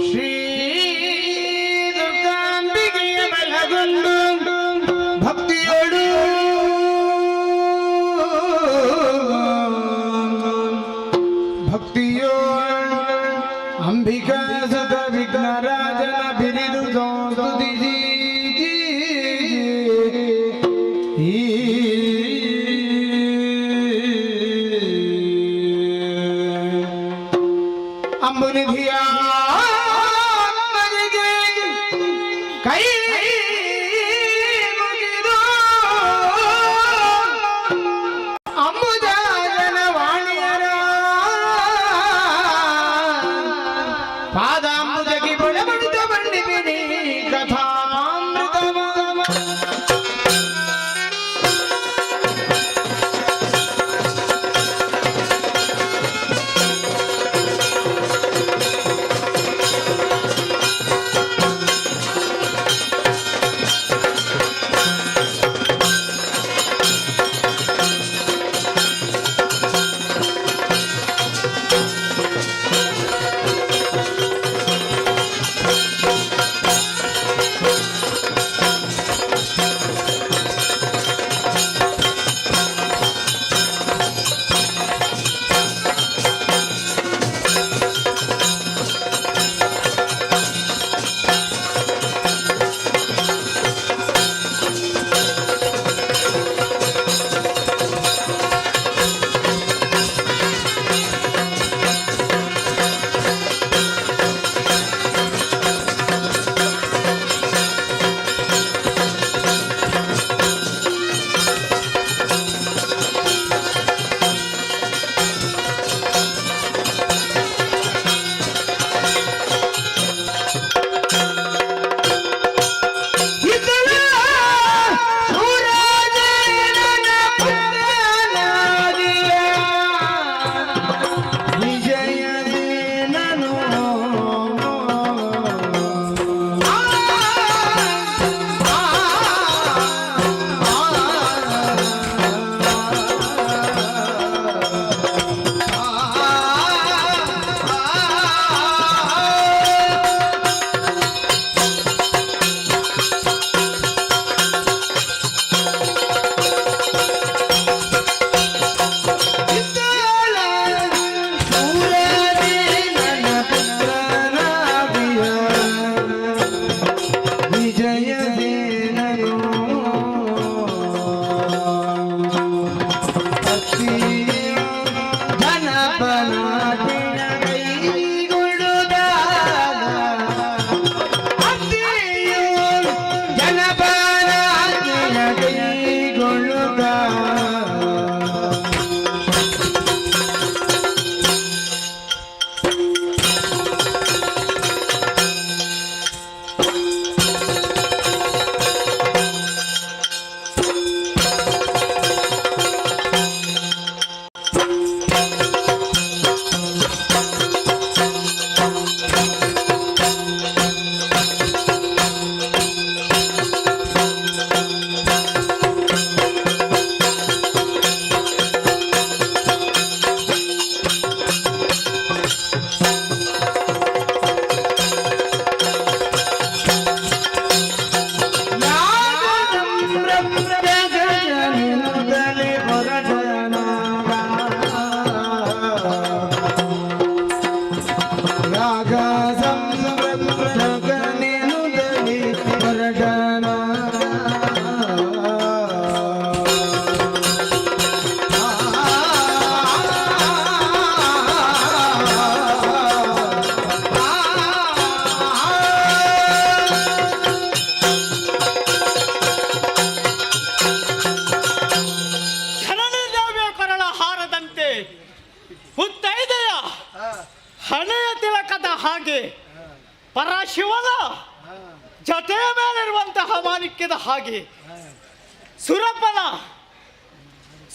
ಶ್ರೀ ದುರ್ಗಾಂಬಿಕೆಯ ಬಲಗೊಂಡು ಭಕ್ತಿಯೋಡು ಅಂಬಿಕಾ ಸುತ ವಿಘ್ನರಾಜನ ಬಿರಿದು ಸ್ತುತಿಸಿ ಅಂಬುನಿಧಿಯ ಕೈ ಮುಗಿದು ಅಂಬುಜಾಜನ ವಾಣಿಯರ ಪಾದಾಂಬುಜಗಿ ಬಡಬಡಿತ ಬಂಡಿಬಿಡಿ ಕಥಾಮೃತವ ಹಣೆಯ ತಿಲಕದ ಹಾಗೆ ಪರಶಿವನ ಜತೆಯ ಮೇಲಿರುವಂತಹ ಮಾಣಿಕ್ಯದ ಹಾಗೆ ಸುರಪನ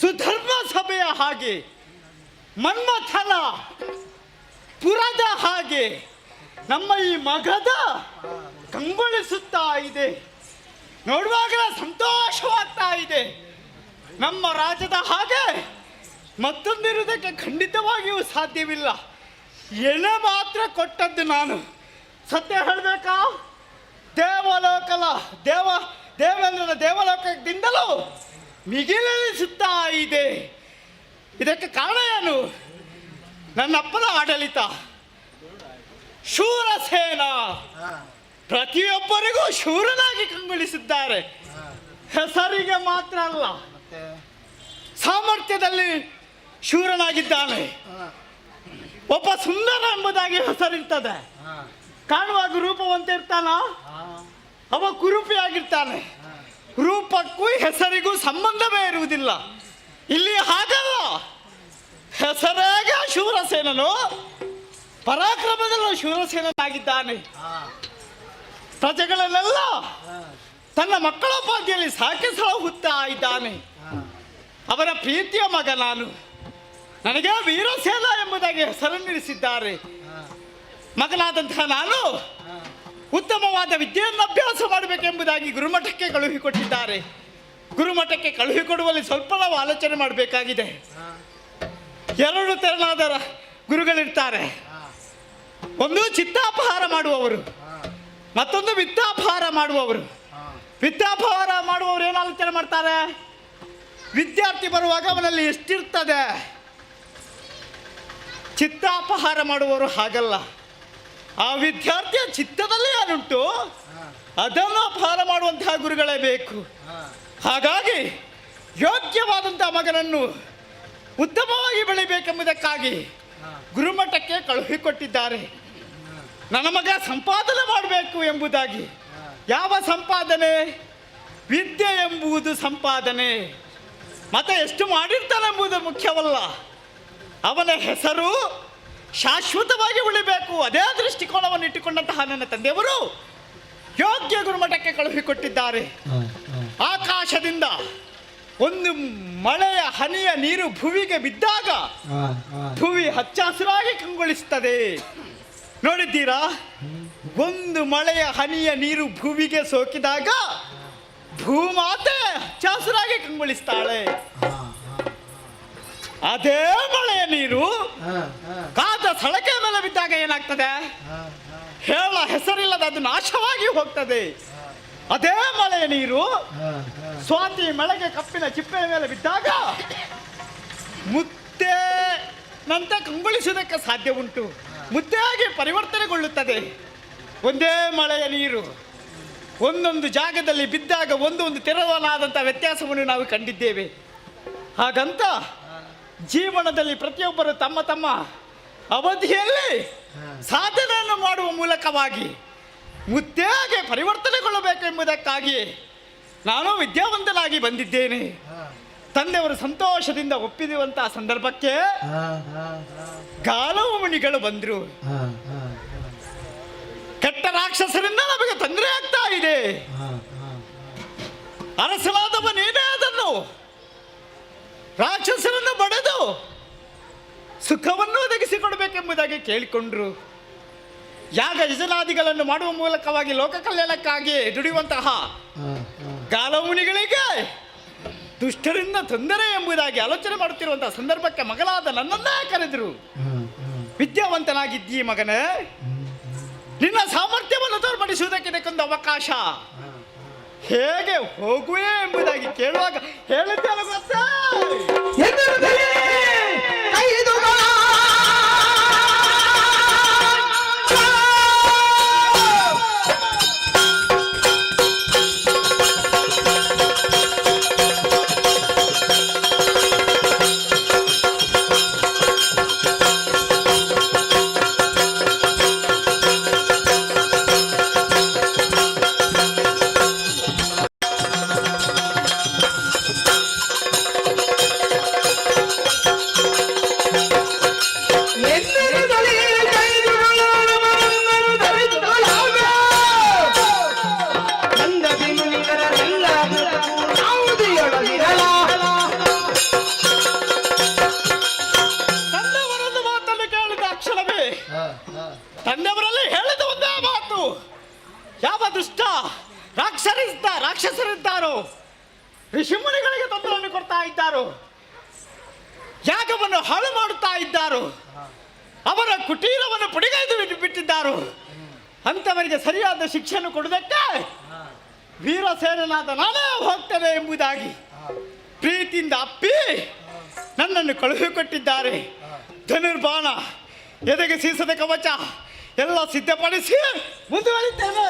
ಸುಧರ್ಮ ಸಭೆಯ ಹಾಗೆ ಮನ್ಮಥನ ಪುರದ ಹಾಗೆ ನಮ್ಮ ಈ ಮಗದ ಕಂಗೊಳಿಸುತ್ತಾ ಇದೆ. ನೋಡುವಾಗಲೇ ಸಂತೋಷವಾಗ್ತಾ ಇದೆ. ನಮ್ಮ ರಾಜ್ಯದ ಹಾಗೆ ಮತ್ತೊಂದಿರುವುದಕ್ಕೆ ಖಂಡಿತವಾಗಿಯೂ ಸಾಧ್ಯವಿಲ್ಲ. ಎಣೆ ಮಾತ್ರ ಕೊಟ್ಟದ್ದು ನಾನು. ಸತ್ಯ ಹೇಳಬೇಕಾ? ದೇವೇಂದ್ರನ ದೇವಲೋಕದಿಂದಲೂ ಮಿಗಿಲೆನಿಸುತ್ತಾ ಇದೆ. ಇದಕ್ಕೆ ಕಾರಣ ಏನು? ನನ್ನಪ್ಪನ ಆಡಳಿತ. ಶೂರಸೇನ ಪ್ರತಿಯೊಬ್ಬರಿಗೂ ಶೂರನಾಗಿ ಕಂಗೊಳಿಸಿದ್ದಾರೆ. ಹೆಸರಿಗೆ ಮಾತ್ರ ಅಲ್ಲ, ಸಾಮರ್ಥ್ಯದಲ್ಲಿ ಶೂರನಾಗಿದ್ದಾನೆ. ಒಬ್ಬ ಸುಂದರ ಎಂಬುದಾಗಿ ಹೆಸರಿರ್ತದೆ. ಕಾಣುವಾಗ ರೂಪವಂತ ಇರ್ತಾನ, ಅವ ಕುರೂಪಿಯಾಗಿರ್ತಾನೆ. ರೂಪಕ್ಕೂ ಹೆಸರಿಗೂ ಸಂಬಂಧವೇ ಇರುವುದಿಲ್ಲ. ಇಲ್ಲಿ ಹಾಗಲ್ಲ. ಹೆಸರಾಗ ಶೂರಸೇನನು, ಪರಾಕ್ರಮದಲ್ಲೂ ಶೂರಸೇನಾಗಿದ್ದಾನೆ. ಪ್ರಜೆಗಳನ್ನೆಲ್ಲ ತನ್ನ ಮಕ್ಕಳ ಪಾದಿಯಲ್ಲಿ ಸಾಕಿ ಸಲಹುತ್ತಾ ಇದ್ದಾನೆ. ಅವರ ಪ್ರೀತಿಯ ಮಗ ನಾನು. ನನಗೆ ವೀರಸೇನ ಎಂಬುದಾಗಿ ಹೆಸರನ್ನಿರಿಸಿದ್ದಾರೆ. ಮಗನಾದಂತಹ ನಾನು ಉತ್ತಮವಾದ ವಿದ್ಯೆಯನ್ನು ಅಭ್ಯಾಸ ಮಾಡಬೇಕೆಂಬುದಾಗಿ ಗುರುಮಠಕ್ಕೆ ಕಳುಹಿಕೊಟ್ಟಿದ್ದಾರೆ. ಗುರುಮಠಕ್ಕೆ ಕಳುಹಿಕೊಡುವಲ್ಲಿ ಸ್ವಲ್ಪ ನಾವು ಆಲೋಚನೆ ಮಾಡಬೇಕಾಗಿದೆ. ಎರಡು ತೆರನಾದ ಗುರುಗಳಿರ್ತಾರೆ. ಒಂದು ಚಿತ್ತಾಪಹಾರ ಮಾಡುವವರು, ಮತ್ತೊಂದು ವಿತ್ತಾಪಹಾರ ಮಾಡುವವರು. ವಿತ್ತಾಪಹಾರ ಮಾಡುವವರು ಏನು ಆಲೋಚನೆ ಮಾಡ್ತಾರೆ? ವಿದ್ಯಾರ್ಥಿ ಬರುವಾಗ ಅವನಲ್ಲಿ ಎಷ್ಟಿರ್ತದೆ. ಚಿತ್ತಾಪಹಾರ ಮಾಡುವವರು ಹಾಗಲ್ಲ. ಆ ವಿದ್ಯಾರ್ಥಿಯ ಚಿತ್ತದಲ್ಲಿ ಏನುಂಟು ಅದನ್ನು ಅಪಹಾರ ಮಾಡುವಂತಹ ಗುರುಗಳೇ ಬೇಕು. ಹಾಗಾಗಿ ಯೋಗ್ಯವಾದಂತಹ ಮಗನನ್ನು ಉತ್ತಮವಾಗಿ ಬೆಳಿಬೇಕೆಂಬುದಕ್ಕಾಗಿ ಗುರುಮಠಕ್ಕೆ ಕಳುಹಿಕೊಟ್ಟಿದ್ದಾರೆ. ನನ್ನ ಮಗ ಸಂಪಾದನೆ ಮಾಡಬೇಕು ಎಂಬುದಾಗಿ. ಯಾವ ಸಂಪಾದನೆ? ವಿದ್ಯೆ ಎಂಬುದು ಸಂಪಾದನೆ. ಮತ್ತೆ ಎಷ್ಟು ಮಾಡಿರ್ತಾನೆ ಎಂಬುದು ಮುಖ್ಯವಲ್ಲ. ಅವನ ಹೆಸರು ಶಾಶ್ವತವಾಗಿ ಉಳಿಬೇಕು. ಅದೇ ದೃಷ್ಟಿಕೋನವನ್ನು ಇಟ್ಟುಕೊಂಡಂತಹ ನನ್ನ ತಂದೆಯವರು ಯೋಗ್ಯ ಗುರುಮಠಕ್ಕೆ ಕಳುಹಿಕೊಟ್ಟಿದ್ದಾರೆ. ಆಕಾಶದಿಂದ ಒಂದು ಮಳೆಯ ಹನಿಯ ನೀರು ಭುವಿಗೆ ಬಿದ್ದಾಗ ಭುವಿ ಹಚ್ಚ ಹಸಿರಾಗಿ ಕಂಗೊಳಿಸುತ್ತದೆ. ನೋಡಿದ್ದೀರಾ? ಒಂದು ಮಳೆಯ ಹನಿಯ ನೀರು ಭುವಿಗೆ ಸೋಕಿದಾಗ ಭೂಮಾತೆ ಹಚ್ಚ ಹಸಿರಾಗಿ ಕಂಗೊಳಿಸ್ತಾಳೆ. ಅದೇ ಮಳೆಯ ನೀರು ಕಾದ ಸಳಕೆ ಮೇಲೆ ಬಿದ್ದಾಗ ಏನಾಗ್ತದೆ? ಹೇಳ ಹೆಸರಿಲ್ಲದ ಅದು ನಾಶವಾಗಿ ಹೋಗ್ತದೆ. ಅದೇ ಮಳೆಯ ನೀರು ಸ್ವಾತಿ ಮಳೆಗೆ ಕಪ್ಪಿನ ಚಿಪ್ಪೆಯ ಮೇಲೆ ಬಿದ್ದಾಗ ಮುತ್ತೇನಂತೆ ಕಂಗೊಳಿಸುವುದಕ್ಕೆ ಸಾಧ್ಯ ಉಂಟು. ಮುತ್ತೆಯಾಗಿ ಪರಿವರ್ತನೆಗೊಳ್ಳುತ್ತದೆ. ಒಂದೇ ಮಳೆಯ ನೀರು ಒಂದೊಂದು ಜಾಗದಲ್ಲಿ ಬಿದ್ದಾಗ ಒಂದೊಂದು ತೆರವಾದಂಥ ವ್ಯತ್ಯಾಸವನ್ನು ನಾವು ಕಂಡಿದ್ದೇವೆ. ಹಾಗಂತ ಜೀವನದಲ್ಲಿ ಪ್ರತಿಯೊಬ್ಬರು ತಮ್ಮ ತಮ್ಮ ಅವಧಿಯಲ್ಲಿ ಸಾಧನೆಯನ್ನು ಮಾಡುವ ಮೂಲಕವಾಗಿ ಮುದ್ದೆಯಾಗಿ ಪರಿವರ್ತನೆಗೊಳ್ಳಬೇಕು ಎಂಬುದಕ್ಕಾಗಿ ನಾನು ವಿದ್ಯಾವಂತನಾಗಿ ಬಂದಿದ್ದೇನೆ. ತಂದೆಯವರು ಸಂತೋಷದಿಂದ ಒಪ್ಪಿರುವಂತಹ ಸಂದರ್ಭಕ್ಕೆ ಗಾಲವ ಮುನಿಗಳು ಬಂದರು. ಕೆಟ್ಟ ರಾಕ್ಷಸರಿಂದ ನಮಗೆ ತೊಂದರೆ ಆಗ್ತಾ ಇದೆ. ಅರಸನಾದವ ನೀನೇ ಅದನ್ನು ರಾಕ್ಷಸರನ್ನು ಬಡೆದು ಸುಖವನ್ನು ಒದಗಿಸಿಕೊಡಬೇಕೆಂಬುದಾಗಿ ಕೇಳಿಕೊಂಡ್ರು. ಯಾಗ ಯಜನಾದಿಗಳನ್ನು ಮಾಡುವ ಮೂಲಕವಾಗಿ ಲೋಕ ಕಲ್ಯಾಣಕ್ಕಾಗಿ ದುಡಿಯುವಂತಹ ಗಾಲಮುನಿಗಳಿಗೆ ದುಷ್ಟರಿಂದ ತೊಂದರೆ ಎಂಬುದಾಗಿ ಆಲೋಚನೆ ಮಾಡುತ್ತಿರುವಂತಹ ಸಂದರ್ಭಕ್ಕೆ ಮಗಳಾದ ನನ್ನನ್ನೇ ಕರೆದರು. ವಿದ್ಯಾವಂತನಾಗಿದ್ದೀ ಮಗನೇ, ನಿನ್ನ ಸಾಮರ್ಥ್ಯವನ್ನು ತೋರ್ಪಡಿಸುವುದಕ್ಕೆ ಇದಕ್ಕೊಂದು ಅವಕಾಶ. ಹೇಗೆ ಹೋಗುವೆ ಎಂಬುದಾಗಿ ಕೇಳುವಾಗ ಹೇಳುತ್ತೇನೆ ಗೊತ್ತಾ? ತಂದೆಯವರಲ್ಲಿ ಹೇಳಿದ ಒಂದೇ ಮಾತು, ಯಾವ ದುಷ್ಟ ರಾಕ್ಷಸರಿದ್ದಾರೋ, ಋಷಿಮುನಿಗಳಿಗೆ ತೊಂದರೆಯನ್ನು ಕೊಡ್ತಾ ಇದ್ದಾರೋ ಯಾಗವನ್ನು ಹಾಳು ಮಾಡುತ್ತಾ ಇದ್ದಾರೋ, ಅವರ ಕುಟೀರವನ್ನು ಪುಡಿಗೈದು ಬಿಟ್ಟಿದ್ದಾರೋ ಅಂಥವರಿಗೆ ಸರಿಯಾದ ಶಿಕ್ಷೆಯನ್ನು ಕೊಡುವುದಕ್ಕೆ ವೀರಸೇನನಾದ ನಾನೇ ಹೋಗ್ತೇನೆ ಎಂಬುದಾಗಿ ಪ್ರೀತಿಯಿಂದ ಅಪ್ಪಿ ನನ್ನನ್ನು ಕಳುಹಿಕೊಟ್ಟಿದ್ದಾರೆ. ಧನುರ್ಬಾಣ, ಎದೆಗೆ ಸೀಸದ ಕವಚ ಎಲ್ಲ ಸಿದ್ಧಪಡಿಸಿ ಮುಂದುವರಿತೇನೆ.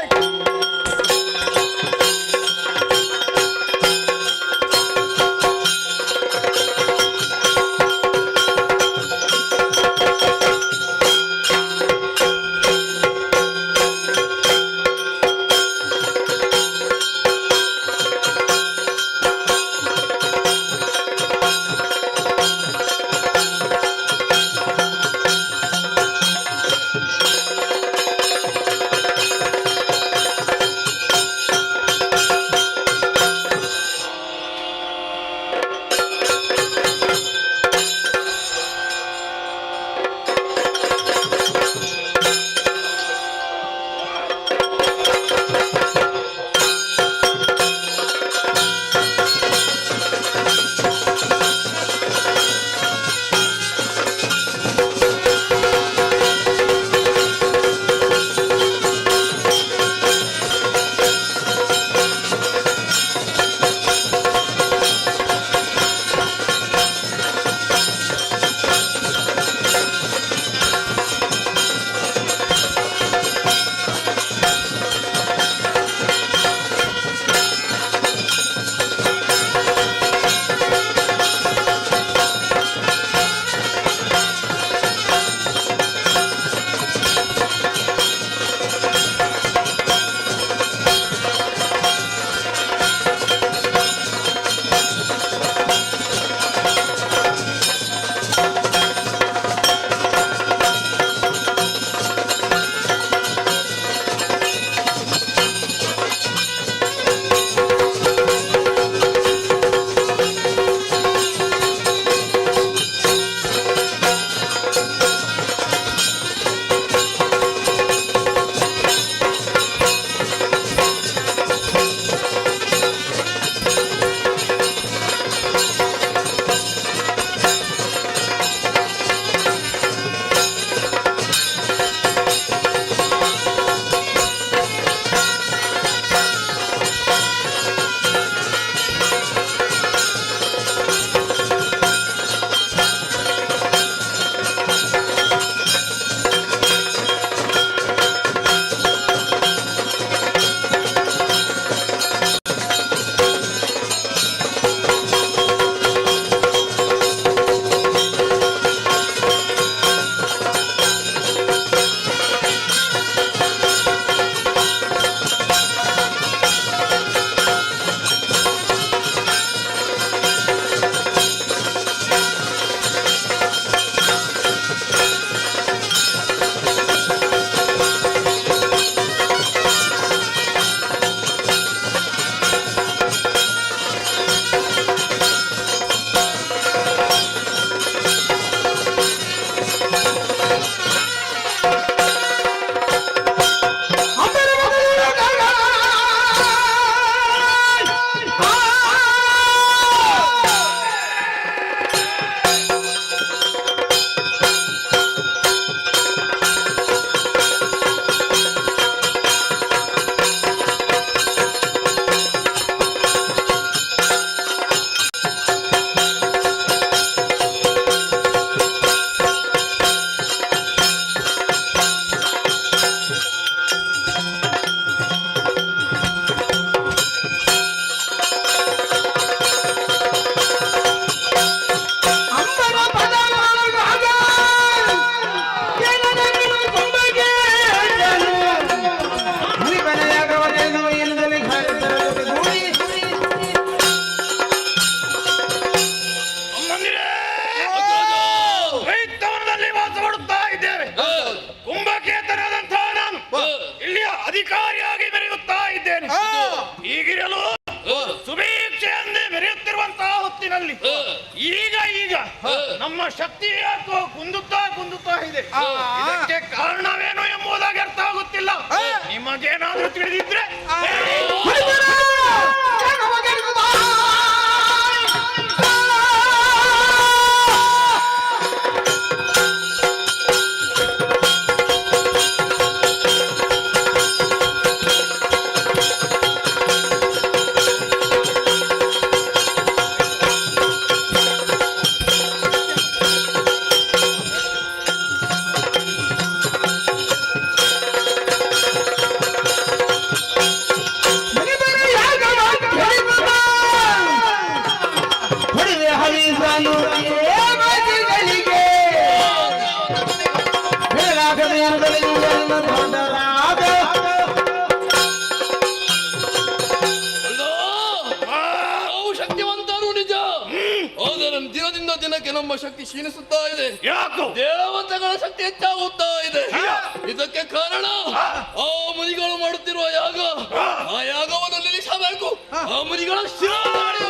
ಅಧಿಕಾರಿಯಾಗಿ ಮೆರೆಯುತ್ತಾ ಇದ್ದೇನೆ. ಹೀಗಿರಲು ಸುಭೀಕ್ಷೆಯಂದೇ ಮೆರೆಯುತ್ತಿರುವಂತಹ ಹೊತ್ತಿನಲ್ಲಿ ಈಗ ಈಗ ನಮ್ಮ ಶಕ್ತಿ ಯಾಕೋ ಕುಂದುತ್ತಾ ಇದೆ. ಇದಕ್ಕೆ ಕಾರಣವೇನು ಎಂಬುದಾಗಿ ಅರ್ಥ ಆಗುತ್ತಿಲ್ಲ. ನಿಮಗೇನಾದ್ರೂ ತಿಳಿದಿದ್ರೆ ನಮ್ಮ ಶಕ್ತಿ ಕ್ಷೀಣಿಸುತ್ತಾ ಇದೆ. ಯಾಕೋ ದೇವತೆಗಳ ಶಕ್ತಿ ಹೆಚ್ಚಾಗುತ್ತಾ ಇದೆ. ಇದಕ್ಕೆ ಕಾರಣ ಆ ಮುನಿಗಳು ಮಾಡುತ್ತಿರುವ ಯಾಗ. ಆ ಯಾಗವನ್ನು ನಿಲ್ಲಿಸಬೇಕು. ಆ ಮುನಿಗಳ ಶಿರೋಧಾರ್ಯ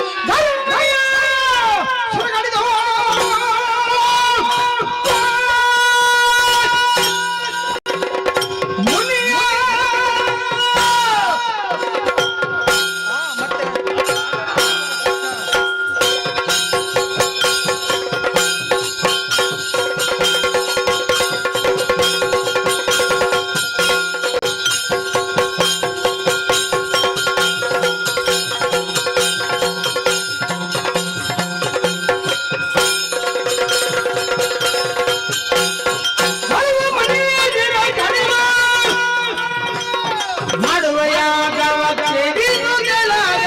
ಮಾಡುವ ಯಾಗವ ಕೇಳಿದು ಗೆಳಗ.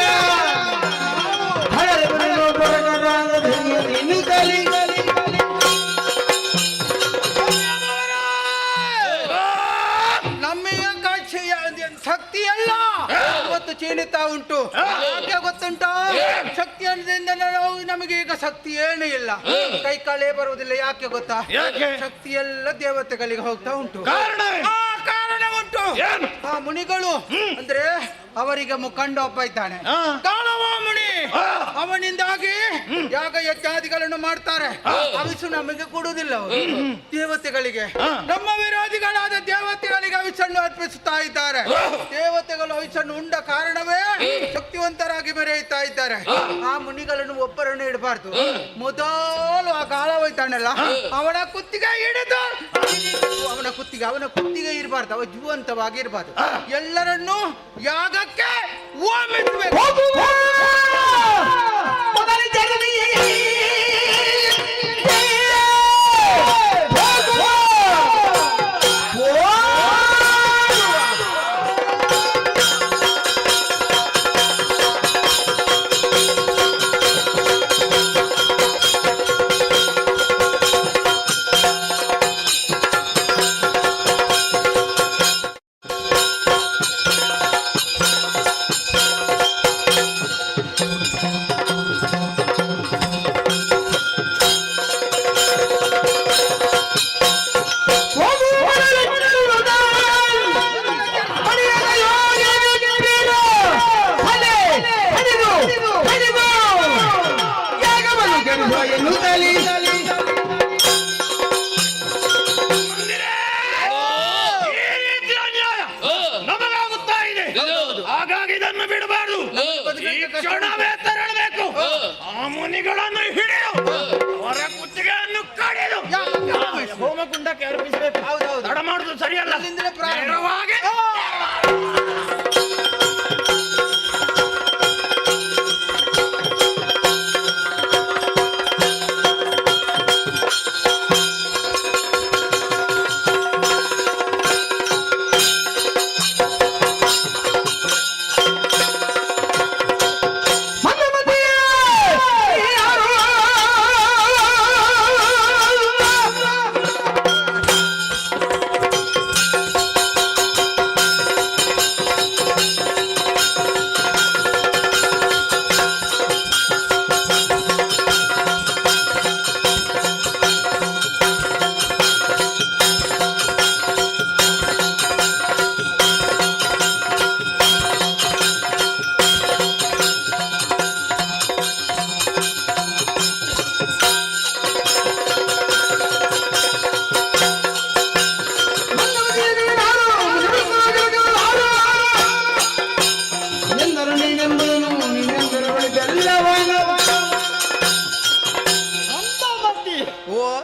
ಹಳರು ಬಿಡುವ ಬರಗರಾದ ಧನಿಯನು ಕಲಿ. ನಮ್ಮೆಯ ಕಾಕ್ಷೆಯ ಶಕ್ತಿಯಲ್ಲ ಇವತ್ತು ಕ್ಷೀಣಿತಾ ಉಂಟು. ಯಾಕೆ ಗೊತ್ತುಂಟು? ಶಕ್ತಿ ಅನ್ನದಿಂದ ನಮಗೆ ಈಗ ಶಕ್ತಿ ಏನೂ ಇಲ್ಲ. ಕೈ ಕಾಲೇ ಬರುವುದಿಲ್ಲ. ಯಾಕೆ ಗೊತ್ತಾ? ಯಾಕೆ? ಶಕ್ತಿ ಎಲ್ಲ ದೇವತೆಗಳಿಗೆ ಹೋಗ್ತಾ ಉಂಟು. ಕಾರಣ ಕಾರಣ ಉಂಟು. ಏನು? ಆ ಮುನಿಗಳು ಅಂದ್ರೆ ಅವರಿಗೆ ಮುಖಂಡ ಒಬ್ಬ ಇದ್ದಾನೆ, ಕಾಳವ ಮುನಿ. ಅವನಿಂದಾಗಿ ಯಾಗ ಯಜ್ಞಾದಿಗಳನ್ನು ಮಾಡ್ತಾರೆ. ಅವಿಸು ನಮಗೆ ಕೊಡುವುದಿಲ್ಲ ಅವರು. ದೇವತೆಗಳಿಗೆ, ನಮ್ಮ ವಿರೋಧಿಗಳಾದ ದೇವತೆಗಳಿಗೆ ಅವಿಸನ್ನು ಅರ್ಪಿಸುತ್ತಾ ಇದ್ದಾರೆ. ದೇವತೆಗಳು ಅವಿಸನ್ನು ಉಂಡ ಕಾರಣವೇ ಶಕ್ತಿವಂತರಾಗಿ ಮೆರೆಯುತ್ತಾ ಇದ್ದಾರೆ. ಆ ಮುನಿಗಳನ್ನು ಒಬ್ಬರನ್ನು ಇಡಬಾರ್ದು. ಮೊದಲು ಆ ಕಾಳವ ಇದ್ದಾನಲ್ಲ, ಅವನ ಕುತ್ತಿಗೆ ಹಿಡಿದು ಅವನ ಕುತ್ತಿಗೆ ಇರಬಾರ್ದು. ಅವ ಜೀವಂತವಾಗಿ ಇರಬಾರ್ದು. ಎಲ್ಲರನ್ನೂ ಯಾಗಕ್ಕೆ ಹೋಮಿಸಬೇಕು. ನಮಗಾಗುತ್ತಾ ಇದೆ. ಹಾಗಾಗಿ ಇದನ್ನು ಬಿಡಬಾರ್ದು. ಈ ಕ್ಷಣವೇ ತೆರಳಬೇಕು. ಆ ಮುನಿಗಳನ್ನು ಹಿಡಿದು ಅವರ ಕುತ್ತಿಗೆಯನ್ನು ಕಡಿದು ಹೋಮಕುಂಡಕ್ಕೆ ಅರ್ಪಿಸಬೇಕು. ಹೌದೌದು. ತಡ ಮಾಡುದು ಸರಿಯಲ್ಲ. ಅಲ್ಲಿಂದಲೇ ಪ್ರಾರಂಭ. ನೇರವಾಗಿ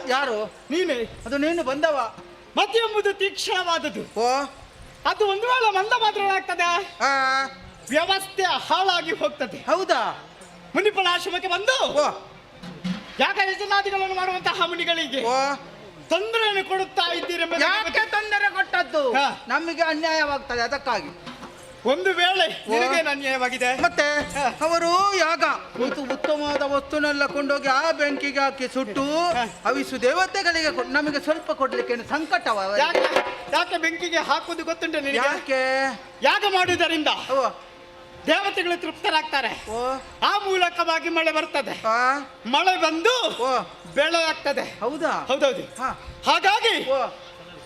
ಯಾರು ನೀನೆ. ಅದು ನೀನು ಬಂದವ. ಮತಿ ಎಂಬುದು ತೀಕ್ಷ್ಣವಾದದ್ದು. ಓ ಅದು ಒಂದು ವೇಳೆ ಮಂದ ಮಾತ್ರ ಆಗ್ತದೆ, ಆ, ವ್ಯವಸ್ಥೆ ಹಾಳಾಗಿ ಹೋಗ್ತದೆ. ಹೌದಾ? ಮುನಿಪಳ ಆಶ್ರಮಕ್ಕೆ ಬಂದು ಓ ಯಾಕ ಯಜನಾದಿಗಳನ್ನು ಮಾಡುವಂತಹ ಮುನಿಗಳಿಗೆ ಓ ತೊಂದರೆಯನ್ನು ಕೊಡುತ್ತಾ ಇದ್ದೀರೆಂಬ ಯಾಕೆ ತೊಂದರೆ ಕೊಟ್ಟದ್ದು? ಹಾ. ನಮಗೆ ಅನ್ಯಾಯವಾಗ್ತದೆ ಅದಕ್ಕಾಗಿ. ಒಂದು ವೇಳೆ ನಿನಗೆ ಅನ್ಯಾಯವಾಗಿದೆ ಮತ್ತೆ ಅವರು ಯಾಗ ಮತ್ತು ಉತ್ತಮವಾದ ವಸ್ತುನೆಲ್ಲ ಕೊಂಡೋಗಿ ಆ ಬೆಂಕಿಗೆ ಹಾಕಿ ಸುಟ್ಟು ಅವಿಸು ದೇವತೆಗಳಿಗೆ ನಮಗೆ ಸ್ವಲ್ಪ ಕೊಡ್ಲಿಕ್ಕೆ ಸಂಕಟವ. ಯಾಕೆ ಬೆಂಕಿಗೆ ಹಾಕುವುದು ಗೊತ್ತುಂಟು ನಿನಗೆ? ಯಾಕೆ? ಯಾಗ ಮಾಡುವುದರಿಂದ ಓ ದೇವತೆಗಳು ತೃಪ್ತರಾಗ್ತಾರೆ. ಓ ಆ ಮೂಲಕವಾಗಿ ಮಳೆ ಬರ್ತದೆ. ಆ, ಮಳೆ ಬಂದು ಓ ಬೆಳೆ ಆಗ್ತದೆ. ಹೌದಾ? ಹೌದೌದು. ಹಾ. ಹಾಗಾಗಿ ಓ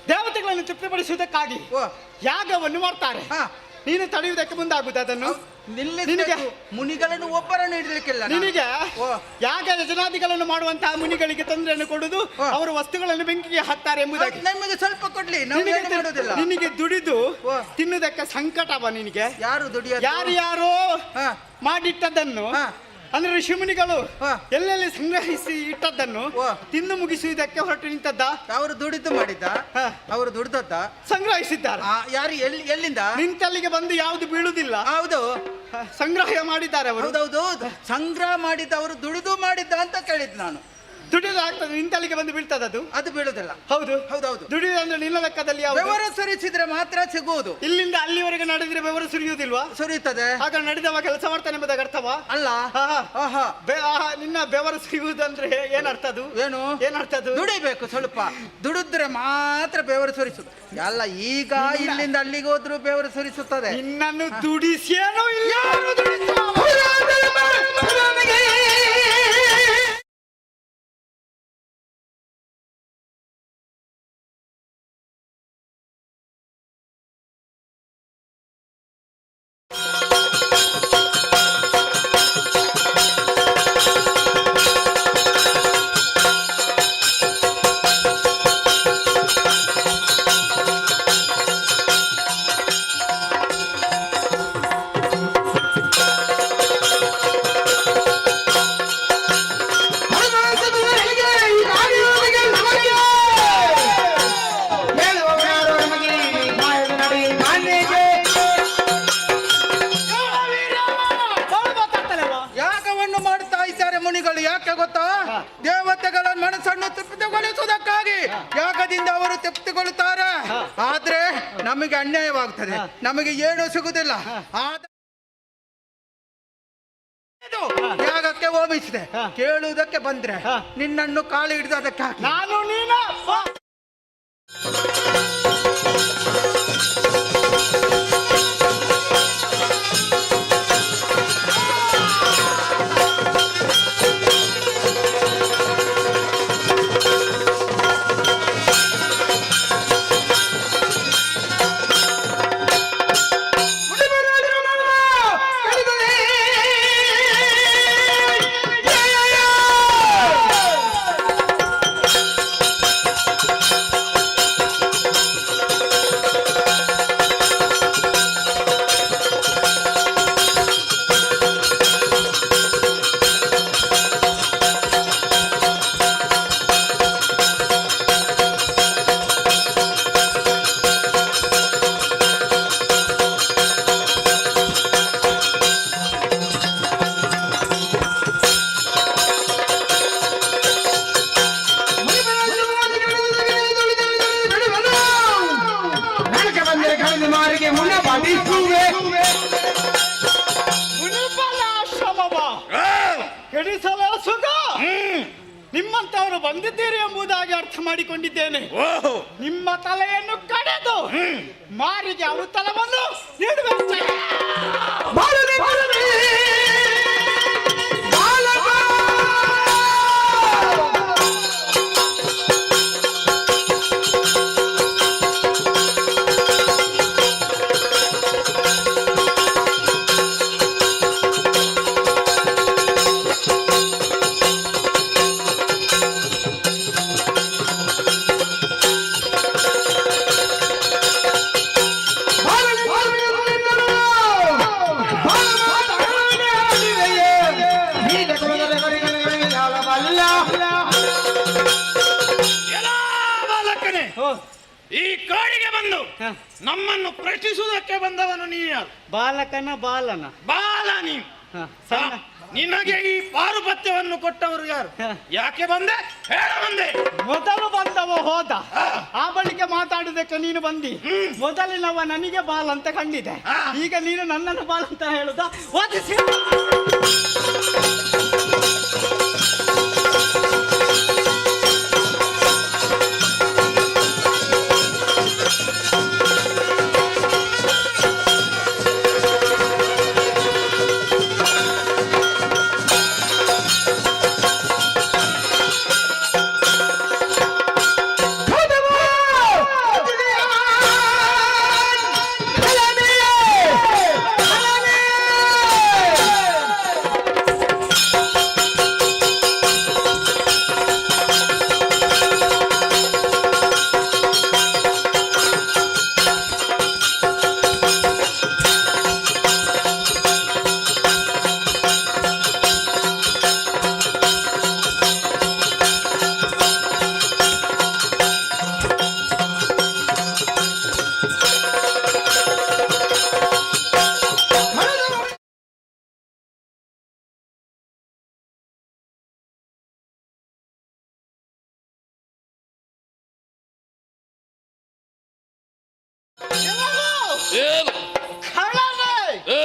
ದೇವತೆಗಳನ್ನು ತೃಪ್ತಿಪಡಿಸುವುದಕ್ಕಾಗಿ ಓ ಯಾಗವನ್ನು ಮಾಡ್ತಾರೆ. ಹಾ. ನೀನು ತಡೆಯುವುದಕ್ಕೆ ಮುಂದಾಗುದು ಅದನ್ನು. ನಿಲ್ಲಿಸಬೇಕು. ಮುನಿಗಳನ್ನು ಒಬ್ಬರನ್ನು ಹಿಡಿಲಿಕ್ಕಿಲ್ಲ ನಾನು. ನಿನಗೆ ಓ ಯಾಗ ಯಜನಾದಿಗಳನ್ನು ಮಾಡುವಂತಹ ಮುನಿಗಳಿಗೆ ತೊಂದರೆಯನ್ನು ಕೊಡುವುದು, ಓ. ಅವರು ವಸ್ತುಗಳನ್ನು ಬೆಂಕಿಗೆ ಹಾಕ್ತಾರೆ ಎಂಬುದಾಗಿ. ನಮಗೆ ಸ್ವಲ್ಪ ಕೊಡ್ಲಿ, ನಾವು ಏನು ಮಾಡೋದಿಲ್ಲ. ನಿನಗೆ ದುಡಿದು ಓ. ತಿನ್ನುವುದಕ್ಕೆ ಸಂಕಟವ ನಿನಗೆ. ಯಾರು ದುಡಿಯೋದು? ಯಾರ್ಯಾರೋ ಹಾ. ಮಾಡಿಟ್ಟದನ್ನು, ಹಾ. ಅಂದ್ರೆ ಋಷಿಮುನಿಗಳು ಹಾ. ಎಲ್ಲೆಲ್ಲಿ ಸಂಗ್ರಹಿಸಿ ಇಟ್ಟದ್ದನ್ನು ಓ. ತಿಂದು ಮುಗಿಸುವುದಕ್ಕೆ ಹೊರಟು ನಿಂತದ್ದ. ಅವರು ದುಡಿದು ಮಾಡಿದ್ದ? ಹಾ. ಅವರು ದುಡ್ದದ್ದ? ಸಂಗ್ರಹಿಸಿದ್ದಾರೆ. ಯಾರು ಎಲ್ಲಿಂದ? ನಿಂತಲ್ಲಿಗೆ ಬಂದು ಯಾವುದು ಬೀಳುವುದಿಲ್ಲ. ಹೌದು ಸಂಗ್ರಹ ಮಾಡಿದ್ದಾರೆ ಅವರು. ಹೌದೌದು. ಸಂಗ್ರಹ ಮಾಡಿದ್ದ, ಅವರು ದುಡಿದು ಮಾಡಿದ್ದ ಅಂತ ಕೇಳಿದ್ ನಾನು. ದುಡಿದು ಆಗ್ತದೆ, ನಿಂತಲ್ಲಿಗೆ ಬಂದು ಬೀಳ್ತದೆ ಅದು. ಅದು ಬೀಳುದಿಲ್ಲ. ಹೌದು ಹೌದೌದು. ದುಡಿದು ಅಂದ್ರೆ ನಿನ್ನ ಲೆಕ್ಕದಲ್ಲಿ ಯಾವುದು? ಬೆವರು ಸುರಿಸಿದ್ರೆ ಮಾತ್ರ ಸಿಗುವುದು. ಇಲ್ಲಿಂದ ಅಲ್ಲಿವರೆಗೆ ನಡೆದ್ರೆ ಬೆವರು ಸುರಿಯುವುದಿಲ್ವಾ? ಸುರಿಯುತ್ತದೆ. ಆಗ ನಡೆದವ ಕೆಲಸ ಮಾಡ್ತಾನೆ ಎಂಬುದಾಗಿ ಅರ್ಥವಾ? ಅಲ್ಲ. ಆಹಾ. ಆಹಾ. ನಿನ್ನ ಬೆವರು ಸುರಿಯುವುದಂದ್ರೆ ಏನರ್ಥ ಅದು? ಏನು ಏನರ್ಥ ಅದು? ದುಡಿಬೇಕು ಸ್ವಲ್ಪ. ದುಡಿದ್ರೆ ಮಾತ್ರ ಬೆವರು ಸುರಿಸುದು. ಅಲ್ಲ, ಈಗ ಇಲ್ಲಿಂದ ಅಲ್ಲಿಗೆ ಹೋದ್ರು ಬೆವರು ಸುರಿಸುತ್ತದೆ. ನಿನ್ನನ್ನು ದುಡಿಸೇನೋ ಇಲ್ಲ. ಯಾಗವನ್ನು ಮಾಡ್ತಾ ಇದ್ದಾರೆ ಮುನಿಗಳು. ಯಾಕೆ ಗೊತ್ತಾ? ದೇವತೆಗಳ ಮನಸ್ಸನ್ನು ತೃಪ್ತಿಗೊಳಿಸುವುದಕ್ಕಾಗಿ ಯಾಗದಿಂದ ಅವರು ತೃಪ್ತಿಗೊಳ್ಳುತ್ತಾರೆ. ಆದ್ರೆ ನಮಗೆ ಅನ್ಯಾಯವಾಗ್ತದೆ, ನಮಗೆ ಏನೂ ಸಿಗುದಿಲ್ಲ. ಯಾಗಕ್ಕೆ ಹೋಮಿಸಿದೆ, ಕೇಳುವುದಕ್ಕೆ ಬಂದ್ರೆ ನಿನ್ನನ್ನು ಕಾಲು ಹಿಡಿದು ಅದಕ್ಕೆ ಹಾಕಿ. ನಾನು ನೀನು ಮುನಿಬಲಾಶ್ರಮವ ಕೆಡಿಸಲ ಸುಖ. ನಿಮ್ಮಂತವರು ಬಂದಿದ್ದೀರಿ ಎಂಬುದಾಗಿ ಅರ್ಥ ಮಾಡಿಕೊಂಡಿದ್ದೇನೆ. ನಿಮ್ಮ ತಲೆಯನ್ನು ಕಡೆದು ಮಾರಿಗೆ ಔತಲವನ್ನು ನೀಡುವೆ. ಈ ಕಾಡಿಗೆ ಬಂದು ನಮ್ಮನ್ನು ಪ್ರಶ್ನಿಸುವುದಕ್ಕೆ ಬಂದವನು ನೀ ಯಾರು? ಬಾಲಕನ ಬಾಲನ ಬಾಲ ನೀನು. ನಿನಗೆ ಈ ಪಾರುಪತ್ಯವನ್ನು ಕೊಟ್ಟವರು ಯಾರು? ಯಾಕೆ ಬಂದೆ? ಹೇಳ ಬಂದೆ. ಮೊದಲು ಬಂದವ ಹೋದ, ಆ ಬಳಿಕ ಮಾತಾಡುವುದಕ್ಕೆ ನೀನು ಬಂದಿ. ಮೊದಲಿನವ ನನಗೆ ಬಾಲ್ ಅಂತ ಕಂಡಿದೆ, ಈಗ ನೀನು ನನ್ನನ್ನು ಬಾಲ್ ಅಂತ ಹೇಳುದ? ಓದಿಸಿ ಏನು ಏ,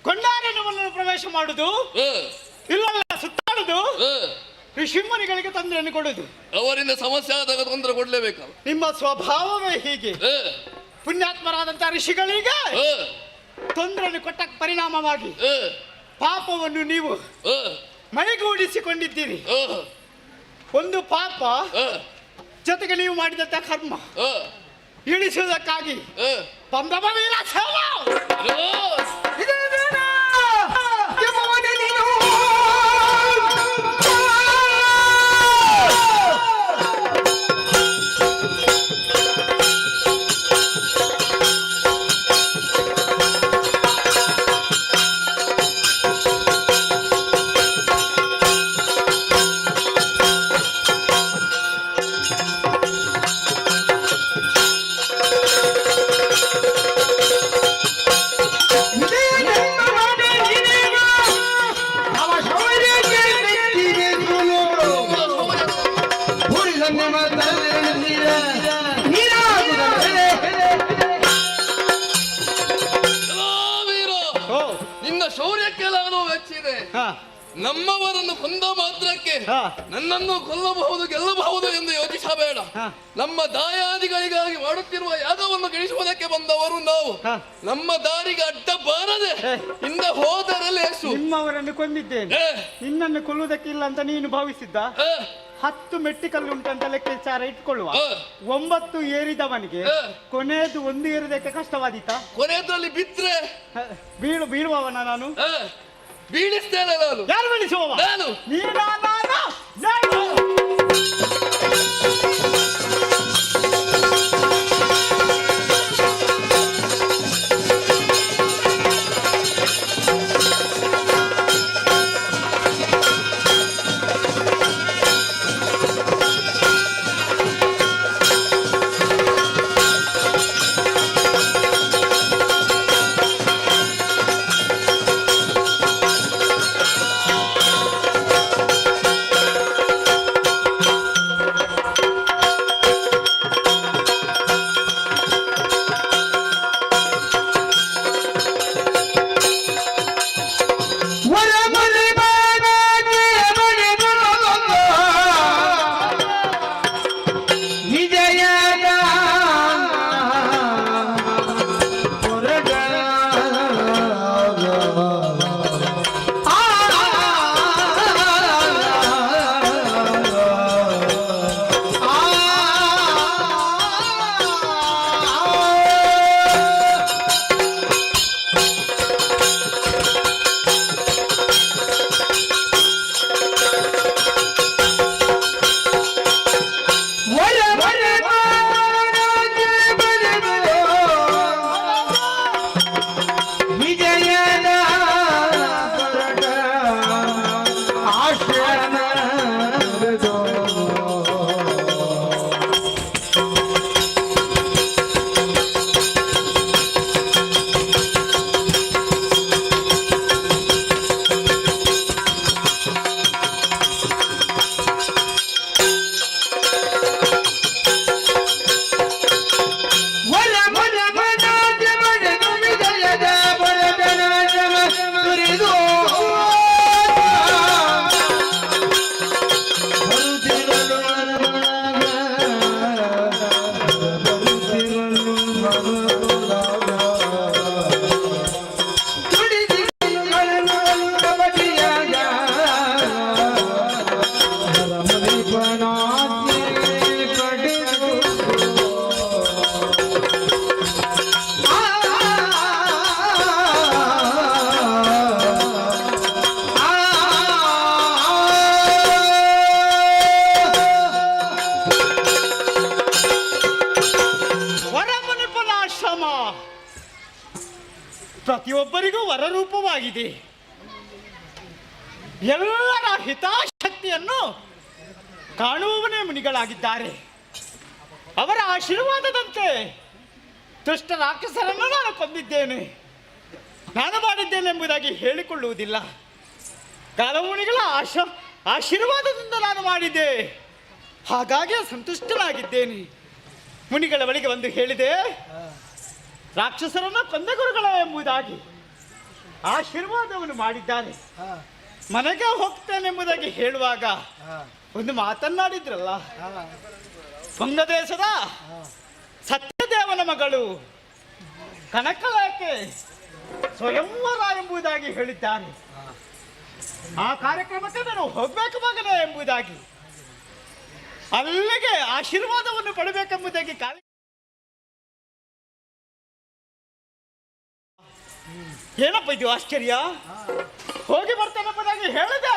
ಕೊಂಡಾರಣ್ಣವನ್ನು ಪ್ರವೇಶ ಮಾಡುದು ಏ, ಇಲ್ಲಲ್ಲ ಸುತ್ತಾಡುದು ಏ. ಋಷಿಮುನಿಗಳಿಗೆ ತೊಂದರೆಯನ್ನು ಕೊಡುದು. ಅವರಿಂದ ಸಮಸ್ಯೆ ಆದಾಗ ತೊಂದರೆ ಕೊಡ್ಲೇಬೇಕಲ್ಲ. ನಿಮ್ಮ ಸ್ವಭಾವವೇ ಹೀಗೆ. ಏ, ಪುಣ್ಯಾತ್ಮರಾದಂತ ಋಷಿಗಳಿಗೆ ಏ, ತೊಂದರೆಯನ್ನು ಕೊಟ್ಟ ಪರಿಣಾಮವಾಗಿ ಏ, ಪಾಪವನ್ನು ನೀವು ಏ, ಮೈಗೂಡಿಸಿಕೊಂಡಿದ್ದೀರಿ. ಏ, ಒಂದು ಪಾಪ ಏ, ಜೊತೆಗೆ ನೀವು ಮಾಡಿದಂತ ಕರ್ಮ ಏ, ಇಳಿಸುವುದಕ್ಕಾಗಿ ಏ. ಪಂಬವ ವೀರ ಸೇನ ಏ, ವೀರ, ಓ ನಿನ್ನ ಶೌರ್ಯಕ್ಕೆ ನಾನು ಮೆಚ್ಚಿದೆ. ಹಾ ನಮ್ಮವರನ್ನು ಕೊಂದ ಮಾತ್ರಕ್ಕೆ ಹಾ. ನನ್ನನ್ನು ಕೊಲ್ಲಬಹುದು ಗೆಲ್ಲಬಹುದು ಎಂದು ಯೋಚಿಸಬೇಡ. ಹಾ. ನಮ್ಮ ದಾಯಾದಿಗಳಿಗಾಗಿ ಮಾಡುತ್ತಿರುವ ಯಾಗವನ್ನು ಗೆಲ್ಲಿಸುವುದಕ್ಕೆ ಬಂದವರು ನಾವು. ಹಾ. ನಮ್ಮ ದಾರಿಗೆ ಅಡ್ಡ ಬಾರದೆ ಏ. ಇಂದ ಹೋದರೆ ಲೇಸು. ನಿಮ್ಮವರನ್ನು ಕೊಂದಿದ್ದೇನೆ. ಏ, ನಿನ್ನನ್ನು ಕೊಲ್ಲುವುದಕ್ಕಿಲ್ಲ ಅಂತ ನೀನು ಭಾವಿಸಿದ್ದ. ಏ, 10 ಮೆಟ್ಟಿಕಲ್ಲು ಉಂಟಂತ ಲೆಕ್ಕಾಚಾರ ಇಟ್ಕೊಳ್ಳುವ. ಏ. 9 ಏರಿದವನಿಗೆ ಏ. ಕೊನೆಯದು 1 ಏರಿದಕ್ಕೆ ಕಷ್ಟವಾದೀತ. ಕೊನೆಯದಲ್ಲಿ ಬಿದ್ರೆ ಬೀಳುವವನ ನಾನು. ಏ, ಬೀಳಿಸ್ತೇನೆ ನಾನು. ಯಾರು ಬೀಳಿಸುವವ? ನಾನು. ನೀನಾ ನಾನಾ? ನಾನು. ಪ್ರತಿಯೊಬ್ಬರಿಗೂ ವರರೂಪವಾಗಿದೆ. ಎಲ್ಲರ ಹಿತಾಸಕ್ತಿಯನ್ನು ಕಾಣುವವನೇ ಮುನಿಗಳಾಗಿದ್ದಾರೆ. ಅವರ ಆಶೀರ್ವಾದದಂತೆ ದುಷ್ಟ ರಾಕ್ಷಸರನ್ನು ನಾನು ಕೊಂದಿದ್ದೇನೆ. ನಾನು ಮಾಡಿದ್ದೇನೆ ಎಂಬುದಾಗಿ ಹೇಳಿಕೊಳ್ಳುವುದಿಲ್ಲ. ಕಾಲಮುನಿಗಳ ಆಶೀರ್ವಾದದಿಂದ ನಾನು ಮಾಡಿದ್ದೆ. ಹಾಗಾಗಿ ಸಂತುಷ್ಟನಾಗಿದ್ದೇನೆ. ಮುನಿಗಳ ಬಳಿಗೆ ಬಂದು ಹೇಳಿದೆ, ರಾಕ್ಷಸರನ್ನ ಕೊಂದಗುರುಗಳ ಎಂಬುದಾಗಿ ಆಶೀರ್ವಾದವನ್ನು ಮಾಡಿದ್ದಾರೆ. ಮನೆಗೆ ಹೋಗ್ತೇನೆಂಬುದಾಗಿ ಹೇಳುವಾಗ ಒಂದು ಮಾತನ್ನಾಡಿದ್ರಲ್ಲ, ವಂಗದೇಶದ ಸತ್ಯದೇವನ ಮಗಳು ಕನಕಳಕ್ಕೆ ಸ್ವಯಂವರ ಎಂಬುದಾಗಿ ಹೇಳಿದ್ದಾರೆ. ಆ ಕಾರ್ಯಕ್ರಮಕ್ಕೆ ನಾನು ಹೋಗ್ಬೇಕು ಮಗನೇ ಎಂಬುದಾಗಿ, ಅಲ್ಲಿಗೆ ಆಶೀರ್ವಾದವನ್ನು ಪಡಬೇಕೆಂಬುದಾಗಿ ಏನಪ್ಪ ಇದು ಆಶ್ಚರ್ಯ, ಹೋಗಿ ಬರ್ತೇನೆಂಬುದಾಗಿ ಹೇಳಿದೆ.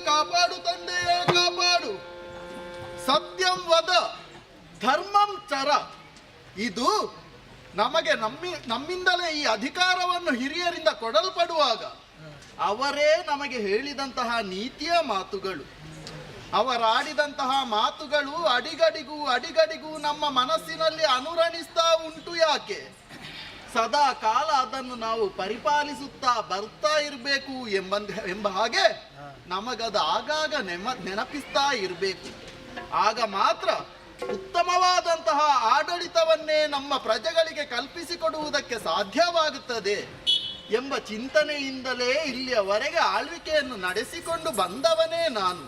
ಕಾಪಾಡು ತಂದೆಯೇ ಕಾಪಾಡು. ಸತ್ಯಂ ವದ ಧರ್ಮಂ ಚರ. ಇದು ನಮಗೆ ನಮ್ಮಿಂದಲೇ ಈ ಅಧಿಕಾರವನ್ನು ಹಿರಿಯರಿಂದ ಕೊಡಲ್ಪಡುವಾಗ ಅವರೇ ನಮಗೆ ಹೇಳಿದಂತಹ ನೀತಿಯ ಮಾತುಗಳು. ಅವರಾಡಿದಂತಹ ಮಾತುಗಳು ಅಡಿಗಡಿಗೂ ನಮ್ಮ ಮನಸ್ಸಿನಲ್ಲಿ ಅನುರಣಿಸ್ತಾ ಉಂಟು. ಯಾಕೆ? ಸದಾ ಕಾಲ ಅದನ್ನು ನಾವು ಪರಿಪಾಲಿಸುತ್ತಾ ಬರ್ತಾ ಇರಬೇಕು ಎಂಬ ಹಾಗೆ ನಮಗದು ಆಗಾಗ ನೆನಪಿಸ್ತಾ ಇರಬೇಕು. ಆಗ ಮಾತ್ರ ಉತ್ತಮವಾದಂತಹ ಆಡಳಿತವನ್ನೇ ನಮ್ಮ ಪ್ರಜೆಗಳಿಗೆ ಕಲ್ಪಿಸಿಕೊಡುವುದಕ್ಕೆ ಸಾಧ್ಯವಾಗುತ್ತದೆ ಎಂಬ ಚಿಂತನೆಯಿಂದಲೇ ಇಲ್ಲಿಯವರೆಗೆ ಆಳ್ವಿಕೆಯನ್ನು ನಡೆಸಿಕೊಂಡು ಬಂದವನೇ ನಾನು.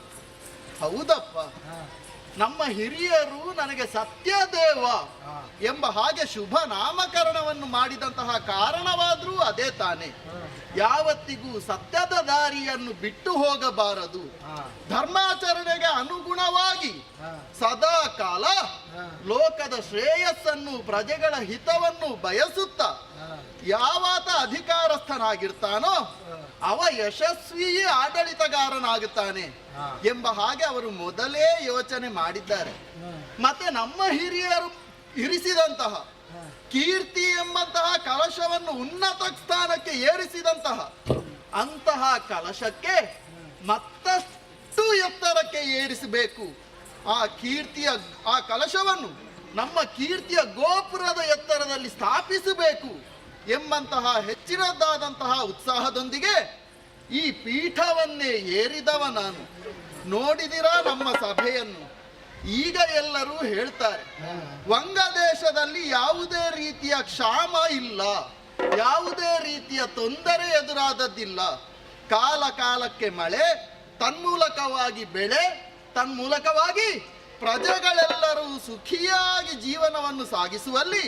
ಹೌದಪ್ಪ, ನಮ್ಮ ಹಿರಿಯರು ನನಗೆ ಸತ್ಯದೇವ ಎಂಬ ಹಾಗೆ ಶುಭ ನಾಮಕರಣವನ್ನು ಮಾಡಿದಂತಹ ಕಾರಣವಾದರೂ ಅದೇ ತಾನೆ. ಯಾವತ್ತಿಗೂ ಸತ್ಯದ ದಾರಿಯನ್ನು ಬಿಟ್ಟು ಹೋಗಬಾರದು. ಧರ್ಮಾಚರಣೆಗೆ ಅನುಗುಣವಾಗಿ ಸದಾ ಕಾಲ ಲೋಕದ ಶ್ರೇಯಸ್ಸನ್ನು ಪ್ರಜೆಗಳ ಹಿತವನ್ನು ಬಯಸುತ್ತಾ ಯಾವಾತ ಅಧಿಕಾರಸ್ಥನಾಗಿರ್ತಾನೋ ಅವ ಯಶಸ್ವಿ ಆಡಳಿತಗಾರನಾಗುತ್ತಾನೆ ಎಂಬ ಹಾಗೆ ಅವರು ಮೊದಲೇ ಯೋಚನೆ ಮಾಡಿದ್ದಾರೆ. ಮತ್ತೆ ನಮ್ಮ ಹಿರಿಯರು ಇರಿಸಿದಂತಹ ಕೀರ್ತಿ ಎಂಬಂತಹ ಕಲಶವನ್ನು ಉನ್ನತ ಸ್ಥಾನಕ್ಕೆ ಏರಿಸಿದಂತಹ ಅಂತಹ ಕಲಶಕ್ಕೆ ಮತ್ತಷ್ಟು ಎತ್ತರಕ್ಕೆ ಏರಿಸಬೇಕು. ಆ ಕಲಶವನ್ನು ನಮ್ಮ ಕೀರ್ತಿಯ ಗೋಪುರದ ಎತ್ತರದಲ್ಲಿ ಸ್ಥಾಪಿಸಬೇಕು. ಎಂಬಂತಹ ಹೆಚ್ಚಿನದಾದಂತಹ ಉತ್ಸಾಹದೊಂದಿಗೆ ಈ ಪೀಠವನ್ನೇ ಏರಿದವ ನಾನು. ನೋಡಿದಿರಾ ನಮ್ಮ ಸಭೆಯನ್ನು? ಈಗ ಎಲ್ಲರೂ ಹೇಳ್ತಾರೆ ವಂಗದೇಶದಲ್ಲಿ ಯಾವುದೇ ರೀತಿಯ ಕ್ಷಾಮ ಇಲ್ಲ, ಯಾವುದೇ ರೀತಿಯ ತೊಂದರೆ ಎದುರಾದದ್ದಿಲ್ಲ. ಕಾಲ ಕಾಲಕ್ಕೆ ಮಳೆ, ತನ್ಮೂಲಕವಾಗಿ ಬೆಳೆ, ತನ್ಮೂಲಕವಾಗಿ ಪ್ರಜೆಗಳೆಲ್ಲರೂ ಸುಖಿಯಾಗಿ ಜೀವನವನ್ನು ಸಾಗಿಸುವಲ್ಲಿ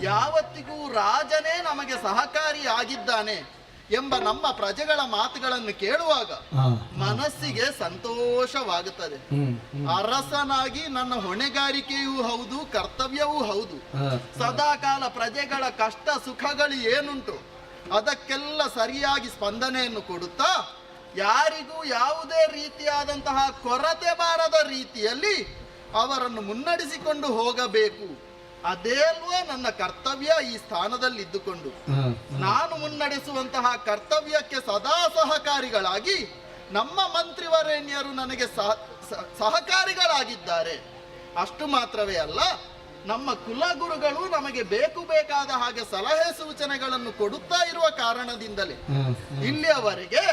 ಯಾವತ್ತಿಗೂ ರಾಜನೇ ನಮಗೆ ಸಹಕಾರಿಯಾಗಿದ್ದಾನೆ ಎಂಬ ನಮ್ಮ ಪ್ರಜೆಗಳ ಮಾತುಗಳನ್ನು ಕೇಳುವಾಗ ಮನಸ್ಸಿಗೆ ಸಂತೋಷವಾಗುತ್ತದೆ. ಅರಸನಾಗಿ ನನ್ನ ಹೊಣೆಗಾರಿಕೆಯೂ ಹೌದು, ಕರ್ತವ್ಯವೂ ಹೌದು. ಸದಾಕಾಲ ಪ್ರಜೆಗಳ ಕಷ್ಟ ಸುಖಗಳು ಏನುಂಟು ಅದಕ್ಕೆಲ್ಲ ಸರಿಯಾಗಿ ಸ್ಪಂದನೆಯನ್ನು ಕೊಡುತ್ತಾ ಯಾರಿಗೂ ಯಾವುದೇ ರೀತಿಯಾದಂತಹ ಕೊರತೆ ಬಾರದ ರೀತಿಯಲ್ಲಿ ಅವರನ್ನು ಮುನ್ನಡೆಸಿಕೊಂಡು ಹೋಗಬೇಕು. ಅದೇ ಅಲ್ವಾ ನನ್ನ ಕರ್ತವ್ಯ. ಈ ಸ್ಥಾನದಲ್ಲಿ ಇದ್ದುಕೊಂಡು ನಾನು ಮುನ್ನಡೆಸುವಂತಹ ಕರ್ತವ್ಯಕ್ಕೆ ಸದಾ ಸಹಕಾರಿಗಳಾಗಿ ನಮ್ಮ ಮಂತ್ರಿವರೇಣ್ಯರು ನನಗೆ ಸಹಕಾರಿಗಳಾಗಿದ್ದಾರೆ. ಅಷ್ಟು ಮಾತ್ರವೇ ಅಲ್ಲ, ನಮ್ಮ ಕುಲಗುರುಗಳು ನಮಗೆ ಬೇಕಾದ ಹಾಗೆ ಸಲಹೆ ಸೂಚನೆಗಳನ್ನು ಕೊಡುತ್ತಾ ಇರುವ ಕಾರಣದಿಂದಲೇ ಇಲ್ಲಿಯವರೆಗೆ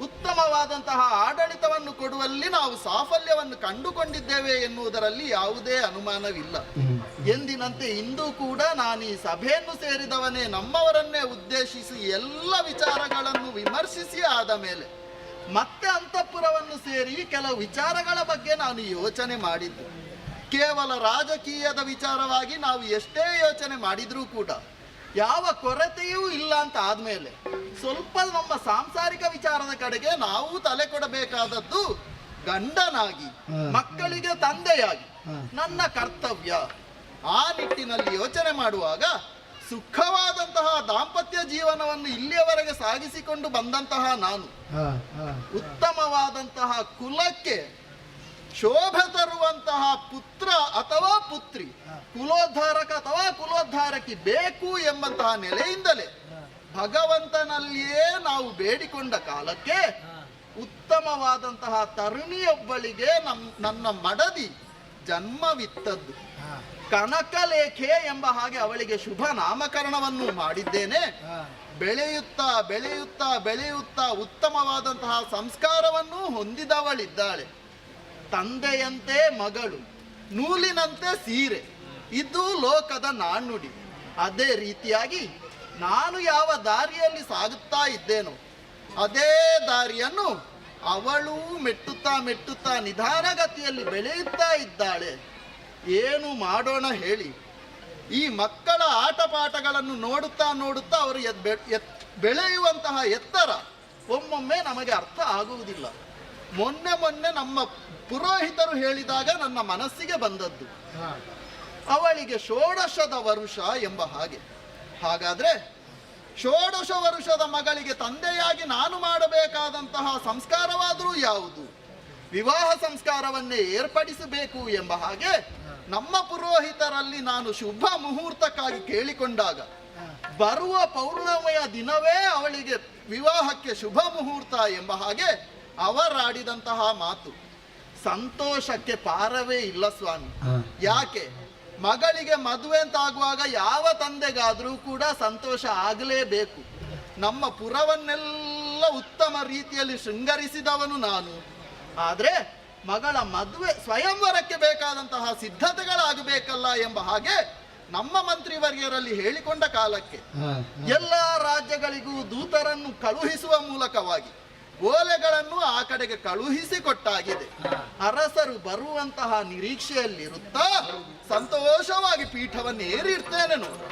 ಉತ್ತಮವಾದಂತಹ ಆಡಳಿತವನ್ನು ಕೊಡುವಲ್ಲಿ ನಾವು ಸಾಫಲ್ಯವನ್ನು ಕಂಡುಕೊಂಡಿದ್ದೇವೆ ಎನ್ನುವುದರಲ್ಲಿ ಯಾವುದೇ ಅನುಮಾನವಿಲ್ಲ. ಎಂದಿನಂತೆ ಇಂದು ಕೂಡ ನಾನು ಈ ಸಭೆಯನ್ನು ಸೇರಿದವನೇ ನಮ್ಮವರನ್ನೇ ಉದ್ದೇಶಿಸಿ ಎಲ್ಲ ವಿಚಾರಗಳನ್ನು ವಿಮರ್ಶಿಸಿ ಆದ ಮೇಲೆ ಮತ್ತೆ ಅಂತಃಪುರವನ್ನು ಸೇರಿ ಕೆಲವು ವಿಚಾರಗಳ ಬಗ್ಗೆ ನಾನು ಯೋಚನೆ ಮಾಡಿದ್ದು. ಕೇವಲ ರಾಜಕೀಯದ ವಿಚಾರವಾಗಿ ನಾವು ಎಷ್ಟೇ ಯೋಚನೆ ಮಾಡಿದ್ರೂ ಕೂಡ ಯಾವ ಕೊರತೆಯೂ ಇಲ್ಲ ಅಂತ ಆದ್ಮೇಲೆ ಸ್ವಲ್ಪ ನಮ್ಮ ಸಾಂಸಾರಿಕ ವಿಚಾರದ ಕಡೆಗೆ ನಾವು ತಲೆ ಕೊಡಬೇಕಾದದ್ದು ಗಂಡನಾಗಿ, ಮಕ್ಕಳಿಗೆ ತಂದೆಯಾಗಿ ನನ್ನ ಕರ್ತವ್ಯ. ಆ ನಿಟ್ಟಿನಲ್ಲಿ ಯೋಚನೆ ಮಾಡುವಾಗ ಸುಖವಾದಂತಹ ದಾಂಪತ್ಯ ಜೀವನವನ್ನು ಇಲ್ಲಿಯವರೆಗೆ ಸಾಗಿಸಿಕೊಂಡು ಬಂದಂತಹ ನಾನು ಉತ್ತಮವಾದಂತಹ ಕುಲಕ್ಕೆ ಶೋಭೆ ತರುವಂತಹ ಪುತ್ರ ಅಥವಾ ಪುತ್ರಿ, ಕುಲೋದ್ಧಾರಕ ಅಥವಾ ಕುಲೋದ್ಧಾರಕಿ ಬೇಕು ಎಂಬಂತಹ ನೆಲೆಯಿಂದಲೇ ಭಗವಂತನಲ್ಲಿಯೇ ನಾವು ಬೇಡಿಕೊಂಡ ಕಾಲಕ್ಕೆ ಉತ್ತಮವಾದಂತಹ ತರುಣಿಯೊಬ್ಬಳಿಗೆ ನನ್ನ ಮಡದಿ ಜನ್ಮವಿತ್ತದ್ದು. ಕನಕಲೇಖೆ ಎಂಬ ಹಾಗೆ ಅವಳಿಗೆ ಶುಭ ನಾಮಕರಣವನ್ನು ಮಾಡಿದ್ದೇನೆ. ಬೆಳೆಯುತ್ತಾ ಬೆಳೆಯುತ್ತಾ ಬೆಳೆಯುತ್ತಾ ಉತ್ತಮವಾದಂತಹ ಸಂಸ್ಕಾರವನ್ನು ಹೊಂದಿದವಳಿದ್ದಾಳೆ. ತಂದೆಯಂತೆ ಮಗಳು, ನೂಲಿನಂತೆ ಸೀರೆ, ಇದು ಲೋಕದ ನಾಣ್ಣುಡಿ. ಅದೇ ರೀತಿಯಾಗಿ ನಾನು ಯಾವ ದಾರಿಯಲ್ಲಿ ಸಾಗುತ್ತಾ ಇದ್ದೇನೋ ಅದೇ ದಾರಿಯನ್ನು ಅವಳು ಮೆಟ್ಟುತ್ತಾ ಮೆಟ್ಟುತ್ತಾ ನಿಧಾನಗತಿಯಲ್ಲಿ ಬೆಳೆಯುತ್ತಾ ಇದ್ದಾಳೆ. ಏನು ಮಾಡೋಣ ಹೇಳಿ? ಈ ಮಕ್ಕಳ ಆಟಪಾಠಗಳನ್ನು ನೋಡುತ್ತಾ ನೋಡುತ್ತಾ ಅವರು ಬೆಳೆಯುವಂತಹ ಎತ್ತರ ಒಮ್ಮೊಮ್ಮೆ ನಮಗೆ ಅರ್ಥ ಆಗುವುದಿಲ್ಲ. ಮೊನ್ನೆ ನಮ್ಮ ಪುರೋಹಿತರು ಹೇಳಿದಾಗ ನನ್ನ ಮನಸ್ಸಿಗೆ ಬಂದದ್ದು, ಅವಳಿಗೆ ಷೋಡಶದ ವರುಷ ಎಂಬ ಹಾಗೆ. ಹಾಗಾದ್ರೆ ಷೋಡಶ ವರುಷದ ಮಗಳಿಗೆ ತಂದೆಯಾಗಿ ನಾನು ಮಾಡಬೇಕಾದಂತಹ ಸಂಸ್ಕಾರವಾದರೂ ಯಾವುದು? ವಿವಾಹ ಸಂಸ್ಕಾರವನ್ನೇ ಏರ್ಪಡಿಸಬೇಕು ಎಂಬ ಹಾಗೆ ನಮ್ಮ ಪುರೋಹಿತರಲ್ಲಿ ನಾನು ಶುಭ ಮುಹೂರ್ತಕ್ಕಾಗಿ ಕೇಳಿಕೊಂಡಾಗ ಬರುವ ಪೌರ್ಣಮಿಯ ದಿನವೇ ಅವಳಿಗೆ ವಿವಾಹಕ್ಕೆ ಶುಭ ಮುಹೂರ್ತ ಎಂಬ ಹಾಗೆ ಅವರಾಡಿದಂತಹ ಮಾತು ಸಂತೋಷಕ್ಕೆ ಪಾರವೇ ಇಲ್ಲ ಸ್ವಾಮಿ. ಯಾಕೆ? ಮಗಳಿಗೆ ಮದುವೆ ಅಂತಾಗುವಾಗ ಯಾವ ತಂದೆಗಾದರೂ ಕೂಡ ಸಂತೋಷ ಆಗಲೇಬೇಕು. ನಮ್ಮ ಪುರವನ್ನೆಲ್ಲ ಉತ್ತಮ ರೀತಿಯಲ್ಲಿ ಶೃಂಗರಿಸಿದವನು ನಾನು. ಆದರೆ ಮಗಳ ಮದುವೆ ಸ್ವಯಂವರಕ್ಕೆ ಬೇಕಾದಂತಹ ಸಿದ್ಧತೆಗಳಾಗಬೇಕಲ್ಲ ಎಂಬ ಹಾಗೆ ನಮ್ಮ ಮಂತ್ರಿವರ್ಯರಲ್ಲಿ ಹೇಳಿಕೊಂಡ ಕಾಲಕ್ಕೆ ಎಲ್ಲ ರಾಜ್ಯಗಳಿಗೂ ದೂತರನ್ನು ಕಳುಹಿಸುವ ಮೂಲಕವಾಗಿ ಓಲೆಗಳನ್ನು ಆ ಕಡೆಗೆ ಕಳುಹಿಸಿಕೊಟ್ಟಾಗಿದೆ. ಅರಸರು ಬರುವಂತಹ ನಿರೀಕ್ಷೆಯಲ್ಲಿರುತ್ತಾ ಸಂತೋಷವಾಗಿ ಪೀಠವನ್ನು ಏರಿರ್ತೇನೆ ನೋಡು.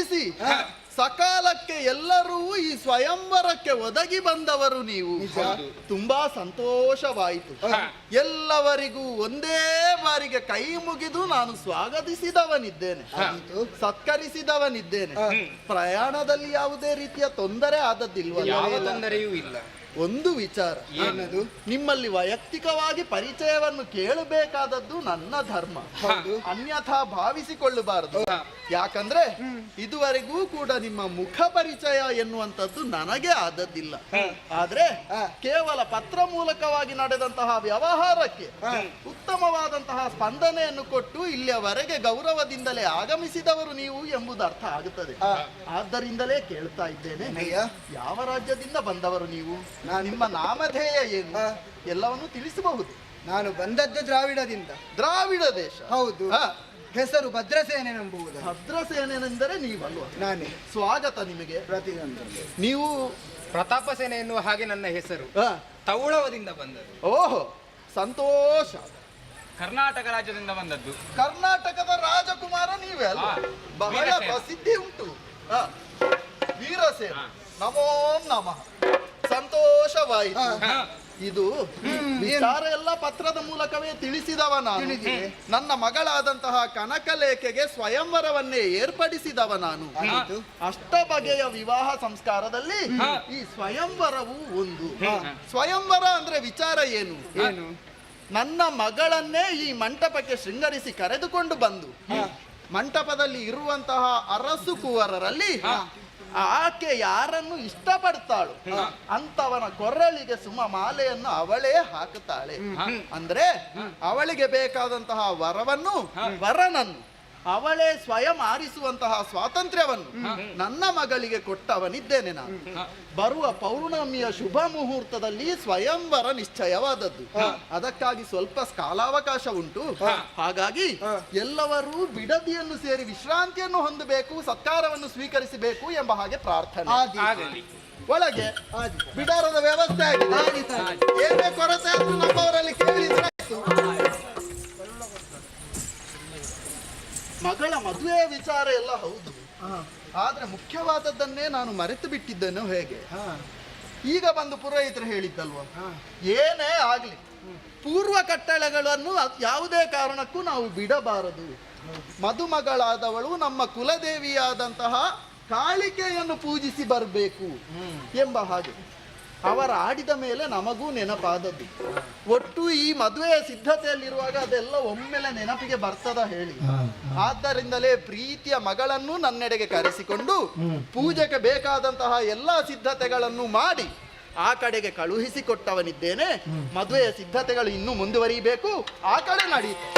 ವಂದಿಸಿ ಸಕಾಲಕ್ಕೆ ಎಲ್ಲರೂ ಈ ಸ್ವಯಂವರಕ್ಕೆ ಒದಗಿ ಬಂದವರು ನೀವು. ತುಂಬಾ ಸಂತೋಷವಾಯಿತು. ಎಲ್ಲವರಿಗೂ ಒಂದೇ ಬಾರಿಗೆ ಕೈ ಮುಗಿದು ನಾನು ಸ್ವಾಗತಿಸಿದವನಿದ್ದೇನೆ, ಸತ್ಕರಿಸಿದವನಿದ್ದೇನೆ. ಪ್ರಯಾಣದಲ್ಲಿ ಯಾವುದೇ ರೀತಿಯ ತೊಂದರೆ ಆದದ್ದಿಲ್ವಲ್ಲ? ತೊಂದರೆಯೂ ಇಲ್ಲ. ಒಂದು ವಿಚಾರ, ಏನದು? ನಿಮ್ಮಲ್ಲಿ ವೈಯಕ್ತಿಕವಾಗಿ ಪರಿಚಯವನ್ನು ಕೇಳಬೇಕಾದದ್ದು ನನ್ನ ಧರ್ಮ, ಅನ್ಯಥಾ ಭಾವಿಸಿಕೊಳ್ಳಬಾರದು. ಯಾಕಂದ್ರೆ ಇದುವರೆಗೂ ಕೂಡ ನಿಮ್ಮ ಮುಖ ಪರಿಚಯ ಎನ್ನುವಂಥದ್ದು ನನಗೆ ಆದದ್ದಿಲ್ಲ. ಆದ್ರೆ ಕೇವಲ ಪತ್ರ ಮೂಲಕವಾಗಿ ನಡೆದಂತಹ ವ್ಯವಹಾರಕ್ಕೆ ಉತ್ತಮವಾದಂತಹ ಸ್ಪಂದನೆಯನ್ನು ಕೊಟ್ಟು ಇಲ್ಲಿಯವರೆಗೆ ಗೌರವದಿಂದಲೇ ಆಗಮಿಸಿದವರು ನೀವು ಎಂಬುದು ಅರ್ಥ ಆಗುತ್ತದೆ. ಆದ್ದರಿಂದಲೇ ಕೇಳ್ತಾ ಇದ್ದೇನೆ, ಯಾವ ರಾಜ್ಯದಿಂದ ಬಂದವರು ನೀವು? ನಿಮ್ಮ ನಾಮಧೇಯ ಏನು ಎಲ್ಲವನ್ನು ತಿಳಿಸಬಹುದು? ನಾನು ಬಂದದ್ದು ದ್ರಾವಿಡದಿಂದ. ದ್ರಾವಿಡ ದೇಶ? ಹೌದು. ಹೆಸರು ಭದ್ರಸೇನೆಂಬುವುದು. ಭದ್ರಸೇನೆಂದರೆ ನೀವಲ್ವಾ? ನಾನೇ. ಸ್ವಾಗತ ನಿಮಗೆ. ಪ್ರತಿಯೊಂದು. ನೀವು ಪ್ರತಾಪ ಸೇನೆ ಎನ್ನುವ ಹಾಗೆ ನನ್ನ ಹೆಸರು. ತೌಳವದಿಂದ ಬಂದದ್ದು. ಓಹೋ, ಸಂತೋಷ. ಕರ್ನಾಟಕ ರಾಜ್ಯದಿಂದ ಬಂದದ್ದು. ಕರ್ನಾಟಕದ ರಾಜಕುಮಾರ ನೀವೇ ಅಲ್ವಾ? ಬಹಳ ವೀರಸೇನ. ಪ್ರಸಿದ್ಧಿ ಉಂಟು. ವೀರಸೇನ, ನಮೋ ನಮಃ. ಸಂತೋಷವಾಯಿತು. ಇದು ವಿಚಾರ ಎಲ್ಲ ಪತ್ರದ ಮೂಲಕವೇ ತಿಳಿಸಿದವ ನಾನು. ನನ್ನ ಮಗಳಾದಂತಹ ಕನಕಲೇಖೆಗೆ ಸ್ವಯಂವರವನ್ನೇ ಏರ್ಪಡಿಸಿದವ ನಾನು. ಅಷ್ಟ ಬಗೆಯ ವಿವಾಹ ಸಂಸ್ಕಾರದಲ್ಲಿ ಈ ಸ್ವಯಂವರವು ಒಂದು. ಸ್ವಯಂವರ ಅಂದ್ರೆ ವಿಚಾರ ಏನು? ನನ್ನ ಮಗಳನ್ನೇ ಈ ಮಂಟಪಕ್ಕೆ ಶೃಂಗರಿಸಿ ಕರೆದುಕೊಂಡು ಬಂದು ಮಂಟಪದಲ್ಲಿ ಇರುವಂತಹ ಅರಸು ಕುವರರಲ್ಲಿ ಆಕೆ ಯಾರನ್ನು ಇಷ್ಟಪಡ್ತಾಳು ಅಂತವನ ಕೊರಳಿಗೆ ಸುಮ ಮಾಲೆಯನ್ನು ಅವಳೇ ಹಾಕುತ್ತಾಳೆ. ಅಂದ್ರೆ ಅವಳಿಗೆ ಬೇಕಾದಂತಹ ವರನನ್ನು ಅವಳೇ ಸ್ವಯಂ ಆರಿಸುವಂತಹ ಸ್ವಾತಂತ್ರ್ಯವನ್ನು ನನ್ನ ಮಗಳಿಗೆ ಕೊಟ್ಟವನಿದ್ದೇನೆ ನಾನು. ಬರುವ ಪೌರ್ಣಮಿಯ ಶುಭ ಮುಹೂರ್ತದಲ್ಲಿ ಸ್ವಯಂವರ ನಿಶ್ಚಯವಾದದ್ದು. ಅದಕ್ಕಾಗಿ ಸ್ವಲ್ಪ ಕಾಲಾವಕಾಶ ಉಂಟು. ಹಾಗಾಗಿ ಎಲ್ಲರೂ ಬಿಡದಿಯನ್ನು ಸೇರಿ ವಿಶ್ರಾಂತಿಯನ್ನು ಹೊಂದಬೇಕು, ಸತ್ಕಾರವನ್ನು ಸ್ವೀಕರಿಸಬೇಕು ಎಂಬ ಹಾಗೆ ಪ್ರಾರ್ಥನೆ. ಒಳಗೆ ಬಿಡಾರದ ವ್ಯವಸ್ಥೆ ಆಗಿದೆ. ಏನೇ ಕೊರತೆ ಆದ್ರೂ ನಮ್ಮವರಲ್ಲಿ ಕೇಳಿದ್ರೆ ಮಗಳ ಮದುವೆಯ ವಿಚಾರ ಎಲ್ಲ ಹೌದು, ಆದ್ರೆ ಮುಖ್ಯವಾದದ್ದನ್ನೇ ನಾನು ಮರೆತು ಬಿಟ್ಟಿದ್ದೇನೋ ಹೇಗೆ? ಈಗ ಬಂದು ಪುರೋಹಿತರು ಹೇಳಿದ್ದಲ್ವ, ಏನೇ ಆಗ್ಲಿ ಪೂರ್ವ ಕಟ್ಟಳೆಗಳನ್ನು ಯಾವುದೇ ಕಾರಣಕ್ಕೂ ನಾವು ಬಿಡಬಾರದು. ಮದುಮಗಳಾದವಳು ನಮ್ಮ ಕುಲದೇವಿಯಾದಂತಹ ಕಾಳಿಕೆಯನ್ನು ಪೂಜಿಸಿ ಬರಬೇಕು ಎಂಬ ಹಾಗೆ ಅವರ ಆಡಿದ ಮೇಲೆ ನಮಗೂ ನೆನಪಾದದ್ದು. ಒಟ್ಟು ಈ ಮದುವೆಯ ಸಿದ್ಧತೆಯಲ್ಲಿರುವಾಗ ಅದೆಲ್ಲ ಒಮ್ಮೆಲೆ ನೆನಪಿಗೆ ಬರ್ತದ ಹೇಳಿ. ಆದ್ದರಿಂದಲೇ ಪ್ರೀತಿಯ ಮಗಳನ್ನು ನನ್ನೆಡೆಗೆ ಕರೆಸಿಕೊಂಡು ಪೂಜೆಗೆ ಬೇಕಾದಂತಹ ಎಲ್ಲಾ ಸಿದ್ಧತೆಗಳನ್ನು ಮಾಡಿ ಆ ಕಡೆಗೆ ಕಳುಹಿಸಿಕೊಟ್ಟವನಿದ್ದೇನೆ. ಮದುವೆಯ ಸಿದ್ಧತೆಗಳು ಇನ್ನೂ ಮುಂದುವರಿಯಬೇಕು, ಆ ಕಡೆ ನಡೆಯುತ್ತೆ.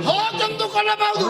ಹಾಗೆಂದು ಕೊಲ್ಲಬಹುದು.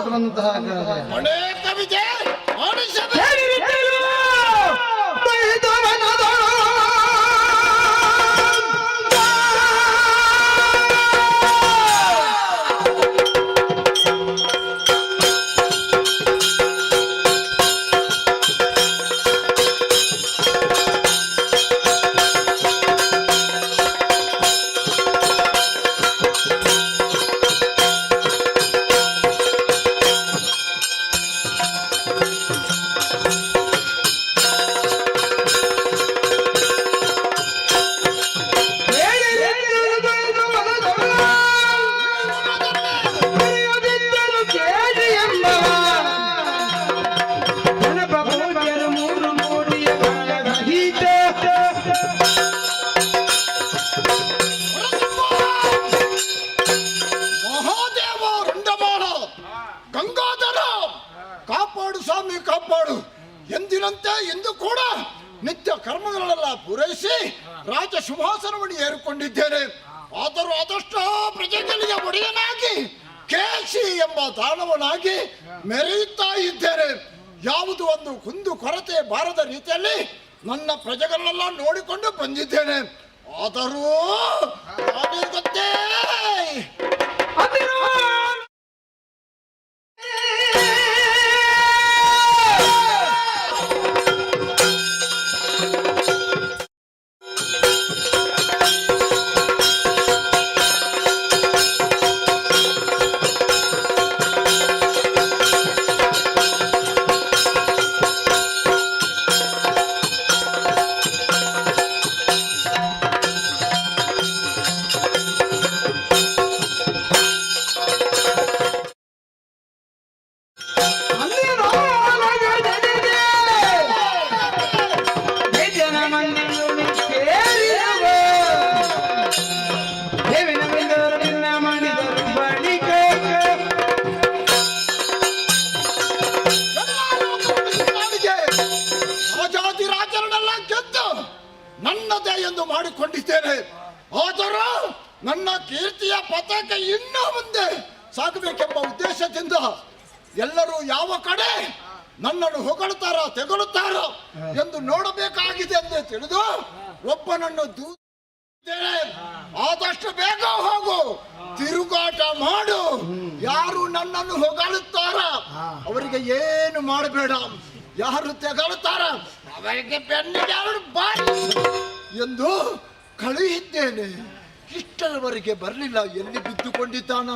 ಕಾಪಾಡು. ಎಂದಿನಂತೆ ಇಂದು ಕೂಡ ನಿತ್ಯ ಕರ್ಮಗಳನ್ನೆಲ್ಲ ಪೂರೈಸಿ ರಾಜ ಸಿಂಹಾಸನವನ್ನು ಏರಿಕೊಂಡಿದ್ದೇನೆ. ಆದರೂ ಆದಷ್ಟು ಪ್ರಜೆಗಳಿಗೆ ಒಡೆಯನಾಗಿ ಕೇಶಿ ಎಂಬ ದಾನವನಾಗಿ ಮೆರೆಯುತ್ತಾ ಇದ್ದೇನೆ. ಯಾವುದು ಒಂದು ಕುಂದು ಕೊರತೆ ಬಾರದ ರೀತಿಯಲ್ಲಿ ನನ್ನ ಪ್ರಜೆಗಳನ್ನೆಲ್ಲ ನೋಡಿಕೊಂಡು ಬಂದಿದ್ದೇನೆ. ಆದರೂ ಗೊತ್ತೇ ರಾಜಾದಿರಾಜರನ್ನೆಲ್ಲ ಗೆದ್ದು ನನ್ನದೇ ಎಂದು ಮಾಡಿಕೊಂಡಿದ್ದೇನೆ. ಆದರೂ ನನ್ನ ಕೀರ್ತಿಯ ಪತಾಕ ಇನ್ನೂ ಮುಂದೆ ಸಾಗಬೇಕೆಂಬ ಉದ್ದೇಶದಿಂದ ಎಲ್ಲರೂ ಯಾವ ಕಡೆ ನನ್ನನ್ನು ಹೊಗಳುತ್ತಾರ ತೆಗಳುತ್ತಾರ ಎಂದು ನೋಡಬೇಕಾಗಿದೆ ಎಂದು ತಿಳಿದು ಒಬ್ಬನನ್ನು ದೂರಿದ್ದೇನೆ. ಆದಷ್ಟು ಬೇಗ ಹೋಗು, ತಿರುಗಾಟ ಮಾಡು. ಯಾರು ನನ್ನನ್ನು ಹೊಗಳುತ್ತಾರ ಅವರಿಗೆ ಏನು ಮಾಡಬೇಡ, ಯಾರು ತೆಗಳುತ್ತಾರ ಅವರಿಗೆ ಬೆನ್ನಿಗೆ ಬಾರಿ ಎಂದು ಕಳುಹಿದ್ದೇನೆ. ಇಷ್ಟರವರೆಗೆ ಬರಲಿಲ್ಲ. ಎಲ್ಲಿ ಬಿದ್ದುಕೊಂಡಿದ್ದಾನ,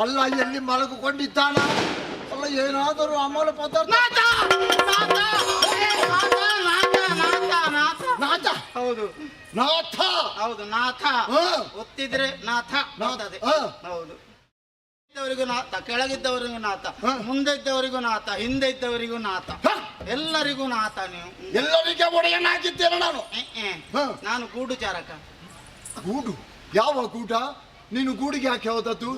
ಅಲ್ಲ ಎಲ್ಲಿ ಮಲಗಿಕೊಂಡಿದ್ದಾನ, ಅಲ್ಲ ಏನಾದರೂ ಅಮಲ ಪದಾರ್ಥ. ನಾಥ ಹೌದು ನಾಥ ಹೌದು ನಾಥ. ಹ. ಒತ್ತಿದ್ರೆ ನಾಥ ನಾಥದೆ. ಹ. ಹೌದು. ಇದ್ದವರಿಗೂ ನಾಥ, ಕೆಳಗಿದ್ದವರಿಗೂ ನಾಥ, ಹ. ಮುಂದೆ ಇದ್ದವರಿಗೂ ನಾಥ, ಹಿಂದೆ ಇದ್ದವರಿಗೂ ನಾಥ, ಹ. ಎಲ್ಲರಿಗೂ ನಾಥ. ನೀವು ಎಲ್ಲರಿಗೆ ಒಡೆಯನಾಗಿದ್ದೇನೆ ನಾನು. ಹ. ನಾನು ಗೂಢಚಾರಕ. ಗೂಡು? ಯಾವ ಗೂಡ? ನೀನು ಗೂಡಿಗೆ ಯಾಕೆ ಹೋದದ್ದು?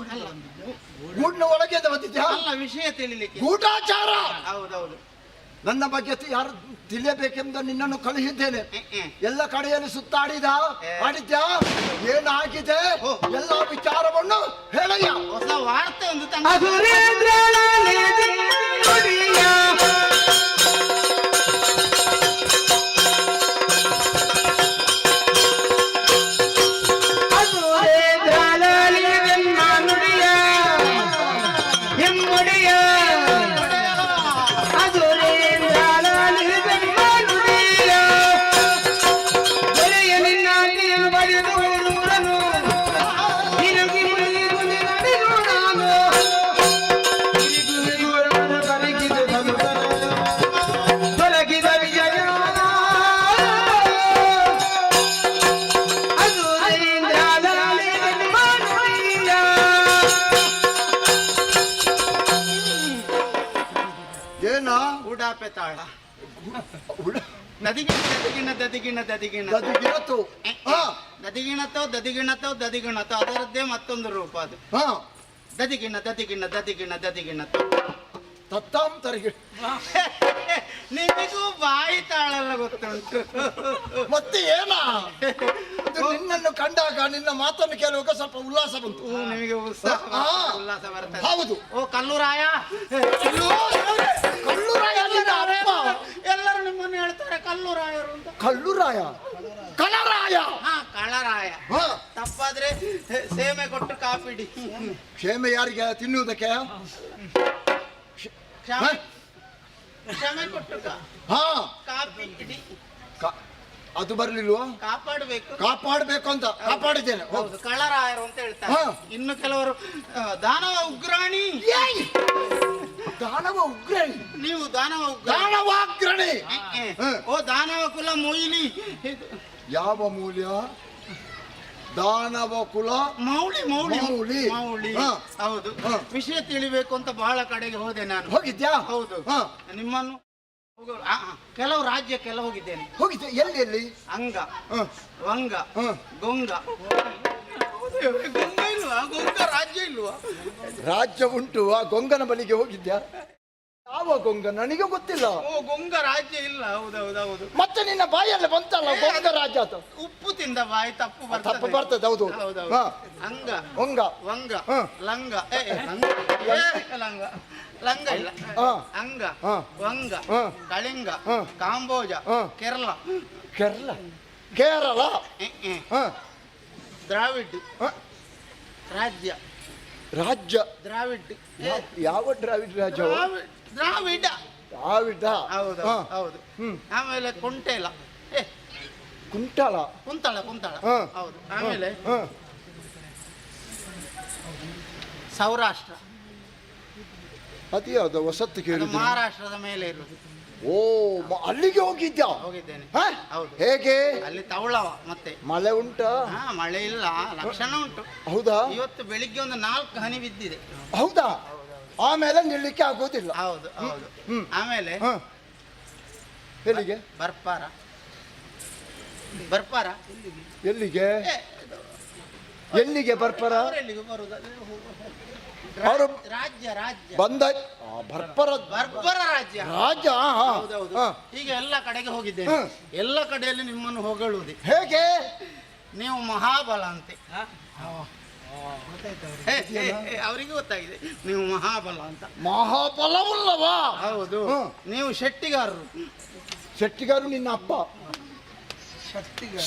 ಗೂಡಿನ ಒಳಗೆ ಬಂದಿದ್ಯಾ? ಅಲ್ಲ, ವಿಷಯ ತಿಳಿಲಿಕ್ಕೆ. ಗೂಢಾಚಾರ. ಹೌದೌದು. ನನ್ನ ಬಗ್ಗೆ ಯಾರು ತಿಳಿಯಬೇಕೆಂದು ನಿನ್ನನ್ನು ಕಳುಹಿದ್ದೇನೆ. ಎಲ್ಲ ಕಡೆಯಲ್ಲಿ ಸುತ್ತಾಡಿದ ಆಡಿದ್ಯಾ? ಏನಾಗಿದೆ ಎಲ್ಲ ವಿಚಾರವನ್ನು ಹೇಳಯ್ಯ. ಹೊಸ ವಾರ್ತೆ ಒಂದು ಉಡಾಪೆ ತಾಳ. ದದಿಗಿಣತೋ ಅದರದ್ದೇ ಮತ್ತೊಂದು ರೂಪ ಅದು. ದದಿಗಿಣ ತತ್ತಾಂತರಿಗೆ ನಿಮಗೂ ಬಾಯಿ ತಾಳೆಲ್ಲ ಗೊತ್ತುಂಟು. ಮತ್ತೆ ಏನ ನಿನ್ನನ್ನು ಕಂಡಾಗ ನಿನ್ನ ಮಾತನ್ನು ಕೇಳುವಾಗ ಸ್ವಲ್ಪ ಉಲ್ಲಾಸ ಬಂತು. ನಿಮಗೆ ಉಲ್ಲಾಸ ಬರ್ತದೆ. ಹೌದು. ಓ ಕಲ್ಲುರಾಯ, ಕಲ್ಲುರಾಯ ಎಲ್ಲರೂ ನಿಮ್ಮನ್ನು ಹೇಳ್ತಾರೆ ಕಲ್ಲುರಾಯರು ಅಂತ. ಕಲ್ಲುರಾಯ, ಕಳರಾಯ. ಹಾ, ಕಳರಾಯ. ತಪ್ಪಾದ್ರೆ ಸೇಮೆ ಕೊಟ್ಟು ಕಾಪಿಡಿ. ಕ್ಷೇಮ ಯಾರಿಗೆ? ತಿನ್ನುವುದಕ್ಕೆ. ಕ್ಷಮೆ ಕೊಟ್ಟು ಕಾಪಿ ಇಡಿ. ಅದು ಬರ್ಲಿಲ್ವಾ? ಕಾಪಾಡಬೇಕು ಅಂತ ಕಾಪಾಡಿದ್ದೇನೆ. ಹೌದು, ಕಳರಾಯರು ಅಂತ ಹೇಳ್ತಾರೆ. ಇನ್ನು ಕೆಲವರು ದಾನವ ಉಗ್ರಾಣಿ. ದಾನವ ಉಗ್ರಾಣಿ? ನೀವು ದಾನವಾಗ್ರಣಿ. ಓ ದಾನವ ಕುಲ ಮೊಯ್ಲಿ. ಯಾವ ಮೂಲ್ಯ? ದಾನವ ಕುಲ ಮೌಳಿ. ಮೌಳಿ. ಹೌದು. ವಿಷಯ ತಿಳಿಬೇಕು ಅಂತ ಬಹಳ ಕಡೆಗೆ ಹೋದೆ ನಾನು. ಹೋಗಿದ್ಯಾ? ಹೌದು. ನಿಮ್ಮನ್ನು ಕೆಲವು ರಾಜ್ಯಕ್ಕೆಲ್ಲ ಹೋಗಿದ್ದೇನೆ. ಹೋಗಿದ್ದೆ? ಎಲ್ಲಿ? ಅಂಗ, ವಂಗ, ಗೊಂಗ. ಗೊಂಗ ಇಲ್ವಾ? ಗೊಂಗ ರಾಜ್ಯ ಇಲ್ವಾ? ರಾಜ್ಯ ಉಂಟು. ಆ ಗೊಂಗನ ಬಳಿಗೆ ಹೋಗಿದ್ಯಾ? ಯಾವ ಗೊಂಗ ನನಗೆ ಗೊತ್ತಿಲ್ಲ. ಓ ಗೊಂಗ ರಾಜ್ಯ ಇಲ್ಲ. ಹೌದೌದೌದು. ಮತ್ತೆ ನಿನ್ನ ಬಾಯಲ್ಲಿ ಬಂತಲ್ಲ ಗೊಂಗ ರಾಜ್ಯ ಅಂತ. ಉಪ್ಪು ತಿಂದ ಬಾಯಿ ತಪ್ಪು ತಪ್ಪು ಬರ್ತದೆ. ಹೌದು. ಹೌದೌದು. ಹಾ. ಅಂಗ ವಂಗ ವಂಗ ಹ. ಲಂಗ ಲಂಗ ಲಂಗ ಇಲ್ಲ. ಹ. ಅಂಗ ಹ. ವಂಗ ಹ. ಕಳಿಂಗ ಹ. ಕಾಂಬೋಜ ಹ. ಕೇರಳ ಕೇರಳ ಕೇರಳ ಹ. ದ್ರಾವಿಡ್ ಹ. ರಾಜ್ಯ ರಾಜ್ಯ ದ್ರಾವಿಡ್ ಯಾವ ದ್ರಾವಿಡ್ ರಾಜ್ಯ? ದ್ರಾವಿಡ ದ್ರಾವಿಡ. ಹೌದು ಹ. ಹೌದು. ಹ್ಮ್. ಆಮೇಲೆ ಕುಂಟೆಲ ಕುಂಟಲ ಕುಂತಳ ಕುಂತಳ ಹ. ಹೌದು. ಆಮೇಲೆ ಹ. ಸೌರಾಷ್ಟ್ರ ಅದು ಯಾವ್ದು ಹೊಸತ್ತು ಅದು ಕೇಳಿದ್ರು? ಮಹಾರಾಷ್ಟ್ರದ ಮೇಲೆ ಇರುವುದು. ಓ ಅಲ್ಲಿಗೆ ಹೋಗಿದ್ಯಾ? ಹೋಗಿದ್ದೇನೆ. ಹ? ಹೌದು. ಹೇಗೆ? ಅಲ್ಲಿ ತವಳವ ಮತ್ತೆ ಮಳೆ ಉಂಟಾ? ಹಾ ಮಳೆ ಇಲ್ಲ, ಲಕ್ಷಣ ಉಂಟು. ಹೌದಾ? ಇವತ್ತು ಬೆಳಿಗ್ಗೆ ಒಂದು 4 ಹನಿ ಬಿದ್ದಿದೆ. ಹೌದಾ? ಆಮೇಲೆ ನಿಲ್ಲಿಕ್ಕೆ ಆಗೋದಿಲ್ಲ. ಹೌದು ಹೌದು. ಹ್ಮ್. ಆಮೇಲೆ ಹ. ಎಲ್ಲಿಗೆ? ಬರ್ಪಾರ ಬರ್ಪಾರ ಎಲ್ಲಿಗೆ? ಏ, ಎಲ್ಲಿಗೆ ಬರ್ಪರ? ಅವರೆಲ್ಲಿಗೂ ಬರುದು. ಅವರು ರಾಜ್ಯ ರಾಜ್ಯ ಬಂದ ಬರ್ಪರ ಬರ್ಬರ ರಾಜ್ಯ. ರಾಜ್ಯ. ಹಾ, ಹಾ. ಹೌದೌದು. ಹಾ. ಈಗ ಎಲ್ಲ ಕಡೆಗೆ ಹೋಗಿದ್ದೇನೆ. ಹ್ಮ್. ಎಲ್ಲ ಕಡೆಯಲ್ಲಿ ನಿಮ್ಮನ್ನು ಹೊಗಳುವುದೇ. ಹೇಗೆ? ನೀವು ಮಹಾಬಲ ಅಂತೆ. ಅವರಿಗೆ ಗೊತ್ತಾಗಿದೆ ನೀವು ಮಹಾಬಲ ಅಂತ. ಮಹಾಬಲವಲ್ಲವಾ? ಹೌದು. ಹ್ಮ್. ನೀವು ಶೆಟ್ಟಿಗಾರರು. ಶೆಟ್ಟಿಗಾರು ನಿನ್ನ ಅಪ್ಪ?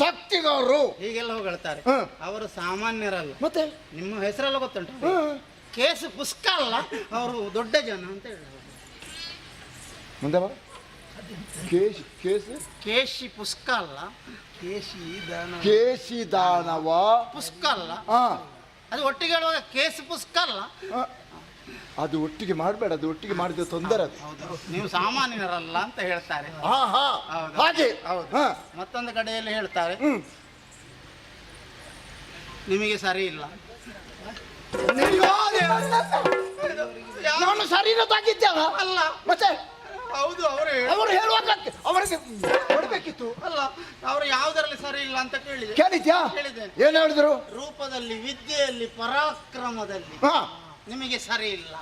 ಶಕ್ತಿಗಾರರು ಹೀಗೆಲ್ಲ ಹೊಗಳ್ತಾರೆ. ಹ್ಮ್. ಅವರು ಸಾಮಾನ್ಯರಲ್ಲ. ಮತ್ತೆ ನಿಮ್ಮ ಹೆಸರೆಲ್ಲ ಗೊತ್ತುಂಟು. ಹ್ಮ್. ಕೇಸು ಪುಸ್ತಕ ಅಲ್ಲ, ಅವರು ದೊಡ್ಡ ಜನ ಅಂತ ಹೇಳಿ. ಮುಂದೆ ಬಾ. ಕೇಸು ಕೇಶಿ ಪುಸ್ತಕ ಅಲ್ಲ, ಕೇಶಿ ದಾನ ಕೇಸಿ ದಾನವ ಪುಸ್ತಕ ಅಲ್ಲ. ಹಾ. ಅದು ಒಟ್ಟಿಗೆ ಹೇಳುವಾಗ ಕೇಸು ಪುಸ್ತಕ ಅಲ್ಲ. ಹ. ಅದು ಒಟ್ಟಿಗೆ ಮಾಡಬೇಡ, ಅದು ಒಟ್ಟಿಗೆ ಮಾಡಿದ ತೊಂದರೆ ಅದು. ಹೌದು. ನೀವು ಸಾಮಾನ್ಯರಲ್ಲ ಅಂತ ಹೇಳ್ತಾರೆ. ಹಾ ಹಾ ಹೌದು. ಹಾಗೆ. ಹೌದು. ಹಾ. ಮತ್ತೊಂದು ಕಡೆಯಲ್ಲಿ ಹೇಳ್ತಾರೆ ಹ್ಮ್. ನಿಮಗೆ ಸರಿ ಇಲ್ಲ. ನಾನು ಶರೀರದಾಗಿದ್ದೇವ ಅಲ್ಲ. ಮತ್ತೆ ಹೌದು. ಅವರು ಹೇಳುವಾಗ ಅವರಿಗೆ ಕೊಡ್ಬೇಕಿತ್ತು. ಅಲ್ಲ, ಅವರು ಯಾವುದರಲ್ಲಿ ಸರಿ ಇಲ್ಲ ಅಂತ ಕೇಳಿದೆ. ಕೇಳಿದ್ಯಾ? ಕೇಳಿದ್ದೇನೆ. ಏನ್ ಹೇಳಿದ್ರು? ರೂಪದಲ್ಲಿ, ವಿದ್ಯೆಯಲ್ಲಿ, ಪರಾಕ್ರಮದಲ್ಲಿ ಹಾ ನಿಮಗೆ ಸರಿ ಇಲ್ಲ.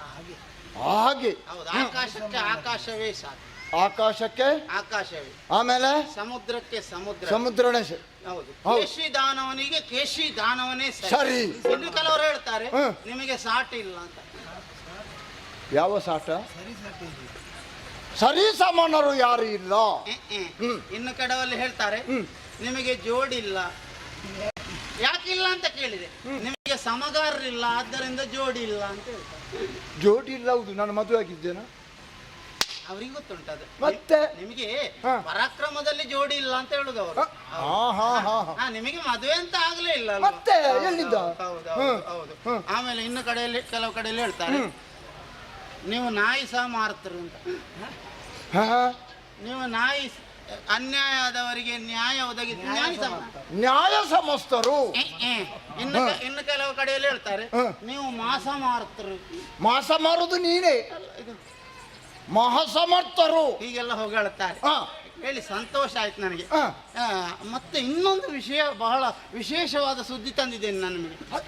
ಹಾಗೆ. ಹೌದು. ಆಕಾಶಕ್ಕೆ ಆಕಾಶವೇ ಸಾಕು. ಆಕಾಶಕ್ಕೆ ಆಕಾಶವೇ. ಆಮೇಲೆ ಸಮುದ್ರಕ್ಕೆ ಸಮುದ್ರ. ಸಮುದ್ರನೇ ಹೌದು. ಹೌದು. ಕೇಶಿ ದಾನವನಿಗೆ ಕೇಶಿ ದಾನವನೇ ಸರಿ. ಇನ್ನು ಕೆಲವರು ಹೇಳ್ತಾರೆ ಹ್ಮ್. ನಿಮಗೆ ಸಾಟಿ ಇಲ್ಲ ಅಂತ. ಯಾವ ಸಾಟ? ಸರಿ ಸಮಾನರು ಯಾರು ಇಲ್ಲ. ಹ್ಮ್. ಇನ್ನು ಕೆಲವಲ್ಲಿ ಹೇಳ್ತಾರೆ ನಿಮಗೆ ಜೋಡಿಲ್ಲ. ಯಾಕಿಲ್ಲ ಅಂತ ಕೇಳಿದೆ. ನಿಮಗೆ ಸಮಗಾರರಿಲ್ಲ, ಆದ್ದರಿಂದ ಜೋಡಿ ಇಲ್ಲ ಅಂತ ಹೇಳ್ತಾರೆ. ಜೋಡಿ ಇಲ್ಲ. ಹೌದು, ನಾನು ಮದುವೆ ಆಗಿದ್ದೇನಾ? ಅವ್ರಿಗೆ ಗೊತ್ತುಂಟದು. ಮತ್ತೆ ನಿಮಗೆ ಹಾ. ಪರಾಕ್ರಮದಲ್ಲಿ ಜೋಡಿ ಇಲ್ಲ ಅಂತ ಹೇಳುದು ಅವರು. ಹಾ ಹಾ ಹಾ ಹಾ. ನಿಮಗೆ ಮದುವೆ ಅಂತ ಆಗ್ಲೇ ಇಲ್ಲ ಅಲ್ವಾ? ಮತ್ತೆ ಎಲ್ಲಿಂದ? ಹೌದು ಹ್ಮ್. ಹೌದು. ಹ್ಮ್. ಆಮೇಲೆ ಇನ್ನು ಕಡೆಯಲ್ಲಿ ಕೆಲವು ಕಡೆಯಲ್ಲಿ ಹೇಳ್ತಾರೆ ನೀವು ನಾಯಿ ಸಹ ಮಾರ್ತರು ಅಂತ. ಹಾ. ನೀವು ನಾಯಿ ಅನ್ಯಾಯ ಆದವರಿಗೆ ನ್ಯಾಯ ಒದಗಿ ನ್ಯಾಯ ಸಮಸ್ತರು. ಇನ್ನು ಕೆಲವು ಕಡೆಯಲ್ಲಿ ಹೇಳ್ತಾರೆ ನೀವು ಮಾಸ ಮಾರ್ತರು. ಮಾಸ ಮಾರುದು ನೀನೇ. ಮಹಾಸಮರ್ಥರು ಹೀಗೆಲ್ಲ ಹೊಗಳುತ್ತಾರೆ. ಹಾ. ಹೇಳಿ ಸಂತೋಷ ಆಯ್ತು ನನಗೆ. ಹಾ. ಮತ್ತೆ ಇನ್ನೊಂದು ವಿಷಯ, ಬಹಳ ವಿಶೇಷವಾದ ಸುದ್ದಿ ತಂದಿದ್ದೇನೆ ನಾನು ನಿಮಗೆ.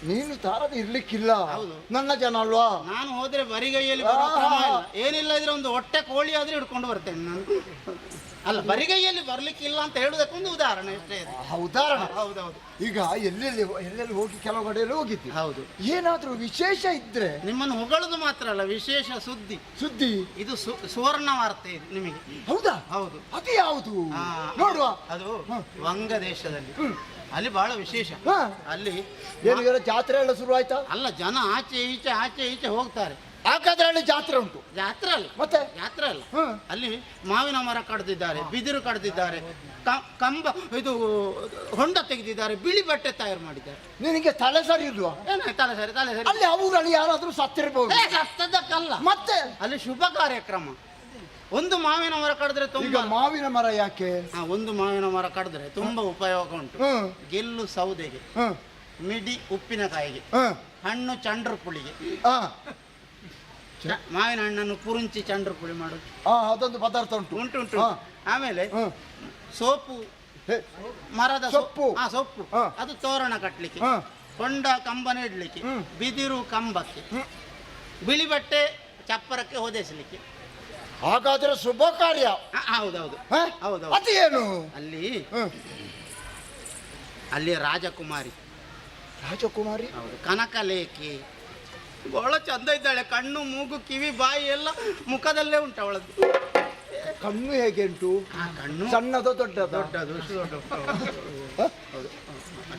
ನೀನು ತಾರದೆ ಇರ್ಲಿಕ್ಕಿಲ್ಲ. ಹೌದು. ನನ್ನ ಜನ ಅಲ್ವಾ? ನಾನು ಹೋದ್ರೆ ಬರಿಗೈಯಲ್ಲಿ ಬರುವ ಕ್ರಮ ಇಲ್ಲ. ಏನಿಲ್ಲ ಇದ್ರೆ ಒಂದು ಹೊಟ್ಟೆ ಕೋಳಿ ಆದ್ರೆ ಹಿಡ್ಕೊಂಡು ಬರ್ತೇನೆ ನಾನು. ಅಲ್ಲ, ಬರಿಗೈಯಲ್ಲಿ ಬರ್ಲಿಕ್ಕಿಲ್ಲ ಅಂತ ಹೇಳುದಕ್ಕೊಂದು ಉದಾಹರಣೆ ಅಷ್ಟೇ ಇದೆ. ಉದಾಹರಣೆ. ಹೌದೌದು. ಈಗ ಎಲ್ಲೆಲ್ಲಿ ಹೋಗಿ ಕೆಲವು ಕಡೆಯಲ್ಲಿ ಹೋಗಿದ್ವಿ. ಹೌದು. ಏನಾದ್ರೂ ವಿಶೇಷ ಇದ್ರೆ ನಿಮ್ಮನ್ನು ಹೊಗಳದು ಮಾತ್ರ ಅಲ್ಲ, ವಿಶೇಷ ಸುದ್ದಿ ಇದು ಸುವರ್ಣ ವಾರ್ತೆ ಇದು ನಿಮಗೆ. ಹೌದಾ? ಹೌದು. ಅದು ಯಾವುದು ನೋಡುವ? ಅದು ವಂಗ ದೇಶದಲ್ಲಿ. ಅಲ್ಲಿ ಬಹಳ ವಿಶೇಷ. ಅಲ್ಲಿ ಏನು ಜಾತ್ರೆ ಎಲ್ಲ ಶುರು ಆಯ್ತಾ? ಅಲ್ಲ, ಜನ ಆಚೆ ಈಚೆ ಹೋಗ್ತಾರೆ. ಹಾಗಾದ್ರೆ ಅಲ್ಲಿ ಜಾತ್ರೆ ಉಂಟು. ಜಾತ್ರೆ ಅಲ್ಲ. ಮತ್ತೆ ಜಾತ್ರೆ ಅಲ್ಲ. ಅಲ್ಲಿ ಮಾವಿನ ಮರ ಕಡ್ದಿದ್ದಾರೆ, ಬಿದಿರು ಕಡ್ದಿದ್ದಾರೆ, ಕಂಬ ಇದು ಹೊಂಡ ತೆಗೆದಿದ್ದಾರೆ, ಬಿಳಿ ಬಟ್ಟೆ ತಯಾರು ಮಾಡಿದ್ದಾರೆ. ನಿನಗೆ ತಲೆ ಸರಿ ಇಲ್ವಾ? ತಲೆ ಸರಿ. ಅಲ್ಲಿ ಅವರಲ್ಲಿ ಯಾರಾದ್ರೂ ಸತ್ತಿರಬಹುದು. ಸತ್ತದಕ್ಕಲ್ಲ, ಮತ್ತೆ ಅಲ್ಲಿ ಶುಭ ಕಾರ್ಯಕ್ರಮ. ಒಂದು ಮಾವಿನ ಮರ ಕಡಿದ್ರೆ ಈಗ ತುಂಬಾ. ಮಾವಿನ ಮರ ಯಾಕೆ? ಒಂದು ಮಾವಿನ ಮರ ಕಡಿದ್ರೆ ತುಂಬಾ ಉಪಯೋಗ ಉಂಟು. ಗೆಲ್ಲು ಸೌದೆಗೆ, ಮಿಡಿ ಉಪ್ಪಿನಕಾಯಿಗೆ, ಹಣ್ಣು ಚಂಡ್ರ ಪುಳಿಗೆ. ಮಾವಿನ ಹಣ್ಣನ್ನು ಕುರುಂಚಿ ಚಂಡ್ರ ಪುಳಿ ಮಾಡೋದು ಅದೊಂದು ಪದಾರ್ಥ ಉಂಟು. ಆಮೇಲೆ ಸೋಪು, ಮರದ ಸೊಪ್ಪು. ಸೊಪ್ಪು ಅದು ತೋರಣ ಕಟ್ಟಲಿಕ್ಕೆ, ಹೊಂಡ ಕಂಬನ ಇಡ್ಲಿಕ್ಕೆ, ಬಿದಿರು ಕಂಬಕ್ಕೆ, ಬಿಳಿ ಬಟ್ಟೆ ಚಪ್ಪರಕ್ಕೆ ಹೊದಿಸಲಿಕ್ಕೆ. ಹಾಗಾದ್ರೆ ಶುಭ ಕಾರ್ಯ. ಹೌದೌದು ಹ? ಹೌದೌದು. ಅದು ಏನು? ಅಲ್ಲಿ ಹ್ಮ್. ಅಲ್ಲಿ ರಾಜಕುಮಾರಿ, ರಾಜಕುಮಾರಿ. ಹೌದು, ಕನಕಲೇಖಿ ಬಹಳ ಚಂದ ಇದ್ದಾಳೆ. ಕಣ್ಣು, ಮೂಗು, ಕಿವಿ, ಬಾಯಿ ಎಲ್ಲ ಮುಖದಲ್ಲೇ ಉಂಟು ಅವಳದ್ದು. ಕಣ್ಣು ಹೇಗೆ ಉಂಟು? ಕಣ್ಣು ಸಣ್ಣದು ದೊಡ್ಡದು? ದೊಡ್ಡದು, ಇಷ್ಟು ದೊಡ್ಡ.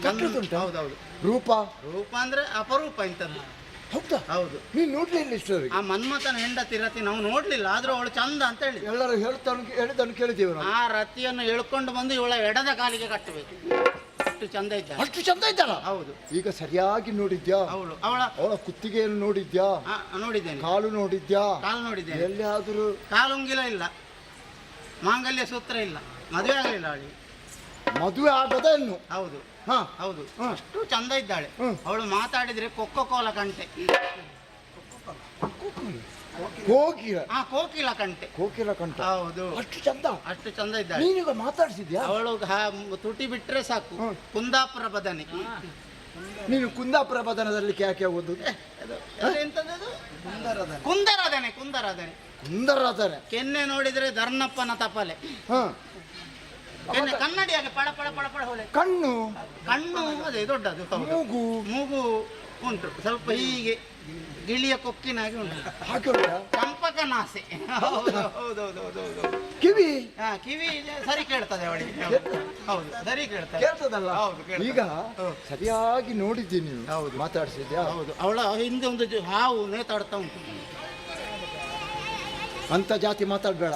ದೊಡ್ಡದುಂಟಾ? ಹೌದೌದು. ರೂಪ? ರೂಪ ಅಂದ್ರೆ ಅಪರೂಪ ಇಂಥದ್ದು. ಹೌದಾ? ಹೌದು. ನೀನ್ ನೋಡ್ಲಿಲ್ಲ ಇಷ್ಟವರೆಗೆ? ಆ ಮನ್ಮಥನ ಹೆಂಡತಿ ರತಿ ನಾವು ನೋಡ್ಲಿಲ್ಲ, ಆದ್ರೂ ಅವಳು ಚಂದ ಅಂತ ಹೇಳಿ ಎಲ್ಲರೂ ಹೇಳಿದನ್ನು ಕೇಳಿದ್ದೀವಿ ನಾವು. ಆ ರತಿಯನ್ನು ಎಳ್ಕೊಂಡು ಬಂದು ಇವಳ ಎಡದ ಕಾಲಿಗೆ ಕಟ್ಟಬೇಕು. ಅಷ್ಟು ಚಂದ ಇದ್ದ. ಅಷ್ಟು ಚಂದ ಇದ್ದಾಳ? ಹೌದು. ಈಗ ಸರಿಯಾಗಿ ನೋಡಿದ್ಯಾ? ಅವಳ ಕುತ್ತಿಗೆಯನ್ನು ನೋಡಿದ್ಯಾ? ನೋಡಿದ್ದೇನೆ. ಕಾಲು ನೋಡಿದ್ಯಾ? ಕಾಲು ನೋಡಿದ್ದೇನೆ. ಎಲ್ಲಿಯಾದ್ರೂ ಕಾಲುಂಗಿಲ ಇಲ್ಲ, ಮಾಂಗಲ್ಯ ಸೂತ್ರ ಇಲ್ಲ, ಮದುವೆ ಆಗಲಿಲ್ಲ ಅವಳಿಗೆ. ಮದುವೆ ಆಗದ ಇನ್ನು? ಹೌದು. ಹಾ, ಹೌದು. ಅಷ್ಟು ಚಂದ ಇದ್ದಾಳೆ. ಹ್ಮ್. ಅವಳು ಮಾತಾಡಿದ್ರೆ ಕೊಕ್ಕೋ ಕಂಟೆ. ಕೋಕಿಲ? ಕೋಕಿಲ ಕಂಟೆ. ಕೋಕಿಲ ಕಂಠ. ಹೌದು. ಅಷ್ಟು ಚಂದ? ಅಷ್ಟು ಚಂದ ಇದ್ದಾಳೆ. ನೀನೀಗ ಮಾತಾಡಿಸಿದ್ಯಾ? ಅವಳು ತುಟಿ ಬಿಟ್ರೆ ಸಾಕು. ಹ್ಮ್. ಕುಂದಾಪುರ ಬದನೆ. ನೀನು ಕುಂದಾಪುರ ಬದನದಲ್ಲಿ ಯಾಕೆ ಓದುದು? ಎಂತದ್ದು? ಕುಂದರಾಧನೆ. ಕುಂದರಾಧನೆ. ಕುಂದರಾಧನೆ. ಕೆನ್ನೆ ನೋಡಿದ್ರೆ ಧರ್ನಪ್ಪನ ತಪಲೆ. ಹ. ಕೆನ್ನೆ ಕನ್ನಡಿಯಾಗಿ ಪಳ ಪಳ ಪಳ ಪಳ ಹೊಳೆ. ಕಣ್ಣು? ಕಣ್ಣು ಅದೇ ದೊಡ್ಡದು. ಹೌದು. ಮೂಗು? ಮೂಗು ಉಂಟು, ಸ್ವಲ್ಪ ಹೀಗೆ ಗಿಳಿಯ ಕೊಕ್ಕಿನಾಗಿ ಉಂಟು. ಹಾಗೆ ಉಂಟಾ? ಚಂಪಕ ನಾಸೆ. ಹೌದೌದೌದೌದು. ಕಿವಿ? ಕಿವಿ ಸರಿ ಕೇಳ್ತದೆ ಅವಳಿಗೆ. ಹೌದು, ಸರಿ ಕೇಳ್ತದೆ. ಕೇಳ್ತದಲ್ಲ? ಹೌದು, ಕೇಳ್ತದೆ. ಈಗ ಸರಿಯಾಗಿ ನೋಡಿದ್ದೀನಿ ನೀನು. ಹೌದು. ಮಾತಾಡ್ಸಿದ್ಯಾ? ಹೌದು. ಅವಳ ಹಿಂದೆ ಒಂದು ಹಾವು ನೇತಾಡ್ತಾ ಉಂಟು. ಅಂತ ಜಾತಿ ಮಾತಾಡ್ಬೇಡ.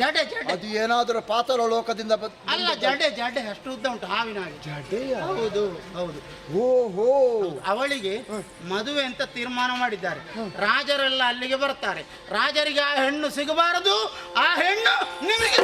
ಜಡೆ ಜಡೆ. ಅದು ಏನಾದರೂ ಪಾತಾಳ ಲೋಕದಿಂದ ಅಲ್ಲ, ಜಡೆ ಜಡೆ ಅಷ್ಟು ಉದ್ದ ಉಂಟು ಹಾವಿನ ಹಾಗೆ. ಜಡೆಯ? ಹೌದು ಹೌದು. ಓಹೋ. ಅವಳಿಗೆ ಮದುವೆ ಅಂತ ತೀರ್ಮಾನ ಮಾಡಿದ್ದಾರೆ. ರಾಜರೆಲ್ಲ ಅಲ್ಲಿಗೆ ಬರ್ತಾರೆ. ರಾಜರಿಗೆ ಆ ಹೆಣ್ಣು ಸಿಗಬಾರದು, ಆ ಹೆಣ್ಣು ನಿಮಗೆ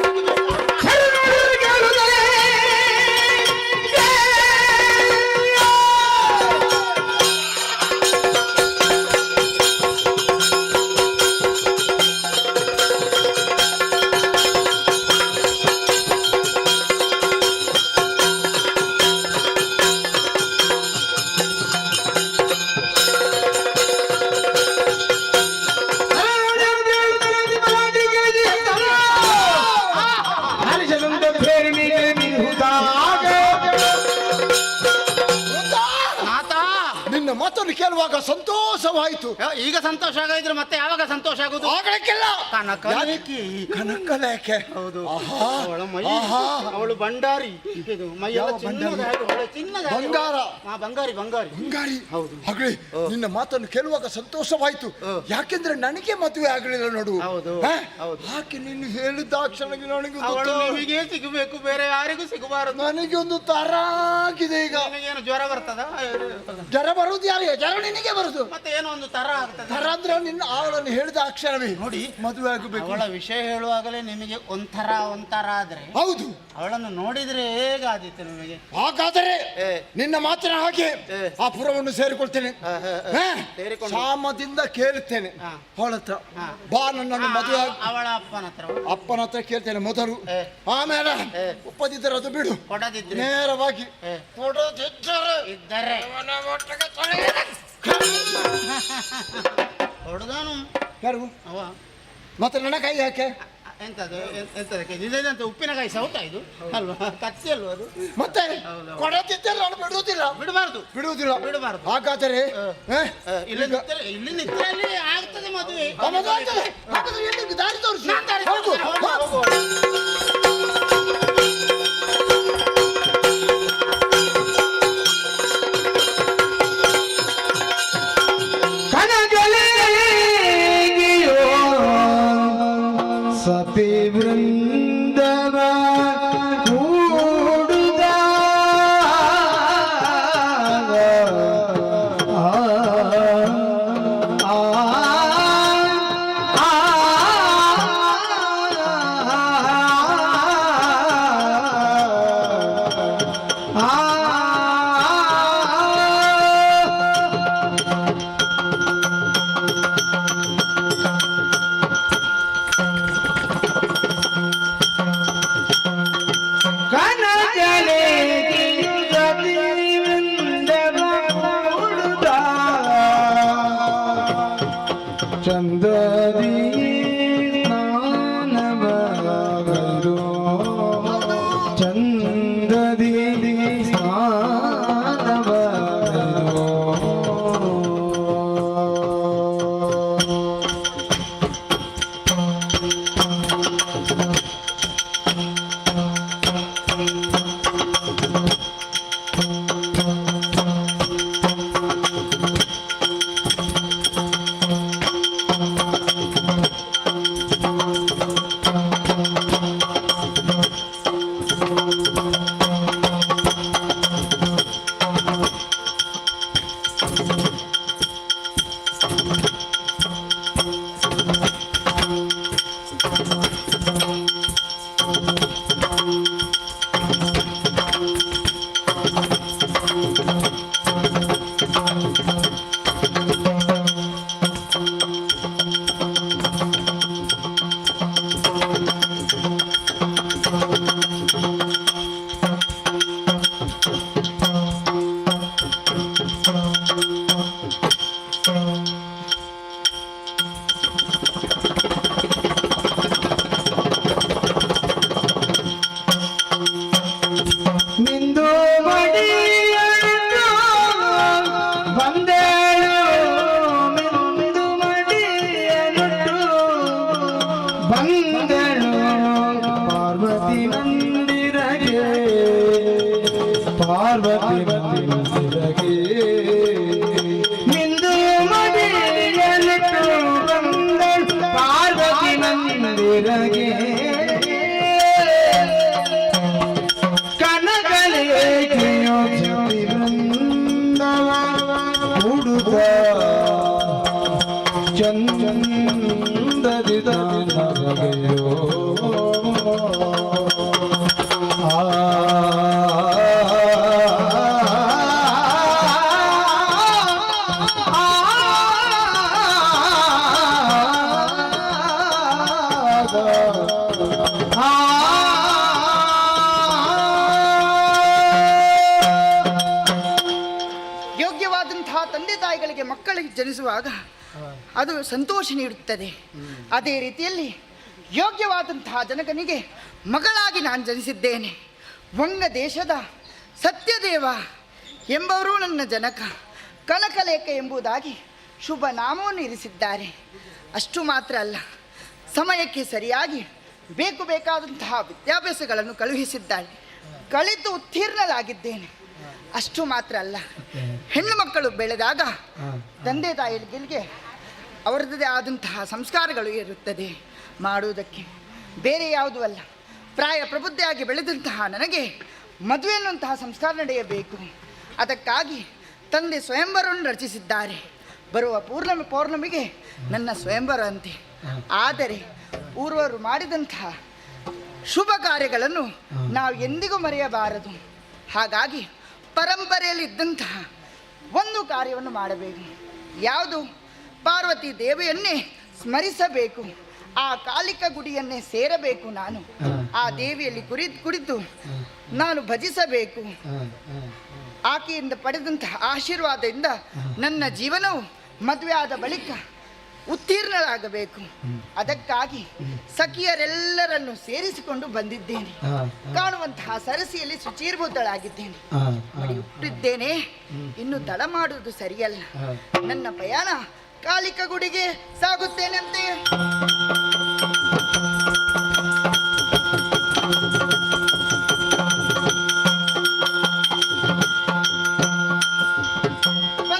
ಮಾತನ್ನು ಕೇಳುವಾಗ ಸಂತೋಷವಾಯಿತು. ಈಗ ಸಂತೋಷ ಆಗಿದ್ರೆ ಮತ್ತೆ ಯಾವಾಗ ಸಂತೋಷ ಆಗುದು? ಆಗಲಿಕ್ಕಿಲ್ಲ. ಕನಕಲೇಖಿ. ಕನಕಲೇಖೆ. ಹೌದು. ಅವಳ ಮೈ, ಅವಳು ಭಂಡಾರಿ. ಇದು ಮೈಯೆಲ್ಲ ಚಿನ್ನದ ಹಾಗೆ, ಚಿನ್ನದ ಹಾಗೆ. ಬಂಗಾರ. ಬಂಗಾರಿ ಬಂಗಾರಿ ಬಂಗಾರಿ. ಹೌದು. ಹಾಗೆ ನಿನ್ನ ಮಾತನ್ನು ಕೇಳುವಾಗ ಸಂತೋಷವಾಯಿತು. ಯಾಕೆಂದ್ರೆ ನನಗೆ ಮದುವೆ ಆಗಲಿಲ್ಲ ನೋಡು. ಹೌದು ಹೌದು. ಯಾಕೆ ನೀನು ಹೇಳಿದಾಕ್ಷಣ ನನಗೆ ಅವಳು ನಿಮಗೆ ಸಿಗಬೇಕು, ಬೇರೆ ಯಾರಿಗೂ ಸಿಗಬಾರದು. ನನಗೆ ಒಂದು ತರ ಆಗಿದೆ ಈಗ. ನಿನಗೇನು ಜ್ವರ ಬರ್ತದ? ಜ್ವರ ಬರುವುದು ಯಾರಿಗೆ? ಜ್ವರ ನಿನಗೆ ಬರುದು. ಮತ್ತೆ ಏನೋ ಒಂದು ತರ ಆಗ್ತದೆ. ತರ ಅಂದ್ರೆ ನಿನ್ನ ಅವಳನ್ನು ಹೇಳಿದ ಅಕ್ಷರವೇ ನೋಡಿ ಮದುವೆ ಆಗಬೇಕು. ಅವಳ ವಿಷಯ ಹೇಳುವಾಗಲೇ ನಿಮಗೆ ಒಂಥರ ಆದ್ರೆ ಹೌದು, ಅವಳನ್ನು ನೋಡಿದ್ರೆ ಹೇಗಾದೀತು ನಿಮಗೆ? ಹಾಗಾದರೆ ನಿನ್ನ ಮಾತಿನ ಹಾಗೆ ಆ ಪುರವನ್ನು ಸೇರಿಕೊಳ್ತೇನೆ. ಸಾಮದಿಂದ ಕೇಳುತ್ತೇನೆ ಅವಳ ಹತ್ರ. ಬಾ ನನ್ನನ್ನು ಮದುವೆ. ಅವಳ ಅಪ್ಪನ ಹತ್ರ ಕೇಳ್ತೇನೆ ಮೊದಲು, ಆಮೇಲೆ ಒಪ್ಪದಿದ್ದರೆ ಅದು ಬಿಡು. ಕೊಡದಿದ್ರೆ ನೇರವಾಗಿ ಇದ್ದರೆ ಹೊಡೆದಾನು ಯಾರು? ಅವ ಮತ್ತೆ ನನ್ನ ಕೈ ಯಾಕೆ? ಎಂತದು ಎಂತದಕ್ಕೆ ಇದಂತ ಉಪ್ಪಿನಕಾಯಿ ಸೌತ ಇದು ಅಲ್ವಾ? ಕತ್ತಿ ಅಲ್ವಾ ಅದು? ಮತ್ತೆ ಕೊಡದಿದ್ದರೆ ನಾನು ಬಿಡುವುದಿಲ್ಲ. ಬಿಡುವುದಿಲ್ಲ. ಹಾಗಾದರೆ ಇಲ್ಲಿ ನಿಂತರೆ ಅಲ್ಲಿ ಆಗ್ತದೆ ಮದುವೆ. ದಾರಿ ತೋರಿಸಿ. ಸಪಿ ವೃಂದವ ಕೂಡುದ ಪಾರ್ವತಿ ಮಂದಿರಗೆ ಮಿಂದು ಮಡಿಯಲಿಟ್ಟು ಬಂದಳು ಪಾರ್ವತಿ ಮಂದಿರಗೆ ಕನಕಲೇಖೆಯೋ ಜತಿ ಬೃಂದವ ಹುಡುಗ ಚಂದದಿ ನಗೆಯೋ ಯೋಗ್ಯವಾದಂತಹ ತಂದೆ ತಾಯಿಗಳಿಗೆ ಮಕ್ಕಳಿಗೆ ಜನಿಸುವಾಗ ಅದು ಸಂತೋಷ ನೀಡುತ್ತದೆ. ಅದೇ ರೀತಿಯಲ್ಲಿ ಯೋಗ್ಯವಾದಂತಹ ಜನಕನಿಗೆ ಮಗಳಾಗಿ ನಾನು ಜನಿಸಿದ್ದೇನೆ. ವಂಗ ದೇಶದ ಸತ್ಯದೇವ ಎಂಬವರು ನನ್ನ ಜನಕ. ಕನಕಲೇಖ ಎಂಬುದಾಗಿ ಶುಭ ನಾಮವನ್ನು ಇರಿಸಿದ್ದಾರೆ. ಅಷ್ಟು ಮಾತ್ರ ಅಲ್ಲ, ಸಮಯಕ್ಕೆ ಸರಿಯಾಗಿ ಬೇಕಾದಂತಹ ವಿದ್ಯಾಭ್ಯಾಸಗಳನ್ನು ಕಳುಹಿಸಿದ್ದಾಳೆ. ಕಲಿತು ಉತ್ತೀರ್ಣಲಾಗಿದ್ದೇನೆ. ಅಷ್ಟು ಮಾತ್ರ ಅಲ್ಲ, ಹೆಣ್ಣು ಮಕ್ಕಳು ಬೆಳೆದಾಗ ತಂದೆ ತಾಯಿಗಳಿಗೆ ಅವರದ್ದೇ ಆದಂತಹ ಸಂಸ್ಕಾರಗಳು ಇರುತ್ತದೆ ಮಾಡುವುದಕ್ಕೆ. ಬೇರೆ ಯಾವುದೂ ಅಲ್ಲ, ಪ್ರಾಯ ಪ್ರಬುದ್ಧಿಯಾಗಿ ಬೆಳೆದಂತಹ ನನಗೆ ಮದುವೆ ಅನ್ನುವಂತಹ ಸಂಸ್ಕಾರ ನಡೆಯಬೇಕು. ಅದಕ್ಕಾಗಿ ತಂದೆ ಸ್ವಯಂವರವನ್ನು ರಚಿಸಿದ್ದಾರೆ. ಬರುವ ಪೌರ್ಣಮಿಗೆ ನನ್ನ ಸ್ವಯಂವರ ಅಂತೆ. ಆದರೆ ಪೂರ್ವರು ಮಾಡಿದಂತಹ ಶುಭ ಕಾರ್ಯಗಳನ್ನು ನಾವು ಎಂದಿಗೂ ಮರೆಯಬಾರದು. ಹಾಗಾಗಿ ಪರಂಪರೆಯಲ್ಲಿ ಇದ್ದಂತಹ ಒಂದು ಕಾರ್ಯವನ್ನು ಮಾಡಬೇಕು. ಯಾವುದು? ಪಾರ್ವತಿ ದೇವಿಯನ್ನೇ ಸ್ಮರಿಸಬೇಕು. ಆ ಕಾಲಿಕ ಗುಡಿಯನ್ನೇ ಸೇರಬೇಕು. ನಾನು ಆ ದೇವಿಯಲ್ಲಿ ಕುಳಿತು ನಾನು ಭಜಿಸಬೇಕು. ಆಕೆಯಿಂದ ಪಡೆದಂತಹ ಆಶೀರ್ವಾದದಿಂದ ನನ್ನ ಜೀವನವು ಮದುವೆ ಆದ ಬಳಿಕ ಉತ್ತೀರ್ಣರಾಗಬೇಕು. ಅದಕ್ಕಾಗಿ ಸಖಿಯರೆಲ್ಲರನ್ನು ಸೇರಿಸಿಕೊಂಡು ಬಂದಿದ್ದೇನೆ. ಕಾಣುವಂತಹ ಸರಸಿಯಲ್ಲಿ ಶುಚೀರ್ಭೂತಳಾಗಿದ್ದೇನೆ. ಹುಟ್ಟಿದ್ದೇನೆ, ಇನ್ನು ತಡ ಮಾಡುವುದು ಸರಿಯಲ್ಲ. ನನ್ನ ಪ್ರಯಾಣ ಕಾಲಿಕ ಗುಡಿಗೆ ಸಾಗುತ್ತೇನಂತೆ.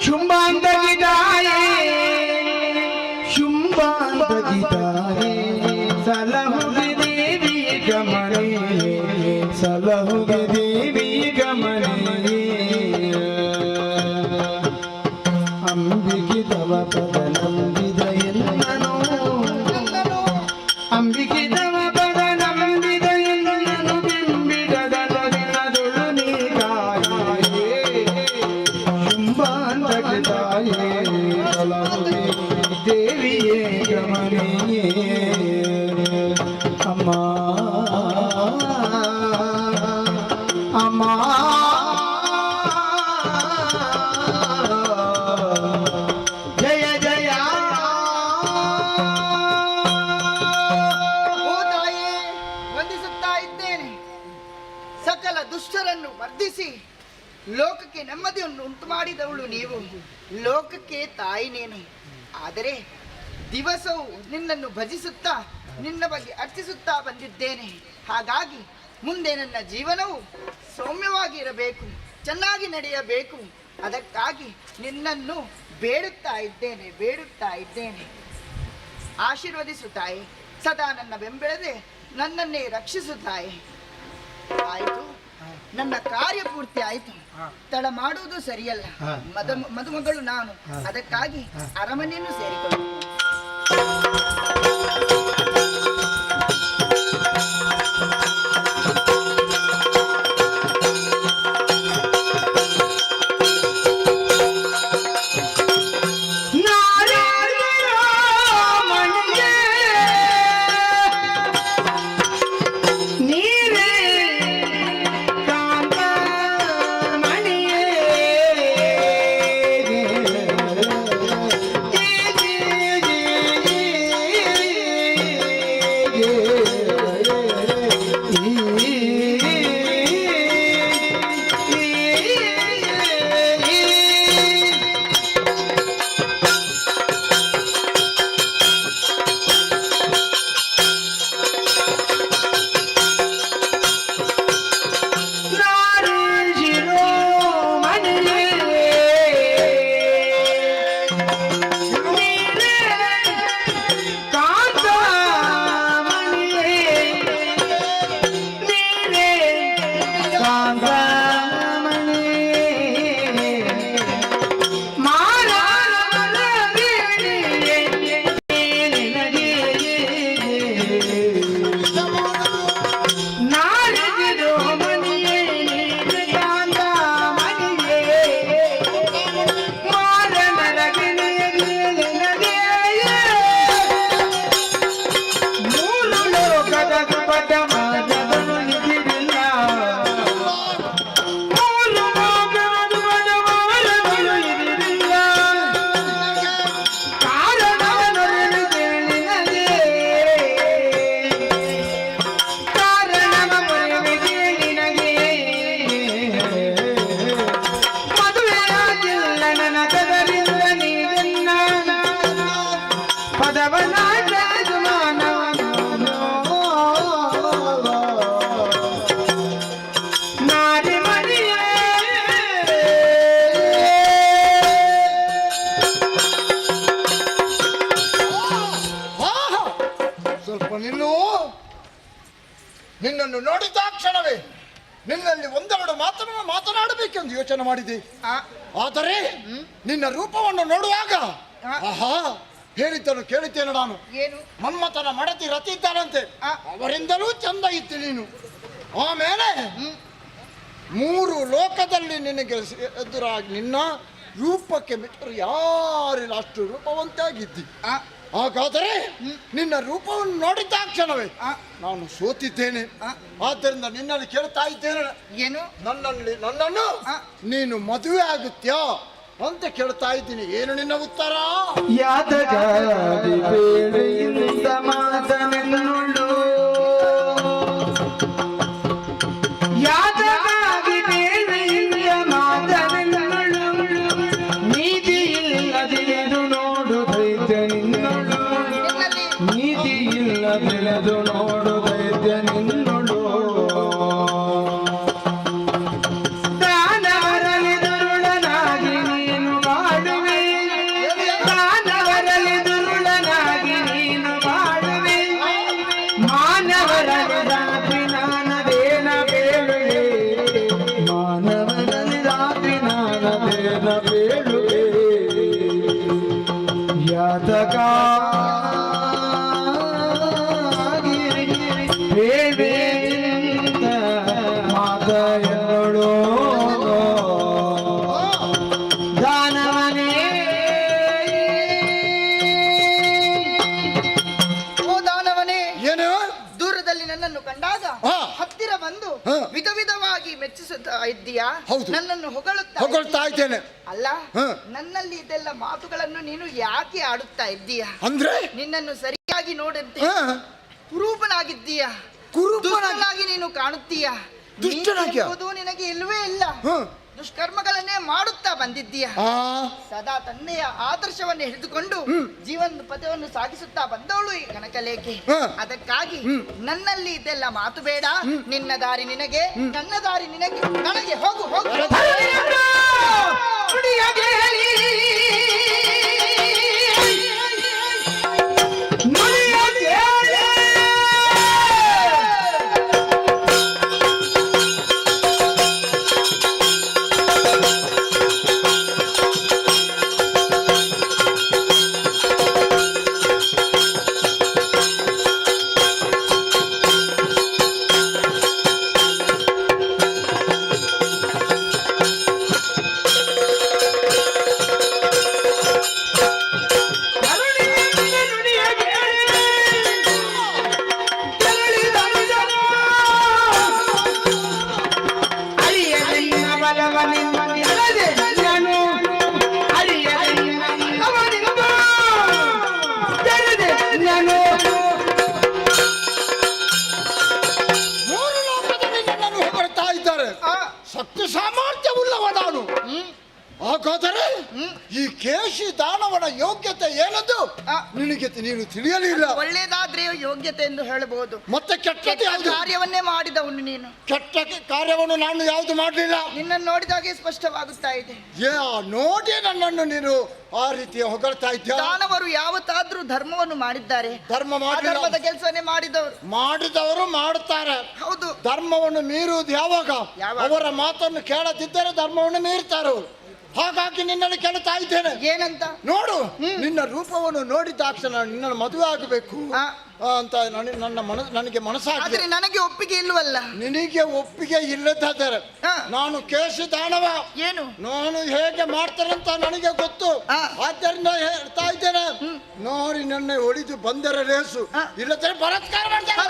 ಶುಂಭಾಂತಗಿದಾಯೇ ಸಲಹುಗೆ ದೇವಿ ಗಮನೆ ಸಲಹುಗೆ ದೇವಿ ಗಮನೆ ಅಂಬಿಕೆ ತವ ಪದ ನಂಬಿದ ಎನ್ನನು ಅಂಬಿಕೆ ತವ ಪದ ನಂಬಿದ ಎನ್ನನು ಬಿಂಬಿಡದ ನದಿನದುಳು ನೀ ಕಾಯೇ ಶುಂಭಾಂತಗಿದಾಯೇ ಸಲಹುಗೆ ದೇವಿಯೇ ಗಮನೆಯೇ ಅಮ್ಮ ಅಮ್ಮ ಜಯ ಜಯ. ಓ ತಾಯೇ, ವಂದಿಸುತ್ತಾ ಇದ್ದೇನೆ. ಸಕಲ ದುಷ್ಟರನ್ನು ವರ್ಧಿಸಿ ಲೋಕಕ್ಕೆ ನೆಮ್ಮದಿಯನ್ನು ಉಂಟು ಮಾಡಿದವಳು ನೀವು. ಲೋಕಕ್ಕೆ ತಾಯಿ ನೀನು. ಆದರೆ ದಿವಸವೂ ನಿನ್ನನ್ನು ಭಜಿಸುತ್ತಾ ನಿನ್ನ ಬಗ್ಗೆ ಅರ್ಚಿಸುತ್ತಾ ಬಂದಿದ್ದೇನೆ. ಹಾಗಾಗಿ ಮುಂದೆ ನನ್ನ ಜೀವನವು ಸೌಮ್ಯವಾಗಿ ಇರಬೇಕು, ಚೆನ್ನಾಗಿ ನಡೆಯಬೇಕು. ಅದಕ್ಕಾಗಿ ನಿನ್ನನ್ನು ಬೇಡುತ್ತಾ ಇದ್ದೇನೆ. ಆಶೀರ್ವದಿಸುತ್ತಾಯಿ. ಸದಾ ನನ್ನ ಬೆಂಬಲದೆ ನನ್ನನ್ನೇ ರಕ್ಷಿಸುತ್ತಾಯಿ. ಆಯಿತು, ನನ್ನ ಕಾರ್ಯ ಪೂರ್ತಿ ಆಯಿತು. ತಡ ಮಾಡುವುದು ಸರಿಯಲ್ಲ. ಮದುಮಗಳು ನಾನು. ಅದಕ್ಕಾಗಿ ಅರಮನೆಯನ್ನು ಸೇರಿಕೊಳ್ಳು. ಜಯ ನಿನ್ನನ್ನು ನೋಡಿದ ಕ್ಷಣವೇ ನಿನ್ನಲ್ಲಿ ಒಂದೆರಡು ಮಾತನ್ನು ಮಾತನಾಡಬೇಕೆಂದು ಯೋಚನೆ ಮಾಡಿದೆ. ಆದರೆ ನಿನ್ನ ರೂಪವನ್ನು ನೋಡುವಾಗ ಆಹಾ ಹೇಳಿದ್ದನು ಕೇಳಿದ್ದೇನೆ ನಾನು. ಏನು? ಮನ್ಮಥನ ಮಡತಿ ರತಿ ಇದ್ದಾನಂತೆ, ಅವರಿಂದಲೂ ಚಂದ ಇತ್ತು ನೀನು. ಆಮೇಲೆ 3 ಲೋಕದಲ್ಲಿ ನಿನಗೆ ಎದುರಾಗಿ ನಿನ್ನ ರೂಪಕ್ಕೆ ಬಿಟ್ಟರು ಯಾರಿಲ್ಲ, ಅಷ್ಟು ರೂಪವಂತಾಗಿದ್ದಿ. ಹಾಗಾದರೆ ನಿನ್ನ ರೂಪವನ್ನು ನೋಡಿದ ಕ್ಷಣವೇ ನಾನು ಸೋತಿದ್ದೇನೆ. ಆದ್ದರಿಂದ ನಿನ್ನಲ್ಲಿ ಕೇಳ್ತಾ ಇದ್ದೇನೆ, ಏನು? ನನ್ನನ್ನು ನೀನು ಮದುವೆ ಆಗುತ್ತ್ಯಾ ಅಂತ ಕೇಳ್ತಾ ಇದ್ದೀನಿ. ಏನು ನಿನ್ನ ಉತ್ತರ? ಯಾತಗಾದಿ ಬೇಳೆಯಿಂದ ಮಾತನೆನ್ನುಳ್ಳು, ಯಾತಗಾದಿ ಬೇಳೆಯಿಂದ ಮಾತನೆನ್ನುಳ್ಳು, ನೀತಿ ಇಲ್ಲದಿಳೆದು ನೋಡು ದೈತ್ಯ ನಿನ್ನಳು, ನೀತಿ ಇಲ್ಲದಿಳೆದು ನೋಡು ದೈತ್ಯ ನಿನ್ನಳು. ದಾನವರಲ್ಲಿ ದುರುಳನಾಗಿ ನೀನು ಮಾಡುವೆ, ದಾನವರಲ್ಲಿ ದುರುಳನಾಗಿ ನೀನು ಮಾಡುವೆ, ಮಾನವರಲ್ಲಿ ರಾತ್ರಿ ನಾನದೇನ ಬೇಳುವೆ, ಮಾನವರಲ್ಲಿ ರಾತ್ರಿ ನಾನದೇನ ಬೇಳುವೆ. ಯಾತಕಾಗಿ ಬೇಡ ಮಾತ ಎನ್ನೋಳು ದಾನವನೇ. ಓ ದಾನವನೇ, ಏನು? ದೂರದಲ್ಲಿ ನನ್ನನ್ನು ಕಂಡಾಗ ಹತ್ತಿರ ಬಂದು ವಿಧ ವಿಧವಾಗಿ ಮೆಚ್ಚಿಸುತ್ತಾ ಇದ್ದೀಯಾ? ಹೌದು. ನನ್ನನ್ನು ಹೊಗಳ್ತಾ ಇದ್ದೇನೆ. ಅಲ್ಲ, ನನ್ನಲ್ಲಿ ಇದೆಲ್ಲ ಮಾತುಗಳನ್ನು ನೀನು ಯಾಕೆ ಆಡುತ್ತಾ ಇದ್ದೀಯಾ? ಅಂದ್ರೆ ನಿನ್ನನ್ನು ಸರಿಯಾಗಿ ನೋಡಂತೆ ಕುರೂಪನಾಗಿದ್ದೀಯಾ, ದುಷ್ಟನಾಗಿ ನೀನು ಕಾಣುತ್ತೀಯಾ. ದುಷ್ಟನಾಗಿಯಾ? ನೀನೆಂಬುದು ನಿನಗೆ ಇಲ್ಲವೇ ಇಲ್ಲ. ದುಷ್ಕರ್ಮಗಳನ್ನೇ ಮಾಡುತ್ತಾ ಬಂದಿದ್ದೀಯಾ. ಸದಾ ತಂದೆಯ ಆದರ್ಶವನ್ನು ಹಿಡಿದುಕೊಂಡು ಜೀವನ ಪಥವನ್ನು ಸಾಗಿಸುತ್ತಾ ಬಂದವಳು ಈ ಕನಕಲೇಖೆ. ಅದಕ್ಕಾಗಿ ನನ್ನಲ್ಲಿ ಇದೆಲ್ಲ ಮಾತು ಬೇಡ. ನಿನ್ನ ದಾರಿ ನಿನಗೆ, ನನ್ನ ದಾರಿ ನಿನಗೆ. ನನಗೆ ಹೋಗು ಹೋಗು. ಶಕ್ತಿ ಸಾಮರ್ಥ್ಯವುಳ್ಳವ ನಾನು. ಹಾಗಾದರೆ ಈ ಕೇಶಿ ದಾನವನ ಯೋಗ್ಯತೆ ಏನದು ನೀನು ತಿಳಿಯಲಿಲ್ಲ. ಒಳ್ಳೇದಾದ್ರೆ ಯೋಗ್ಯತೆ ಎಂದು ಹೇಳಬಹುದು, ಮತ್ತೆ ಕೆಟ್ಟ ಕಾರ್ಯವನ್ನೇ ಮಾಡಿದವನು ನೀನು. ಕೆಟ್ಟ ಕಾರ್ಯವನ್ನು ನಾನು ಯಾವುದು ಮಾಡಲಿಲ್ಲ. ನಿನ್ನನ್ನು ನೋಡಿದಾಗೆ ಸ್ಪಷ್ಟವಾಗುತ್ತಾ ಇದೆ. ನೋಡಿ ನನ್ನನ್ನು ನೀನು ಆ ರೀತಿ ಹೊಗಳ್ತಾ ಇದ್ದ. ದಾನವರು ಯಾವತ್ತಾದ್ರೂ ಧರ್ಮವನ್ನು ಮಾಡಿದ್ದಾರೆ? ಧರ್ಮದ ಕೆಲಸವನ್ನೇ ಮಾಡಿದವರು ಮಾಡುತ್ತಾರೆ. ಹೌದು. ಧರ್ಮವನ್ನು ಮೀರುವುದು ಯಾವಾಗ? ಅವರ ಮಾತನ್ನು ಕೇಳದಿದ್ದರೆ ಧರ್ಮವನ್ನು ಮೀರ್ತಾರೆ. ಹಾಗಾಗಿ ನಿನ್ನನ್ನು ಕೇಳ್ತಾ ಇದ್ದೇನೆ, ಏನಂತ? ನೋಡು, ನಿನ್ನ ರೂಪವನ್ನು ನೋಡಿದ ತಕ್ಷಣ ನಿನ್ನನ್ನು ಮದುವೆ ಆಗಬೇಕು ಅಂತ ನನಗೆ ಮನಸ್ಸಾಗಿದೆ. ನನಗೆ ಒಪ್ಪಿಗೆ ಇಲ್ವಲ್ಲ? ನಿನಗೆ ಒಪ್ಪಿಗೆ ಇಲ್ಲದಾದರೆ ನಾನು ಕೇಶಿ ದಾನವ ಏನು ನಾನು ಹೇಗೆ ಮಾಡ್ತೇನೆ ಅಂತ ನನಗೆ ಗೊತ್ತು. ಆದ್ದರಿಂದ ಹೇಳ್ತಾ ಇದ್ದೇನೆ, ನೋಡಿ ನನ್ನ ಒಳಿದು ಬಂದರೆ ರೇಸು, ಇಲ್ಲದ್ರೆ ಬಲಾತ್ಕಾರ ಮಾಡ್ತಾರೆ.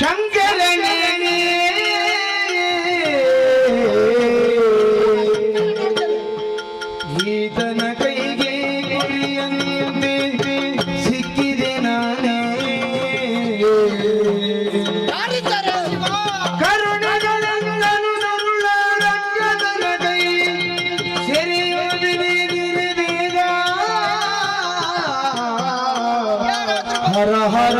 ಶಂಕರನೇ ಈತನ ಕೈಗೆ ಗುರಿಯಂತೆ ಸಿಕ್ಕಿದೆ ನಾನೇ. ಕರುಣೆಗಳೆಲ್ಲರೂ ನರುಳ ರಂಗದನ ಕೈ ಸೆರೆಯೋದಿದೆ ಬೇಗ. ಹರ ಹರ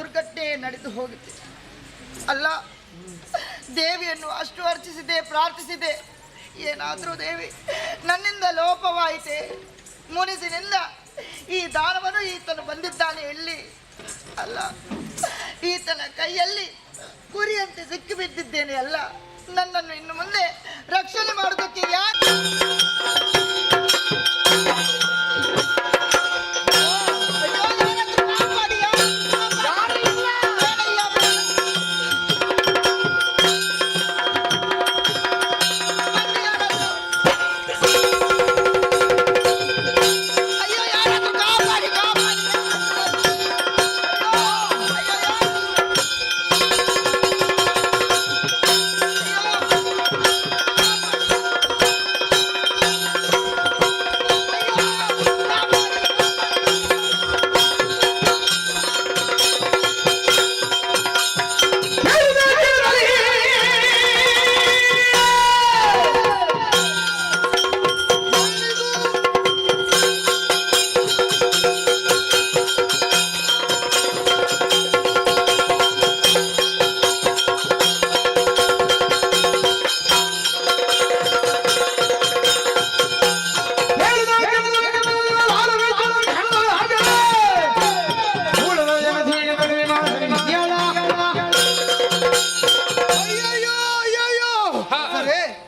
ದುರ್ಘಟನೆ ನಡೆದು ಹೋಗುತ್ತೆ. ಅಲ್ಲ, ದೇವಿಯನ್ನು ಅಷ್ಟು ಅರ್ಚಿಸಿದೆ, ಪ್ರಾರ್ಥಿಸಿದೆ. ಏನಾದರೂ ದೇವಿ ನನ್ನಿಂದ ಲೋಪವಾಯಿತೆ. ಮುನಿಸಿನಿಂದ ಈ ದಾನವನ್ನು ಈತನು ಬಂದಿದ್ದಾನೆ ಎಲ್ಲಿ? ಅಲ್ಲ, ಈತನ ಕೈಯಲ್ಲಿ ಕುರಿಯಂತೆ ಸಿಕ್ಕಿ ಬಿದ್ದಿದ್ದೇನೆ. ಅಲ್ಲ, ನನ್ನನ್ನು ಇನ್ನು ಮುಂದೆ ರಕ್ಷಣೆ ಮಾಡೋದಕ್ಕೆ ಯಾಕೆ?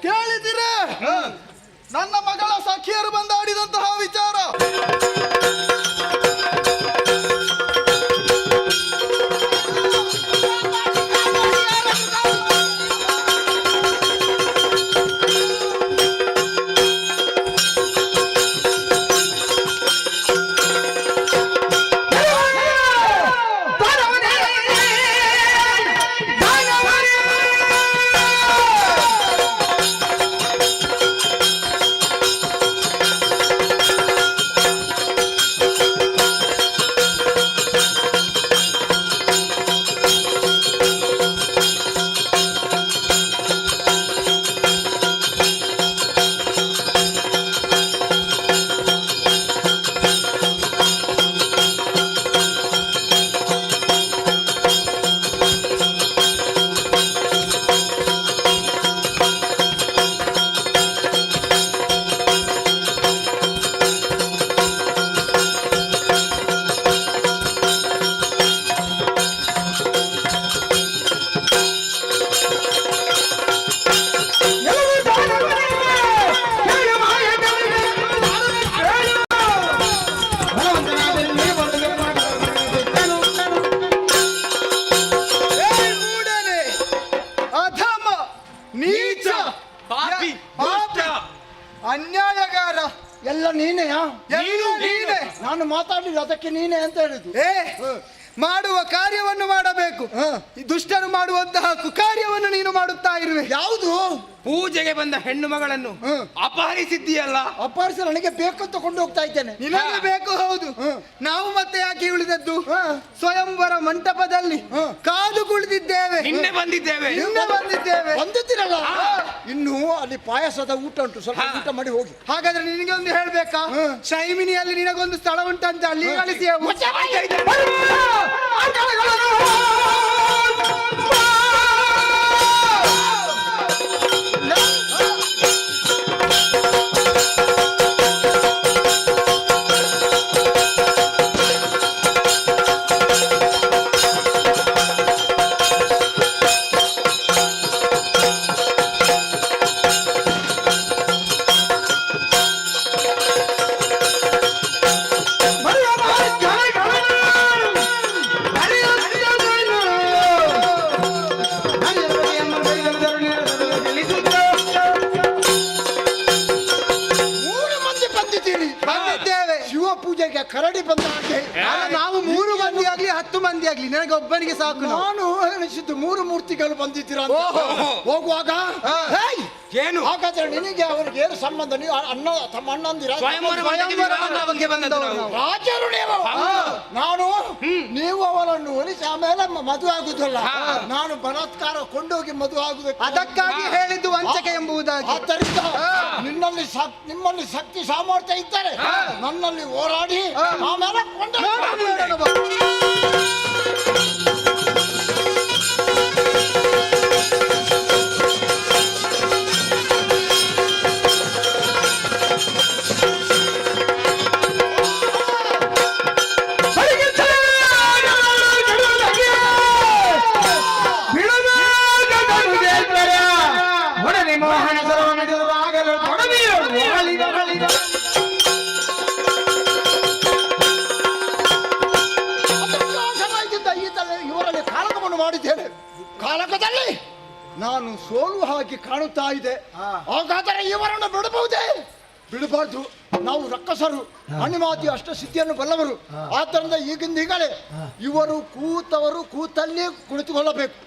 ಕೇಳಿದಿರೇ ನನ್ನ ಮಗಳ ಸಖಿಯರು ಬಂದಾಡಿದಂತಹ ವಿಚಾರ? ಅನ್ಯಾಯಗಾರ ಎಲ್ಲ ನೀನೆಯಾ? ನೀನೆ. ನಾನು ಮಾತಾಡಲಿಲ್ಲ, ಅದಕ್ಕೆ ನೀನೆ ಅಂತ ಹೇಳಿದ್ದು. ಮಾಡುವ ಕಾರ್ಯವನ್ನು ಮಾಡಬೇಕು. ಈ ದುಷ್ಟರು ಮಾಡುವಂತಹ ಕುಕಾರ್ಯವನ್ನು ನೀನು ಮಾಡುತ್ತಾ ಇರುವೆ. ಯಾವುದು? ಪೂಜೆಗೆ ಬಂದ ಹೆಣ್ಣು ಮಗಳನ್ನು ಅಪಹರಿಸಿದ್ದೀಯಲ್ಲ. ಅಪಹರಿಸಿ ನನಗೆ ಬೇಕಂತ ಕೊಂಡು ಹೋಗ್ತಾ ಇದ್ದೇನೆ. ನಿನಗೆ ಬೇಕು, ಹೌದು. ನಾವು ಮತ್ತೆ ಯಾಕೆ ಉಳಿದದ್ದು? ಸ್ವಯಂವರ ಮಂಟಪದಲ್ಲಿ ಕಾದು ಕುಳಿತಿದ್ದೇವೆ. ನಿನ್ನೆ ಬಂದಿದ್ದೇವೆ. ಬಂದಿದ್ದೀರಲ್ಲ, ಇನ್ನು ಅಲ್ಲಿ ಪಾಯಸದ ಊಟ ಉಂಟು, ಸ್ವಲ್ಪ ಊಟ ಮಾಡಿ ಹೋಗಿ. ಹಾಗಾದ್ರೆ ನಿನಗೆ ಒಂದು ಹೇಳ್ಬೇಕಾ? ಶೈಮಿನಿಯಲ್ಲಿ ನಿನಗೊಂದು ಸ್ಥಳ ಉಂಟಂತೆ, ಅಲ್ಲಿ ಕಳಿಸಿ. ಪೂಜೆಗೆ ಕರಡಿ ಬಂದ ಹಾಗೆ ನಾವು 3 ಮಂದಿ ಆಗ್ಲಿ 10 ಮಂದಿ ಆಗ್ಲಿ ನನಗೆ ಒಬ್ಬನಿಗೆ ಸಾಕು. ನಾನು ಎಣಿಸಿದ್ದು 3 ಮೂರ್ತಿಗಳು ಬಂದಿದ್ದೀರಾ ಅಂತ. ಹೋಗುವಾಗ ಏನು ಹಾಗಾದ್ರೆ ನಿನಗೆ ಅವರಿಗೆ ಏನು ಸಂಬಂಧ? ನೀವು ತಮ್ಮ ಅಣ್ಣಂದಿರ ರಾಜರು ನೀವು. ನಾನು ನೀವು ಅವರನ್ನು ಒಲಿಸಿ ಆಮೇಲೆ ಮದುವೆ ಆಗುದಲ್ಲ, ನಾನು ಬಲಾತ್ಕಾರ ಕೊಂಡೋಗಿ ಮದುವೆ ಆಗುದಕ್ಕೆ ಅದಕ್ಕಾಗಿ ಹೇಳಿದ್ದು ವಂಚಕೆ ಎಂಬುದಾಗಿ. ಆದ್ದರಿಂದ ನಿಮ್ಮಲ್ಲಿ ಶಕ್ತಿ ಸಾಮರ್ಥ್ಯ ಇದ್ದರೆ ನನ್ನಲ್ಲಿ ಹೋರಾಡಿ ಆಮೇಲೆ ಕೊಂಡ ಯಾಗವನ್ನು ಮಾಡಿದ್ದೇನೆ. ಕಾಲಕದಲ್ಲಿ ನಾನು ಸೋಲು ಹಾಕಿ ಕಾಣುತ್ತಾ ಇದೆ. ಹಾಗಾದರೆ ಇವರನ್ನು ಬಿಡಬಹುದೇ? ಬಿಡಬಾರ್ದು. ನಾವು ರಕ್ಕಸರು, ಅಣಿಮಾತಿ ಅಷ್ಟಸಿದ್ಧಿಯನ್ನು ಬಲ್ಲವರು. ಆದ್ದರಿಂದ ಈಗಲೇ ಇವರು ಕೂತವರು ಕೂತಲ್ಲಿ ಕುಳಿತುಕೊಳ್ಳಬೇಕು.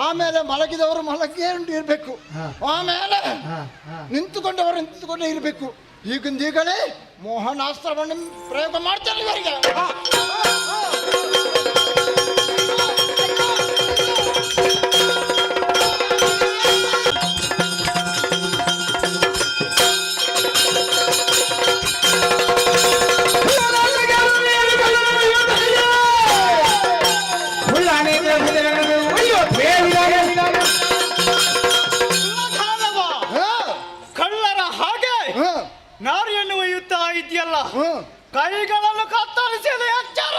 ಆಮೇಲೆ ಮಲಗಿದವರು ಮಲಗಿಯೇ ಇರಬೇಕು. ಆಮೇಲೆ ನಿಂತುಕೊಂಡವರು ನಿಂತುಕೊಂಡೇ ಇರಬೇಕು. ಈಗಲೇ ಮೋಹನಾಸ್ತ್ರವನ್ನು ಪ್ರಯೋಗ ಮಾಡ್ತಾರೆ ಇವರಿಗೆ. ಕಳ್ಳರ ಹಾಗೆ ನಾರಿಯನ್ನು ಒಯ್ಯುತ್ತಾ ಇದೆಯಲ್ಲ, ಕೈಗಳನ್ನು ಕತ್ತರಿಸಿದ ಎಚ್ಚರ.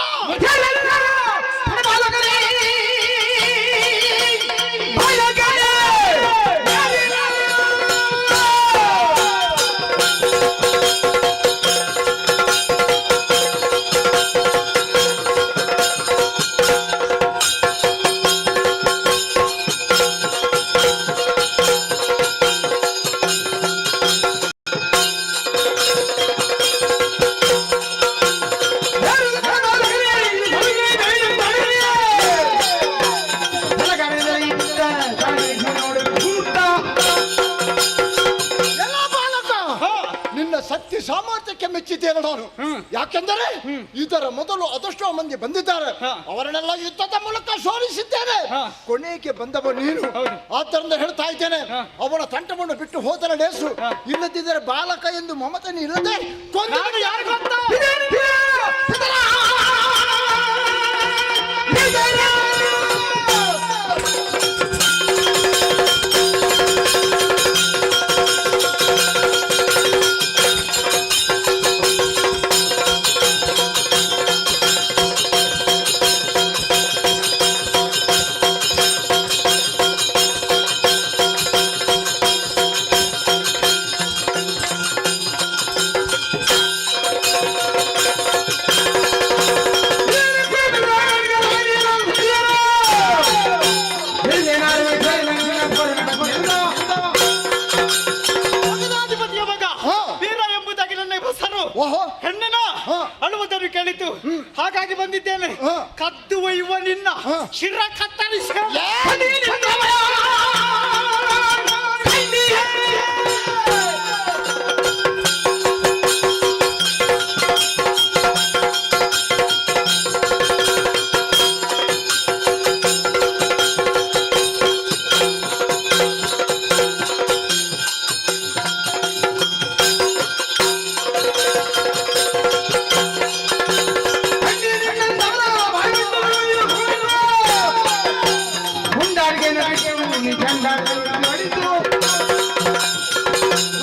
ಶಕ್ತಿ ಸಾಮರ್ಥ್ಯಕ್ಕೆ ಮೆಚ್ಚಿದ್ದೇನೆ ನಾನು. ಯಾಕೆಂದರೆ ಇದರ ಮೊದಲು ಅದೆಷ್ಟೋ ಮಂದಿ ಬಂದಿದ್ದಾರೆ, ಅವರನ್ನೆಲ್ಲ ಯುದ್ಧದ ಮೂಲಕ ಸೋಲಿಸಿದ್ದೇನೆ. ಕೊನೆಗೆ ಬಂದವ ನೀನು. ಆದ್ದರಿಂದ ಹೇಳ್ತಾ ಇದ್ದೇನೆ, ಅವನ ತಂಟವನ್ನು ಬಿಟ್ಟು ಹೋದರೆ ಲೇಸು. ಇಲ್ಲದಿದ್ದರೆ ಬಾಲಕ ಎಂದು ಮಮತೆ ಇಲ್ಲದೆ ಹೆಣ್ಣಿನ ಅಳುವುದನ್ನು ಕೇಳಿತು, ಹಾಗಾಗಿ ಬಂದಿದ್ದೇನೆ. ಕದ್ದು ಒಯ್ಯುವ ನಿನ್ನ ಶಿರ ಕತ್ತರಿಸಿ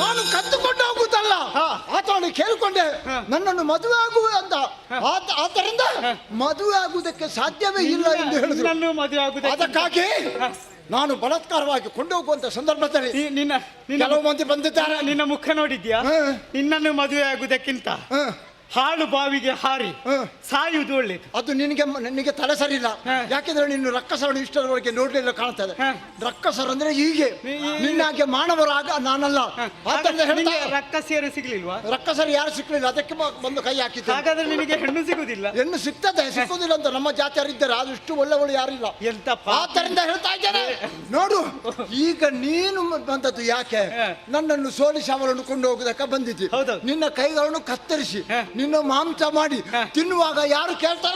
ನಾನು ಕತ್ತುಕೊಂಡು ಹೋಗುತ್ತಲ್ಲ, ಆತನು ಕೇಳಿಕೊಂಡೆ ನನ್ನನ್ನು ಮದುವೆ ಆಗುವ ಅಂತ. ಆದ್ದರಿಂದ ಮದುವೆ ಆಗುವುದಕ್ಕೆ ಸಾಧ್ಯವೇ ಇಲ್ಲ ಎಂದು ಹೇಳಿದ್ರು. ಅದಕ್ಕಾಗಿ ನಾನು ಬಲಾತ್ಕಾರವಾಗಿ ಕೊಂಡೋಗುವಂತ ಸಂದರ್ಭದಲ್ಲಿ ಕೆಲವು ಮಂದಿ ಬಂದಿದ್ದಾರೆ. ನಿನ್ನ ಮುಖ ನೋಡಿದ್ಯಾ? ನಿನ್ನನ್ನು ಮದುವೆ ಆಗುವುದಕ್ಕಿಂತ ಹಾಳು ಬಾವಿಗೆ ಹಾರಿ ಸಾಯುವುದು ಒಳ್ಳೇದು. ಅದು ನಿನಗೆ ತಲೆ ಸರಿ ಇಲ್ಲ. ಯಾಕೆಂದ್ರೆ ನೀನು ರಕ್ಕಸರನ್ನು ಇಷ್ಟರವರೆಗೆ ನೋಡ್ಲಿಲ್ಲ ಕಾಣ್ತದೆ. ರಕ್ಕಸರಂದ್ರೆ ಹೀಗೆ, ನಿನ್ನಾಗೆ ಮಾನವರಾಗ ನಾನಲ್ಲ. ರಕ್ಕಸಿಯರು ಸಿಗ್ಲಿಲ್ವಾ? ರಕ್ಕಸರು ಯಾರು ಸಿಕ್ಲಿಲ್ಲ, ಅದಕ್ಕೆ ಬಂದು ಕೈ ಹಾಕಿದ್ದೆ. ಹಾಗಾದ್ರೆ ನಿನಗೆ ಹೆಣ್ಣು ಸಿಗುದಿಲ್ಲ? ಹೆಣ್ಣು ಸಿಗ್ತದೆ, ಸಿಕ್ಕುದಿಲ್ಲ ಅಂತ ನಮ್ಮ ಜಾತಿಯರು ಇದ್ದಾರೆ, ಆದಷ್ಟು ಒಳ್ಳೆಗಳು ಯಾರಿಲ್ಲ. ಆದ್ದರಿಂದ ಹೇಳ್ತಾ ಇದ್ದೇನೆ ನೋಡು, ಈಗ ನೀನು ಬಂದದ್ದು ಯಾಕೆ? ನನ್ನನ್ನು ಸೋಲಿಸಿ ಅವರನ್ನು ಕೊಂಡು ಹೋಗುದಕ್ಕೆ ಬಂದಿದ್ದಿ. ನಿನ್ನ ಕೈಗಳನ್ನು ಕತ್ತರಿಸಿ ನಿನ್ನ ಮಾಂಸ ಮಾಡಿ ತಿನ್ನುವಾಗ ಯಾರು ಕೇಳ್ತಾರ?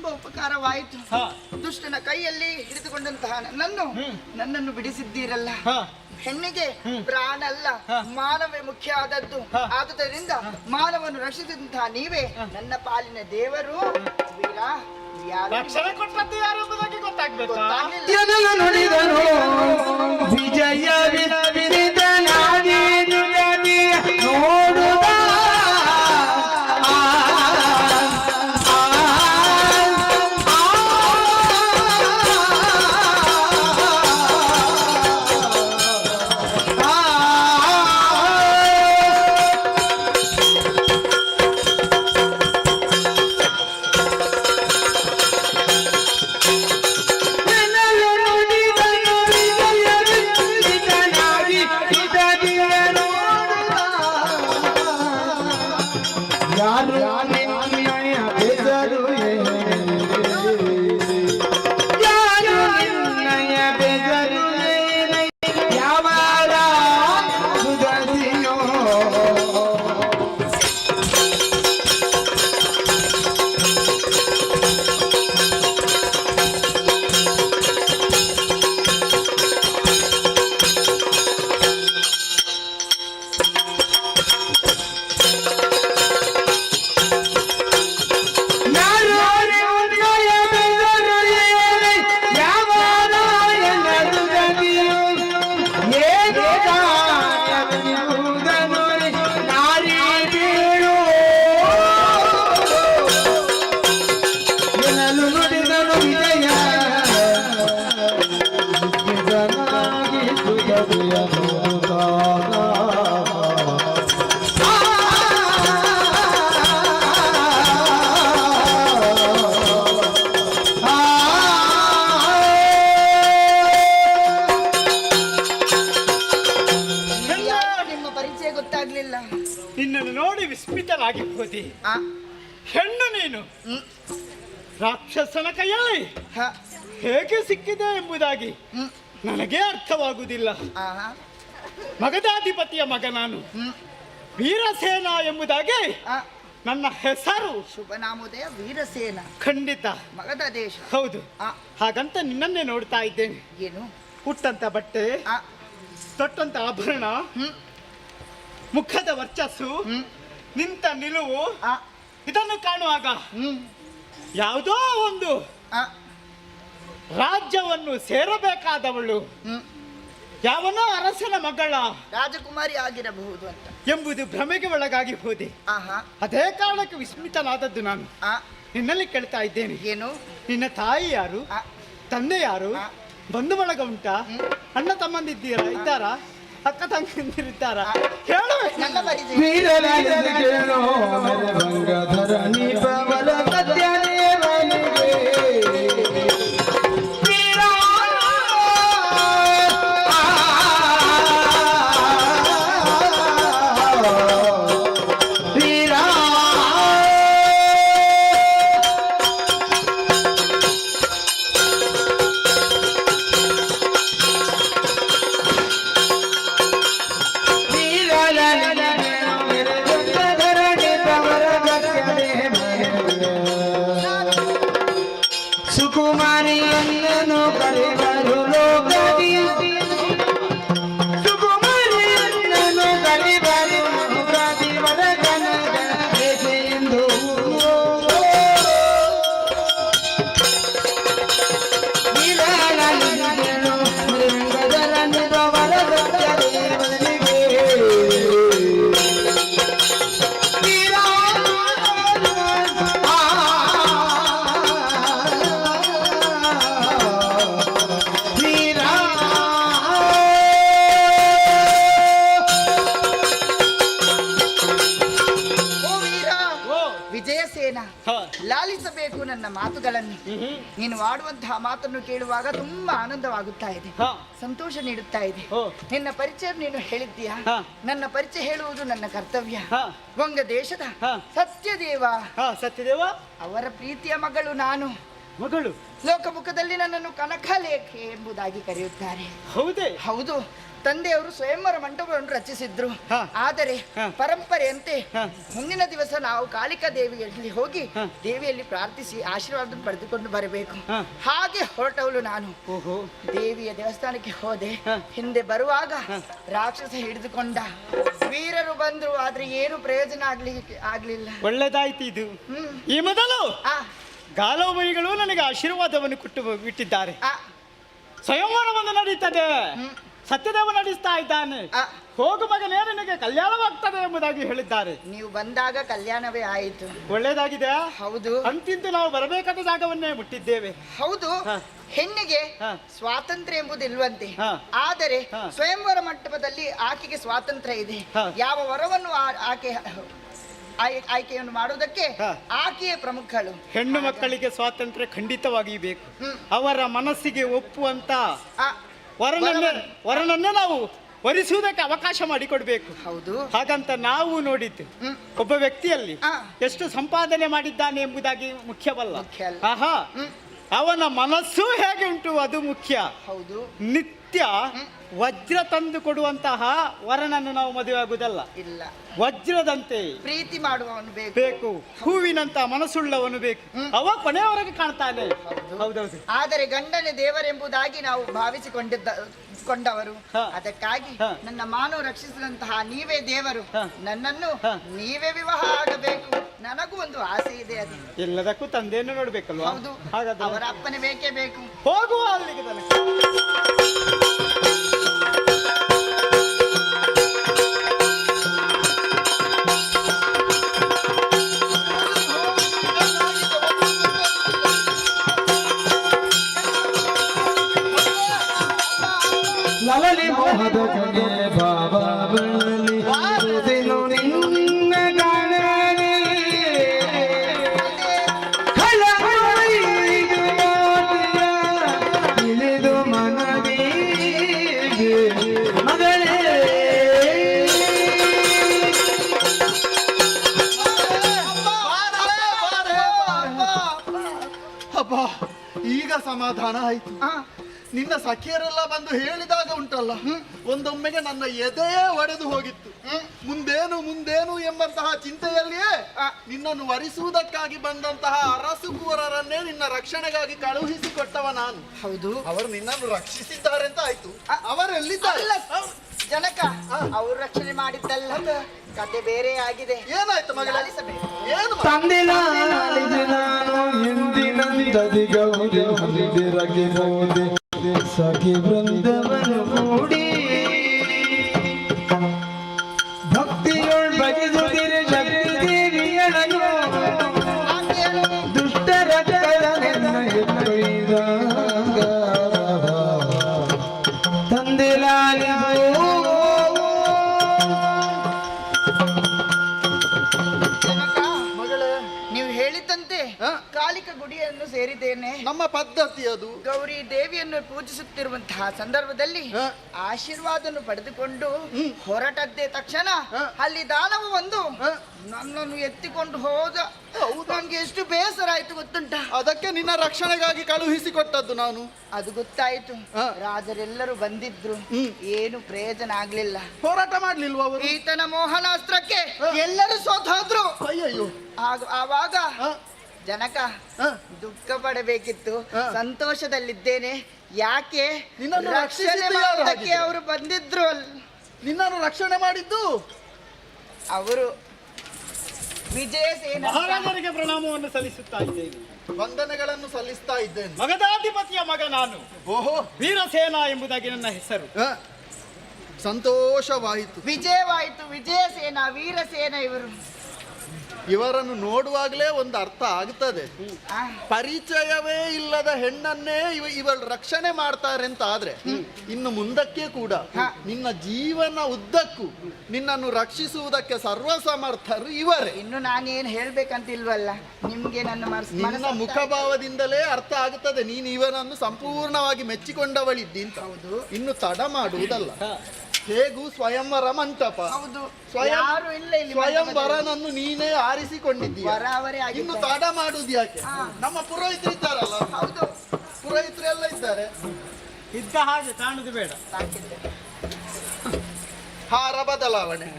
ತುಂಬಾ ಉಪಕಾರವಾಯಿತು. ಹಾ. ದುಷ್ಟನ ಕೈಯಲ್ಲಿ ಹಿಡಿದುಕೊಂಡಂತಹ ನನ್ನನ್ನು ಬಿಡಿಸಿದ್ದೀರಲ್ಲ. ಹೆಣ್ಣಿಗೆ ಪ್ರಾಣ ಅಲ್ಲ ಮಾನವೇ ಮುಖ್ಯ ಆದದ್ದು. ಆದುದರಿಂದ ಮಾನವನ್ನು ರಕ್ಷಿಸಿದಂತಹ ನೀವೇ ನನ್ನ ಪಾಲಿನ ದೇವರು. ವೀರ, ಯಾರು ರಕ್ಷಣೆ ಕೊಟ್ಟದ್ದು ಯಾರು ಎಂಬುದಾಗಿ ಗೊತ್ತಾಗ್ಬೇಕು. ಗೊತ್ತಾಗ್ಲಿಲ್ಲ. ಎದಲು ನುಡಿದನು ವಿಜಯ ವಿರಿದನಾಗಿ ನುಡಿಯ ನೋಡುವ ನಿನ್ನನ್ನು ನೋಡಿ ವಿಸ್ಮಿತನಾಗಿರ್ಬೋದಿ. ಹೆಣ್ಣು ನೀನು ರಾಕ್ಷಸನ ಕೈಯಲ್ಲಿ ಹೇಗೆ ಸಿಕ್ಕಿದೆ ಎಂಬುದಾಗಿ ನನಗೆ ಅರ್ಥವಾಗುವುದಿಲ್ಲ. ಮಗಧಾಧಿಪತಿಯ ಮಗ ನಾನು, ವೀರಸೇನ ಎಂಬುದಾಗಿ ನನ್ನ ಹೆಸರು. ಶುಭ ನಾಮೋದಯ ವೀರಸೇನ. ಖಂಡಿತ ಮಗಧ ದೇಶ. ಹೌದು. ಹಾಗಂತ ನಿನ್ನನ್ನೇ ನೋಡ್ತಾ ಇದ್ದೇನೆ. ಏನು? ಉಟ್ಟಂತ ಬಟ್ಟೆ, ತೊಟ್ಟಂತ ಆಭರಣ, ಮುಖದ ವರ್ಚಸ್ಸು, ನಿಂತ ನಿಲುವು, ಇದನ್ನು ಕಾಣುವಾಗ ಯಾವುದೋ ಒಂದು ರಾಜ್ಯವನ್ನು ಸೇರಬೇಕಾದವಳು, ಯಾವನೋ ಅರಸನ ಮಗಳ ರಾಜಕುಮಾರಿ ಆಗಿರಬಹುದು ಅಂತ ಎಂಬುದು ಭ್ರಮೆಗೆ ಒಳಗಾಗಿ ಹೋದೆ. ಅದೇ ಕಾರಣಕ್ಕೆ ವಿಸ್ಮಿತನಾದದ್ದು ನಾನು. ನಿನ್ನಲ್ಲಿ ಕೇಳ್ತಾ ಇದ್ದೇನೆ, ಏನು? ನಿನ್ನ ತಾಯಿ ಯಾರು, ತಂದೆ ಯಾರು, ಬಂಧು ಬಳಗ ಉಂಟಾ, ಅಣ್ಣ ತಮ್ಮಂದಿದ್ದೀರಾ, ಇದ್ದಾರಾ, ಅಕ್ಕ ತಂಗಿರಿದ್ದಾರಾ? ಹೇಳುವೆ. ನನ್ನ ಪರಿಚಯ ಸುಕುಮಾರಿಯನ್ನು ಕರೆದರು ಲೋಕದಿ, ಸುಕುಮಾರಿಯನ್ನು ಕರೆದರು ಲೋಕದಿ ವರದನ ಎಂದು ಲಾಲಿಸಬೇಕು ನನ್ನ ಮಾತುಗಳನ್ನು. ನೀನು ಆಡುವಂತಹ ಮಾತನ್ನು ಕೇಳುವಾಗ ತುಂಬಾ ಆನಂದವಾಗುತ್ತಾ ಇದೆ, ಸಂತೋಷ ನೀಡುತ್ತಾ ಇದೆ. ನಿನ್ನ ಪರಿಚಯ ನೀನು ಹೇಳಿದ್ದೀಯಾ, ನನ್ನ ಪರಿಚಯ ಹೇಳುವುದು ನನ್ನ ಕರ್ತವ್ಯ. ವಂಗ ದೇಶದ ಸತ್ಯದೇವ ಸತ್ಯದೇವ ಅವರ ಪ್ರೀತಿಯ ಮಗಳು ನಾನು. ಮಗಳು ಲೋಕಮುಖದಲ್ಲಿ ನನ್ನನ್ನು ಕನಕಲೇಖೆ ಎಂಬುದಾಗಿ ಕರೆಯುತ್ತಾರೆ. ಹೌದೇ? ಹೌದು, ತಂದೆಯವರು ಸ್ವಯಂವರ ಮಂಟಪವನ್ನು ರಚಿಸಿದ್ರು. ಹ. ಆದರೆ ಹ. ಪರಂಪರೆಯಂತೆ ಹ. ಮುಂದಿನ ದಿವಸ ನಾವು ಕಾಳಿಕಾ ದೇವಿಯಲ್ಲಿ ಹೋಗಿ ದೇವಿಯಲ್ಲಿ ಪ್ರಾರ್ಥಿಸಿ ಆಶೀರ್ವಾದ ಪಡೆದುಕೊಂಡು ಬರಬೇಕು. ಹ. ಹಾಗೆ ಹೊರಟವಳು ನಾನು. ಓಹೋ. ದೇವಿಯ ದೇವಸ್ಥಾನಕ್ಕೆ ಹೋದೆ. ಹ. ಹಿಂದೆ ಬರುವಾಗ ರಾಕ್ಷಸ ಹಿಡಿದುಕೊಂಡ. ವೀರರು ಬಂದ್ರು, ಆದ್ರೆ ಏನು ಪ್ರಯೋಜನ ಆಗ್ಲಿಲ್ಲ. ಒಳ್ಳೆದಾಯ್ತು ಇದು. ಈ ಮೊದಲು ಆ, ಗಾಲೋಮಯಿಗಳು ನನಗೆ ಆಶೀರ್ವಾದವನ್ನು ಕೊಟ್ಟು ಬಿಟ್ಟಿದ್ದಾರೆ. ಆ, ಸ್ವಯಂವರವನ್ನು ನಡೀತದೆ, ಸತ್ಯದೇವ ನಡೆಸ್ತಾ ಇದ್ದಾನೆ. ಆ. ಹೋಗು ಮಗನೇ, ನಿನಗೆ ಕಲ್ಯಾಣವಾಗ್ತದೆ ಎಂಬುದಾಗಿ ಹೇಳಿದ್ದಾರೆ. ನೀವು ಬಂದಾಗ ಕಲ್ಯಾಣವೇ ಆಯಿತು. ಒಳ್ಳೇದಾಗಿದೆ. ಹೌದು ಅಂತಿಂತು ನಾವು ಬರಬೇಕಾದ ಜಾಗವನ್ನೇ ಮುಟ್ಟಿದ್ದೇವೆ. ಹೌದು. ಹ. ಹೆಣ್ಣಿಗೆ ಹ. ಸ್ವಾತಂತ್ರ್ಯ ಎಂಬುದಿಲ್ವಂತೆ. ಹ. ಆದರೆ ಹ. ಸ್ವಯಂವರ ಮಂಟಪದಲ್ಲಿ ಆಕೆಗೆ ಸ್ವಾತಂತ್ರ್ಯ ಇದೆ. ಹ. ಯಾವ ವರವನ್ನು ಆಕೆ ಆಯ್ಕೆಯನ್ನು ಮಾಡುವುದಕ್ಕೆ ಹ. ಆಕೆಯೇ ಪ್ರಮುಖಳು. ಹೆಣ್ಣು ಮಕ್ಕಳಿಗೆ ಸ್ವಾತಂತ್ರ್ಯ ಖಂಡಿತವಾಗಿಯೂ ಬೇಕು. ಅವರ ಮನಸ್ಸಿಗೆ ಒಪ್ಪುವಂತ ಆ, ವರನನ್ನೇ ನಾವು ವರಿಸುವುದಕ್ಕೆ ಅವಕಾಶ ಮಾಡಿಕೊಡ್ಬೇಕು. ಹೌದು. ಹಾಗಂತ ನಾವು ನೋಡಿದ್ದು ಒಬ್ಬ ವ್ಯಕ್ತಿಯಲ್ಲಿ ಆ. ಎಷ್ಟು ಸಂಪಾದನೆ ಮಾಡಿದ್ದಾನೆ ಎಂಬುದಾಗಿ ಮುಖ್ಯವಲ್ಲ. ಮುಖ್ಯ ಅಲ್ಲ. ಆಹಾ, ಅವನ ಮನಸ್ಸು ಹೇಗೆ ಉಂಟು ಅದು ಮುಖ್ಯ. ಹೌದು. ನಿತ್ಯ ವಜ್ರ ತಂದು ಕೊಡುವಂತಹ ವರನನ್ನು ನಾವು ಮದುವೆ ಆಗುವುದಲ್ಲ. ಇಲ್ಲ, ವಜ್ರದಂತೆ ಪ್ರೀತಿ ಮಾಡುವವನು ಬೇಕು. ಬೇಕು, ಹೂವಿನಂತ ಮನಸ್ಸುಳ್ಳವನು ಬೇಕು. ಅವ ಕೊನೆಯವರೆಗೆ ಕಾಣ್ತಾನೆ. ಹೌದೌದು. ಆದರೆ ಗಂಡನೇ ದೇವರೆಂಬುದಾಗಿ ನಾವು ಕೊಂಡವರು. ಹ. ಅದಕ್ಕಾಗಿ ಹ. ನನ್ನ ಮಾನು ರಕ್ಷಿಸಿದಂತಹ ನೀವೇ ದೇವರು. ಹ. ನನ್ನನ್ನು ಹ. ನೀವೇ ವಿವಾಹ ಆಗಬೇಕು. ನನಗೂ ಒಂದು ಆಸೆ ಇದೆ. ಅದು ಎಲ್ಲದಕ್ಕೂ ತಂದೆಯನ್ನು ನೋಡ್ಬೇಕಲ್ವಾ? ಹೌದು. ಹಾಗಾದ್ರೆ ಅವರ ಅಪ್ಪನೇ ಬೇಕೇ ಬೇಕು. ಹೋಗುವ ಅಲ್ಲಿಗೆ ತನಕ. ಲಲಲಿ ಮೋಹದ ಕಡೆ ಬಾಬಾ ಬರಲಿ ಸುದಿನು ನಿನ್ನ ಕಾಣಲಿ ಇಳಿದು ಮನದಿಗೆ ಮಗಳೇ ಅಬ್ಬ, ಈಗ ಸಮಾಧಾನ ಆಯ್ತು. ನಿನ್ನ ಸಖಿಯರೆಲ್ಲ ಬಂದು ಹೇಳಿದಾಗ ಉಂಟಲ್ಲ, ಒಂದೊಮ್ಮೆಗೆ ನನ್ನ ಎದೆಯೇ ಒಡೆದು ಹೋಗಿತ್ತು. ಮುಂದೇನು ಎಂಬಂತಹ ಚಿಂತೆಯಲ್ಲಿಯೇ ನಿನ್ನನ್ನು ವರಿಸುವುದಕ್ಕಾಗಿ ಬಂದಂತಹ ಅರಸುಕೂರರನ್ನೇ ನಿನ್ನ ರಕ್ಷಣೆಗಾಗಿ ಕಳುಹಿಸಿಕೊಟ್ಟವ ನಾನು. ಹೌದು. ಅವರು ನಿನ್ನನ್ನು ರಕ್ಷಿಸಿದ್ದಾರೆ ಅಂತ ಆಯ್ತು. ಅವರೆಲ್ಲಿದ್ದಾರೆ? ಅಲ್ಲ, ಜನಕ ಅವರು ರಕ್ಷಣೆ ಮಾಡಿದ್ದಲ್ಲ, ಕತೆ ಬೇರೆ ಆಗಿದೆ. ಏನಾಯ್ತು ಮಗಳೇ? ಆಲಿಸಬೇಕು. ಏನು ತಂದಿಲ್ಲ ನಾನು ಎಂದಿನಂದದಿ ಗೌರಿ ಹರಿದಿರಗೆ ಹೋದೆ ಸಖಿ ವೃಂದವನ್ನು ಕೂಡಿ ಭಕ್ತಿಯೊಳ್ ಬಗೆದುದಿರೆ ಶಕ್ತಿ ದೇವಿಯಳನು ದುಷ್ಟರ ಕೊಯ್ದಾಗ ತಂದಿಲ್ಲ ಮಗಳೇ? ನೀವು ಹೇಳಿದ್ದಂತೆ ಕಾಳಿಕ ಗುಡಿಯನ್ನು ಸೇರಿದ್ದೇನೆ. ನಮ್ಮ ಪದ್ಧತಿ ಅದು. ಗೌರಿ ದೇವಿಯನ್ನು ಪೂಜಿಸುತ್ತಿರುವಂತಹ ಸಂದರ್ಭದಲ್ಲಿ ಆಶೀರ್ವಾದವನ್ನು ಪಡೆದುಕೊಂಡು ಹೊರಟದ್ದೇ ತಕ್ಷಣ ಅಲ್ಲಿ ದಾನವ ಒಂದು ನನ್ನನ್ನು ಎತ್ತಿಕೊಂಡು ಹೋದ. ನನಗೆ ಎಷ್ಟು ಬೇಸರ ಆಯ್ತು ಗೊತ್ತುಂಟ. ಅದಕ್ಕೆ ನಿನ್ನ ರಕ್ಷಣೆಗಾಗಿ ಕಳುಹಿಸಿಕೊಟ್ಟದ್ದು ನಾನು. ಅದು ಗೊತ್ತಾಯ್ತು. ರಾಜರೆಲ್ಲರೂ ಬಂದಿದ್ರು, ಏನು ಪ್ರಯೋಜನ ಆಗ್ಲಿಲ್ಲ. ಹೋರಾಟ ಮಾಡ್ಲಿಲ್ವ ಅವರು? ಈತನ ಮೋಹನಾಸ್ತ್ರಕ್ಕೆ ಎಲ್ಲರೂ ಸೋತೋದ್ರು. ಅಯ್ಯಯ್ಯೋ. ಆವಾಗ ಜನಕ ದುಃಖ ಪಡಬೇಕಿತ್ತು, ಸಂತೋಷದಲ್ಲಿದ್ದೇನೆ. ಯಾಕೆ? ನಿನ್ನನ್ನು ರಕ್ಷಣೆ ರಕ್ಷಿಸಿದ್ದು ಯಾರು ಮಾಡೋದಕ್ಕೆ ಹಾಗಿದ್ರೆ? ಅವರು ಬಂದಿದ್ರು. ನಿನ್ನನ್ನು ರಕ್ಷಣೆ ಮಾಡಿದ್ದು ಅವರು ವಿಜಯಸೇನ. ಮಹಾರಾಜರಿಗೆ ಪ್ರಣಾಮವನ್ನು ಸಲ್ಲಿಸುತ್ತಾ ಇದ್ದೇನೆ. ವಂದನೆಗಳನ್ನು ಸಲ್ಲಿಸ್ತಾ ಇದ್ದೇನೆ. ಮಗಧಾಧಿಪತಿಯ ಮಗ ನಾನು. ಓಹೋ, ವೀರಸೇನ ಎಂಬುದಾಗಿ ನನ್ನ ಹೆಸರು. ಸಂತೋಷವಾಯಿತು. ವಿಜಯವಾಯಿತು. ವಿಜಯಸೇನ, ವೀರಸೇನ ಇವರು. ಇವರನ್ನು ನೋಡುವಾಗಲೇ ಒಂದು ಅರ್ಥ ಆಗ್ತದೆ. ಪರಿಚಯವೇ ಇಲ್ಲದ ಹೆಣ್ಣನ್ನೇ ಇವಳು ರಕ್ಷಣೆ ಮಾಡ್ತಾರೆ ಅಂತ ಆದ್ರೆ ಇನ್ನು ಮುಂದಕ್ಕೆ ಕೂಡ ನಿನ್ನ ಜೀವನ ಉದ್ದಕ್ಕೂ ನಿನ್ನನ್ನು ರಕ್ಷಿಸುವುದಕ್ಕೆ ಸರ್ವಸಮರ್ಥರು ಇವರೇ. ಇನ್ನು ನಾನೇನು ಹೇಳ್ಬೇಕಂತಿಲ್ವಲ್ಲ, ನಿಮ್ಗೆ ನಿನ್ನ ಮುಖಭಾವದಿಂದಲೇ ಅರ್ಥ ಆಗುತ್ತದೆ ನೀನು ಇವನನ್ನು ಸಂಪೂರ್ಣವಾಗಿ ಮೆಚ್ಚಿಕೊಂಡವಳಿದ್ದಿ ಅಂತ. ಹೌದು. ಇನ್ನು ತಡ ಮಾಡುವುದಲ್ಲ. ಹೇಗೂ ಸ್ವಯಂವರ ಮಂಟಪ. ಹೌದು. ಸ್ವಯಂ ಯಾರು ಇಲ್ಲ ಇಲ್ಲಿ ಸ್ವಯಂವರನನ್ನು ನೀನೇ ಆರಿಸಿಕೊಂಡಿದ್ದೀಯ. ಬರಾವರಿ ಆಗಿದೆ. ಇನ್ನು ತಡ ಮಾಡುದು ಯಾಕೆ? ನಮ್ಮ ಪುರೋಹಿತರು ಇದ್ದಾರಲ್ಲ, ಹೌದು, ಪುರೋಹಿತರು ಎಲ್ಲ ಇದ್ದಾರೆ. ಇದ್ದ ಹಾಗೆ ಕಾಣುದು ಬೇಡ. ಸಾಕಿದ್ದೆ. ಹಾರ ಬದಲಾವಣೆ.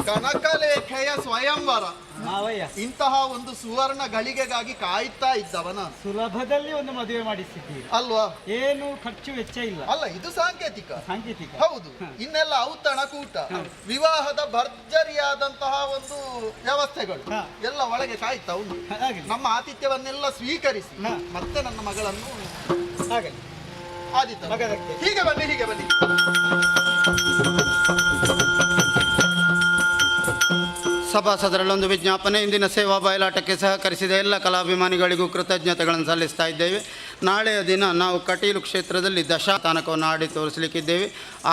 ಕನಕಲೇಖೆಯ ಸ್ವಯಂವರ, ಮಾವಯ್ಯ ಇಂತಹ ಒಂದು ಸುವರ್ಣ ಗಳಿಗೆಗಾಗಿ ಕಾಯ್ತಾ ಇದ್ದವನ ಸುಲಭದಲ್ಲಿ ಒಂದು ಮದುವೆ ಮಾಡಿಸಿದ್ದೀರಿ ಅಲ್ವಾ? ಏನು ಖರ್ಚು ವೆಚ್ಚ ಇಲ್ಲ. ಅಲ್ಲ, ಇದು ಸಾಂಕೇತಿಕ. ಸಾಂಕೇತಿಕ ಹೌದು. ಇನ್ನೆಲ್ಲ ಔತಣ ಕೂಟ, ವಿವಾಹದ ಭರ್ಜರಿಯಾದಂತಹ ಒಂದು ವ್ಯವಸ್ಥೆಗಳು ಎಲ್ಲ ಒಳಗೆ ಕಾಯ್ತಾ ಉಂಟು. ಹಾಗೆ ನಮ್ಮ ಆತಿಥ್ಯವನ್ನೆಲ್ಲ ಸ್ವೀಕರಿಸಿ ಮತ್ತೆ ನನ್ನ ಮಗಳನ್ನು ಹಾಗೆ ಆದಿತ್ಯ ಮಗದಕ್ಕೆ. ಹೀಗೆ ಬನ್ನಿ, ಹೀಗೆ ಬನ್ನಿ. ಸಭಾಸದರಲ್ಲೊಂದು ವಿಜ್ಞಾಪನೆ. ಇಂದಿನ ಸೇವಾ ಬಯಲಾಟಕ್ಕೆ ಸಹಕರಿಸಿದ ಎಲ್ಲ ಕಲಾಭಿಮಾನಿಗಳಿಗೂ ಕೃತಜ್ಞತೆಗಳನ್ನು ಸಲ್ಲಿಸ್ತಾ ಇದ್ದೇವೆ. ನಾಳೆಯ ದಿನ ನಾವು ಕಟೀಲು ಕ್ಷೇತ್ರದಲ್ಲಿ ದಶಾತಾನಕವನ್ನು ಆಡಿ ತೋರಿಸಲಿಕ್ಕಿದ್ದೇವೆ.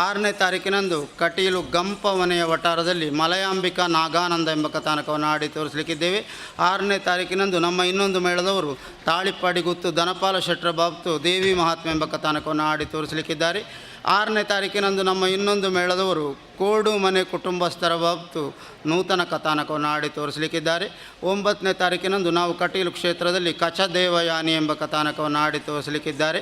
6ನೇ ತಾರೀಕಿನಂದು ಕಟೀಲು ಗಂಪವನೆಯ ವಟಾರದಲ್ಲಿ ಮಲಯಾಂಬಿಕಾ ನಾಗಾನಂದ ಎಂಬ ಕಥಾನಕವನ್ನು ಆಡಿ ತೋರಿಸಲಿಕ್ಕಿದ್ದೇವೆ. 6ನೇ ತಾರೀಕಿನಂದು ನಮ್ಮ ಇನ್ನೊಂದು ಮೇಳದವರು ತಾಳಿಪ್ಪಾಡಿಗುತ್ತು ದನಪಾಲ ಶೆಟ್ರ ಬಾಬ್ತು ದೇವಿ ಮಹಾತ್ಮೆ ಎಂಬ ಕಥಾನಕವನ್ನು ಆಡಿ ತೋರಿಸಲಿಕ್ಕಿದ್ದಾರೆ. 6ನೇ ತಾರೀಕಿನಂದು ನಮ್ಮ ಇನ್ನೊಂದು ಮೇಳದವರು ಕೋಡು ಮನೆ ಕುಟುಂಬಸ್ಥರ ಬಾಬ್ತು ನೂತನ ಕಥಾನಕವನ್ನು ಆಡಿ ತೋರಿಸಲಿಕ್ಕಿದ್ದಾರೆ. 9ನೇ ತಾರೀಕಿನಂದು ನಾವು ಕಟೀಲು ಕ್ಷೇತ್ರದಲ್ಲಿ ಕಚದೇವಯಾನಿ ಎಂಬ ಕಥಾನಕವನ್ನು ಆಡಿ ತೋರಿಸಲಿಕ್ಕಿದ್ದಾರೆ.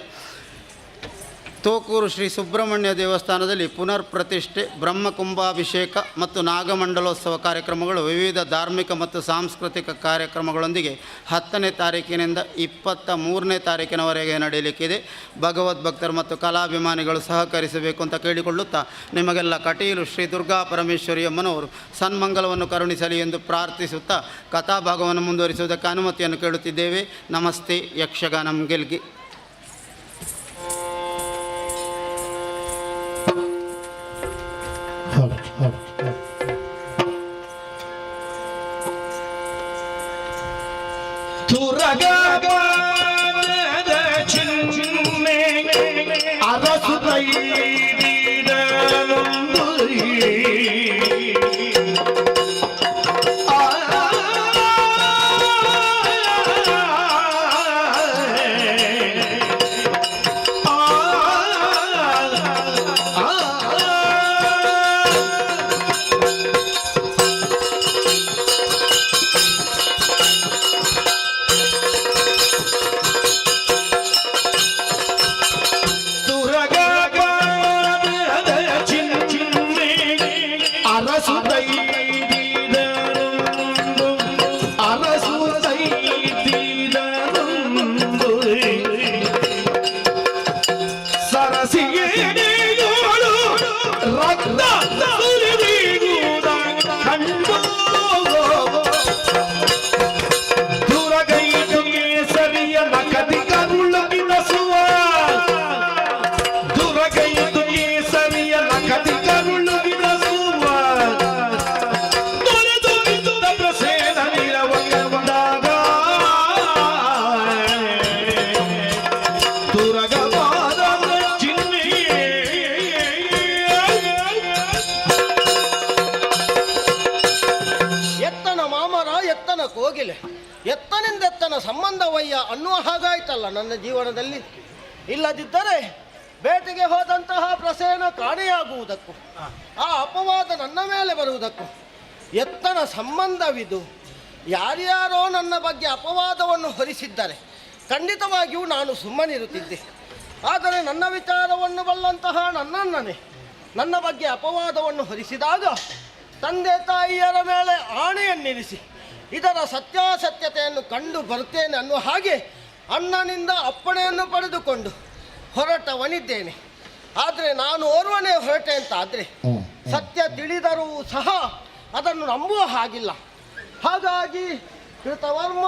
ತೋಕೂರು ಶ್ರೀ ಸುಬ್ರಹ್ಮಣ್ಯ ದೇವಸ್ಥಾನದಲ್ಲಿ ಪುನರ್ ಪ್ರತಿಷ್ಠೆ, ಬ್ರಹ್ಮಕುಂಭಾಭಿಷೇಕ ಮತ್ತು ನಾಗಮಂಡಲೋತ್ಸವ ಕಾರ್ಯಕ್ರಮಗಳು ವಿವಿಧ ಧಾರ್ಮಿಕ ಮತ್ತು ಸಾಂಸ್ಕೃತಿಕ ಕಾರ್ಯಕ್ರಮಗಳೊಂದಿಗೆ 10ನೇ ತಾರೀಕಿನಿಂದ 23ನೇ ತಾರೀಕಿನವರೆಗೆ ನಡೆಯಲಿಕ್ಕಿದೆ. ಭಗವದ್ಭಕ್ತರು ಮತ್ತು ಕಲಾಭಿಮಾನಿಗಳು ಸಹಕರಿಸಬೇಕು ಅಂತ ಕೇಳಿಕೊಳ್ಳುತ್ತಾ, ನಿಮಗೆಲ್ಲ ಕಟೀಲು ಶ್ರೀ ದುರ್ಗಾ ಪರಮೇಶ್ವರಿ ಅಮ್ಮನವರು ಸನ್ಮಂಗಲವನ್ನು ಕರುಣಿಸಲಿ ಎಂದು ಪ್ರಾರ್ಥಿಸುತ್ತಾ ಕಥಾಭಾಗವನ್ನು ಮುಂದುವರಿಸುವುದಕ್ಕೆ ಅನುಮತಿಯನ್ನು ಕೇಳುತ್ತಿದ್ದೇವೆ. ನಮಸ್ತೆ. ಯಕ್ಷಗಾನಂ ಗೆಲ್ಗಿ. ಕೋಗಿಲೆ ಎತ್ತನಿಂದೆತ್ತನ ಸಂಬಂಧವಯ್ಯ ಅನ್ನುವ ಹಾಗಾಯ್ತಲ್ಲ ನನ್ನ ಜೀವನದಲ್ಲಿ. ಇಲ್ಲದಿದ್ದರೆ ಬೇಟೆಗೆ ಹೋದಂತಹ ಪ್ರಸೇನ ಕಾಣೆಯಾಗುವುದಕ್ಕೂ ಆ ಅಪವಾದ ನನ್ನ ಮೇಲೆ ಬರುವುದಕ್ಕೂ ಎತ್ತನ ಸಂಬಂಧವಿದು. ಯಾರ್ಯಾರೋ ನನ್ನ ಬಗ್ಗೆ ಅಪವಾದವನ್ನು ಹೊರಿಸಿದ್ದರೆ ಖಂಡಿತವಾಗಿಯೂ ನಾನು ಸುಮ್ಮನಿರುತ್ತಿದ್ದೆ. ಆದರೆ ನನ್ನ ವಿಚಾರವನ್ನು ಬಲ್ಲಂತಹ ನನ್ನನ್ನೇ ನನ್ನ ಬಗ್ಗೆ ಅಪವಾದವನ್ನು ಹೊರಿಸಿದಾಗ ತಂದೆ ತಾಯಿಯರ ಮೇಲೆ ಆಣೆಯನ್ನಿರಿಸಿ ಇದರ ಸತ್ಯಾಸತ್ಯತೆಯನ್ನು ಕಂಡು ಬರುತ್ತೇನೆ ಅನ್ನುವ ಹಾಗೆ ಅಣ್ಣನಿಂದ ಅಪ್ಪಣೆಯನ್ನು ಪಡೆದುಕೊಂಡು ಹೊರಟವನಿದ್ದೇನೆ. ಆದರೆ ನಾನು ಓರ್ವನೇ ಹೊರಟೆ ಅಂತಾದರೆ ಸತ್ಯ ತಿಳಿದರೂ ಸಹ ಅದನ್ನು ನಂಬುವ ಹಾಗಿಲ್ಲ. ಹಾಗಾಗಿ ಕೃತವರ್ಮ,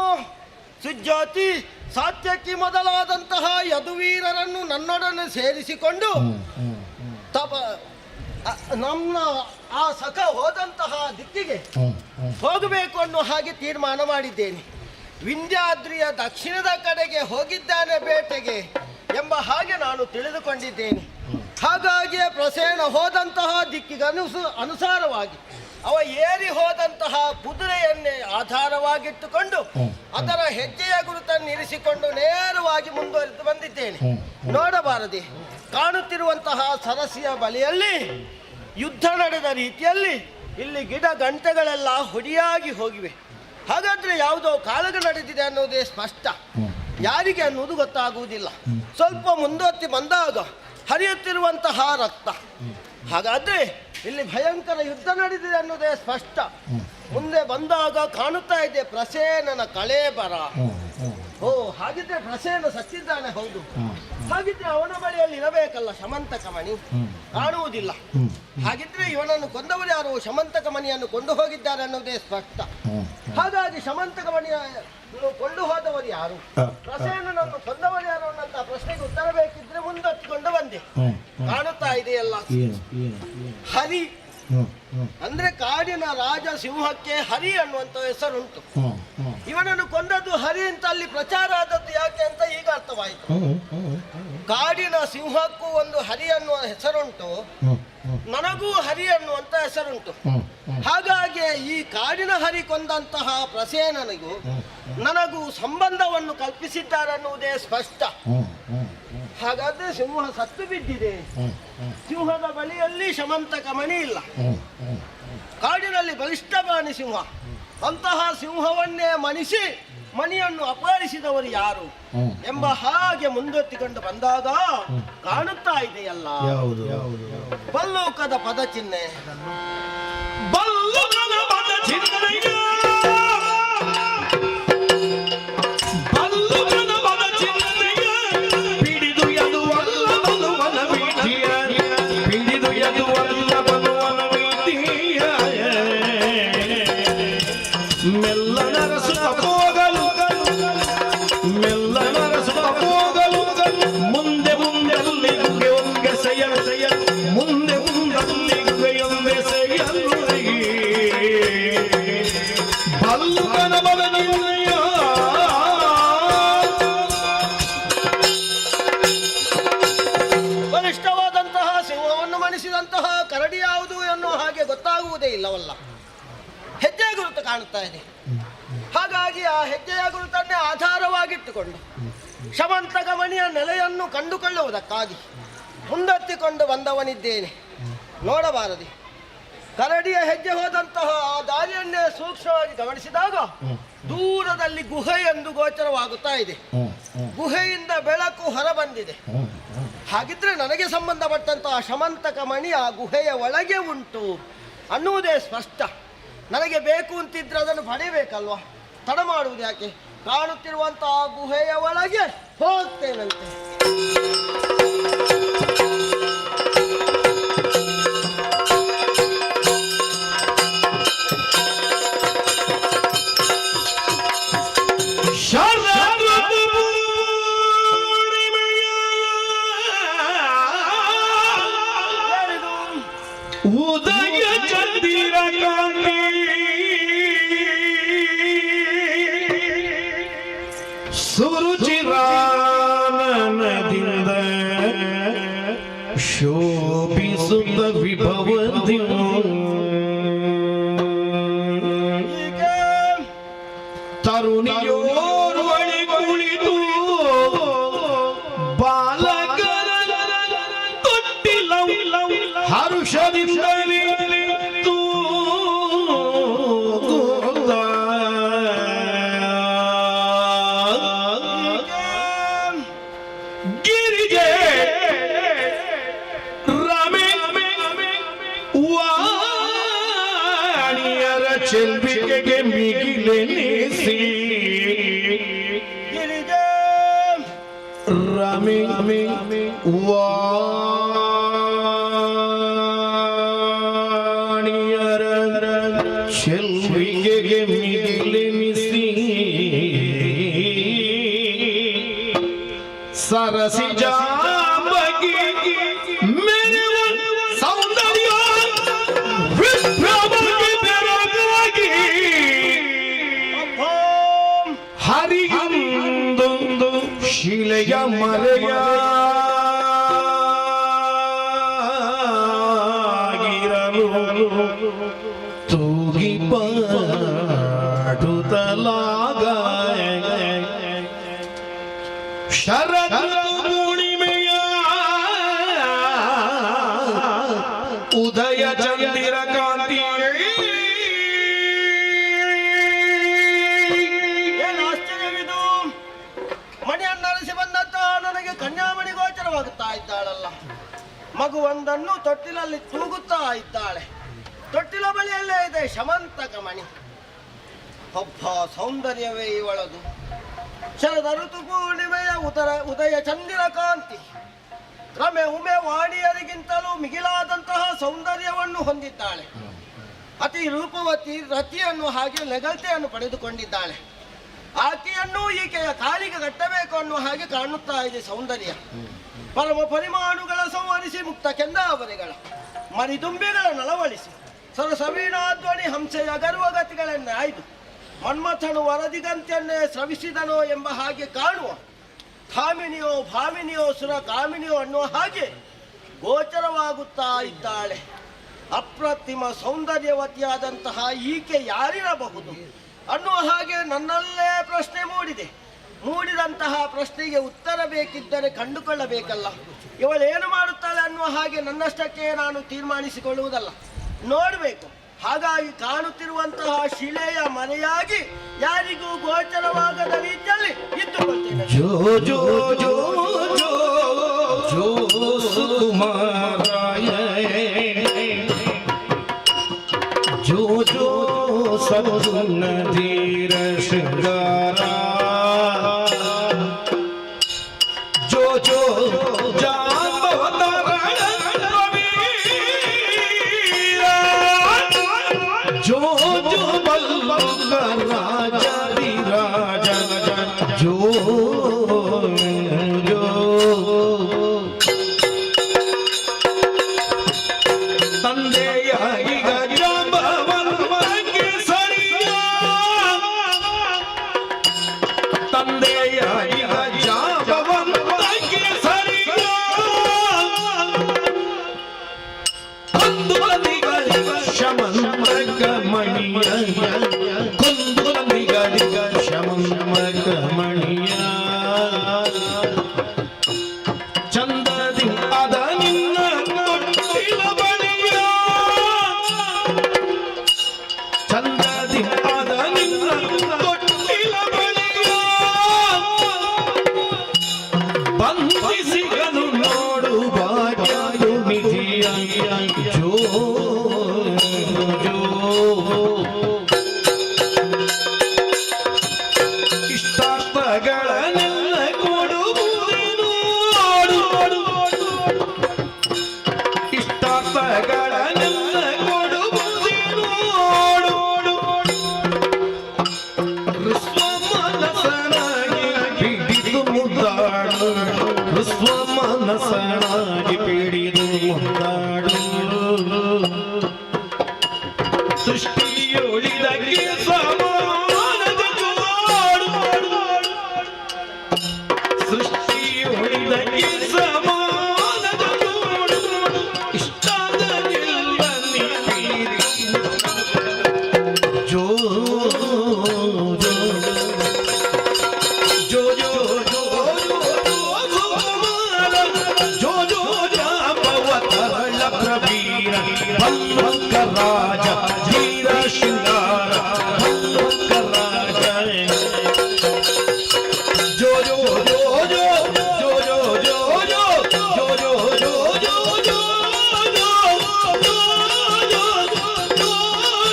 ಸುಜ್ಯೋತಿ, ಸಾತ್ಯಕಿ ಮೊದಲಾದಂತಹ ಯದುವೀರರನ್ನು ನನ್ನೊಡನೆ ಸೇರಿಸಿಕೊಂಡು ನಮ್ಮ ಆ ಸಖ ಹೋದಂತಹ ದಿಕ್ಕಿಗೆ ಹೋಗಬೇಕು ಅನ್ನೋ ಹಾಗೆ ತೀರ್ಮಾನ ಮಾಡಿದ್ದೇನೆ. ವಿಂಧ್ಯಾದ್ರಿಯ ದಕ್ಷಿಣದ ಕಡೆಗೆ ಹೋಗಿದ್ದಾನೆ ಬೇಟೆಗೆ ಎಂಬ ಹಾಗೆ ನಾನು ತಿಳಿದುಕೊಂಡಿದ್ದೇನೆ. ಹಾಗಾಗಿ ಪ್ರಸೇನ ಹೋದಂತಹ ದಿಕ್ಕಿಗೆ ಅನುಸಾರವಾಗಿ ಅವ ಏರಿ ಹೋದಂತಹ ಕುದುರೆಯನ್ನೇ ಆಧಾರವಾಗಿಟ್ಟುಕೊಂಡು ಅದರ ಹೆಜ್ಜೆಯ ಗುರುತನ್ನು ಇರಿಸಿಕೊಂಡು ನೇರವಾಗಿ ಮುಂದುವರೆದು ಬಂದಿದ್ದೇನೆ. ನೋಡಬಾರದೆ ಕಾಣುತ್ತಿರುವಂತಹ ಸರಸಿಯ ಬಳಿಯಲ್ಲಿ ಯುದ್ಧ ನಡೆದ ರೀತಿಯಲ್ಲಿ ಇಲ್ಲಿ ಗಿಡ ಗಂಟೆಗಳೆಲ್ಲ ಹೊಡಿಯಾಗಿ ಹೋಗಿವೆ. ಹಾಗಾದ್ರೆ ಯಾವುದೋ ಕಾಳಗ ನಡೆದಿದೆ ಅನ್ನೋದೇ ಸ್ಪಷ್ಟ. ಯಾರಿಗೆ ಅನ್ನೋದು ಗೊತ್ತಾಗುವುದಿಲ್ಲ. ಸ್ವಲ್ಪ ಮುಂದೊತ್ತಿ ಬಂದಾಗ ಹರಿಯುತ್ತಿರುವಂತಹ ರಕ್ತ. ಹಾಗಾದ್ರೆ ಇಲ್ಲಿ ಭಯಂಕರ ಯುದ್ಧ ನಡೆದಿದೆ ಅನ್ನೋದೇ ಸ್ಪಷ್ಟ. ಮುಂದೆ ಬಂದಾಗ ಕಾಣುತ್ತಾ ಇದೆ ಪ್ರಸೇನನ ಕಳೇಬರ. ಓ, ಹಾಗಿದ್ರೆ ಪ್ರಸೇನ ಸತ್ತಿದ್ದಾನೆ. ಹೌದು, ಹಾಗಿದ್ರೆ ಅವನ ಬಳಿಯಲ್ಲಿ ಇರಬೇಕಲ್ಲ ಶಮಂತಕ ಮಣಿ. ಕಾಣುವುದಿಲ್ಲ. ಹಾಗಿದ್ರೆ ಇವನನ್ನು ಕೊಂದವರು ಯಾರು? ಶಮಂತಕ ಮಣಿಯನ್ನು ಕೊಂಡು ಹೋಗಿದ್ದಾರೆ ಅನ್ನೋದೇ ಸ್ಪಷ್ಟ. ಹಾಗಾಗಿ ಶಮಂತಕ ಮಣಿಯ ಕೊಂಡು ಹೋದವರು ಯಾರು, ಪ್ರಸೇನನನ್ನು ಕೊಂದವರು ಯಾರು ಅನ್ನಂತ ಪ್ರಶ್ನೆಗೆ ಉತ್ತರ ಬೇಕಿದ್ರೆ ಮುಂದೊತ್ತಿಕೊಂಡು ಬಂದೆ. ಕಾಣುತ್ತಾ ಇದೆಯಲ್ಲ, ಹರಿ ಅಂದ್ರೆ ಕಾಡಿನ ರಾಜ ಸಿಂಹಕ್ಕೆ ಹರಿ ಅನ್ನುವಂತ ಹೆಸರುಂಟು. ಇವನನ್ನು ಕೊಂದದ್ದು ಹರಿ ಅಂತ ಅಲ್ಲಿ ಪ್ರಚಾರ ಆದದ್ದು ಯಾಕೆ ಅಂತ ಈಗ ಅರ್ಥವಾಯಿತು. ಕಾಡಿನ ಸಿಂಹಕ್ಕೂ ಒಂದು ಹರಿ ಅನ್ನುವ ಹೆಸರುಂಟು, ನನಗೂ ಹರಿ ಅನ್ನುವಂತ ಹೆಸರುಂಟು. ಹಾಗಾಗಿ ಈ ಕಾಡಿನ ಹರಿ ಕೊಂದಂತಹ ಪ್ರಸೇನನಿಗೂ ನನಗೂ ಸಂಬಂಧವನ್ನು ಕಲ್ಪಿಸಿದ್ದಾರೆನ್ನುವುದೇ ಸ್ಪಷ್ಟ. ಹಾಗಾದ್ರೆ ಸಿಂಹ ಸತ್ತು ಬಿದ್ದಿದೆ. ಸಿಂಹದ ಬಳಿಯಲ್ಲಿ ಶಮಂತಕ ಮಣಿ ಇಲ್ಲ. ಕಾಡಿನಲ್ಲಿ ಬಲಿಷ್ಠ ಪ್ರಾಣಿ ಸಿಂಹ. ಅಂತಹ ಸಿಂಹವನ್ನೇ ಮಣಿಸಿ ಮಣಿಯನ್ನು ಅಪಹರಿಸಿದವರು ಯಾರು ಎಂಬ ಹಾಗೆ ಮುಂದೊತ್ತಿಕೊಂಡು ಬಂದಾಗ ಕಾಣುತ್ತಾ ಇದೆಯಲ್ಲ ಬಲ್ಲೂಕದ ಪದ ಚಿಹ್ನೆ. ಬಲ್ಲುಕನ ಪದ ಚಿಹ್ನೆಯ ಬಲ್ಲುಕನ ಪದ ಚಿಹ್ನೆಯ ಪಿಡಿದು ಯದುವಲ್ಲ ಬಲುವನ ವೀತಿಯ ಪಿಡಿದು ಯದುವಲ್ಲ ಬಲುವನ ವೀತಿಯ ಮೆಲ್ಲನರಸುತ್ತ ಹೋಗಲು ಮೆಲ್ಲನರಸುತ್ತ ಹೋಗಲು ಮುಂದೆ ಮುಂದಲ್ಲಿ ಒಂದೆಸೆಯ ಮುಂದೆ ಮುಂದಲ್ಲಿ ಒಂದೆಸೆಯಲು ಬಲ್ಲುಕನ ಬಲ ನಿರ್ಣಯ ಬಲಿಷ್ಠವಾದಂತಹ ಸಿಂಹವನ್ನು ಮಣಿಸಿದಂತಹ ಕರಡಿ ಯಾವುದು ಎನ್ನುವ ಹಾಗೆ ಗೊತ್ತಾಗುವುದೇ ಇಲ್ಲವಲ್ಲ. ಹೆಜ್ಜೆಯ ಗುರುತು ಕಾಣುತ್ತಾ ಇದೆ. ಹಾಗಾಗಿ ಆ ಹೆಜ್ಜೆಯ ಗುರುತನ್ನೇ ಆಧಾರವಾಗಿಟ್ಟುಕೊಂಡು ಶಮಂತಕ ಮಣಿಯ ನೆಲೆಯನ್ನು ಕಂಡುಕೊಳ್ಳುವುದಕ್ಕಾಗಿ ಮುಂದೆತ್ತಿಕೊಂಡು ಬಂದವನಿದ್ದೇನೆ. ನೋಡಬಾರದೆ ಕರಡಿಯ ಹೆಜ್ಜೆ ಹೋದಂತಹ ಆ ದಾರಿಯನ್ನೇ ಸೂಕ್ಷ್ಮವಾಗಿ ಗಮನಿಸಿದಾಗ ದೂರದಲ್ಲಿ ಗುಹೆ ಎಂದು ಗೋಚರವಾಗುತ್ತಾ ಇದೆ. ಗುಹೆಯಿಂದ ಬೆಳಕು ಹೊರಬಂದಿದೆ. ಹಾಗಿದ್ರೆ ನನಗೆ ಸಂಬಂಧಪಟ್ಟಂತಹ ಶಮಂತಕ ಮಣಿ ಆ ಗುಹೆಯ ಒಳಗೆ ಉಂಟು ಅನ್ನುವುದೇ ಸ್ಪಷ್ಟ. ನನಗೆ ಬೇಕು ಅಂತಿದ್ರೆ ಅದನ್ನು ಪಡೆಯಬೇಕಲ್ವಾ? ತಡ ಮಾಡುವುದು ಯಾಕೆ? ಕಾಣುತ್ತಿರುವಂತಹ ಗುಹೆಯ ಒಳಗೆ ಹೋಗ್ತೇನಂತೆ. ಉದಯ ಚಂದಿರ ಕಾಂತಿ ಸುರುಚಿರಾನನದಿಂದ ಶೋಭಿಸುತ್ತ ವಿಭವದಿ ತರುಣಿಯೋರ್ವಳಿ ಕುಳಿತು ಬಾಲಕರ ತೊಟ್ಟಿಲ ಹರುಷದಿಂದಲೇ ಗಿರಿಜೆ ರಮೆ ವಾಣಿಯರ ಚೆಲ್ವಿಕೆಗೆ ಮಿಗಿಲೆನಿಸಿ ರಮೆ ವಾಣಿಯರ ಚೆಲ್ವಿಕೆಗೆ ಮಿಗಿಲೆನಿಸಿ ಸರಸಿಜಾಂಬಗಿ ಮೆರೆವ ಸೌಂದರ್ಯ ವಿಭ್ರಮಕ್ಕೆ ಬೆರಗಾಗಿ ಹರಿಯುಂದು ಶಿಲೆಯ ಮರೆಯಾಗಿರಲು ತೂಗಿ ಪಾಡುತ್ತಲಾಗ ಶರತ್ ಪೂರ್ಣಿಮೆಯ ಉದಯ ಮಗುವೊಂದನ್ನು ತೊಟ್ಟಿಲಲ್ಲಿ ತೂಗುತ್ತಾ ಇದ್ದಾಳೆ. ತೊಟ್ಟಿಲ ಬಳಿಯಲ್ಲೇ ಇದೆ ಶಮಂತಕ ಮಣಿ. ಒಬ್ಬ ಸೌಂದರ್ಯವೇ ಇವಳದು. ಶರದ ಋತು ಪೂರ್ಣಿಮೆಯ ಉದಯ ಚಂದಿರ ಕಾಂತಿ. ಕ್ರಮೆ ಉಮೆ ವಾಣಿಯರಿಗಿಂತಲೂ ಮಿಗಿಲಾದಂತಹ ಸೌಂದರ್ಯವನ್ನು ಹೊಂದಿದ್ದಾಳೆ. ಅತಿ ರೂಪವತಿ ರತಿಯನ್ನು ಹಾಗೆ ನೆಗಲ್ತೆಯನ್ನು ಪಡೆದುಕೊಂಡಿದ್ದಾಳೆ. ಆಕೆಯನ್ನು ಈಕೆಯ ಕಾಲಿಗೆ ಕಟ್ಟಬೇಕು ಅನ್ನುವ ಹಾಗೆ ಕಾಣುತ್ತಾ ಇದೆ ಸೌಂದರ್ಯ. ಪರಮ ಪರಿಮಾಣುಗಳ ಸಂವರಿಸಿ ಮುಕ್ತ ಕೆಂದಾವರೆಗಳ ಮರಿದುಂಬಿಗಳ ನಳವಳಿಸಿ ಸರಸವೀಣಾಧ್ವನಿ ಹಂಸೆಯ ಗರ್ವಗತಿಗಳನ್ನೇ ಆಯ್ದು ಮನ್ಮಥನು ವರದಿಗಂತೆಯನ್ನೇ ಸ್ರವಿಸಿದನೋ ಎಂಬ ಹಾಗೆ ಕಾಣುವ ಕಾಮಿನಿಯೋ ಭಾಮಿನಿಯೋ ಸುರ ಕಾಮಿನಿಯೋ ಅನ್ನುವ ಹಾಗೆ ಗೋಚರವಾಗುತ್ತಾ ಇದ್ದಾಳೆ. ಅಪ್ರತಿಮ ಸೌಂದರ್ಯವತಿಯಾದಂತಹ ಈಕೆ ಯಾರಿರಬಹುದು ಅನ್ನುವ ಹಾಗೆ ನನ್ನಲ್ಲೇ ಪ್ರಶ್ನೆ ಮೂಡಿದೆ. ಮೂಡಿದಂತಹ ಪ್ರಶ್ನೆಗೆ ಉತ್ತರ ಬೇಕಿದ್ದರೆ ಕಂಡುಕೊಳ್ಳಬೇಕಲ್ಲ. ಇವಳೇನು ಮಾಡುತ್ತಾಳೆ ಅನ್ನುವ ಹಾಗೆ ನನ್ನಷ್ಟಕ್ಕೆ ನಾನು ತೀರ್ಮಾನಿಸಿಕೊಳ್ಳುವುದಲ್ಲ, ನೋಡಬೇಕು. ಹಾಗಾಗಿ ಕಾಣುತ್ತಿರುವಂತಹ ಶಿಲೆಯ ಮನೆಯಾಗಿ ಯಾರಿಗೂ ಗೋಚರವಾಗದ ರೀತಿಯಲ್ಲಿ ಇದ್ದುಕೊಳ್ತೇನೆ. ಜೋ ಜೋ ಜೋ ಜೋ ಜೋ ಸುಕುಮಾರಾಯ ಜೋ ಜೋ ಸದ್ಗುಣಧೀರ ಶೃಂಗಾರ ಜೋ ಜೋ जो जो बल्लभ राजा विराज जो जो ತಂದೆಯಾಗಿ ಗಜಾಂಬವಂತಕ್ಕೆ ಸರಿಯ ತಂದೆಯಾಗಿ ಗಜಾಂಬವಂತಕ್ಕೆ ಸರಿಯ ಕುಂದುಲನಿಗಳಿಗೆ ಶಮಂತಕ ಮಣಿಯ ಕುಂದುಲನಿಗಳಿಗೆ ಶಮಂತಕ ಮಣಿಯ ಚಂದದಿ ಅದ ನಿನ್ನ ತೊಟ್ಟಿಲ ಬಳಿಯ ಚಂದದಿ ಅದ ನಿನ್ನ ತೊಟ್ಟಿಲ ಬಳಿಯ ಬಂಧಿಸಿಗನು ನೋಡು ಭಾಗ್ಯದು ನಿಧಿಯ ಜೋ ಜೋ ಇಷ್ಟಾರ್ಥಗಳನ್ನೆಲ್ಲ ಕೊಡುವುದೇನು ಇಷ್ಟಾರ್ಥಗಳನ್ನೆಲ್ಲ ಕೊಡುವುದೇನು ವಿಶ್ವಮನಸನಾಗಿ ಪೀಡಿದು ಮುದ್ದಾಡು ವಿಶ್ವಮನಸನಾಗಿ ಪೀಡಿದು ಮುದ್ದಾಡು ಸೃಷ್ಟಿಯೊಳಿದಕ್ಕೆ ಸಮಾನದ ಜೋಡು ಸೃಷ್ಟಿಯೊಳಿದಕ್ಕೆ ಸಮಾನದ ಜೋಡು ಇಷ್ಟಾದ ಜೋ ಜೋ ಜೋ ಜೋ ಜೋ ಜೋ ಜೋ ಜಾಂಬವತಲ ಪ್ರವೀರ ಭಂಗ ರಾಜ ಧೀರ ಶೃಂಗಾರ ಭಂಗ ರಾಜ ಜೋ ಜೋ ಜೋ ಜೋ ಜೋ ಜೋ ಜೋ ಜೋ ಜೋ ಜೋ ಜೋ ಜೋ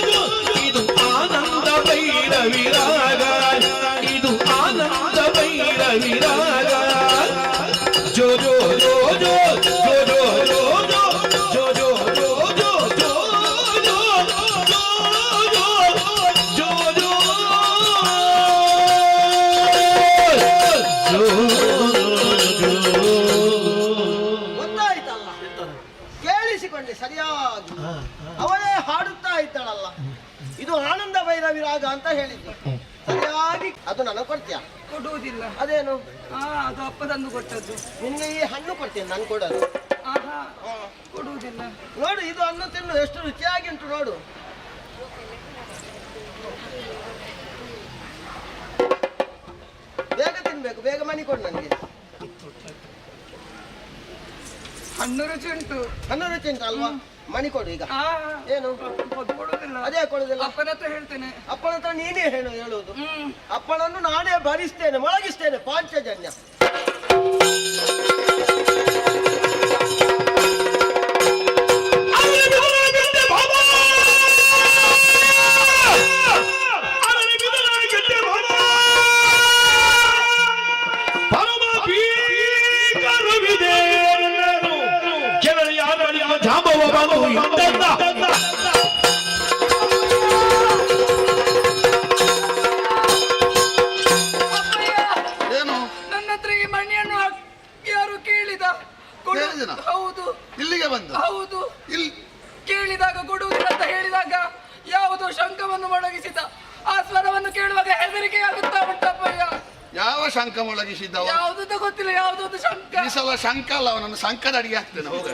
ಜೋ ಇದು ಆನಂದ ಭೈರವಿರಾಗ ಇದು ಆನಂದ ಭೈರವಿರಾಗ ಜೋ ಜೋ ಜೋ ಜೋ ಜೋ ಜೋ ಜೋ ಜೋ ಜೋ ಜೋ ಜೋ ಜೋ ಗೊತ್ತಾಯ್ತಲ್ಲ, ಕೇಳಿಸಿಕೊಂಡೆ ಸರಿಯಾಗಿ. ಅವಳೇ ಹಾಡುತ್ತಾ ಇದ್ದಾಳಲ್ಲ, ಇದು ಆನಂದ ಭೈರವಿ ರಾಗ ಅಂತ ಹೇಳಿದ್ದು ಸರಿಯಾಗಿ. ಅದು ನನಗೆ ಕೊಡ್ತೀಯಾ? ಕೊಡುವುದಿಲ್ಲ. ಅದೇನು? ಅದು ಅಪ್ಪದಂದು ಕೊಟ್ಟದ್ದು. ನಿನ್ಗೆ ಈ ಹಣ್ಣು ಕೊಡ್ತೀನಿ, ನಾನು ಕೊಡೋದು. ಆಹಾ, ಕೊಡುವುದಿಲ್ಲ. ನೋಡು, ಇದು ಹಣ್ಣು ತಿನ್ನು, ಎಷ್ಟು ರುಚಿಯಾಗಿ ಉಂಟು ನೋಡು. ಬೇಗ ತಿನ್ಬೇಕು, ಬೇಗ ಮನಿ ಕೊಡು ನನಗೆ. ಹಣ್ಣು ರುಚಿ ಉಂಟು. ಹಣ್ಣು ರುಚಿ ಉಂಟು ಅಲ್ವಾ? ಮನಿ ಕೊಡು ಈಗ. ಏನು ಕೊಡುವುದಿಲ್ಲ? ಅದೇ ಕೊಡುದಿಲ್ಲ. ಅಪ್ಪನ ಹತ್ರ ಹೇಳ್ತೇನೆ. ಅಪ್ಪನ ಹತ್ರ ನೀನೇ ಹೇಳುವುದು. ಅಪ್ಪನನ್ನು ನಾನೇ ಭರಿಸ್ತೇನೆ, ಮೊಳಗಿಸ್ತೇನೆ ಪಾಂಚಜನ್ಯ. ಏನು ನನ್ನ ಹತ್ರ ಈ ಮಣಿಯನ್ನು ಯಾರು ಕೇಳಿದ ಕೇಳಿದನ? ಹೌದು ಇಲ್ಲಿಗೆ ಬಂದು ಹೌದು ಇಲ್ಲಿ ಕೇಳಿದಾಗ ಕೊಡುವುದಿಲ್ಲ ಅಂತ ಹೇಳಿದಾಗ ಯಾವುದೋ ಶಂಖವನ್ನು ಮೊಳಗಿಸಿದ ಆ ಸ್ವರವನ್ನು ಕೇಳುವಾಗ ಹೆದರಿಕೆ ಆಗುತ್ತಾ ಉಂಟಪ್ಪಯ್ಯ. ಯಾವ ಶಂಕ ಮೊಳಗಿಸಿದ್ದವ? ಯಾವುದಂತ ಗೊತ್ತಿಲ್ಲ, ಯಾವುದೊಂದು ಶಂಖ. ಈ ಸಲ ಶಂಕ ಅಲ್ಲ, ಅವನನ್ನು ಶಂಕದ ಅಡಿಗೆ ಹಾಕ್ತೇನೆ. ಹೋಗ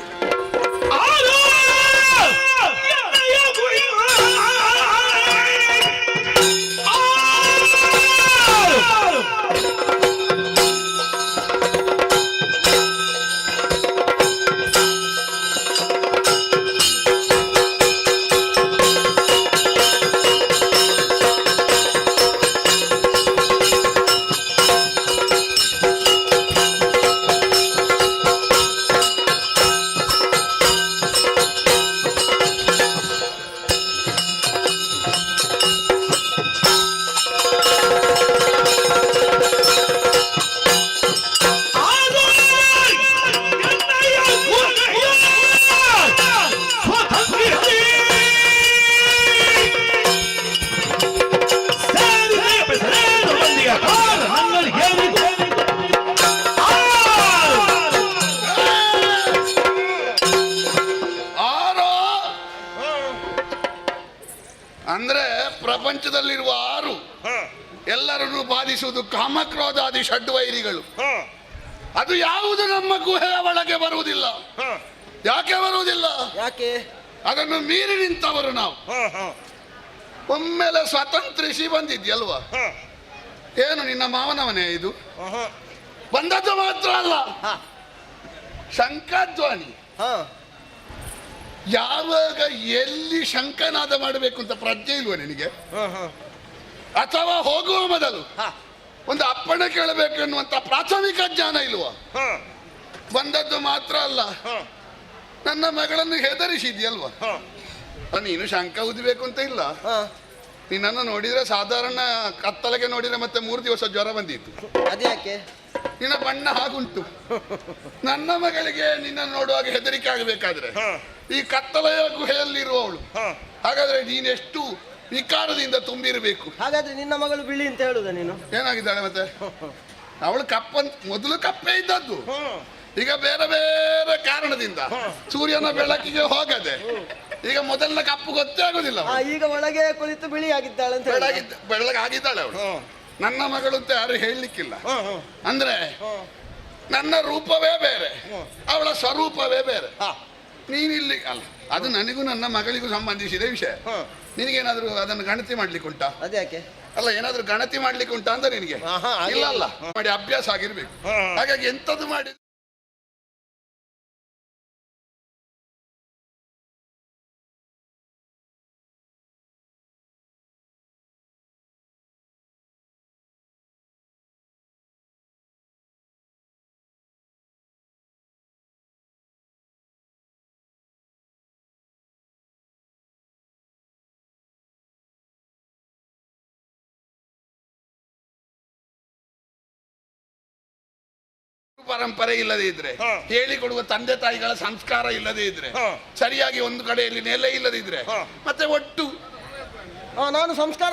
ಅಂದ್ರೆ ಪ್ರಪಂಚದಲ್ಲಿರುವ 6 ಎಲ್ಲರನ್ನು ಬಾಧಿಸುವುದು ಕಾಮಕ್ರೋಧಾದಿ ಷಡ್ವೈರಿಗಳು. ಅದು ಯಾವುದು ನಮ್ಮ ಗುಹೆಯ ಒಳಗೆ ಬರುವುದಿಲ್ಲ. ಯಾಕೆ ಬರುವುದಿಲ್ಲ? ಯಾಕೆ? ಅದನ್ನು ಮೀರಿ ನಿಂತವರು ನಾವು. ಒಮ್ಮೆಲೆ ಸ್ವತಂತ್ರಿಸಿ ಬಂದಿದ್ಯಲ್ವಾ? ಏನು ನಿನ್ನ ಮಾವನವನೇ ಇದು? ಬಂದದ್ದು ಮಾತ್ರ ಅಲ್ಲ, ಶಂಖಧ್ವನಿ. ಯಾವಾಗ ಎಲ್ಲಿ ಶಂಖನಾದ ಮಾಡಬೇಕು ಅಂತ ಪ್ರಜ್ಞೆ ಇಲ್ವ ನಿನಗೆ? ಅಥವಾ ಹೋಗುವ ಮೊದಲು ಒಂದು ಅಪ್ಪಣೆ ಕೇಳಬೇಕು ಎನ್ನುವಂತ ಪ್ರಾಥಮಿಕ ಜ್ಞಾನ ಇಲ್ವಾ? ಬಂದದ್ದು ಮಾತ್ರ ಅಲ್ಲ, ನನ್ನ ಮಗಳನ್ನು ಹೆದರಿಸಿದ್ಯಲ್ವಾ? ನೀನು ಶಂಖ ಉದ್ಬೇಕು ಅಂತ ಇಲ್ಲ. ನಿನ್ನನ್ನು ನೋಡಿದ್ರೆ ಸಾಧಾರಣ ಕತ್ತಲೆಗೆ ನೋಡಿದ್ರೆ ಮತ್ತೆ 3 ದಿವಸ ಜ್ವರ ಬಂದಿತ್ತು. ಅದ್ಯಾಕೆ? ನಿನ್ನ ಬಣ್ಣ ಹಾಗುಂಟು. ನನ್ನ ಮಗಳಿಗೆ ನಿನ್ನನ್ನು ನೋಡುವಾಗ ಹೆದರಿಕೆ ಆಗಬೇಕಾದ್ರೆ ಈ ಕತ್ತಲೆಯ ಗುಹೆಯಲ್ಲಿರುವವಳು, ಹಾಗಾದ್ರೆ ನೀನೆಷ್ಟು ವಿಕಾರದಿಂದ ತುಂಬಿರಬೇಕು. ಹಾಗಾದ್ರೆ ನಿನ್ನ ಮಗಳು ಬಿಳಿ ಅಂತ ಹೇಳುದ ನೀನು? ಏನಾಗಿದ್ದಾಳೆ ಮತ್ತೆ? ಅವಳು ಮೊದಲು ಕಪ್ಪೆ ಇದ್ದದ್ದು, ಈಗ ಬೇರೆ ಬೇರೆ ಕಾರಣದಿಂದ ಸೂರ್ಯನ ಬೆಳಕಿಗೆ ಹೋಗದೆ ಈಗ ಮೊದಲಿನ ಕಪ್ಪು ಗೊತ್ತೇ ಆಗುದಿಲ್ಲ. ಈಗ ಒಳಗೆ ಕುಳಿತು ಬಿಳಿ ಆಗಿದ್ದಾಳೆ ಅಂತ ಬೆಳ್ಳಗಾಗಿದ್ದಾಳೆ ಅವಳು. ನನ್ನ ಮಗಳು ಅಂತ ಯಾರು ಹೇಳಲಿಕ್ಕಿಲ್ಲ. ಅಂದ್ರೆ ನನ್ನ ರೂಪವೇ ಬೇರೆ, ಅವಳ ಸ್ವರೂಪವೇ ಬೇರೆ. ನೀನಿಲ್ಲಿ ಅಲ್ಲ, ಅದು ನನಗೂ ನನ್ನ ಮಗಳಿಗೂ ಸಂಬಂಧಿಸಿದ ವಿಷಯ. ನಿನಗೇನಾದ್ರೂ ಅದನ್ನು ಗಣತಿ ಮಾಡ್ಲಿಕ್ಕೆ ಉಂಟಾ? ಅದ್ಯಾಕೆ? ಅಲ್ಲ, ಏನಾದ್ರೂ ಗಣತಿ ಮಾಡ್ಲಿಕ್ಕೆ ಉಂಟಾ ಅಂತ ನಿನಗೆ? ಇಲ್ಲ ಅಲ್ಲ, ಮಾಡಿ ಅಭ್ಯಾಸ ಆಗಿರ್ಬೇಕು. ಹಾಗಾಗಿ ಎಂತದ್ದು ಮಾಡಿ ಪರಂಪರೆ ಇಲ್ಲದೆ ಇದ್ರೆ, ಹೇಳಿಕೊಡುವ ತಂದೆ ತಾಯಿಗಳ ಸಂಸ್ಕಾರ ಇಲ್ಲದೆ ಇದ್ರೆ, ಸರಿಯಾಗಿ ಒಂದು ಕಡೆಯಲ್ಲಿ ನೆಲೆ ಇಲ್ಲದೆ ಇದ್ರೆ, ಮತ್ತೆ ಒಟ್ಟು ನಾನು ಸಂಸ್ಕಾರ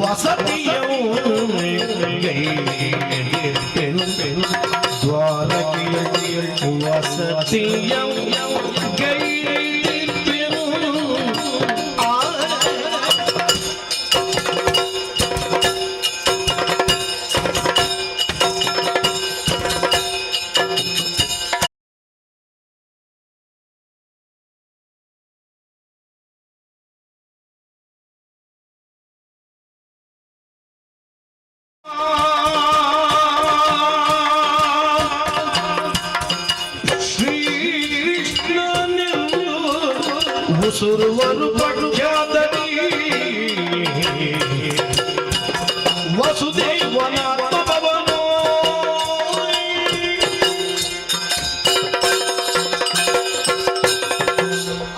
ವಸತಿಯು சத்தியம் கைப்பெறும் ಉಸುರುವರು ಪಟ್ಯಾದನಿ ವಸುದೇವನ ಭವನೋ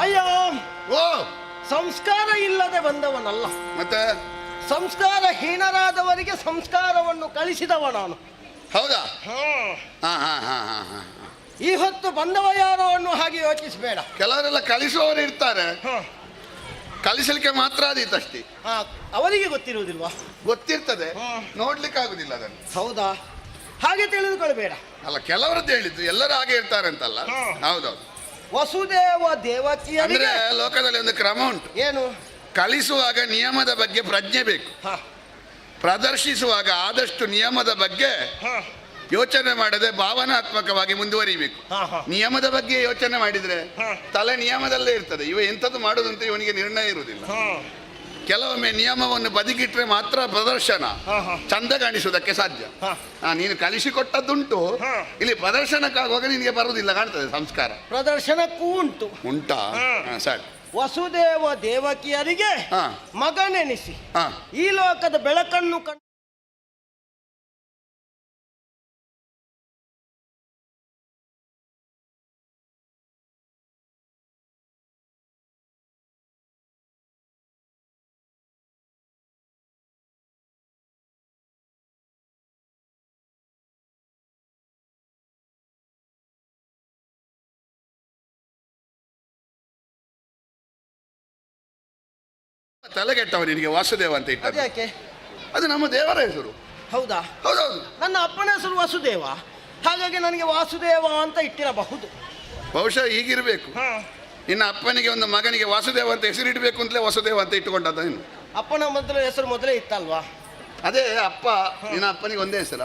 ಅಯ್ಯೋ, ಓ ಸಂಸ್ಕಾರ ಇಲ್ಲದೆ ಬಂದವನಲ್ಲ, ಮತ್ತೆ ಸಂಸ್ಕಾರಹೀನರಾದವರಿಗೆ ಸಂಸ್ಕಾರವನ್ನು ಕಲಿಸಿದವ ನಾನು. ಹೌದಾ? ಹಾ ಹಾ ಹಾ ಹಾ ಹಾ. ಈ ಹೊತ್ತು ಬಂದವ ಯಾರೋ ಅನ್ನೋ ಹಾಗೆ ಯೋಚಿಸಬೇಡ. ಕೆಲವರೆಲ್ಲ ಕಲಿಸುವವರು ಇರ್ತಾರೆ, ಕಲಿಸಲಿಕ್ಕೆ ಮಾತ್ರ ಆದೀತಷ್ಟೇ. ಅವರಿಗೆ ಗೊತ್ತಿರುವುದಿಲ್ವಾ? ಗೊತ್ತಿರ್ತದೆ, ನೋಡ್ಲಿಕ್ಕೆ ಆಗುದಿಲ್ಲ ಅದನ್ನು. ಹೌದಾ? ಹಾಗೆ ತಿಳಿದುಕೊಳ್ಬೇಡ. ಅಲ್ಲ, ಕೆಲವರದ್ದು ಹೇಳಿದ್ದು ಎಲ್ಲರೂ ಹಾಗೆ ಇರ್ತಾರೆ ಅಂತಲ್ಲ. ಹೌದೌದು. ವಸುದೇವ ದೇವಕಿ ಅಂದ್ರೆ ಲೋಕದಲ್ಲಿ ಒಂದು ಕ್ರಮ ಉಂಟು. ಏನು? ಕಲಿಸುವಾಗ ನಿಯಮದ ಬಗ್ಗೆ ಪ್ರಜ್ಞೆ ಬೇಕು, ಪ್ರದರ್ಶಿಸುವಾಗ ಆದಷ್ಟು ನಿಯಮದ ಬಗ್ಗೆ ಯೋಚನೆ ಮಾಡದೆ ಭಾವನಾತ್ಮಕವಾಗಿ ಮುಂದುವರಿಬೇಕು. ನಿಯಮದ ಬಗ್ಗೆ ಯೋಚನೆ ಮಾಡಿದ್ರೆ ತಲೆ ನಿಯಮದಲ್ಲೇ ಇರ್ತದೆ. ಇವ ಎಂಥದ್ದು ಮಾಡುದಂತ ಇವನಿಗೆ ನಿರ್ಣಯ ಇರುವುದಿಲ್ಲ. ಕೆಲವೊಮ್ಮೆ ನಿಯಮವನ್ನು ಬದಿಗಿಟ್ರೆ ಮಾತ್ರ ಪ್ರದರ್ಶನ ಚಂದ ಕಾಣಿಸುವುದಕ್ಕೆ ಸಾಧ್ಯ. ನೀನು ಕಲಿಸಿಕೊಟ್ಟದ್ದುಂಟು, ಇಲ್ಲಿ ಪ್ರದರ್ಶನಕ್ಕಾಗುವಾಗ ನಿನಗೆ ಬರುವುದಿಲ್ಲ, ಕಾಣ್ತದೆ ಸಂಸ್ಕಾರ. ಪ್ರದರ್ಶನಕ್ಕೂ ಉಂಟಾ? ಸರಿ. ವಸುದೇವ ದೇವಕಿಯರಿಗೆ ಮಗನೆನಿಸಿ ಈ ಲೋಕದ ಬೆಳಕನ್ನು ತಲೆಗೆಟ್ಟವ ನಿನಗೆ ವಾಸುದೇವ ಅಂತ ಇಟ್ಟದ್ದು. ಯಾಕೆ? ಅದು ನಮ್ಮ ದೇವರ ಹೆಸರು. ಹೌದಾ? ಹೌದೌದು. ನನ್ನ ಅಪ್ಪನ ಹೆಸರು ವಸುದೇವ, ಹಾಗಾಗಿ ನನಗೆ ವಾಸುದೇವ ಅಂತ ಇಟ್ಟಿರಬಹುದು. ಬಹುಶಃ ಹೀಗಿರ್ಬೇಕು. ನಿನ್ನ ಅಪ್ಪನಿಗೆ ಒಂದು ಮಗನಿಗೆ ವಾಸುದೇವ ಅಂತ ಹೆಸರಿಡಬೇಕು ಅಂತಲೇ ವಸುದೇವ ಅಂತ ಇಟ್ಟುಕೊಂಡದ್ದು. ಇನ್ನು ಅಪ್ಪನ ಮೊದಲೇ ಇತ್ತಲ್ವಾ? ಅದೇ ಅಪ್ಪ, ನಿನ್ನ ಅಪ್ಪನಿಗೆ ಒಂದೇ ಹೆಸರ?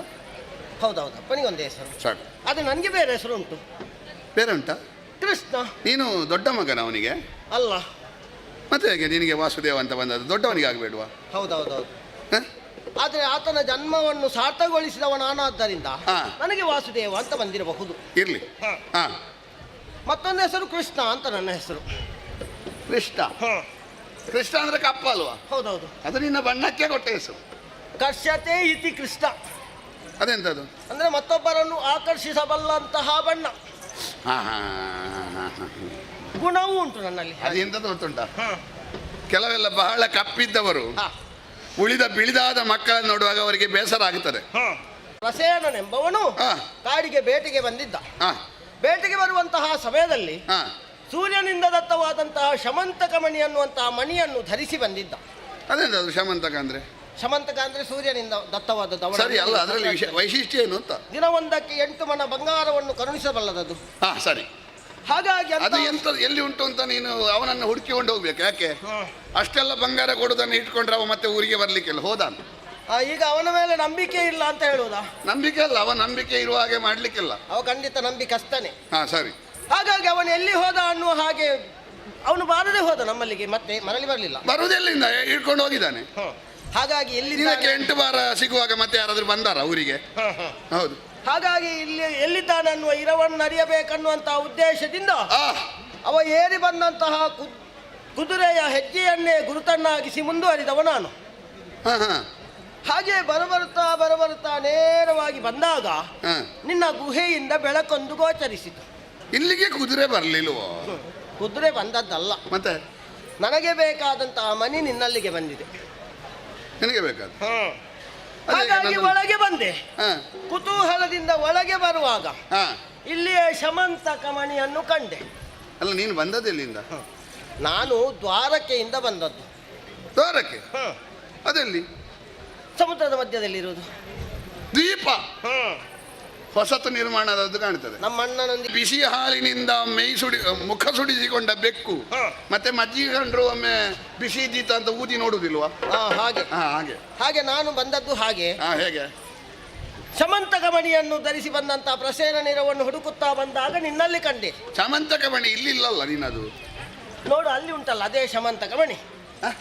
ಹೌದೌದು, ಅಪ್ಪನಿಗೆ ಒಂದೇ ಹೆಸರು. ಸಾಕು. ಅದು ನನಗೆ ಬೇರೆ ಹೆಸರು ಉಂಟು. ಬೇರೆ ಉಂಟಾ? ಕೃಷ್ಣ. ನೀನು ದೊಡ್ಡ ಮಗನ ಅವನಿಗೆ? ಅಲ್ಲ. ಮತ್ತೆ ಹೇಗೆ ನಿನಗೆ ವಾಸುದೇವ ಅಂತ ಬಂದದ್ದು? ದೊಡ್ಡವನಿಗೆ ಆಗಬೇಡುವ? ಹೌದೌದೌದು. ಆದ್ರೆ ಆತನ ಜನ್ಮವನ್ನು ಸಾರ್ಥಕಗೊಳಿಸಿದವ ನಾನಾದ್ದರಿಂದ ನನಗೆ ವಾಸುದೇವ ಅಂತ ಬಂದಿರಬಹುದು. ಇರ್ಲಿ. ಮತ್ತೊಂದು ಹೆಸರು ಕೃಷ್ಣ ಅಂತ ನನ್ನ ಹೆಸರು. ಕೃಷ್ಣ? ಕೃಷ್ಣ ಅಂದ್ರೆ ಕಪ್ಪ ಅಲ್ವಾ? ಹೌದೌದು. ಅದು ನಿನ್ನ ಬಣ್ಣಕ್ಕೆ ಕೊಟ್ಟ ಹೆಸರು. ಕರ್ಷತೆ ಇತಿ ಕೃಷ್ಣ. ಅದೆಂತದು? ಅಂದ್ರೆ ಮತ್ತೊಬ್ಬರನ್ನು ಆಕರ್ಷಿಸಬಲ್ಲಂತಹ ಬಣ್ಣ. ಗುಣವೂ ಉಂಟು ನನ್ನಲ್ಲಿ. ಅದು ಎಂತದ್ದು ಗೊತ್ತುಂಟ? ಕೆಲವೆಲ್ಲ ಬಹಳ ಕಪ್ಪಿದ್ದವರು ಉಳಿದ ಬಿಳಿದಾದ ಮಕ್ಕಳನ್ನು ನೋಡುವಾಗ ಅವರಿಗೆ ಬೇಸರ ಆಗುತ್ತದೆ. ರಸೇನನೆಂಬವನು ಕಾಡಿಗೆ ಬೇಟೆಗೆ ಬಂದಿದ್ದ. ಬೇಟೆಗೆ ಬರುವಂತಹ ಸಮಯದಲ್ಲಿ ಸೂರ್ಯನಿಂದ ದತ್ತವಾದಂತಹ ಶಮಂತಕ ಮಣಿ ಅನ್ನುವಂತಹ ಮಣಿಯನ್ನು ಧರಿಸಿ ಬಂದಿದ್ದ. ಅದೇನದು ಶಮಂತಕ ಅಂದ್ರೆ? ಶಮಂತಕ ಅಂದ್ರೆ ಸೂರ್ಯನಿಂದ ದತ್ತವಾದದ್ದು. ಸರಿ, ಅಲ್ಲ ಅದರಲ್ಲಿ ವೈಶಿಷ್ಟ್ಯ ಏನು ಅಂತ? ದಿನವೊಂದಕ್ಕೆ 8 ಮಣ ಬಂಗಾರವನ್ನು ಕರುಣಿಸಬಲ್ಲದದು. ಸರಿ. ಹಾಗಾಗಿ ಅದು ಎಂತ ಎಲ್ಲಿ ಉಂಟು ಅಂತ ನೀನು ಅವನನ್ನು ಹುಡುಕಿಕೊಂಡು ಹೋಗ್ಬೇಕು. ಯಾಕೆ ಅಷ್ಟೆಲ್ಲ ಬಂಗಾರ ಕೊಡುದನ್ನು ಇಟ್ಕೊಂಡ್ರೆ ಅವ ಮತ್ತೆ ಊರಿಗೆ ಬರ್ಲಿಕ್ಕೆಲ್ಲ ಹೋದಾನ. ಈಗ ಅವನ ಮೇಲೆ ನಂಬಿಕೆ ಇಲ್ಲ ಅಂತ ಹೇಳುವುದಾ? ನಂಬಿಕೆ ಅಲ್ಲ, ಅವ ನಂಬಿಕೆ ಇರುವ ಹಾಗೆ ಮಾಡ್ಲಿಕ್ಕಿಲ್ಲ. ಅವ ಖಂಡಿತ ನಂಬಿಕಸ್ತಾನೆ. ಸರಿ. ಹಾಗಾಗಿ ಅವನು ಎಲ್ಲಿ ಹೋದ ಅನ್ನುವ ಹಾಗೆ ಅವನು ಬಾರದೆ ಹೋದ ನಮ್ಮಲ್ಲಿಗೆ, ಮತ್ತೆ ಮರಳಿ ಬರಲಿಲ್ಲ. ಬರುವುದೆಲ್ಲಿಂದ ಹಿಡ್ಕೊಂಡು ಹೋಗಿದ್ದಾನೆ. ಹಾಗಾಗಿ ಎಲ್ಲಿ 8 ವಾರ ಸಿಗುವಾಗ ಮತ್ತೆ ಯಾರಾದ್ರೂ ಬಂದಾರ ಊರಿಗೆ? ಹೌದು. ಹಾಗಾಗಿ ಇಲ್ಲಿ ಎಲ್ಲಿದ್ದಾನೆ ಅನ್ನುವ ಇರವನ್ನು ಅರಿಯಬೇಕನ್ನುವಂತಹ ಉದ್ದೇಶದಿಂದ ಅವ ಏರಿ ಬಂದಂತಹ ಕುದುರೆಯ ಹೆಜ್ಜೆಯನ್ನೇ ಗುರುತನ್ನಾಗಿಸಿ ಮುಂದುವರಿದವ ನಾನು. ಹಾಗೆ ಬರಬರುತ್ತಾ ನೇರವಾಗಿ ಬಂದಾಗ ನಿನ್ನ ಗುಹೆಯಿಂದ ಬೆಳಕೊಂದು ಗೋಚರಿಸಿತು. ಇಲ್ಲಿಗೆ ಕುದುರೆ ಬರಲಿಲ್ವೋ? ಕುದುರೆ ಬಂದದ್ದಲ್ಲ, ಮತ್ತೆ ನನಗೆ ಬೇಕಾದಂತಹ ಮನಿ ನಿನ್ನಲ್ಲಿಗೆ ಬಂದಿದೆ. ನಿನಗೆ ಬೇಕಾದ? ಹಾಗಾಗಿ ಒಳಗೆ ಬಂದೆ. ಕುತೂಹಲದಿಂದ ಒಳಗೆ ಬರುವಾಗ ಇಲ್ಲಿಯೇ ಶಮಂತಕ ಮಣಿಯನ್ನು ಕಂಡೆ. ಅಲ್ಲ, ನೀನು ಬಂದದ್ದೆಲ್ಲಿಂದ? ನಾನು ದ್ವಾರಕೆಯಿಂದ ಬಂದದ್ದು. ದ್ವಾರಕೆ? ಅದೆಲ್ಲಿ? ಸಮುದ್ರದ ಮಧ್ಯದಲ್ಲಿರುವುದು ದ್ವೀಪ. ಹೊಸತು ನಿರ್ಮಾಣದದ್ದು ಕಾಣ್ತದೆ. ನಮ್ಮ ಅಣ್ಣನೊಂದಿಗೆ ಬಿಸಿ ಹಾಲಿನಿಂದ ಮುಖ ಸುಡಿಸಿಕೊಂಡ ಬೆಕ್ಕು ಮತ್ತೆ ಮಜ್ಜಿಗೆ ಕಂಡ್ರು ಒಮ್ಮೆ ಬಿಸಿ ಇದ್ದೀತ ಅಂತ ಊದಿ ನೋಡುದಿಲ್ವಾ? ಹಾಗೆ ಹಾಗೆ ಹಾಗೆ ನಾನು ಬಂದದ್ದು ಹಾಗೆ. ಹೇಗೆ ಸಮಂತಕ ಮಣಿಯನ್ನು ಧರಿಸಿ ಬಂದಂತ ಪ್ರಸೇನ ನೀರವನ್ನು ಹುಡುಕುತ್ತಾ ಬಂದಾಗ ನಿನ್ನಲ್ಲಿ ಕಂಡೆ. ಸಮಂತಕ ಮಣಿ ಇಲ್ಲಿಲ್ಲಲ್ಲ ನಿನ್ನದು? ನೋಡು ಅಲ್ಲಿ ಉಂಟಲ್ಲ, ಅದೇ ಸಮಂತಕ ಮಣಿ.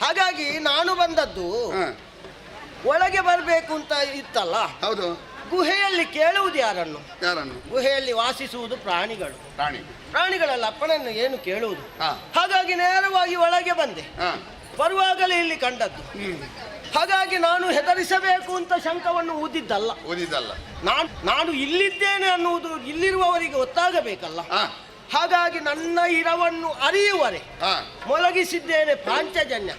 ಹಾಗಾಗಿ ನಾನು ಬಂದದ್ದು ಒಳಗೆ ಬರಬೇಕು ಅಂತ ಇತ್ತಲ್ಲ. ಹೌದು. ಗುಹೆಯಲ್ಲಿ ಕೇಳುವುದು ಯಾರನ್ನು? ಯಾರನ್ನು? ಗುಹೆಯಲ್ಲಿ ವಾಸಿಸುವುದು ಪ್ರಾಣಿಗಳು. ಪ್ರಾಣಿಗಳಲ್ಲ ಅಪ್ಪನನ್ನು ಏನು ಕೇಳುವುದು. ಹಾಗಾಗಿ ನೇರವಾಗಿ ಒಳಗೆ ಬಂದೆ. ಬರುವಾಗಲೇ ಇಲ್ಲಿ ಕಂಡದ್ದು. ಹಾಗಾಗಿ ನಾನು ಹೆದರಿಸಬೇಕು ಅಂತ ಶಂಕವನ್ನು ಊದಿದ್ದಲ್ಲ. ನಾನು ಇಲ್ಲಿದ್ದೇನೆ ಅನ್ನುವುದು ಇಲ್ಲಿರುವವರಿಗೆ ಗೊತ್ತಾಗಬೇಕಲ್ಲ. ಹಾಗಾಗಿ ನನ್ನ ಇರವನ್ನು ಅರಿಯುವರೆ ಮೊಳಗಿಸಿದ್ದೇನೆ ಪಾಂಚಜನ್ಯ.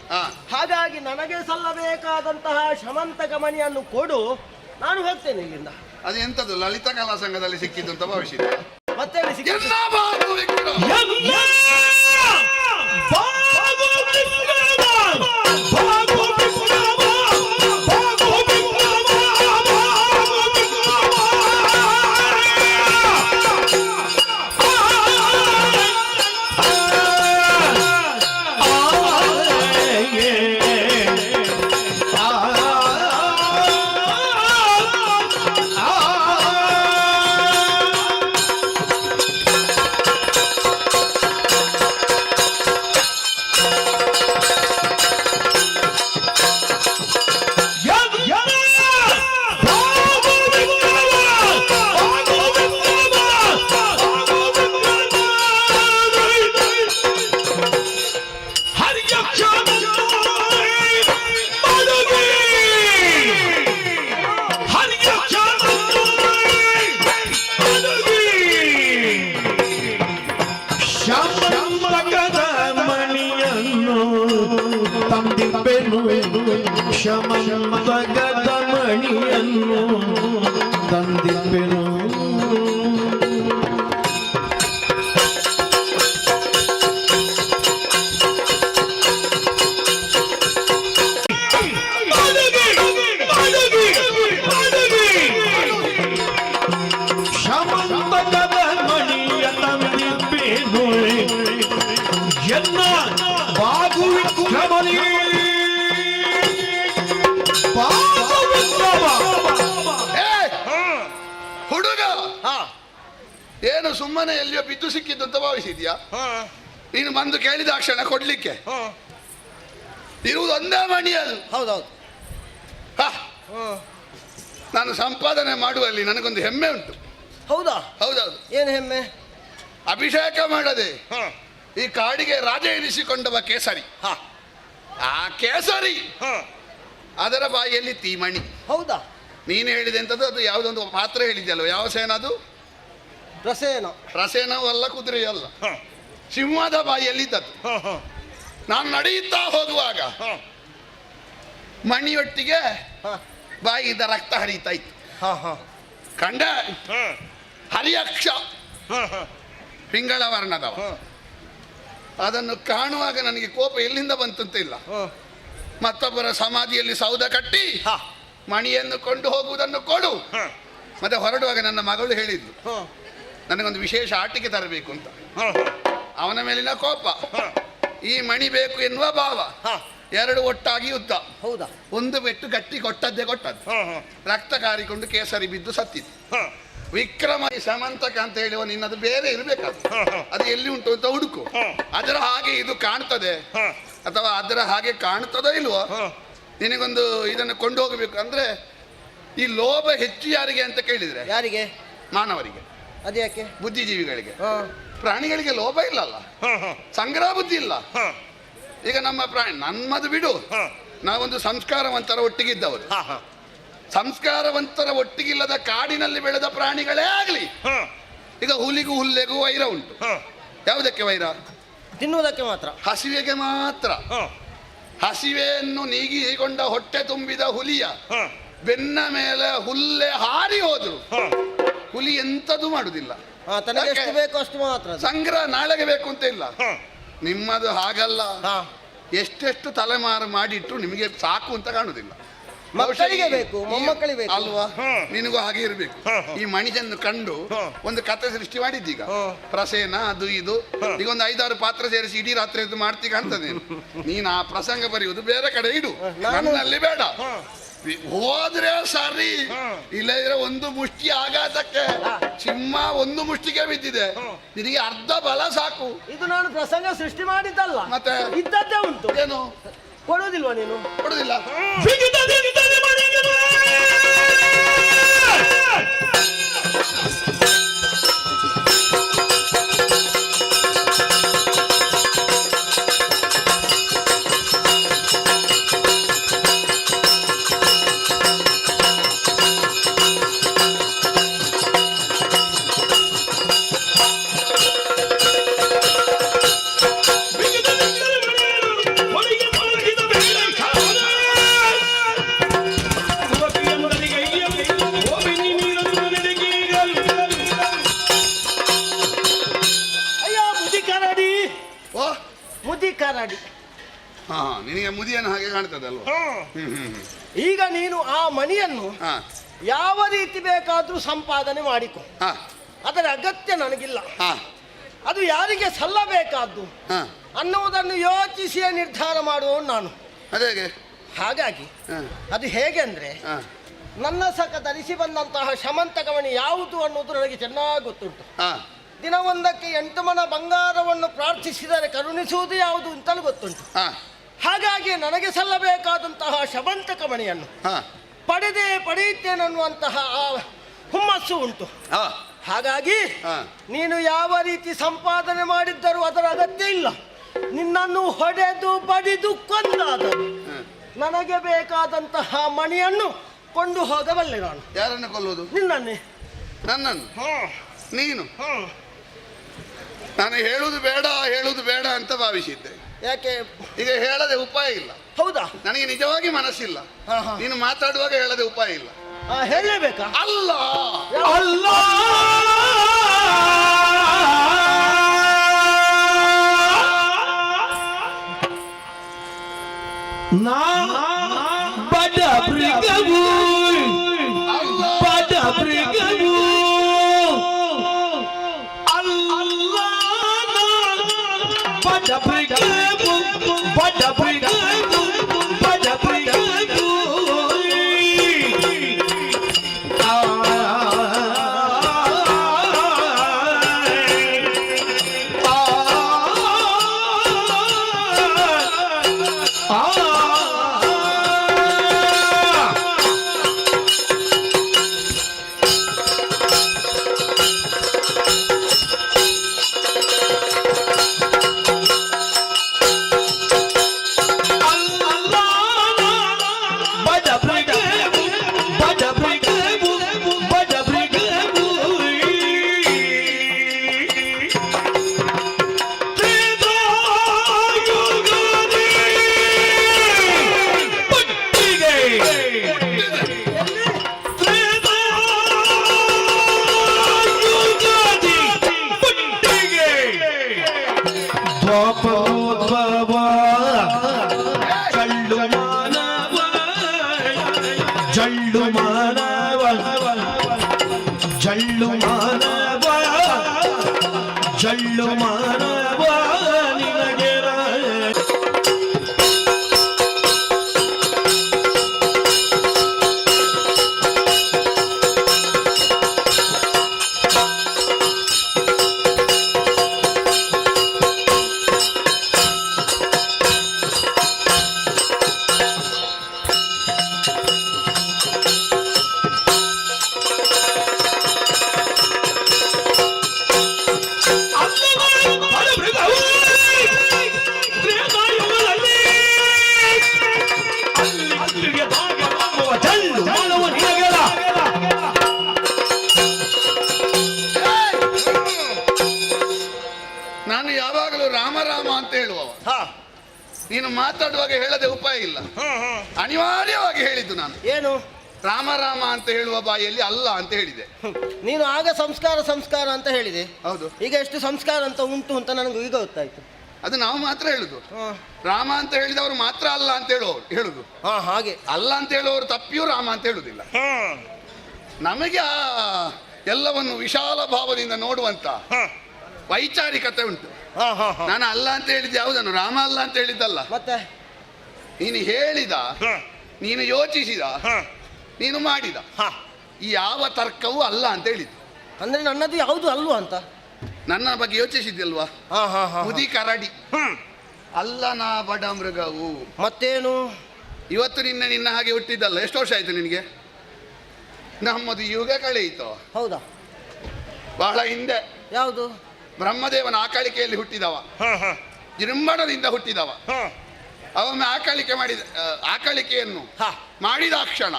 ಹಾಗಾಗಿ ನನಗೆ ಸಲ್ಲಬೇಕಾದಂತಹ ಶಮಂತಕ ಮಣಿಯನ್ನು ಕೊಡು, ನಾನು ಹೋಗ್ತೇನೆ ಇಲ್ಲಿಂದ. ಅದು ಎಂತದ್ದು ಲಲಿತಾ ಕಲಾ ಸಂಘದಲ್ಲಿ ಸಿಕ್ಕಿದ್ದು ಅಂತ ಭಾವಿಸಿದೆ. ಮತ್ತೆ ಶಮಂತಕದ ಮಣಿಯನ್ನು ತಂದಿಪ್ಪೆನು. ಶಮಂತಕದ ಮಣಿಯ ತಂದಿಪ್ಪೆನು ಎನ್ನ ಬಾಗುವಿಕ್ರಮಣಿ ಹುಡುಗ ಏನು ಸುಮ್ಮನೆ ಎಲ್ಲಿಯೋ ಬಿದ್ದು ಸಿಕ್ಕಿದ್ದು ಅಂತ ಭಾವಿಸಿದ್ಯಾ? ನೀನು ಬಂದು ಕೇಳಿದ ಕ್ಷಣ ಕೊಡ್ಲಿಕ್ಕೆ ಇರುವುದು ಒಂದೇ ಮಣಿ ಅದು. ಹೌದೌದು. ನಾನು ಸಂಪಾದನೆ ಮಾಡುವಲ್ಲಿ ನನಗೊಂದು ಹೆಮ್ಮೆ ಉಂಟು. ಹೌದಾ? ಹೌದೌದು. ಏನು ಹೆಮ್ಮೆ? ಅಭಿಷೇಕ ಮಾಡದೆ ಈ ಕಾಡಿಗೆ ರಾಜ ಎನಿಸಿಕೊಂಡವ ಕೇಸರಿ. ಆ ಕೇಸರಿ ಅದರ ಬಾಯಿಯಲ್ಲಿ ತೀಮಣಿ. ಹೌದಾ? ನೀನು ಹೇಳಿದೆ ಅಂತದ್ದು ಅದು ಯಾವುದೊಂದು ಪಾತ್ರ ಹೇಳಿದ್ಯಲ್ವ, ಯಾವ ಸೇನ ಅದು? ಪ್ರಸೇನ. ಪ್ರಸೇನವೂ ಅಲ್ಲ, ಕುದುರೆಯೂ ಅಲ್ಲ, ಸಿಂಹದ ಬಾಯಿಯಲ್ಲಿ ಇದ್ದದ್ದು. ನಾನು ನಡೆಯುತ್ತಾ ಹೋಗುವಾಗ ಮಣಿಯೊಟ್ಟಿಗೆ ಬಾಯಿಯಿಂದ ರಕ್ತ ಹರಿತಾ ಇತ್ತು. ಕಂಡ ಹರಿಯಕ್ಷ ಪಿಂಗಳ ವರ್ಣದವ. ಅದನ್ನು ಕಾಣುವಾಗ ನನಗೆ ಕೋಪ ಎಲ್ಲಿಂದ ಬಂತಂತ ಇಲ್ಲ. ಮತ್ತೊಬ್ಬರ ಸಮಾಧಿಯಲ್ಲಿ ಸೌಧ ಕಟ್ಟಿ ಮಣಿಯನ್ನು ಕೊಂಡು ಹೋಗುವುದನ್ನು ಕೊಡು. ಮತ್ತೆ ಹೊರಡುವಾಗ ನನ್ನ ಮಗಳು ಹೇಳಿದ್ಲು ನನಗೊಂದು ವಿಶೇಷ ಆಟಿಕೆ ತರಬೇಕು ಅಂತ. ಅವನ ಮೇಲಿನ ಕೋಪ, ಈ ಮಣಿ ಬೇಕು ಎನ್ನುವ ಭಾವ, ಎರಡು ಒಟ್ಟಾಗಿ ಯುದ್ಧ. ಹೌದಾ? ಒಂದು ಬೆಟ್ಟು ಗಟ್ಟಿ ಕೊಟ್ಟದ್ದೇ ಕೊಟ್ಟದ್ದು. ರಕ್ತ ಕಾರಿಕೊಂಡು ಕೇಸರಿ ಬಿದ್ದು ಸತ್ತಿತ್ತು. ವಿಕ್ರಮ ಸಮಂತಕ ಅಂತ ಹೇಳುವ ನಿನ್ನದು ಬೇರೆ ಇರಬೇಕಾದ್ರೆ ಅದು ಎಲ್ಲಿ ಉಂಟು ಅಂತ ಹುಡುಕು. ಅದರ ಹಾಗೆ ಇದು ಕಾಣ್ತದೆ ಅಥವಾ ಅದರ ಹಾಗೆ ಕಾಣ್ತದೋ ಇಲ್ವೋ, ನಿನಗೊಂದು ಇದನ್ನು ಕೊಂಡು ಹೋಗಬೇಕು. ಅಂದ್ರೆ ಈ ಲೋಭ ಹೆಚ್ಚು ಯಾರಿಗೆ ಅಂತ ಕೇಳಿದ್ರೆ? ಯಾರಿಗೆ? ಮಾನವರಿಗೆ. ಅದ್ಯಾಕೆ? ಬುದ್ಧಿಜೀವಿಗಳಿಗೆ. ಪ್ರಾಣಿಗಳಿಗೆ ಲೋಭ ಇಲ್ಲಲ್ಲ, ಸಂಗ್ರಹ ಬುದ್ಧಿ ಇಲ್ಲ. ಈಗ ನಮ್ಮ ಪ್ರಾಣಿ ನಮ್ಮದು ಬಿಡು, ನಾವೊಂದು ಸಂಸ್ಕಾರವಂತರ ಒಟ್ಟಿಗಿದ್ದವರು. ಸಂಸ್ಕಾರವಂತರ ಒಟ್ಟಿಗಿಲ್ಲದ ಕಾಡಿನಲ್ಲಿ ಬೆಳೆದ ಪ್ರಾಣಿಗಳೇ ಆಗಲಿ, ಈಗ ಹುಲಿಗೂ ಹುಲ್ಲೆಗೂ ವೈರ ಉಂಟು. ಯಾವುದಕ್ಕೆ ವೈರ? ತಿನ್ನುವುದಕ್ಕೆ ಮಾತ್ರ, ಹಸಿವೆಗೆ ಮಾತ್ರ. ಹಸಿವೆಯನ್ನು ನೀಗಿಸಿಕೊಂಡ ಹೊಟ್ಟೆ ತುಂಬಿದ ಹುಲಿಯ ಬೆನ್ನ ಮೇಲೆ ಹುಲ್ಲೆ ಹಾರಿ ಹೋದ್ರು ಹುಲಿ ಎಂತದು ಮಾಡುದಿಲ್ಲ. ಎಷ್ಟು ಬೇಕು ಅಷ್ಟು ಮಾತ್ರ ಸಂಗ್ರಹ ನಾಳೆಗೆ ಬೇಕು ಅಂತ ಇಲ್ಲ. ನಿಮ್ಮದು ಹಾಗಲ್ಲ, ಎಷ್ಟೆಷ್ಟು ತಲೆಮಾರು ಮಾಡಿಟ್ರು ನಿಮಗೆ ಸಾಕು ಅಂತ ಕಾಣುದಿಲ್ಲ. ಮಕ್ಕಳಿಗೆ ಬೇಕು, ಮೊಮ್ಮಕ್ಕಳಿಗೆ ಬೇಕು. ಅಲ್ವಾ? ನಿನಗೂ ಹಾಗೆ ಇರ್ಬೇಕು. ಈ ಮಣಿಜನ್ನು ಕಂಡು ಒಂದು ಕಥೆ ಸೃಷ್ಟಿ ಮಾಡಿದ್ದೀಗ, ಪ್ರಸೇನ ಅದು ಇದು, ಈಗ ಒಂದು 5-6 ಪಾತ್ರ ಸೇರಿಸಿ ಇಡೀ ರಾತ್ರಿ ಎದ್ದು ಮಾಡ್ತೀಗ ಅಂತದೆ. ನೀನು ಆ ಪ್ರಸಂಗ ಬರೆಯುವುದು ಬೇರೆ ಕಡೆ ಇಡು, ನನ್ನಲ್ಲಿ ಬೇಡ. ಹೋದ್ರೆ ಸರಿ, ಇಲ್ಲದ್ರೆ ಒಂದು ಮುಷ್ಟಿ ಆಘಾತಕ್ಕೆ ಸಿಂಹ ಒಂದು ಮುಷ್ಟಿಗೆ ಬಿದ್ದಿದೆ, ನಿನಗೆ ಅರ್ಧ ಬಲ ಸಾಕು. ಇದು ನಾನು ಪ್ರಸಂಗ ಸೃಷ್ಟಿ ಮಾಡಿದ್ದಲ್ಲ, ಮತ್ತೆ ಇದ್ದದ್ದೇ ಉಂಟು. ಏನು ಕೊಡುವುದಿಲ್ವಾ ನೀನು? ಕೊಡುದಿಲ್ಲ. ಮುದಿಕರಡಿ. ಹಾ, ನಿನಗೆ ಮುದಿಯನ್ನು ಹಾಗೆ ಕಾಣ್ತದೆ ಅಲ್ವಾ? ಈಗ ನೀನು ಆ ಮಣಿಯನ್ನು ಯಾವ ರೀತಿ ಬೇಕಾದ್ರೂ ಸಂಪಾದನೆ ಮಾಡಿಕೊ, ಅದರ ಅಗತ್ಯ ನನಗಿಲ್ಲ. ಅದು ಯಾರಿಗೆ ಸಲ್ಲಬೇಕಾದ್ದು ಅನ್ನುವುದನ್ನು ಯೋಚಿಸಿಯೇ ನಿರ್ಧಾರ ಮಾಡುವವನು ನಾನು. ಅದೇಗೆ? ಹಾಗಾಗಿ ಅದು ಹೇಗೆ ಅಂದ್ರೆ, ನನ್ನ ಸಕ ಧರಿಸಿ ಬಂದಂತಹ ಶಮಂತಕಮಣಿ ಯಾವುದು ಅನ್ನೋದು ನನಗೆ ಚೆನ್ನಾಗಿ ಗೊತ್ತುಂಟು. ದಿನವೊಂದಕ್ಕೆ 8 ಮಣ ಬಂಗಾರವನ್ನು ಪ್ರಾರ್ಥಿಸಿದರೆ ಕರುಣಿಸುವುದು ಯಾವುದು ಅಂತಲೂ ಗೊತ್ತುಂಟು. ಹಾಗಾಗಿ ನನಗೆ ಸಲ್ಲಬೇಕಾದಂತಹ ಶಮಂತಕಮಣಿಯನ್ನು ಪಡೆಯುತ್ತೇನೆನ್ನುವಂತಹ ಹುಮ್ಮಸ್ಸು ಉಂಟು. ಹಾಗಾಗಿ ನೀನು ಯಾವ ರೀತಿ ಸಂಪಾದನೆ ಮಾಡಿದ್ದರೂ ಅದರ ಅಗತ್ಯ ಇಲ್ಲ. ನಿನ್ನನ್ನು ಹೊಡೆದು ಬಡಿದು ಕೊಂದಾದರೂ ನನಗೆ ಬೇಕಾದಂತಹ ಮಣಿಯನ್ನು ಕೊಂಡು ಹೋಗಬಲ್ಲೆ ನಾನು. ಯಾರನ್ನು ಕೊಲ್ಲುವುದು? ನಿನ್ನನ್ನೇ. ನನ್ನನ್ನು? ನೀನು? ನಾನು ಹೇಳುವುದು ಬೇಡ ಅಂತ ಭಾವಿಸಿದ್ದೆ. ಯಾಕೆ? ಈಗ ಹೇಳದೆ ಉಪಾಯ ಇಲ್ಲ. ಹೌದಾ? ನನಗೆ ನಿಜವಾಗಿ ಮನಸ್ಸಿಲ್ಲ. ನೀನು ಮಾತಾಡುವಾಗ ಹೇಳದೆ ಉಪಾಯ ಇಲ್ಲ. ಹೇಳಲೇಬೇಕಾ? ಅಲ್ಲ ಅಲ್ಲ, ಬಡ ಮೃಗವು, ಬಡ ಮೃಗವು, ಅಲ್ಲ, ಬಡ ಮೃಗವು, ಬಡ ಮೃಗವು, ಬಡ ಮೃಗವು. ಜಳ್ಳು ಮಾನವ, ಜಳ್ಳು ಮಾನವ, ಜಳ್ಳು ಮಾನವ ನಿನಗೆ ನಾನು ಯಾವಾಗಲೂ ರಾಮ ರಾಮ ಅಂತ ಹೇಳುವವ. ನೀನು ಮಾತಾಡುವಾಗ ಹೇಳದೆ ಉಪಾಯ ಇಲ್ಲ. ಅನಿವಾರ್ಯವಾಗಿ ಹೇಳಿದ್ದು ನಾನು. ಏನು? ರಾಮ ರಾಮ ಅಂತ ಹೇಳುವ ಬಾಯಲ್ಲಿ ಅಲ್ಲ ಅಂತ ಹೇಳಿದೆ. ನೀನು ಆಗ ಸಂಸ್ಕಾರ ಸಂಸ್ಕಾರ ಅಂತ ಹೇಳಿದೆ. ಹೌದು. ಈಗ ಎಷ್ಟು ಸಂಸ್ಕಾರ ಅಂತ ಉಂಟು ಅಂತ ನನಗೆ ಈಗ ಗೊತ್ತಾಯ್ತು. ಅದು ನಾವು ಮಾತ್ರ ಹೇಳುದು. ರಾಮ ಅಂತ ಹೇಳಿದವರು ಮಾತ್ರ ಅಲ್ಲ ಅಂತ ಹೇಳುದು. ಹಾಗೆ ಅಲ್ಲ ಅಂತ ಹೇಳುವವರು ತಪ್ಪಿಯೂ ರಾಮ ಅಂತ ಹೇಳುದಿಲ್ಲ. ನಮಗೆ ಆ ಎಲ್ಲವನ್ನು ವಿಶಾಲ ಭಾವದಿಂದ ನೋಡುವಂತ ವೈಚಾರಿಕತೆ ಉಂಟು. ನಾನು ಅಲ್ಲ ಅಂತ ಹೇಳಿದ್ದು ಯಾವುದನ್ನು? ರಾಮ ಅಲ್ಲ ಅಂತ ಹೇಳಿದ್ದಲ್ಲ. ಮತ್ತೆ ನೀನು ಹೇಳಿದ, ನೀನು ಯೋಚಿಸಿದ, ನೀನು ಮಾಡಿದ, ಈ ಯಾವ ತರ್ಕವೂ ಅಲ್ಲ ಅಂತ ಹೇಳಿದ್ದು. ಅಂದ್ರೆ ನನ್ನದು ಯಾವುದು ಅಲ್ವಾ ಅಂತ ನನ್ನ ಬಗ್ಗೆ ಯೋಚಿಸಿದ್ಯಲ್ವಾ? ಮುದಿ ಕರಡಿ ಅಲ್ಲ, ನಾ ಬಡ ಮೃಗವು. ಮತ್ತೇನು? ಇವತ್ತು ನಿನ್ನ ಹಾಗೆ ಹುಟ್ಟಿದ್ದಲ್ಲ. ಎಷ್ಟು ವರ್ಷ ಆಯ್ತು ನಿನಗೆ? ನಮ್ಮದು ಯುಗ ಕಳೆಯಿತು. ಹೌದಾ? ಬಹಳ ಹಿಂದೆ. ಯಾವುದು? ಬ್ರಹ್ಮದೇವನ ಆಕಳಿಕೆಯಲ್ಲಿ ಹುಟ್ಟಿದವ, ಜೃಂಭಣದಿಂದ ಹುಟ್ಟಿದವ. ಅವೊಮ್ಮೆ ಆಕಳಿಕೆಯನ್ನು ಮಾಡಿದ ಕ್ಷಣ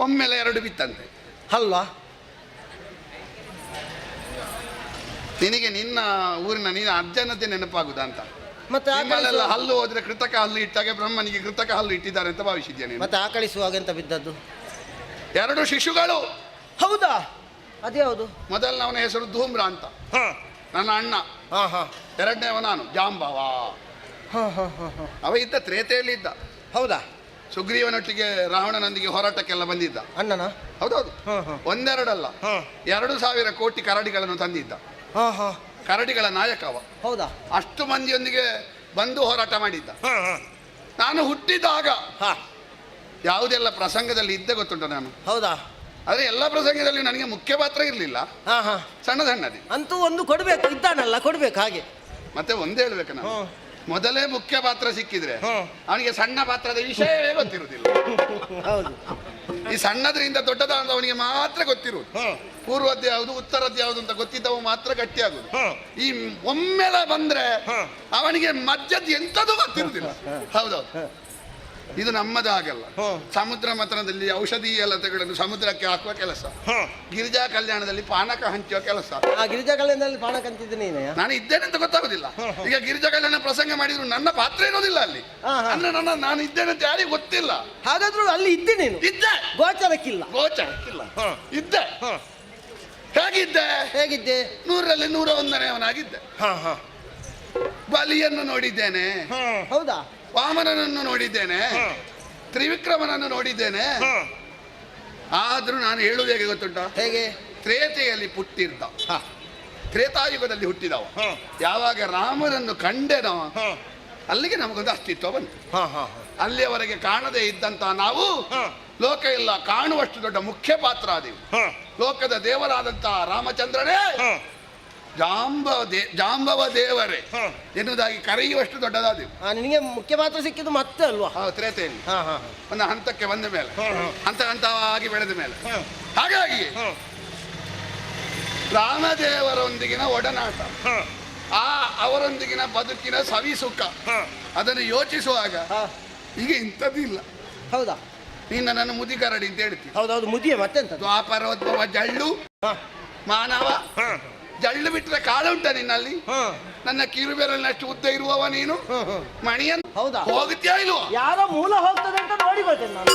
ಒಮ್ಮೆಲೆ 2 ಬಿತ್ತಂತೆ. ಅಲ್ವಾ? ನಿನಗೆ ನಿನ್ನ ಊರಿನ ನಿನ್ನ ಅರ್ಜನತೆ ನೆನಪಾಗುದ ಅಂತ? ಮತ್ತೆ ನಿಮ್ಮಲ್ಲೆಲ್ಲ ಹಲ್ಲು ಹೋದ್ರೆ ಕೃತಕ ಹಲ್ಲು ಇಟ್ಟಾಗ ಬ್ರಹ್ಮನಿಗೆ ಕೃತಕ ಹಲ್ಲು ಇಟ್ಟಿದ್ದಾರೆ ಅಂತ ಭಾವಿಸಿದ್ಯಾ? ಮತ್ತೆ ಆಕಳಿಸುವಾಗ ಎಂತ ಬಿದ್ದದ್ದು? 2 ಶಿಶುಗಳು. ಹೌದಾ? ಅದ್ಯಾವುದು? ಮೊದಲನವನ ಹೆಸರು ಧೂಮ್ರ ಅಂತ, ನನ್ನ ಅಣ್ಣ. ಎರಡನೇವ ನಾನು, ಜಾಂಬವ. ಅವ ಇದ್ದ ತ್ರೇತೆಯಲ್ಲಿ ಇದ್ದ. ಹೌದಾ? ಸುಗ್ರೀವನೊಟ್ಟಿಗೆ ರಾವಣನೊಂದಿಗೆ ಹೋರಾಟಕ್ಕೆಲ್ಲ ಬಂದಿದ್ದ ಅಣ್ಣನ. ಹೌದೌದು. 1 2 ಅಲ್ಲ, 2,000 ಕೋಟಿ ಕರಡಿಗಳನ್ನು ತಂದಿದ್ದ. ಕರಡಿಗಳ ನಾಯಕ ಅವ. ಹೌದಾ? ಅಷ್ಟು ಮಂದಿಯೊಂದಿಗೆ ಬಂದು ಹೋರಾಟ ಮಾಡಿದ್ದ. ನಾನು ಹುಟ್ಟಿದಾಗ ಯಾವುದೆಲ್ಲ ಪ್ರಸಂಗದಲ್ಲಿ ಇದ್ದೆ ಗೊತ್ತುಂಟ ನಾನು? ಹೌದಾ? ಆದ್ರೆ ಎಲ್ಲ ಪ್ರಸಂಗದಲ್ಲಿ ನನಗೆ ಮುಖ್ಯ ಪಾತ್ರ ಇರಲಿಲ್ಲ, ಸಣ್ಣ ಸಣ್ಣದಿ. ಅಂತೂ ಒಂದು ಕೊಡ್ಬೇಕು, ಇದ್ದಾನಲ್ಲ ಕೊಡ್ಬೇಕು. ಹಾಗೆ ಮತ್ತೆ ಒಂದೇ ಹೇಳ್ಬೇಕು ನಾನು, ಮೊದಲೇ ಮುಖ್ಯ ಪಾತ್ರ ಸಿಕ್ಕಿದ್ರೆ ಅವನಿಗೆ ಸಣ್ಣ ಪಾತ್ರದ ವಿಷಯವೇ ಗೊತ್ತಿರುವುದಿಲ್ಲ. ಹೌದು. ಈ ಸಣ್ಣದ್ರಿಂದ ದೊಡ್ಡದಾದ ಅವನಿಗೆ ಮಾತ್ರ ಗೊತ್ತಿರುವುದು. ಪೂರ್ವದ್ದು ಯಾವುದು ಉತ್ತರದ್ದು ಯಾವುದು ಅಂತ ಗೊತ್ತಿದ್ದವ ಮಾತ್ರ ಗಟ್ಟಿ ಆಗುದು. ಈ ಒಮ್ಮೆಲೆ ಬಂದ್ರೆ ಅವನಿಗೆ ಮಧ್ಯದ್ದು ಎಂಥದ್ದು ಗೊತ್ತಿರುವುದಿಲ್ಲ. ಹೌದೌದು. ಇದು ನಮ್ಮದು ಹಾಗಲ್ಲ. ಸಮುದ್ರ ಮಥನದಲ್ಲಿ ಔಷಧೀಯ ಲತೆಗಳನ್ನು ಸಮುದ್ರಕ್ಕೆ ಹಾಕುವ ಕೆಲಸ, ಗಿರಿಜಾ ಕಲ್ಯಾಣದಲ್ಲಿ ಪಾನಕ ಹಂಚುವ ಕೆಲಸ. ಗಿರಿಜಾ ಕಲ್ಯಾಣದಲ್ಲಿ ಪಾನಕ ಹಂಚಿದ್ದೀನಿ ನಾನು ಇದ್ದೇನೆ ಅಂತ ಗೊತ್ತಾಗುದಿಲ್ಲ. ಈಗ ಗಿರಿಜಾ ಕಲ್ಯಾಣ ಪ್ರಸಂಗ ಮಾಡಿದ್ರು ನನ್ನ ಪಾತ್ರ ಇರೋದಿಲ್ಲ ಅಲ್ಲಿ. ಅಂದ್ರೆ ನಾನು ಇದ್ದೇನೆ ಅಂತ ಯಾರಿಗೂ ಗೊತ್ತಿಲ್ಲ. ಹಾಗಾದ್ರೂ ಅಲ್ಲಿ ಇದ್ದೆ ನೀನು? ಇದ್ದೆ, ಗೋಚರಕ್ಕಿಲ್ಲ. ಗೋಚರಕ್ಕಿಲ್ಲ, ಇದ್ದೆ. ಹೇಗಿದ್ದೆ? 100ರಲ್ಲಿ 101ನೇವನಾಗಿದ್ದೆ. ಬಲಿಯನ್ನು ನೋಡಿದ್ದೇನೆ. ಹೌದಾ? ವಾಮನನನ್ನು ನೋಡಿದ್ದೇನೆ, ತ್ರಿವಿಕ್ರಮನನ್ನು ನೋಡಿದ್ದೇನೆ. ಆದ್ರೂ ನಾನು ಹೇಳುವುದು ಹೇಗೆ ಗೊತ್ತುಂಟ? ಹೇಗೆ? ತ್ರೇತೆಯಲ್ಲಿ ಹುಟ್ಟಿದ್ದ, ತ್ರೇತಾಯುಗದಲ್ಲಿ ಹುಟ್ಟಿದವ. ಯಾವಾಗ ರಾಮನನ್ನು ಕಂಡೆನೋ ಅಲ್ಲಿಗೆ ನಮಗೊಂದು ಅಸ್ತಿತ್ವ ಬಂತು. ಅಲ್ಲಿಯವರೆಗೆ ಕಾಣದೇ ಇದ್ದಂತ ನಾವು ಲೋಕ ಇಲ್ಲ ಕಾಣುವಷ್ಟು ದೊಡ್ಡ ಮುಖ್ಯ ಪಾತ್ರ ಆದೆವು. ಲೋಕದ ದೇವರಾದಂತಹ ರಾಮಚಂದ್ರನೇ ಜಾಂಬವ ದೇವರೇ ಎನ್ನುವುದಾಗಿ ಕರೆಯುವಷ್ಟು ದೊಡ್ಡದಾದೆವು. ನಿನಗೆ ಮುಖ್ಯ ಪಾತ್ರ ಸಿಕ್ಕಿದ್ದು ಮತ್ತೆ ಅಲ್ವಾ? ತ್ರೇತೆಯಲ್ಲಿ ಒಂದು ಹಂತಕ್ಕೆ ಬಂದ ಮೇಲೆ, ಹಂತ ಹಂತವಾಗಿ ಬೆಳೆದ ಮೇಲೆ. ಹಾಗಾಗಿ ರಾಮದೇವರೊಂದಿಗಿನ ಒಡನಾಟ, ಅವರೊಂದಿಗಿನ ಬದುಕಿನ ಸವಿ ಸುಖ, ಅದನ್ನು ಯೋಚಿಸುವಾಗ ಈಗ ಇಂಥದ್ದಿಲ್ಲ. ಹೌದಾ? ನೀನು ನನ್ನ ಮುದಿ ಕರಡಿ ಅಂತ ಹೇಳ್ತೀನಿ. ಹೌದೌದು, ಮುದಿಯ ಮತ್ತೆಂತ? ದ್ವಾಪರೋದ್ಭವ ಜಳ್ಳು ಮಾನವ. ಜಳ್ಳು ಬಿಟ್ಟರೆ ಕಾಳು ಉಂಟ ನಿನ್ನಲ್ಲಿ? ನನ್ನ ಕಿರುಬೆರಳಿನಷ್ಟು ಉದ್ದ ಇರುವವ ನೀನು. ಮಣಿಯನ್ನು ಹೋಗುತ್ತೀಯಾ ಇಲ್ವಾ? ಯಾರೋ ಮೂಲ ಹೋಗ್ತದೆ ಅಂತ ನೋಡಿ ಬರ್ತೇನೆ ನಾನು.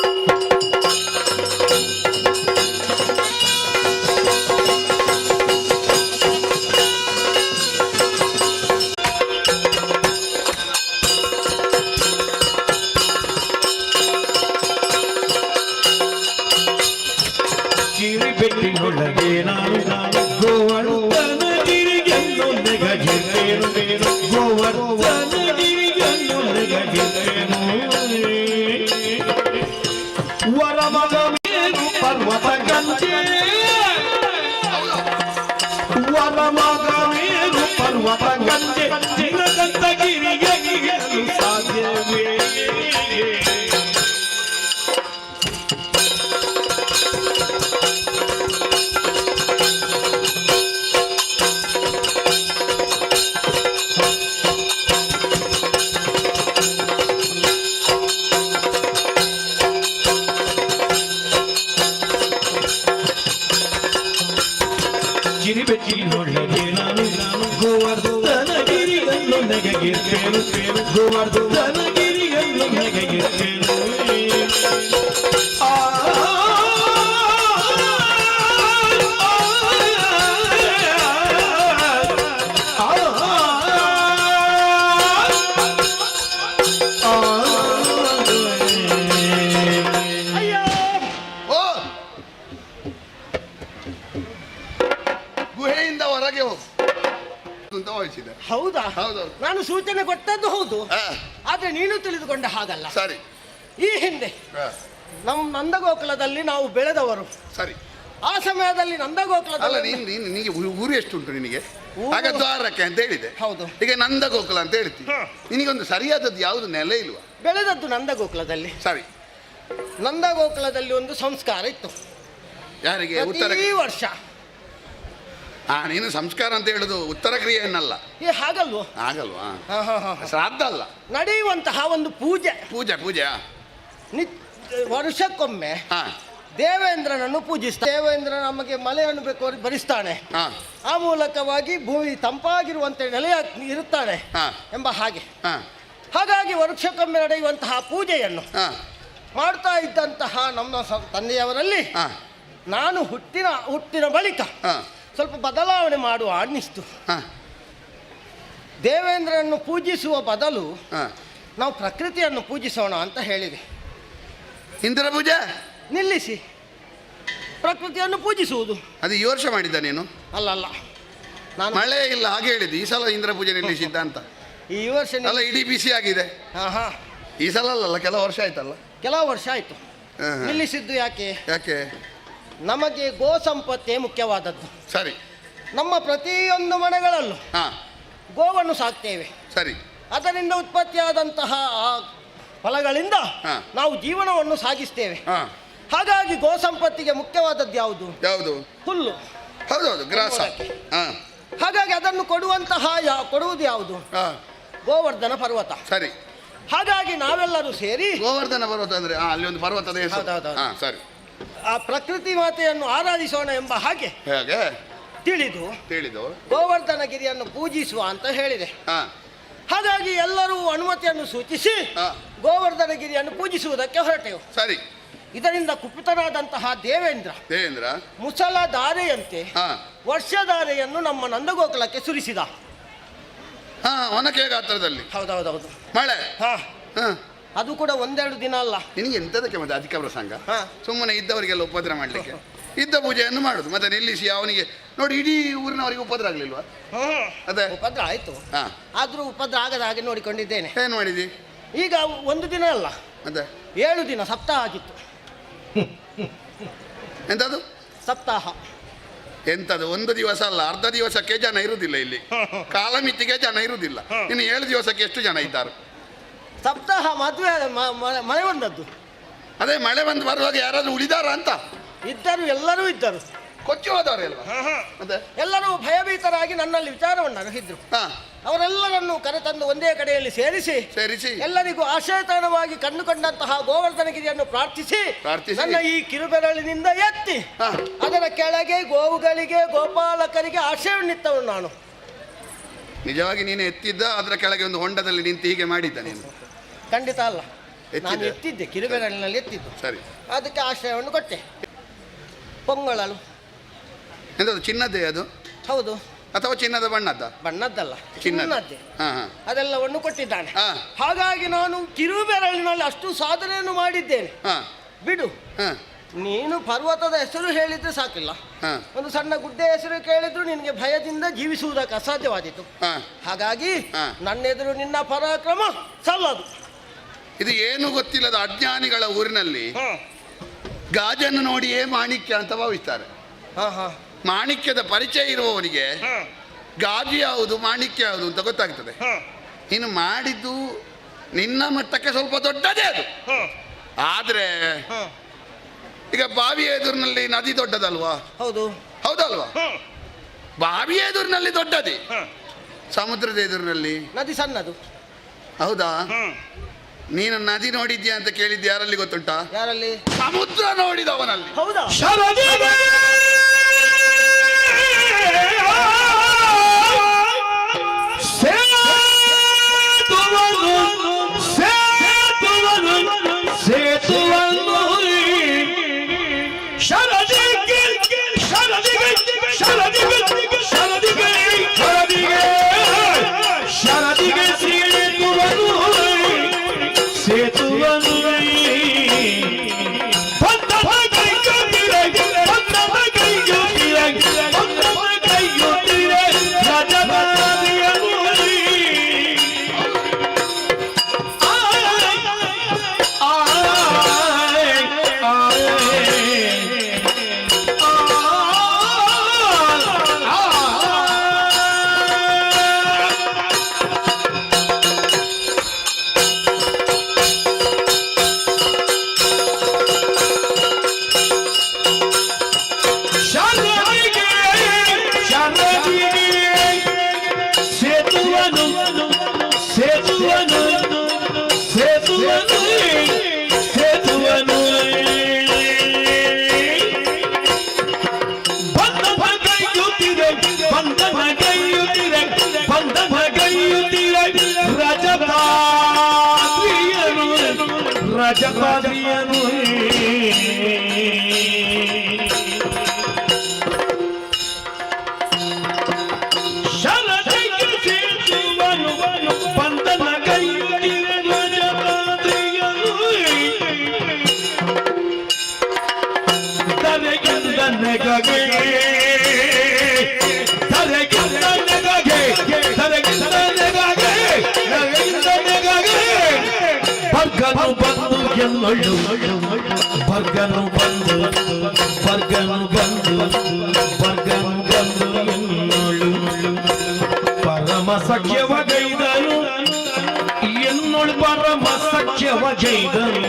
ಬೆಟ್ಟಿನೊಳಗೆ ನಾನು ಗೋವರ್ಧನಗಿರಿಯನ್ನು ನೆಗಜಿದ್ದೇನು, ಗೋವರ್ಧನಗಿರಿಯನ್ನು ನೆಗಜಿದ್ದೇನು. ವರಮಗ ಮೇರು ಪರ್ವತ ಗಂಜೆ, ವರಮಗ ಮೇರು ಪರ್ವತ ಗಂಜೆ, ನಿನಗಂತಗಿರಿಗೆ ಗಿರಿಯಲು ಸಾಧ್ಯವೇ? ಗಿರಿಬೆಟ್ಟಿನೊಳಗೆ ನಾನು ಗೋವರ್ಧನಗಿರಿಯನ್ನು ನೆಗಗಿರ್ತೇನು, ಗೋವರ್ಧನಗಿರಿಯನ್ನು ನೆಗಗಿರ್ತೇನು. ಹೌದಾ? ಹೌದೌದು. ನಾನು ಸೂಚನೆ ಕೊಟ್ಟದ್ದು ಹೌದು, ಹಾ, ಆದ್ರೆ ನೀನು ತಿಳಿದುಕೊಂಡ ಹಾಗಲ್ಲ. ಸರಿ. ಈ ಹಿಂದೆ ಹಾ, ನಮ್ಮ ನಂದಗೋಕುಲದಲ್ಲಿ ನಾವು ಬೆಳೆದವರು. ಸರಿ. ಆ ಸಮಯದಲ್ಲಿ ಅಲ್ಲ, ನಂದಗೋಕುಲದಲ್ಲಿ ನಿನಗೆ ಊರು ಎಷ್ಟುಂಟು ನಿನಗೆ? ಊರು- ಆಗ ದ್ವಾರಕ್ಕೆ ಅಂತ ಹೇಳಿದೆ. ಹೌದು. ಈಗ ನಂದ ಗೋಕುಲ ಅಂತ ಹೇಳ್ತಿ. ನಿನಗೊಂದು ಸರಿಯಾದದ್ದು ಯಾವುದು ನೆಲೆ ಇಲ್ವಾ? ಬೆಳೆದದ್ದು ನಂದಗೋಕುಲದಲ್ಲಿ. ಸರಿ. ನಂದಗೋಕುಲದಲ್ಲಿ ಒಂದು ಸಂಸ್ಕಾರ ಇತ್ತು. ಯಾರಿಗೆ? ಉತ್ತರ. ಪ್ರತಿ ವರ್ಷ ನೀನು ಸಂಸ್ಕಾರ ಅಂತ ಹೇಳುದು ಉತ್ತರ ಕ್ರಿಯೆಯನ್ನಲ್ಲ. ಹಾಗಲ್ವೋ? ಆಗಲ್ವಾ? ಹಾ, ಹಾ, ಹಾ. ಶ್ರಾದ್ದ ಅಲ್ಲ, ನಡೆಯುವಂತಹ ಒಂದು ಪೂಜೆ. ಪೂಜೆ. ವರ್ಷಕ್ಕೊಮ್ಮೆ ಹಾ, ದೇವೇಂದ್ರನನ್ನು ದೇವೇಂದ್ರ ನಮಗೆ ಮಳೆಯನ್ನು ಬರಿಸ್ತಾನೆ. ಹಾ, ಆ ಮೂಲಕವಾಗಿ ಭೂಮಿ ತಂಪಾಗಿರುವಂತೆ ಇರುತ್ತಾನೆ ಹಾ, ಎಂಬ ಹಾಗೆ. ಹಾ, ಹಾಗಾಗಿ ವರ್ಷಕ್ಕೊಮ್ಮೆ ನಡೆಯುವಂತಹ ಪೂಜೆಯನ್ನು ಹಾ, ಮಾಡ್ತಾ ಇದ್ದಂತಹ ನಮ್ಮ ತಂದೆಯವರಲ್ಲಿ ಹಾ, ನಾನು ಹುಟ್ಟಿನ ಬಳಿಕ ಹಾ, ಸ್ವಲ್ಪ ಬದಲಾವಣೆ ಮಾಡುವ ಅನ್ನಿಸ್ತು. ಹಾ, ದೇವೇಂದ್ರನನ್ನು ಪೂಜಿಸುವ ಬದಲು ಹಾ. ನಾವು ಪ್ರಕೃತಿಯನ್ನು ಪೂಜಿಸೋಣ ಅಂತ ಹೇಳಿದೆ. ಇಂದ್ರ ಪೂಜೆ ನಿಲ್ಲಿಸಿ ಪ್ರಕೃತಿಯನ್ನು ಪೂಜಿಸುವುದು. ಅದು ಈ ವರ್ಷ ಮಾಡಿದ್ದ ನೀನು? ಅಲ್ಲ, ನಾನು ಮಳೆ ಇಲ್ಲ ಹಾಗೆ ಹೇಳಿದ್ದು. ಈ ಸಲ ಇಂದ್ರ ಪೂಜೆ ನಿಲ್ಲಿಸಿದ್ದ ಅಂತ ಈ ವರ್ಷ ಅಲ್ಲ, ಇಡೀ ಬಿಸಿ ಆಗಿದೆ. ಹಾ, ಹಾ. ಈ ಸಲ ಅಲ್ಲಲ್ಲ, ಕೆಲವು ವರ್ಷ ಆಯ್ತಲ್ಲ. ಕೆಲವು ವರ್ಷ ಆಯ್ತು. ಹಾ, ಹಾ. ನಿಲ್ಲಿಸಿದ್ದು ಯಾಕೆ? ಯಾಕೆ? ನಮಗೆ ಗೋ ಸಂಪತ್ತೇ ಮುಖ್ಯವಾದದ್ದು. ಸರಿ. ನಮ್ಮ ಪ್ರತಿಯೊಂದು ಮನೆಗಳಲ್ಲೂ ಹಾ, ಗೋವನ್ನು ಸಾಕ್ತೇವೆ. ಸರಿ. ಅದರಿಂದ ಉತ್ಪತ್ತಿಯಾದಂತಹ ಆ ಫಲಗಳಿಂದ ಹಾ. ನಾವು ಜೀವನವನ್ನು ಸಾಗಿಸ್ತೇವೆ. ಹಾ, ಹಾಗಾಗಿ ಗೋ ಸಂಪತ್ತಿಗೆ ಮುಖ್ಯವಾದದ್ದು ಯಾವುದು? ಯಾವುದು? ಹುಲ್ಲು. ಹೌದೌದು, ಗ್ರಾಸ. ಹಾ, ಹಾಗಾಗಿ ಅದನ್ನು ಕೊಡುವುದು ಯಾವುದು? ಹಾ, ಗೋವರ್ಧನ ಪರ್ವತ. ಸರಿ. ಹಾಗಾಗಿ ನಾವೆಲ್ಲರೂ ಸೇರಿ ಗೋವರ್ಧನ ಪರ್ವತ ಅಂದ್ರೆ ಅಲ್ಲಿ ಒಂದು ಪರ್ವತದ ಹೆಸರು. ಹೌದೌದು. ಹಾ, ಸರಿ. ಆ ಪ್ರಕೃತಿ ಮಾತೆಯನ್ನು ಆರಾಧಿಸೋಣ ಎಂಬ ಹಾಗೆ ಹೇಗೆ ತಿಳಿದು ಗೋವರ್ಧನಗಿರಿಯನ್ನು ಪೂಜಿಸುವ ಅಂತ ಹೇಳಿದೆ. ಹಾ, ಹಾಗಾಗಿ ಎಲ್ಲರೂ ಅನುಮತಿಯನ್ನು ಸೂಚಿಸಿ ಹಾ, ಗೋವರ್ಧನಗಿರಿಯನ್ನು ಪೂಜಿಸುವುದಕ್ಕೆ ಹೊರಟೆವು. ಸರಿ. ಇದರಿಂದ ಕುಪಿತನಾದಂತಹ ದೇವೇಂದ್ರ ಮುಸಲ ಧಾರೆಯಂತೆ ಹಾ, ವರ್ಷಧಾರೆಯನ್ನು ನಮ್ಮ ನಂದಗೋಕುಲಕ್ಕೆ ಸುರಿಸಿದ. ಹಾ, ಒನಕೆ ಗಾತ್ರದಲ್ಲಿ. ಹೌದೌದೌದು. ಮಳೆ. ಹಾ, ಹಾ, ಅದು ಕೂಡ ಒಂದೆರಡು ದಿನ ಅಲ್ಲ. ನಿನಗೆ ಎಂತದಕ್ಕೆ ಮತ್ತೆ ಅಧಿಕ ಪ್ರಸಂಗ? ಹಾ. ಸುಮ್ಮನೆ ಇದ್ದವರಿಗೆಲ್ಲ ಉಪದ್ರ ಮಾಡ್ಲಿಕ್ಕೆ ಇದ್ದ ಪೂಜೆಯನ್ನು ಮಾಡುದು, ಮತ್ತೆ ನಿಲ್ಲಿಸಿ ಅವನಿಗೆ ನೋಡಿ ಇಡೀ ಊರಿನವರಿಗೆ ಉಪದ್ರ ಆಗ್ಲಿಲ್ವಾ? ಅದೇ ಉಪದ್ರ ಆಯ್ತು. ಹಾ, ಆದ್ರೂ ಉಪದ್ರ ಆಗದ ಹಾಗೆ ನೋಡಿಕೊಂಡಿದ್ದೇನೆ. ಏನ್ ಮಾಡಿದಿ? ಈಗ ಒಂದು ದಿನ ಅಲ್ಲ, ಅದೇ 7 ದಿನ ಸಪ್ತಾಹ ಆಗಿತ್ತು. ಎಂತದು ಸಪ್ತಾಹ? ಎಂತದು? ಒಂದು ದಿವಸ ಅಲ್ಲ, ಅರ್ಧ ದಿವಸಕ್ಕೆ ಜನ ಇರುವುದಿಲ್ಲ ಇಲ್ಲಿ. ಕಾಲಮಿತಿಗೆ ಜನ ಇರುವುದಿಲ್ಲ. ಇನ್ನು 7 ದಿವಸಕ್ಕೆ ಎಷ್ಟು ಜನ ಇದ್ದಾರೆ? ಸಪ್ತಾಹ ಮದುವೆ ಮಳೆ ಬಂದದ್ದು. ಅದೇ ಮಳೆ ಬಂದು ಬರುವಾಗ ಯಾರಾದ್ರೂ ಉಳಿದಾರ ಅಂತ? ಇದ್ದರು, ಎಲ್ಲರೂ ಇದ್ದರು. ಕೊಚ್ಚಿ ಹೋದವರೆಲ್ಲ. ಅದೇ ಎಲ್ಲರೂ ಭಯಭೀತರಾಗಿ ನನ್ನಲ್ಲಿ ವಿಚಾರವನ್ನು ಅರ್ಹಿದ್ರು. ಹಾ, ಅವರೆಲ್ಲರನ್ನು ಕರೆತಂದು ಒಂದೇ ಕಡೆಯಲ್ಲಿ ಸೇರಿಸಿ ಎಲ್ಲರಿಗೂ ಆಶಯತಾಣವಾಗಿ ಕಂಡುಕೊಂಡಂತಹ ಗೋವರ್ಧನಗಿರಿಯನ್ನು ಪ್ರಾರ್ಥಿಸಿ ನನ್ನ ಈ ಕಿರುಬೆರಳಿನಿಂದ ಎತ್ತಿ ಅದರ ಕೆಳಗೆ ಗೋವುಗಳಿಗೆ ಗೋಪಾಲಕರಿಗೆ ಆಶಯವನ್ನಿತ್ತವನು ನಾನು. ನಿಜವಾಗಿ ನೀನು ಎತ್ತಿದ್ದ ಅದರ ಕೆಳಗೆ ಒಂದು ಹೊಂಡದಲ್ಲಿ ನಿಂತು ಹೀಗೆ ಮಾಡಿದ್ದ ನೀನು? ಖಂಡಿತ ಅಲ್ಲ, ನಾನು ಎತ್ತಿದ್ದೆ, ಕಿರುಬೆರಳಿನಲ್ಲಿ ಎತ್ತಿದ್ದು. ಸರಿ. ಅದಕ್ಕೆ ಆಶ್ರಯವನ್ನು ಕೊಟ್ಟೆ. ಪೊಂಗಳಲು ಎಂತದು? ಚಿನ್ನದ್ದೇ ಅದು? ಹೌದು. ಅಥವಾ ಚಿನ್ನದ ಬಣ್ಣದ್ದ? ಬಣ್ಣದ್ದಲ್ಲ, ಚಿನ್ನದ್ದೇ. ಅದೆಲ್ಲವನ್ನು ಕೊಟ್ಟಿದ್ದಾನೆ. ಹಾಗಾಗಿ ನಾನು ಕಿರುಬೆರಳಿನಲ್ಲಿ ಅಷ್ಟು ಸಾಧನೆಯನ್ನು ಮಾಡಿದ್ದೇನೆ. ಬಿಡು, ನೀನು ಪರ್ವತದ ಹೆಸರು ಹೇಳಿದ್ರೆ ಸಾಕಿಲ್ಲ, ಒಂದು ಸಣ್ಣ ಗುಡ್ಡೆ ಹೆಸರು ಕೇಳಿದ್ರು ನಿನಗೆ ಭಯದಿಂದ ಜೀವಿಸುವುದಕ್ಕೆ ಅಸಾಧ್ಯವಾದೀತು. ಹಾಗಾಗಿ ನನ್ನೆದುರು ನಿನ್ನ ಪರಾಕ್ರಮ ಸಲ್ಲದು. ಇದು ಏನು ಗೊತ್ತಿಲ್ಲದ ಅಜ್ಞಾನಿಗಳ ಊರಿನಲ್ಲಿ ಗಾಜನ್ನು ನೋಡಿಯೇ ಮಾಣಿಕ್ಯ ಅಂತ ಭಾವಿಸ್ತಾರೆ. ಮಾಣಿಕ್ಯದ ಪರಿಚಯ ಇರುವವರಿಗೆ ಗಾಜು ಯಾವುದು ಮಾಣಿಕ್ಯ ಯಾವುದು ಅಂತ ಗೊತ್ತಾಗ್ತದೆ. ನೀನು ಮಾಡಿದ್ದು ನಿನ್ನ ಮಟ್ಟಕ್ಕೆ ಸ್ವಲ್ಪ ದೊಡ್ಡದೇ ಅದು. ಆದ್ರೆ ಈಗ ಬಾವಿ ಎದುರಿನಲ್ಲಿ ನದಿ ದೊಡ್ಡದಲ್ವಾ? ಹೌದಲ್ವಾ? ಬಾವಿ ಎದುರಿನಲ್ಲಿ ದೊಡ್ಡದೇ, ಸಮುದ್ರದ ಎದುರಿನಲ್ಲಿ ನದಿ ಸಣ್ಣದು. ಹೌದಾ? ನೀನು ನದಿ ನೋಡಿದ್ಯಾ ಅಂತ ಕೇಳಿದ್ದೆ, ಯಾರಲ್ಲಿ ಗೊತ್ತುಂಟಾ? ಯಾರಲ್ಲಿ? ಸಮುದ್ರ ನೋಡಿದವನಲ್ಲಿ. ಹೌದಾ? ಸೇತುವನ್ನು ರಾಜಕಾದ್ರಿಯನು ಶರದಿಗೆ ಸೇರಿಸುವನು ಬಂಧನ ಕೈಯಿಡಿರೆ ರಾಜಕಾದ್ರಿಯನು ತಲೆಗಿಂದ ನೆಗಗೆ ಬರ್ಗನು ಬಂದು ಎನ್ನೊಳ್ಳು ಬರ್ಗನು ಬಂದು ಎನ್ನೊಳ್ಳು ಪರಮ ಸಖ್ಯವಗೈದನು ಎನ್ನೊಳು ಪರಮ ಸಖ್ಯವಗೈದನು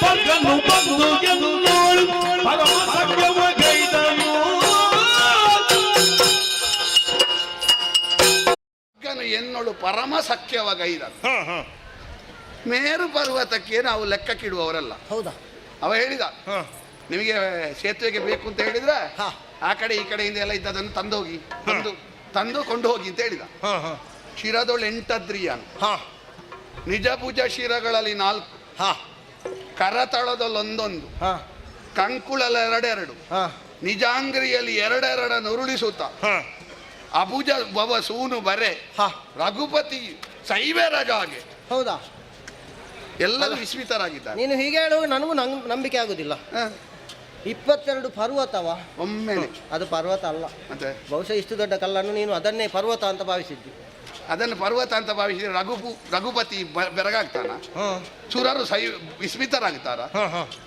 ಬರ್ಗನು ಬಂದು ಎನ್ನೊಳು ಪರಮ ಸಖ್ಯವಗೈದನು ಎನ್ನೋಳು ಪರಮ ಸಖ್ಯವಗೈದ ಮೇರು ಪರ್ವತಕ್ಕೆ ನಾವು ಲೆಕ್ಕಕ್ಕಿಡುವವರಲ್ಲ. ಹೌದಾ? ಅವ ಹೇಳಿದ ನಿಮಗೆ ಸೇತುವೆಗೆ ಬೇಕು ಅಂತ ಹೇಳಿದ್ರೆ ಆ ಕಡೆ ಈ ಕಡೆಯಿಂದ ಎಲ್ಲ ಇದ್ದದನ್ನು ತಂದು ಕೊಂಡು ಹೋಗಿ ಅಂತ ಹೇಳಿದ. ಶಿರದೊಳು 8 ಅದ್ರಿಯಾನು, ನಿಜಭುಜ ಶಿರಗಳಲ್ಲಿ 4, ಕರತಳದಲ್ಲೊಂದೊಂದು, ಕಂಕುಳಲ್ಲಿ 2, ನಿಜಾಂಗ್ರಿಯಲ್ಲಿ 2 ಉರುಳಿಸುತ್ತ ಅಬುಜ ಬವ ಸೂನು ಬರೆ ರಘುಪತಿ ಸೈವೇರಗಾಗೆ. ಹೌದಾ? ಎಲ್ಲರೂ ವಿಸ್ಮಿತರಾಗಿದ್ದಾರೆ. ನೀನು ಹೀಗೆ ಹೇಳುವ ನನಗೂ ನಂಬಿಕೆ ಆಗುದಿಲ್ಲ. 22 ಪರ್ವತವ ಒಮ್ಮೆಲೆ? ಅದು ಪರ್ವತ ಅಲ್ಲ. ಮತ್ತೆ ಬಹುಶಃ ಇಷ್ಟು ದೊಡ್ಡ ಕಲ್ಲನ್ನು ನೀನು ಅದನ್ನೇ ಪರ್ವತ ಅಂತ ಭಾವಿಸಿದ್ದಿ. ಅದನ್ನು ಪರ್ವತ ಅಂತ ಭಾವಿಸಿದ್ರೆ ರಘುಪತಿ ಬೆರಗಾಗ್ತಾನ? ಸುರರು ವಿಸ್ಮಿತರಾಗ್ತಾರ?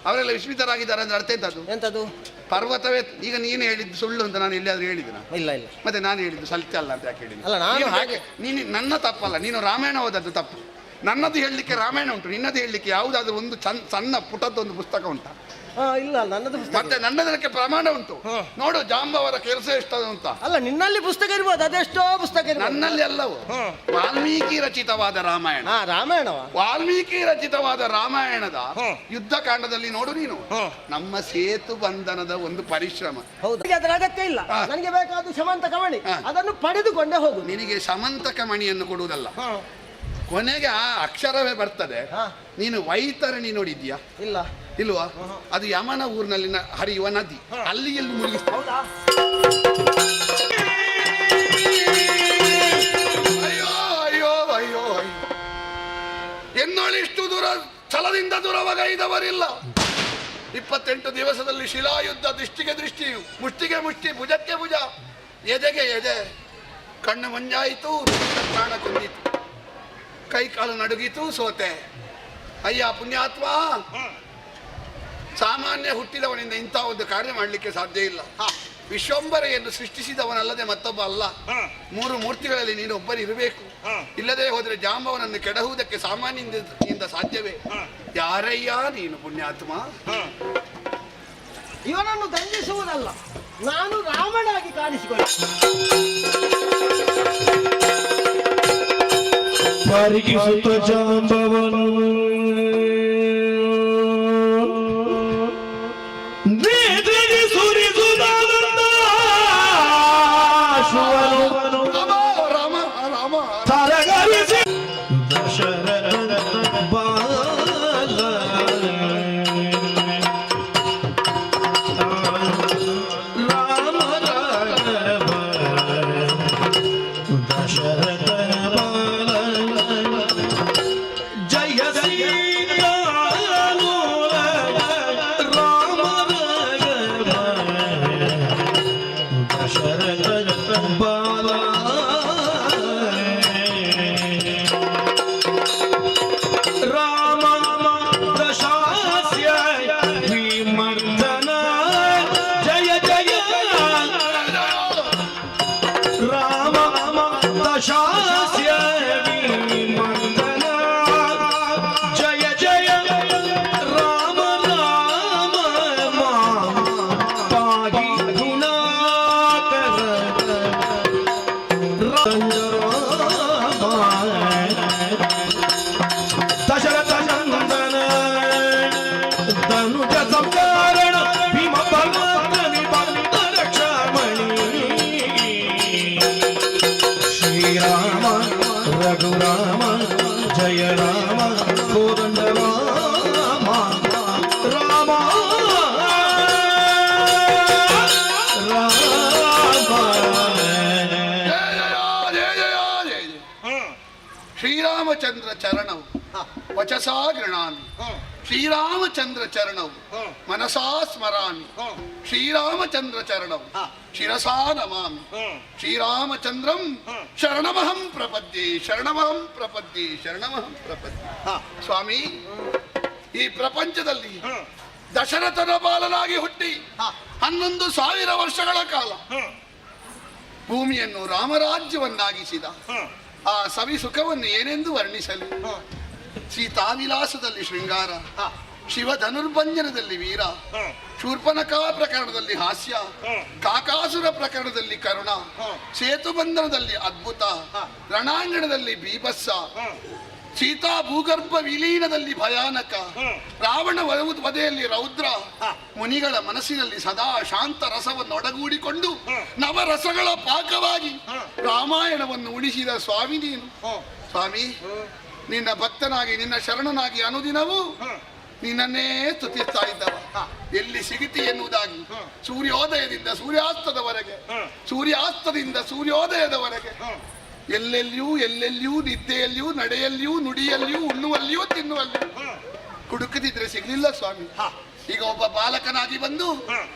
ಅವರೆಲ್ಲ ವಿಸ್ಮಿತರಾಗಿದ್ದಾರೆ ಅಂದ್ರೆ ಅರ್ಥ ಎಂತದ್ದು? ಪರ್ವತವೇ. ಈಗ ನೀನು ಹೇಳಿದ್ದು ಸುಳ್ಳು ಅಂತ ನಾನು ಎಲ್ಲಿಯಾದ್ರೂ ಹೇಳಿದಿನ? ಇಲ್ಲ. ಮತ್ತೆ ನಾನು ಹೇಳಿದ್ದು ಸತ್ಯ ಅಲ್ಲ ಅಂತ ಯಾಕೆ ಹೇಳಿದ್ದೀನಿ? ಅಲ್ಲ, ನಾನು ಹಾಗೆ ನೀನು ನನ್ನ ತಪ್ಪಲ್ಲ, ನೀನು ರಾಮಾಯಣ ಓದದ್ದು ತಪ್ಪು. ನನ್ನದು ಹೇಳಲಿಕ್ಕೆ ರಾಮಾಯಣ ಉಂಟು, ನಿನ್ನದು ಹೇಳಲಿಕ್ಕೆ ಯಾವುದಾದ್ರೂ ಒಂದು ಸಣ್ಣ ಪುಟದೊಂದು ಪುಸ್ತಕ ಉಂಟಾ? ಇಲ್ಲ, ನನ್ನದು ಮತ್ತೆ ನನ್ನದಕ್ಕೆ ಪ್ರಮಾಣ ಉಂಟು. ನೋಡು ಜಾಂಬವರ ಕೆಲಸ ಎಷ್ಟದು ಅಂತ. ಅಲ್ಲ, ನಿನ್ನಲ್ಲಿ ಪುಸ್ತಕ ಇರ್ಬೋದು, ಅದೆಷ್ಟೋ ಪುಸ್ತಕ ನನ್ನಲ್ಲಿ ಎಲ್ಲವೂ ವಾಲ್ಮೀಕಿ ರಚಿತವಾದ ರಾಮಾಯಣ. ವಾಲ್ಮೀಕಿ ರಚಿತವಾದ ರಾಮಾಯಣದ ಯುದ್ಧ ಕಾಂಡದಲ್ಲಿ ನೋಡು ನೀನು, ನಮ್ಮ ಸೇತು ಬಂಧನದ ಒಂದು ಪರಿಶ್ರಮ. ಹೌದು, ಅದರ ಅಗತ್ಯ ಇಲ್ಲ. ನನಗೆ ಬೇಕಾದ ಸಮಂತಕ ಮಣಿ, ಅದನ್ನು ಪಡೆದುಕೊಂಡೇ ಹೋಗು. ನಿನಗೆ ಸಮಂತಕ ಮಣಿಯನ್ನು ಕೊಡುವುದಲ್ಲ, ಕೊನೆಗೆ ಆ ಅಕ್ಷರವೇ ಬರ್ತದೆ. ನೀನು ವೈತರಣಿ ನೋಡಿದ್ಯಾ? ಇಲ್ವಾ? ಅದು ಯಮನ ಊರಿನಲ್ಲಿ ಹರಿಯುವ ನದಿ, ಅಲ್ಲಿ ಎಲ್ಲಿ ಮುಳುಗಿಸ್ತಾರೆ. ಅಯ್ಯೋ ಎನ್ನೋಳಿಷ್ಟು ದೂರ ಛಲದಿಂದ ದೂರವಗೈದವರಿಲ್ಲ. 28 ದಿವಸದಲ್ಲಿ ಶಿಲಾಯುದ್ಧ, ದೃಷ್ಟಿಗೆ ದೃಷ್ಟಿ, ಮುಷ್ಟಿಗೆ ಮುಷ್ಟಿ, ಭುಜಕ್ಕೆ ಭುಜ, ಎದೆಗೆ ಎದೆ. ಕಣ್ಣು ಮಂಜಾಯಿತು, ಪ್ರಾಣ ಕುಂದಿತು, ಕೈ ಕಾಲು ನಡುಗಿತು, ಸೋತೆ. ಅಯ್ಯ ಪುಣ್ಯಾತ್ಮ, ಸಾಮಾನ್ಯ ಹುಟ್ಟಿದವನಿಂದ ಇಂಥ ಒಂದು ಕಾರ್ಯ ಮಾಡಲಿಕ್ಕೆ ಸಾಧ್ಯ ಇಲ್ಲ. ವಿಶ್ವಂಬರೆಯನ್ನು ಸೃಷ್ಟಿಸಿದವನಲ್ಲದೆ ಮತ್ತೊಬ್ಬ ಅಲ್ಲ. 3 ಮೂರ್ತಿಗಳಲ್ಲಿ ನೀನು ಒಬ್ಬರು ಇರಬೇಕು. ಇಲ್ಲದೆ ಹೋದರೆ ಜಾಂಬವನನ್ನು ಕೆಡಹುವುದಕ್ಕೆ ಸಾಮಾನ್ಯದಿಂದ ಸಾಧ್ಯವೇ? ಯಾರಯ್ಯ ನೀನು ಪುಣ್ಯಾತ್ಮ? ಇವನನ್ನು ದಂಡಿಸುವುದಲ್ಲ, ನಾನು ರಾಮನಾಗಿ ಕಾಣಿಸಿಕೊಳ್ಳ. ಪರಿಗಿಸುತ್ತ ಜಾಂಬವನು ಶ್ರೀರಾಮ ಶ್ರೀರಾಮಚಂದ್ರ ಚರಣವು ವಚಸಾ ಗೃಣಾಮಿ ಶ್ರೀರಾಮಚಂದ್ರ ಚರಣವು ಮನಸಾ ಸ್ಮರಾಮಿ ಶ್ರೀರಾಮಚಂದ್ರ ಚರಣವು ಶಿರಸಾ ನಮಾಮಿ ಶ್ರೀರಾಮಚಂದ್ರಂ ಶರಣಮಹಂ ಪ್ರಪದ್ಯೆ ಶರಣಮಹಂ ಪ್ರಪದ್ಯೆ ಶರಣಮಹಂ ಪ್ರಪದ್ಯೆ. ಸ್ವಾಮಿ, ಈ ಪ್ರಪಂಚದಲ್ಲಿ ದಶರಥನ ಬಾಲನಾಗಿ ಹುಟ್ಟಿ 11,000 ವರ್ಷಗಳ ಕಾಲ ಭೂಮಿಯನ್ನು ರಾಮರಾಜ್ಯವನ್ನಾಗಿಸಿದ ಆ ಸವಿ ಸುಖವನ್ನು ಏನೆಂದು ವರ್ಣಿಸಲಿ. ಸೀತಾವಿಲಾಸದಲ್ಲಿ ಶೃಂಗಾರ, ಶಿವ ಧನುರ್ಭಂಜನದಲ್ಲಿ ವೀರ, ಶೂರ್ಪನಖಾ ಪ್ರಕರಣದಲ್ಲಿ ಹಾಸ್ಯ, ಕಾಕಾಸುರ ಪ್ರಕರಣದಲ್ಲಿ ಕರುಣ, ಸೇತುಬಂಧನದಲ್ಲಿ ಅದ್ಭುತ, ರಣಾಂಗಣದಲ್ಲಿ ಬೀಭತ್ಸ, ಸೀತಾ ಭೂಗರ್ಭ ವಿಲೀನದಲ್ಲಿ ಭಯಾನಕ, ರಾವಣ ವಧೆಯಲ್ಲಿ ರೌದ್ರ, ಮುನಿಗಳ ಮನಸ್ಸಿನಲ್ಲಿ ಸದಾ ಶಾಂತ ರಸವನ್ನು ಒಡಗೂಡಿಕೊಂಡು ನವರಸಗಳ ಪಾಕವಾಗಿ ರಾಮಾಯಣವನ್ನು ಉಳಿಸಿದ ಸ್ವಾಮಿ ನೀನು. ಸ್ವಾಮಿ, ನಿನ್ನ ಭಕ್ತನಾಗಿ ನಿನ್ನ ಶರಣನಾಗಿ ಅನುದಿನವೂ ನಿನ್ನನ್ನೇ ಸ್ತುತಿಸ್ತಾ ಇದ್ದವ. ಎಲ್ಲಿ ಸಿಗಿತಿ ಎನ್ನುವುದಾಗಿ ಸೂರ್ಯೋದಯದಿಂದ ಸೂರ್ಯಾಸ್ತದವರೆಗೆ, ಸೂರ್ಯಾಸ್ತದಿಂದ ಸೂರ್ಯೋದಯದವರೆಗೆ ಎಲ್ಲೆಲ್ಲಿಯೂ ನಿದ್ದೆಯಲ್ಲಿಯೂ ನಡೆಯಲ್ಲಿಯೂ ನುಡಿಯಲ್ಲಿಯೂ ಉಣ್ಣುವಲ್ಲಿಯೂ ತಿನ್ನುವಲ್ಲಿಯೂ ಹುಡುಕದಿದ್ರೆ ಸಿಗ್ಲಿಲ್ಲ ಸ್ವಾಮಿ. ಈಗ ಒಬ್ಬ ಬಾಲಕನಾಗಿ ಬಂದು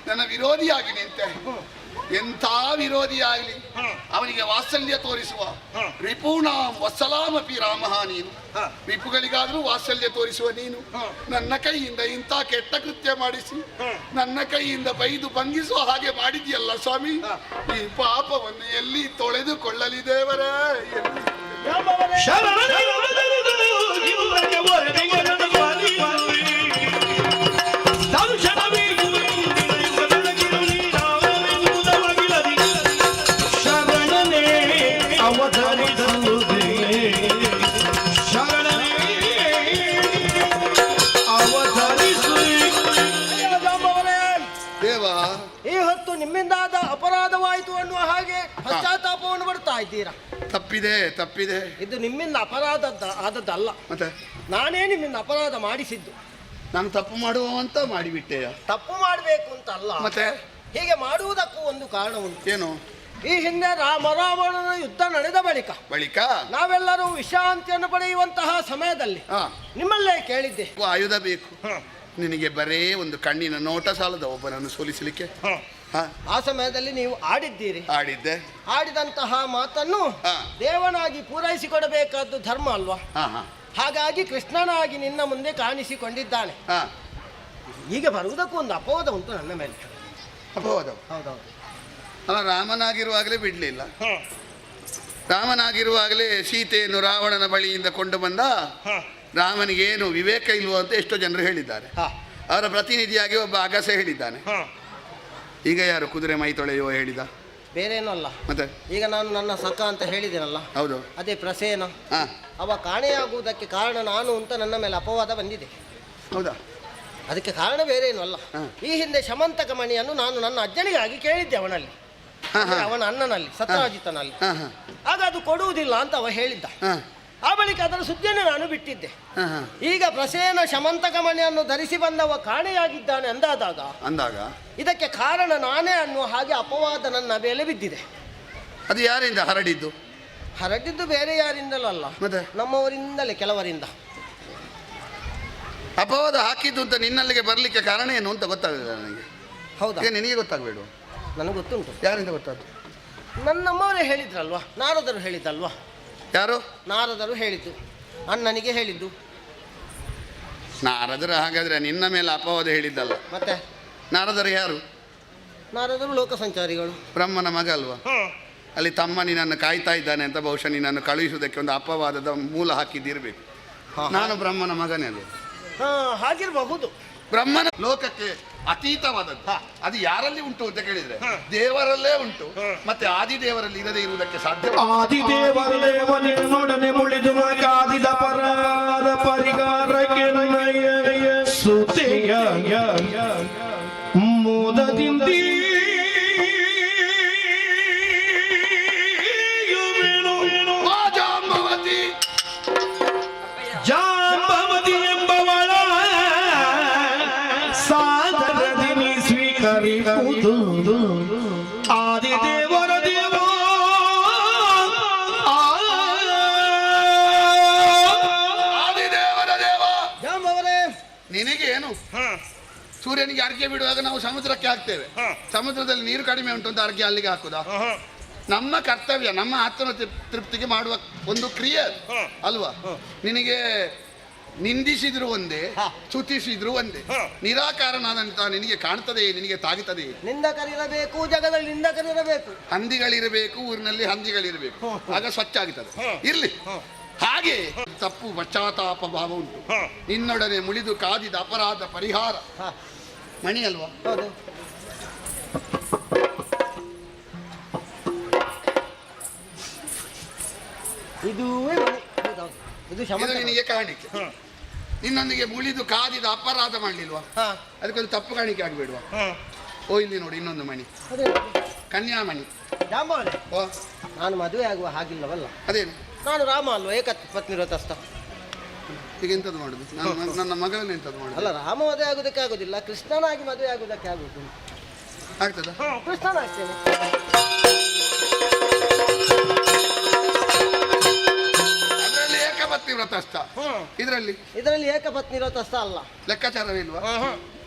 ನನ್ನ ವಿರೋಧಿಯಾಗಿ ನಿಂತೆ. ಎಂಥ ವಿರೋಧಿ ಆಗಲಿ ಅವನಿಗೆ ವಾತ್ಸಲ್ಯ ತೋರಿಸುವ ರಿಪೂಣಾಂ ವತ್ಸಲಾಮಪಿ ರಾಮಃ ನೀನು. ರಿಪುಗಳಿಗಾದ್ರೂ ವಾತ್ಸಲ್ಯ ತೋರಿಸುವ ನೀನು ನನ್ನ ಕೈಯಿಂದ ಇಂಥ ಕೆಟ್ಟ ಕೃತ್ಯ ಮಾಡಿಸಿ ನನ್ನ ಕೈಯಿಂದ ಬೈದು ಭಂಗಿಸುವ ಹಾಗೆ ಮಾಡಿದ್ಯಲ್ಲ ಸ್ವಾಮಿ. ಈ ಪಾಪವನ್ನು ಎಲ್ಲಿ ತೊಳೆದುಕೊಳ್ಳಲಿ ದೇವರೇ? ಈ ಹೊತ್ತು ನಿಮ್ಮಿಂದಾದ ಅಪರಾಧವಾಯಿತು ಅನ್ನುವ ಹಾಗೆ ಪಶ್ಚಾತ್ತಾಪವನ್ನು ಪಡ್ತಾ ಇದ್ದೀರಾ? ತಪ್ಪಿದೆ. ಇದು ನಿಮ್ಮಿಂದ ಅಪರಾಧ ಆದದ್ದಲ್ಲ, ಮತ್ತೆ ನಾನೇ ನಿಮ್ಮಿಂದ ಅಪರಾಧ ಮಾಡಿಸಿದ್ದು. ನಾನು ತಪ್ಪು ಮಾಡುವಂತ ಮಾಡಿಬಿಟ್ಟೆಯ? ತಪ್ಪು ಮಾಡಬೇಕು ಅಂತ ಅಲ್ಲ, ಮತ್ತೆ ಹೀಗೆ ಮಾಡುವುದಕ್ಕೂ ಒಂದು ಕಾರಣ ಉಂಟು. ಏನು? ಈ ಹಿಂದೆ ರಾವಣನ ಯುದ್ಧ ನಡೆದ ಬಳಿಕ ನಾವೆಲ್ಲರೂ ವಿಶ್ರಾಂತಿಯನ್ನು ಪಡೆಯುವಂತಹ ಸಮಯದಲ್ಲಿ ನಿಮ್ಮಲ್ಲೇ ಕೇಳಿದ್ದೆ, ಆಯುಧ ಬೇಕು ನಿನಗೆ, ಬರೇ ಒಂದು ಕಣ್ಣಿನ ನೋಟ ಸಾಲದ ಒಬ್ಬನನ್ನು ಸೋಲಿಸಲಿಕ್ಕೆ. ಆ ಸಮಯದಲ್ಲಿ ನೀವು ಆಡಿದ್ದೀರಿ. ಆಡಿದಂತಹ ಮಾತನ್ನು ದೇವನಾಗಿ ಪೂರೈಸಿಕೊಡಬೇಕಾದ್ದು ಧರ್ಮ ಅಲ್ವಾ? ಹಾಗಾಗಿ ಕೃಷ್ಣನಾಗಿ ನಿನ್ನ ಮುಂದೆ ಕಾಣಿಸಿಕೊಂಡಿದ್ದಾನೆ. ಈಗ ಬರುವುದಕ್ಕೂ ಒಂದು ಅಪವಾದ ಉಂಟು ನನ್ನ ಮೇಲೆ. ಅಪವಾದ? ಹೌದೌದು. ಅಲ್ಲ, ರಾಮನಾಗಿರುವಾಗಲೇ ಬಿಡ್ಲಿಲ್ಲ. ರಾಮನಾಗಿರುವಾಗಲೇ ಸೀತೆಯನ್ನು ರಾವಣನ ಬಳಿಯಿಂದ ಕೊಂಡು ಬಂದ. ರಾಮನಿಗೇನು ವಿವೇಕ ಇಲ್ವೋ ಅಂತ ಎಷ್ಟೋ ಜನರು ಹೇಳಿದ್ದಾರೆ. ಅವರ ಪ್ರತಿನಿಧಿಯಾಗಿ ಒಬ್ಬ ಅಗಸ ಹೇಳಿದ್ದಾನೆ. ಈಗ ಯಾರು ಕುದುರೆ ಮೈ ತೊಳೆಯುವ ಹೇಳಿದ? ಬೇರೇನೂ ಅಲ್ಲ, ಮತ್ತೆ ಈಗ ನಾನು ನನ್ನ ಸಖ ಅಂತ ಹೇಳಿದ್ದೇನಲ್ಲ, ಹೌದು, ಅದೇ ಪ್ರಸೇನ. ಅವ ಕಾಣೆಯಾಗುವುದಕ್ಕೆ ಕಾರಣ ನಾನು ಅಂತ ನನ್ನ ಮೇಲೆ ಅಪವಾದ ಬಂದಿದೆ. ಹೌದಾ? ಅದಕ್ಕೆ ಕಾರಣ ಬೇರೇನೂ ಅಲ್ಲ. ಈ ಹಿಂದೆ ಶಮಂತಕ ಮಣಿಯನ್ನು ನಾನು ನನ್ನ ಅಜ್ಜನಿಗಾಗಿ ಕೇಳಿದ್ದೆ ಅವನಲ್ಲಿ, ಅವನ ಅಣ್ಣನಲ್ಲಿ, ಸತ್ರಾಜಿತನಲ್ಲಿ. ಆಗ ಅದು ಕೊಡುವುದಿಲ್ಲ ಅಂತ ಅವ ಹೇಳಿದ್ದ. ಆ ಬಳಿಕ ಅದರ ಸುದ್ದಿಯನ್ನು ನಾನು ಬಿಟ್ಟಿದ್ದೆ. ಈಗ ಪ್ರಸೇನ ಶಮಂತಕ ಮಣಿಯನ್ನು ಧರಿಸಿ ಬಂದವ ಕಾಣೆಯಾಗಿದ್ದಾನೆ ಅಂದಾಗ ಇದಕ್ಕೆ ಕಾರಣ ನಾನೇ ಅನ್ನುವ ಹಾಗೆ ಅಪವಾದ ನನ್ನ ಮೇಲೆ ಬಿದ್ದಿದೆ. ಅದು ಯಾರಿಂದ ಹರಡಿದ್ದು? ಹರಡಿದ್ದು ಬೇರೆ ಯಾರಿಂದಲಲ್ಲ, ನಮ್ಮವರಿಂದಲೇ, ಕೆಲವರಿಂದ. ಅಪವಾದ ಹಾಕಿದ್ದು ಅಂತ ನಿನ್ನಲ್ಲಿಗೆ ಬರಲಿಕ್ಕೆ ಕಾರಣ ಏನು ಅಂತ ಗೊತ್ತಾಗಲಿಲ್ಲ ನನಗೆ. ಹೌದಾ? ನಿನಗೆ ಗೊತ್ತಾಗಬೇಡ? ನನಗೆ ಗೊತ್ತುಂಟು. ಯಾರಿಂದ ಗೊತ್ತಾಯ್ತು? ನಮ್ಮವರೇ ಹೇಳಿದ್ರಲ್ವಾ, ನಾರದರು ಹೇಳಿದ್ದಲ್ವಾ. ಯಾರು? ನಾರದರು ಹೇಳಿದ್ದು, ಅಣ್ಣನಿಗೆ ಹೇಳಿದ್ದು. ನಾರದರು ಹಾಗಾದ್ರೆ ನಿನ್ನ ಮೇಲೆ ಅಪವಾದ ಹೇಳಿದ್ದಲ್ಲ. ಮತ್ತೆ ನಾರದರು ಯಾರು? ನಾರದರು ಲೋಕ ಸಂಚಾರಿಗಳು, ಬ್ರಹ್ಮನ ಮಗ ಅಲ್ವಾ? ಅಲ್ಲಿ ತಮ್ಮ ನಿನ್ನನ್ನು ಕಾಯ್ತಾ ಇದ್ದಾನೆ ಅಂತ ಬಹುಶಃ ನಿನ್ನನ್ನು ಕಳುಹಿಸುವುದಕ್ಕೆ ಒಂದು ಅಪವಾದದ ಮೂಲ ಹಾಕಿದ್ದಿರಬೇಕು. ನಾನು ಬ್ರಹ್ಮನ ಮಗನೇ ಅಲ್ವ? ಹಾಗಿರಬಹುದು. ಬ್ರಹ್ಮನ ಲೋಕಕ್ಕೆ ಅತೀತವಾದದ್ದು ಅದು ಯಾರಲ್ಲಿ ಉಂಟು ಅಂತ ಕೇಳಿದ್ರೆ ದೇವರಲ್ಲೇ ಉಂಟು. ಮತ್ತೆ ಆದಿದೇವರಲ್ಲಿ ಇರದೇ ಇರುವುದಕ್ಕೆ ಸಾಧ್ಯ. ಆದಿದೇವರೊಡನೆ ಮುಳಿದು ಆದಿದ ಪರಾದ ಪರಿಗಾರಕ್ಕೆ ಸುತೆಯ ಮೋದದಿಂದ ಜಾಂಬವತಿ ಎಂಬವಳ ಸಾದರದಿನಿ ಸ್ವೀಕರಿಸುವುದು ಆದಿದೇವರ ದೇವ ಏನು ಸೂರ್ಯನಿಗೆ ಅರ್ಘ್ಯ ಬಿಡುವಾಗ ನಾವು ಸಮುದ್ರಕ್ಕೆ ಹಾಕ್ತೇವೆ. ಸಮುದ್ರದಲ್ಲಿ ನೀರು ಕಡಿಮೆ ಉಂಟು ಅಂತ ಅರ್ಘ್ಯ ಅಲ್ಲಿಗೆ ಹಾಕುದಾ? ನಮ್ಮ ಕರ್ತವ್ಯ, ನಮ್ಮ ಆತ್ಮ ತೃಪ್ತಿಗೆ ಮಾಡುವ ಒಂದು ಕ್ರಿಯೆ ಅಲ್ವಾ? ನಿನಗೆ ನಿಂದಿಸಿದ್ರು ಒಂದೇ, ಸ್ತುತಿಸಿದ್ರು ಒಂದೇ. ನಿರಾಕಾರನಾದಂತ ನಿನಗೆ ಕಾಣ್ತದೆ, ನಿನಗೆ ತಾಗುತ್ತದೆ. ನಿಂದಕರಿರಬೇಕು, ಜಗದಲ್ಲಿ ನಿಂದಕರಿರಬೇಕು. ಹಂದಿಗಳಿರಬೇಕು, ಊರಿನಲ್ಲಿ ಹಂದಿಗಳಿರಬೇಕು, ಆಗ ಸ್ವಚ್ಛ ಆಗುತ್ತದೆ. ಇರ್ಲಿ. ಹಾಗೆ ತಪ್ಪು ಪಶ್ಚಾತ್ತಾಪ ಭಾವ ಉಂಟು. ನಿನ್ನೊಡನೆ ಮುಳಿದು ಕಾದಿದ ಅಪರಾಧ ಪರಿಹಾರ ಮಣಿ ಅಲ್ವಾ? ಹೌದು. ಇದು ನಿನಗೆ ಕಾಣಿಕೆ. ನಿನ್ನೊಂದಿಗೆ ಮುಳಿದು ಕಾದಿದ ಅಪರಾಧ ಮಾಡಲಿಲ್ವಾ? ಅದಕ್ಕೊಂದು ತಪ್ಪು ಕಾಣಿಕೆ ಆಗಬೇಡುವ? ಓ ಇಲ್ಲಿ ನೋಡಿ ಇನ್ನೊಂದು ಮಣಿ, ಕನ್ಯಾಮಣಿ. ಓ, ನಾನು ಮದುವೆ ಆಗುವ ಹಾಗಿಲ್ಲವಲ್ಲ. ಅದೇನು? ನಾನು ರಾಮ ಅಲ್ವ, ಏಕಪತ್ನಿ ವ್ರತಸ್ಥ. ಈಗ ಎಂತದ್ದು ಮಾಡುದು? ನನ್ನ ಮಗಳನ್ನು ಎಂತದ್ದು ಮಾಡುದು? ಅಲ್ಲ, ರಾಮ ಮದುವೆ ಆಗುದಕ್ಕೆ ಆಗುದಿಲ್ಲ, ಕೃಷ್ಣನಾಗಿ ಮದುವೆ ಆಗುದಕ್ಕೆ ಆಗುದು. ಆಗ್ತದ? ಕೃಷ್ಣನಾಗ್ತೇನೆ. ಅದರಲ್ಲಿ ಏಕಪತ್ನಿ ವ್ರತಸ್ಥ, ಇದರಲ್ಲಿ ಏಕಪತ್ನಿ ವ್ರತಸ್ಥ ಅಲ್ಲ. ಲೆಕ್ಕಾಚಾರವಿಲ್ವಾ?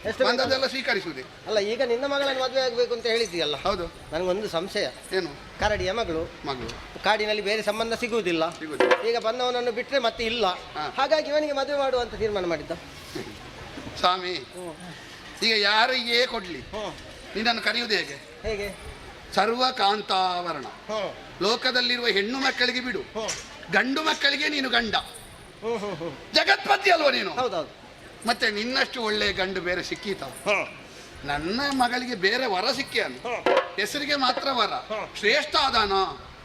ಎಷ್ಟು ಬಂದದೆಲ್ಲ ಸ್ವೀಕರಿಸುವುದೇ? ಅಲ್ಲ, ಈಗ ನಿನ್ನ ಮಗಳನ್ನು ಮದುವೆ ಆಗಬೇಕು ಅಂತ ಹೇಳಿದ್ದೀಯಲ್ಲ? ಹೌದು. ನನಗೊಂದು ಸಂಶಯ. ಏನು? ಕರಡಿಯ ಮಗಳು, ಕಾಡಿನಲ್ಲಿ ಬೇರೆ ಸಂಬಂಧ ಸಿಗುವುದಿಲ್ಲ. ಈಗ ಬಂದವನನ್ನು ಬಿಟ್ಟರೆ ಮತ್ತೆ ಇಲ್ಲ. ಹಾಗಾಗಿ ಇವನಿಗೆ ಮದುವೆ ಮಾಡುವಂತ ತೀರ್ಮಾನ ಮಾಡಿದ್ದ. ಸ್ವಾಮಿ, ಈಗ ಯಾರಿಗೆ ಕೊಡ್ಲಿ? ನಿನ್ನನ್ನು ಕರೆಯುವುದು ಹೇಗೆ? ಹೇಗೆ? ಸರ್ವಕಾಂತಾವರಣ. ಲೋಕದಲ್ಲಿರುವ ಹೆಣ್ಣು ಮಕ್ಕಳಿಗೆ ಬಿಡು, ಗಂಡು ಮಕ್ಕಳಿಗೆ ನೀನು ಗಂಡ. ಜಗತ್ಪತಿ ಅಲ್ವ ನೀನು? ಹೌದೌದು. ಮತ್ತೆ ನಿನ್ನಷ್ಟು ಒಳ್ಳೆ ಗಂಡು ಬೇರೆ ಸಿಕ್ಕೀತ? ನನ್ನ ಮಗಳಿಗೆ ಬೇರೆ ವರ ಸಿಕ್ಕಿ ಅಲ್ಲ, ಹೆಸರಿಗೆ ಮಾತ್ರ ವರ. ಶ್ರೇಷ್ಠ ಆದಾನ?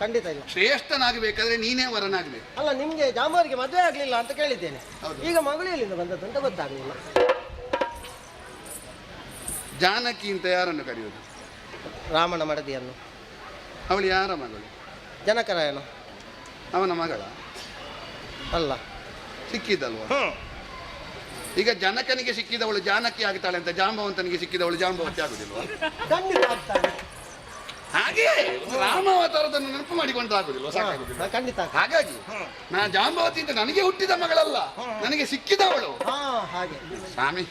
ಖಂಡಿತ ಇಲ್ಲ. ಶ್ರೇಷ್ಠನಾಗಬೇಕಾದ್ರೆ ನೀನೇ ವರನಾಗಬೇಕು. ಅಲ್ಲ, ನಿಮ್ಗೆ ಜಾಂಬವರಿಗೆ ಮದುವೆ ಆಗ್ಲಿಲ್ಲ ಅಂತ ಕೇಳಿದ್ದೇನೆ. ಈಗ ಮಗಳು ಎಲ್ಲಿಂದ ಬಂದದ್ದು ಅಂತ ಗೊತ್ತಾಗಲಿಲ್ಲ. ಜಾನಕಿ ಅಂತ ಯಾರನ್ನು ಕರೆಯುವುದು? ರಾಮನ ಮಡದಿಯನ್ನು. ಅವಳು ಯಾರ ಮಗಳು? ಜನಕರಾಯಣ. ಅವನ ಮಗಳ ಅಲ್ಲ, ಸಿಕ್ಕಿದ್ದಲ್ವ? ಈಗ ಜನಕನಿಗೆ ಸಿಕ್ಕಿದವಳು ಜಾನಕಿ ಆಗ್ತಾಳೆ ಅಂತ ಜಾಂಬವಂತನಿಗೆ ಸಿಕ್ಕಿದವಳು ಜಾಂಬವತಿ ಆಗುದಿಲ್ವಾ? ಖಂಡಿತ ಆಗ್ತಾಳೆ. ಹಾಗೆ ರಾಮಾವತಾರದನ್ನು ನೆನಪು ಮಾಡಿಕೊಂಡ್ರೆ ಆಗುದಿಲ್ವ? ಸಾಕಾಗುದಿಲ್ಲ. ಖಂಡಿತ. ಹಾಗಾಗಿ ನಾ ಜಾಂಬವತಿ ಅಂತ ನನಗೆ ಹುಟ್ಟಿದ ಮಗಳಲ್ಲ, ನನಗೆ ಸಿಕ್ಕಿದವಳು. ಹಾಗೆ ಸ್ವಾಮಿ,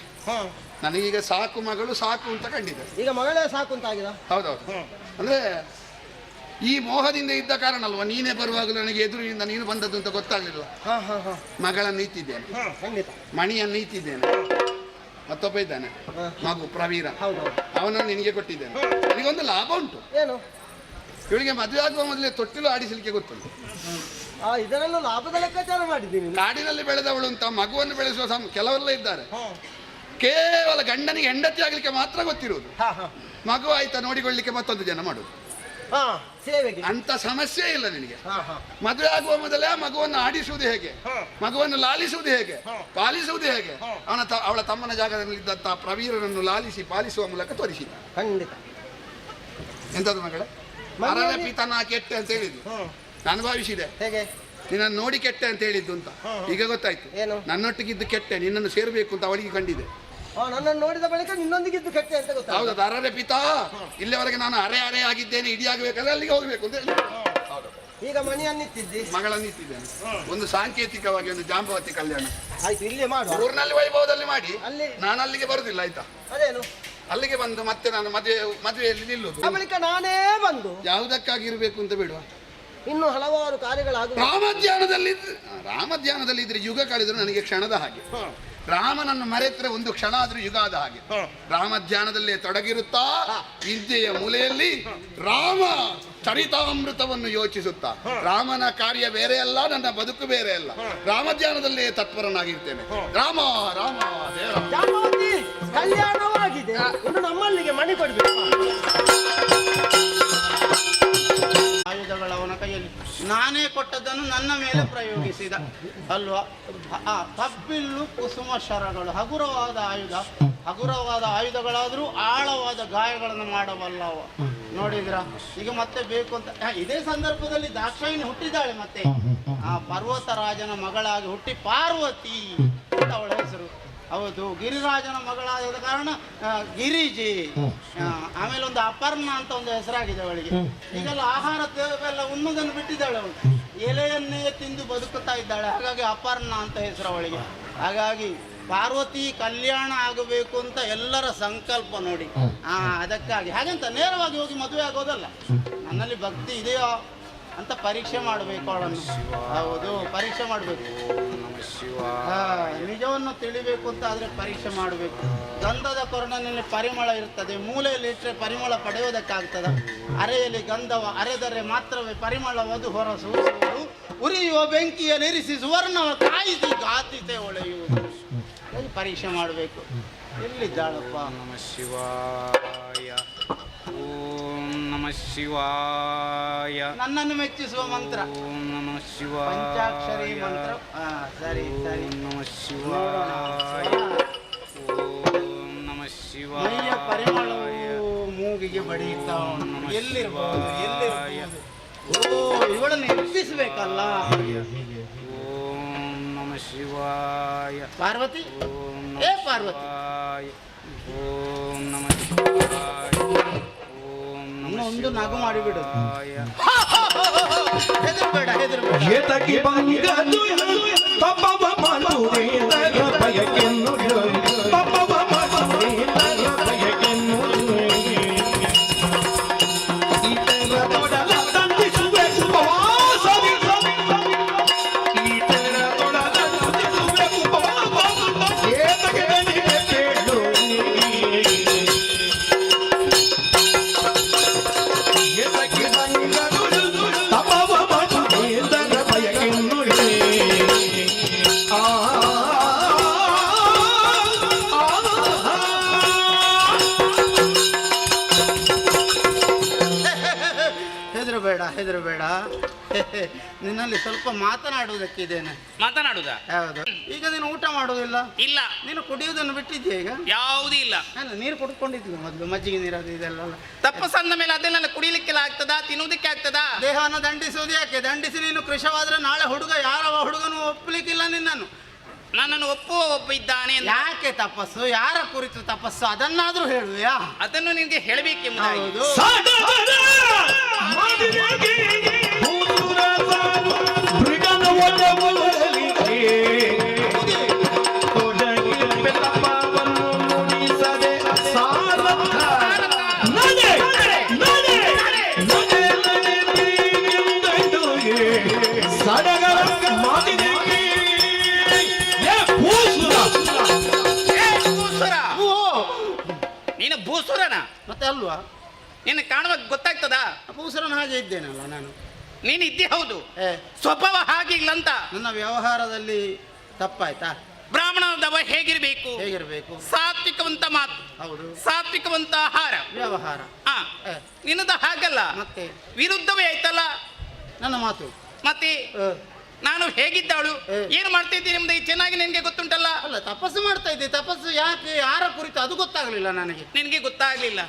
ನನಗೀಗ ಸಾಕು ಮಗಳು ಸಾಕು ಅಂತ ಕಂಡಿದೆ. ಈಗ ಮಗಳೇ ಸಾಕು ಅಂತ ಆಗಿದೆ. ಹೌದೌದು. ಅಂದ್ರೆ ಈ ಮೋಹದಿಂದ ಇದ್ದ ಕಾರಣ ಅಲ್ವಾ ನೀನೇ ಬರುವಾಗಲೂ ನನಗೆ ಎದುರಿನಿಂದ ನೀನು ಬಂದದ್ದು ಅಂತ ಗೊತ್ತಾಗ್ಲಿಲ್ಲ. ಮಗಳನ್ನು ಇತ್ತಿದ್ದೇನೆ, ಮಣಿಯನ್ನು ಇತ್ತಿದ್ದೇನೆ, ಮತ್ತೊಬ್ಬ ಇದ್ದಾನೆ ಮಗು ಪ್ರವೀರ, ಅವನನ್ನು ನಿನಗೆ ಕೊಟ್ಟಿದ್ದೇನೆ. ನನಗೊಂದು ಲಾಭ ಉಂಟು. ಏನು? ಇವಳಿಗೆ ಮದುವೆ ಆಗುವ ಮೊದಲೇ ತೊಟ್ಟಿಲು ಆಡಿಸಲಿಕ್ಕೆ ಗೊತ್ತುಂಟು. ಇದರಲ್ಲೂ ಲಾಭದ ಲೆಕ್ಕಾಚಾರ ಮಾಡಿದ್ದೀನಿ. ಕಾಡಿನಲ್ಲಿ ಬೆಳೆದವಳು ಅಂತ ಮಗುವನ್ನು ಬೆಳೆಸುವ ಕೆಲವೆಲ್ಲ ಇದ್ದಾರೆ. ಕೇವಲ ಗಂಡನಿಗೆ ಹೆಂಡತಿ ಆಗ್ಲಿಕ್ಕೆ ಮಾತ್ರ ಗೊತ್ತಿರುವುದು. ಮಗು ಆಯ್ತಾ ನೋಡಿಕೊಳ್ಳಿಕ್ಕೆ ಮತ್ತೊಂದು ಜನ ಮಾಡುದು. ಅಂತ ಸಮಸ್ಯೆ ಇಲ್ಲ ನಿನಗೆ. ಮದುವೆ ಆಗುವ ಮೊದಲೇ ಮಗುವನ್ನು ಆಡಿಸುವುದು ಹೇಗೆ, ಮಗುವನ್ನು ಲಾಲಿಸುವುದು ಹೇಗೆ, ಪಾಲಿಸುವುದು ಹೇಗೆ, ಅವಳ ತಮ್ಮನ ಜಾಗದಲ್ಲಿ ಇದ್ದಂತಹ ಪ್ರವೀರನನ್ನು ಲಾಲಿಸಿ ಪಾಲಿಸುವ ಮೂಲಕ ತೋರಿಸಿದ. ಖಂಡಿತ. ಎಂತದ್ದು ಮಗಳ? ಅರಣ್ಯ ಪಿತನ ಕೆಟ್ಟೆ ಅಂತ ಹೇಳಿದ್ದು ನಾನು ಭಾವಿಸಿದೆ. ಹೇಗೆ? ನಿನ್ನನ್ನು ನೋಡಿ ಕೆಟ್ಟೆ ಅಂತ ಹೇಳಿದ್ದು ಅಂತ ಈಗ ಗೊತ್ತಾಯ್ತು. ನನ್ನೊಟ್ಟಿಗಿದ್ದು ಕೆಟ್ಟೆ, ನಿನ್ನನ್ನು ಸೇರ್ಬೇಕು ಅಂತ ಅವಳಿಗೆ ಕಂಡಿದೆ. ನನ್ನನ್ನು ನೋಡಿದ ಬಳಿಕ ನಿನ್ನೊಂದಿಗಿದ್ದು ಕೆಟ್ಟೆ ಅಂತ ಗೊತ್ತಾಯ್ತು. ಹೌದು. ಅರರೆ ಪಿತಾ, ಇಲ್ಲಿವರೆಗೆ ನಾನು ಅರೆ ಆಗಿದ್ದೇನೆ, ಇಡೀ ಆಗಬೇಕಾದ್ರೆ ಅಲ್ಲಿಗೆ ಹೋಗ್ಬೇಕು ಅಂತ ಹೇಳಿ ಈಗ ಮಣಿಯನ್ನಿತ್ತಿದ್ದಿ, ಮಗಳನ್ನಿತ್ತಿದ್ದೇನೆ. ಒಂದು ಸಾಂಕೇತಿಕವಾಗಿ ಒಂದು ಜಾಂಬವತಿ ಕಲ್ಯಾಣ ಆಯ್ತು, ಇಲ್ಲೇ ಮಾಡು. ಊರಿನಲ್ಲಿ ವೈಭವದಲ್ಲಿ ಮಾಡಿ. ಅಲ್ಲಿ ನಾನು ಅಲ್ಲಿಗೆ ಬರುದಿಲ್ಲ, ಆಯ್ತಾ? ಅದೇನು? ಅಲ್ಲಿಗೆ ಬಂದು ಮತ್ತೆ ನಾನು ಮದುವೆಯಲ್ಲಿ ನಿಲ್ಲುದು. ಬಳಿಕ ನಾನೇ ಬಂದು ಯಾವುದಕ್ಕಾಗಿ ಇರಬೇಕು ಅಂತ ಬಿಡುವ. ಇನ್ನು ಹಲವಾರು ಕಾರ್ಯಗಳಾಗ ರಾಮಧ್ಯಾನದಲ್ಲಿ ಇದ್ರೆ ಯುಗ ಕಳೆದ್ರು ನನಗೆ ಕ್ಷಣದ ಹಾಗೆ. ರಾಮನನ್ನು ಮರೆತರೆ ಒಂದು ಕ್ಷಣ ಆದ್ರೂ ಯುಗ ಆದ ಹಾಗೆ. ರಾಮಧ್ಯಾನದಲ್ಲೇ ತೊಡಗಿರುತ್ತಾ ವಿದ್ಯೆಯ ಮೂಲೆಯಲ್ಲಿ ರಾಮ ಚರಿತಾಮೃತವನ್ನು ಯೋಚಿಸುತ್ತಾ, ರಾಮನ ಕಾರ್ಯ ಬೇರೆ ಅಲ್ಲ, ನನ್ನ ಬದುಕು ಬೇರೆ ಅಲ್ಲ, ರಾಮಧ್ಯಾನದಲ್ಲೇ ತತ್ಪರನಾಗಿರ್ತೇನೆ. ರಾಮ ರಾಮ ಜಾಂಬವತಿ ಕಲ್ಯಾಣವಾಗಿದೆ, ಇನ್ನು ನಮ್ಮಲ್ಲಿಗೆ ಮಣಿ ಕೊಡ್ಬೇಕು. ಆಯುಧಗಳವನ ಕೈಯಲ್ಲಿ ನಾನೇ ಕೊಟ್ಟದ್ದನ್ನು ನನ್ನ ಮೇಲೆ ಪ್ರಯೋಗಿಸಿದ ಅಲ್ವಾ? ಕಬ್ಬಿಲ್ಲು ಕುಸುಮ ಶರಗಳು ಹಗುರವಾದ ಆಯುಧ, ಹಗುರವಾದ ಆಯುಧಗಳಾದರೂ ಆಳವಾದ ಗಾಯಗಳನ್ನು ಮಾಡಬಲ್ಲವ. ನೋಡಿದ್ರ? ಈಗ ಮತ್ತೆ ಬೇಕು ಅಂತ ಇದೇ ಸಂದರ್ಭದಲ್ಲಿ ದಾಕ್ಷಾಯಿಣಿ ಹುಟ್ಟಿದ್ದಾಳೆ. ಮತ್ತೆ ಆ ಪರ್ವತರಾಜನ ಮಗಳಾಗಿ ಹುಟ್ಟಿ ಪಾರ್ವತಿ ಅಂತ ಅವಳ ಹೆಸರು. ಹೌದು, ಗಿರಿರಾಜನ ಮಗಳಾದ ಕಾರಣ ಗಿರಿಜಿ. ಆಮೇಲೆ ಒಂದು ಅಪರ್ಣ ಅಂತ ಒಂದು ಹೆಸರಾಗಿದೆ ಅವಳಿಗೆ. ಈಗೆಲ್ಲ ಆಹಾರ ಎಲ್ಲ ಉಣ್ಣುವುದನ್ನು ಬಿಟ್ಟಿದ್ದಾಳೆ ಅವಳು, ಎಲೆಯನ್ನೇ ತಿಂದು ಬದುಕುತ್ತಾ ಇದ್ದಾಳೆ. ಹಾಗಾಗಿ ಅಪರ್ಣ ಅಂತ ಹೆಸರು ಅವಳಿಗೆ. ಹಾಗಾಗಿ ಪಾರ್ವತಿ ಕಲ್ಯಾಣ ಆಗಬೇಕು ಅಂತ ಎಲ್ಲರ ಸಂಕಲ್ಪ ನೋಡಿ. ಅದಕ್ಕಾಗಿ ಹಾಗಂತ ನೇರವಾಗಿ ಹೋಗಿ ಮದುವೆ ಆಗೋದಲ್ಲ. ನನ್ನಲ್ಲಿ ಭಕ್ತಿ ಇದೆಯೋ ಅಂತ ಪರೀಕ್ಷೆ ಮಾಡಬೇಕು ಅವಳನ್ನು. ಹೌದು, ಪರೀಕ್ಷೆ ಮಾಡಬೇಕು. ನಿಜವನ್ನು ತಿಳಿಬೇಕು ಅಂತ ಆದ್ರೆ ಪರೀಕ್ಷೆ ಮಾಡಬೇಕು. ಗಂಧದ ಕೊರಡಿನಲ್ಲಿ ಪರಿಮಳ ಇರ್ತದೆ, ಮೂಲೆಯಲ್ಲಿ ಇಟ್ಟರೆ ಪರಿಮಳ ಪಡೆಯೋದಕ್ಕಾಗ್ತದ? ಅರೆಯಲ್ಲಿ ಗಂಧವ ಅರೆದರೆ ಮಾತ್ರವೇ ಪರಿಮಳವದು ಹೊರಸೂಸುವುದು. ಉರಿಯುವ ಬೆಂಕಿಯಲ್ಲಿರಿಸಿ ಸುವರ್ಣವ ಕಾಯಿಸಿ ಗಾತಿತೆ ಹೊಳೆಯುವುದು. ಪರೀಕ್ಷೆ ಮಾಡಬೇಕು. ಎಲ್ಲಿದ್ದಾಳಪ್ಪ? ನಮಃ ಶಿವಾಯ. ಓಂ ನಮಃ ಶಿವಾಯ. ನನ್ನನ್ನು ಮೆಚ್ಚಿಸುವ ಮಂತ್ರ ಓಂ ನಮಃ ಶಿವಾಯ. ಪಂಚಾಕ್ಷರಿ ಮಂತ್ರ. ಸರಿ ಸರಿ. ನಮಃ ಶಿವಾಯ. ಓಂ ನಮಃ ಶಿವಾಯ. ಮೈಯ ಪರಿಮಳವು ಮೂಗಿಗೆ ಬಡಿಯುತ್ತಾ ಉಂಟು. ಎಲ್ಲಿರ್ಬೋದು? ಓ, ಇವಳನ್ನು ಎಬ್ಬಿಸಬೇಕಲ್ಲ. ಓಂ ನಮಃ ಶಿವಾಯ. ಪಾರ್ವತಿ, ಏ ಪಾರ್ವತಿ, ಓಂ ನಮಃ ಶಿವಾಯ. ಒಂದು ನಗು ಮಾಡಿಬಿಡು. ಹೆದರ್ಬೇಡ, ಹೆದರ್ಬೇಡ. ಏತಕ್ಕೆ ಬಂಗದು ತಪ್ಪವ ಮಾಡುವೆ ಬಯಕೆನ್ನು ತಪ್ಪವ ಮಾಡುವೆ ಬಯಕೆನ್ನು ಈತರ ತೊಡಲ ತಂದಿಸುವೆ ಉಪವಾಸದಿ ಈತರ ತೊಡಲ ತಂದಿಸುವೆ ಉಪವಾಸ ಏತಕ್ಕೆ ನನಗೆ ಕೇಳು ಏತಕ್ಕೆ ಬಂಗದು ತಪ್ಪವ ಮಾಡುವೆ ಬಯಕೆನ್ನು ಹೆದರಬೇಡ, ಹೆದರಬೇಡ. ನಿನ್ನಲ್ಲಿ ಸ್ವಲ್ಪ ಮಾತನಾಡುವುದಕ್ಕಿದ್ದೇನೆ. ಮಾತನಾಡುದಾ? ಹೌದು. ಈಗ ನೀನು ಊಟ ಮಾಡುವುದಿಲ್ಲ? ಇಲ್ಲ. ನೀನು ಕುಡಿಯುವುದನ್ನು ಬಿಟ್ಟಿದ್ಯಾ ಈಗ? ಯಾವುದೂ ಇಲ್ಲ. ಅಲ್ಲ, ನೀರು ಕುಡ್ಕೊಂಡಿದ್ವಿ ಮೊದಲು, ಮಜ್ಜಿಗೆ ನೀರದು ಇದೆಲ್ಲ. ತಪ್ಪಸಂದ ಮೇಲೆ ಅದನ್ನೆಲ್ಲ ಕುಡಿಲಿಕ್ಕೆಲ್ಲ ಆಗ್ತದಾ? ತಿನ್ನುವುದಕ್ಕೆ ಆಗ್ತದಾ? ದೇಹವನ್ನು ದಂಡಿಸುವುದು ಯಾಕೆ? ದಂಡಿಸಿ ನೀನು ಕೃಶವಾದ್ರೆ ನಾಳೆ ಹುಡುಗ, ಯಾರವ ಹುಡುಗನು ಒಪ್ಪಲಿಕ್ಕಿಲ್ಲ ನಿನ್ನನ್ನು. ನನ್ನನ್ನು ಒಪ್ಪುವ ಒಬ್ಬ ಇದ್ದಾನೆ. ಯಾಕೆ ತಪಸ್ಸು? ಯಾರ ಕುರಿತು ತಪಸ್ಸು? ಅದನ್ನಾದ್ರೂ ಹೇಳುವೆಯಾ? ಅದನ್ನು ನಿನಗೆ ಹೇಳಬೇಕೆಂಬುದಾಗಿ. ಹೌದು. ನೀನು ಭೂಸುರನ ಮತ್ತೆ ಅಲ್ವಾ? ನಿನ್ನ ಕಾಣುವಾಗ ಗೊತ್ತಾಗ್ತದಾ? ಭೂಸುರನ ಹಾಗೆ ಇದ್ದೇನಲ್ಲ ನಾನು. ನೀನು ಇದ್ದಿ ಹೌದು, ಸ್ವಭಾವ ಹಾಗೆ ಇಲ್ಲ ಅಂತ. ನನ್ನ ವ್ಯವಹಾರದಲ್ಲಿ ತಪ್ಪಾಯ್ತಾ? ಬ್ರಾಹ್ಮಣದವ ಹೇಗಿರ್ಬೇಕು? ಹೇಗಿರ್ಬೇಕು? ಸಾತ್ವಿಕವಂತ ಮಾತು, ಹೌದು. ಸಾತ್ವಿಕವಂತ ಆಹಾರ, ವ್ಯವಹಾರ. ನಿನ್ನದ ಹಾಗಲ್ಲ, ಮತ್ತೆ ವಿರುದ್ಧವೇ ಆಯ್ತಲ್ಲ ನನ್ನ ಮಾತು. ಮತ್ತೆ ನಾನು ಹೇಗಿದ್ದಾಳು, ಏನು ಮಾಡ್ತಾ ಇದ್ದೀನಿ ಎಂಬುದು ಚೆನ್ನಾಗಿ ನಿನಗೆ ಗೊತ್ತುಂಟಲ್ಲ. ಅಲ್ಲ, ತಪಸ್ಸು ಮಾಡ್ತಾ ಇದ್ದೆ. ತಪಸ್ಸು ಯಾಕೆ, ಯಾರ ಕುರಿತು ಅದು ಗೊತ್ತಾಗಲಿಲ್ಲ ನನಗೆ. ನಿನಗೆ ಗೊತ್ತಾಗ್ಲಿಲ್ಲ?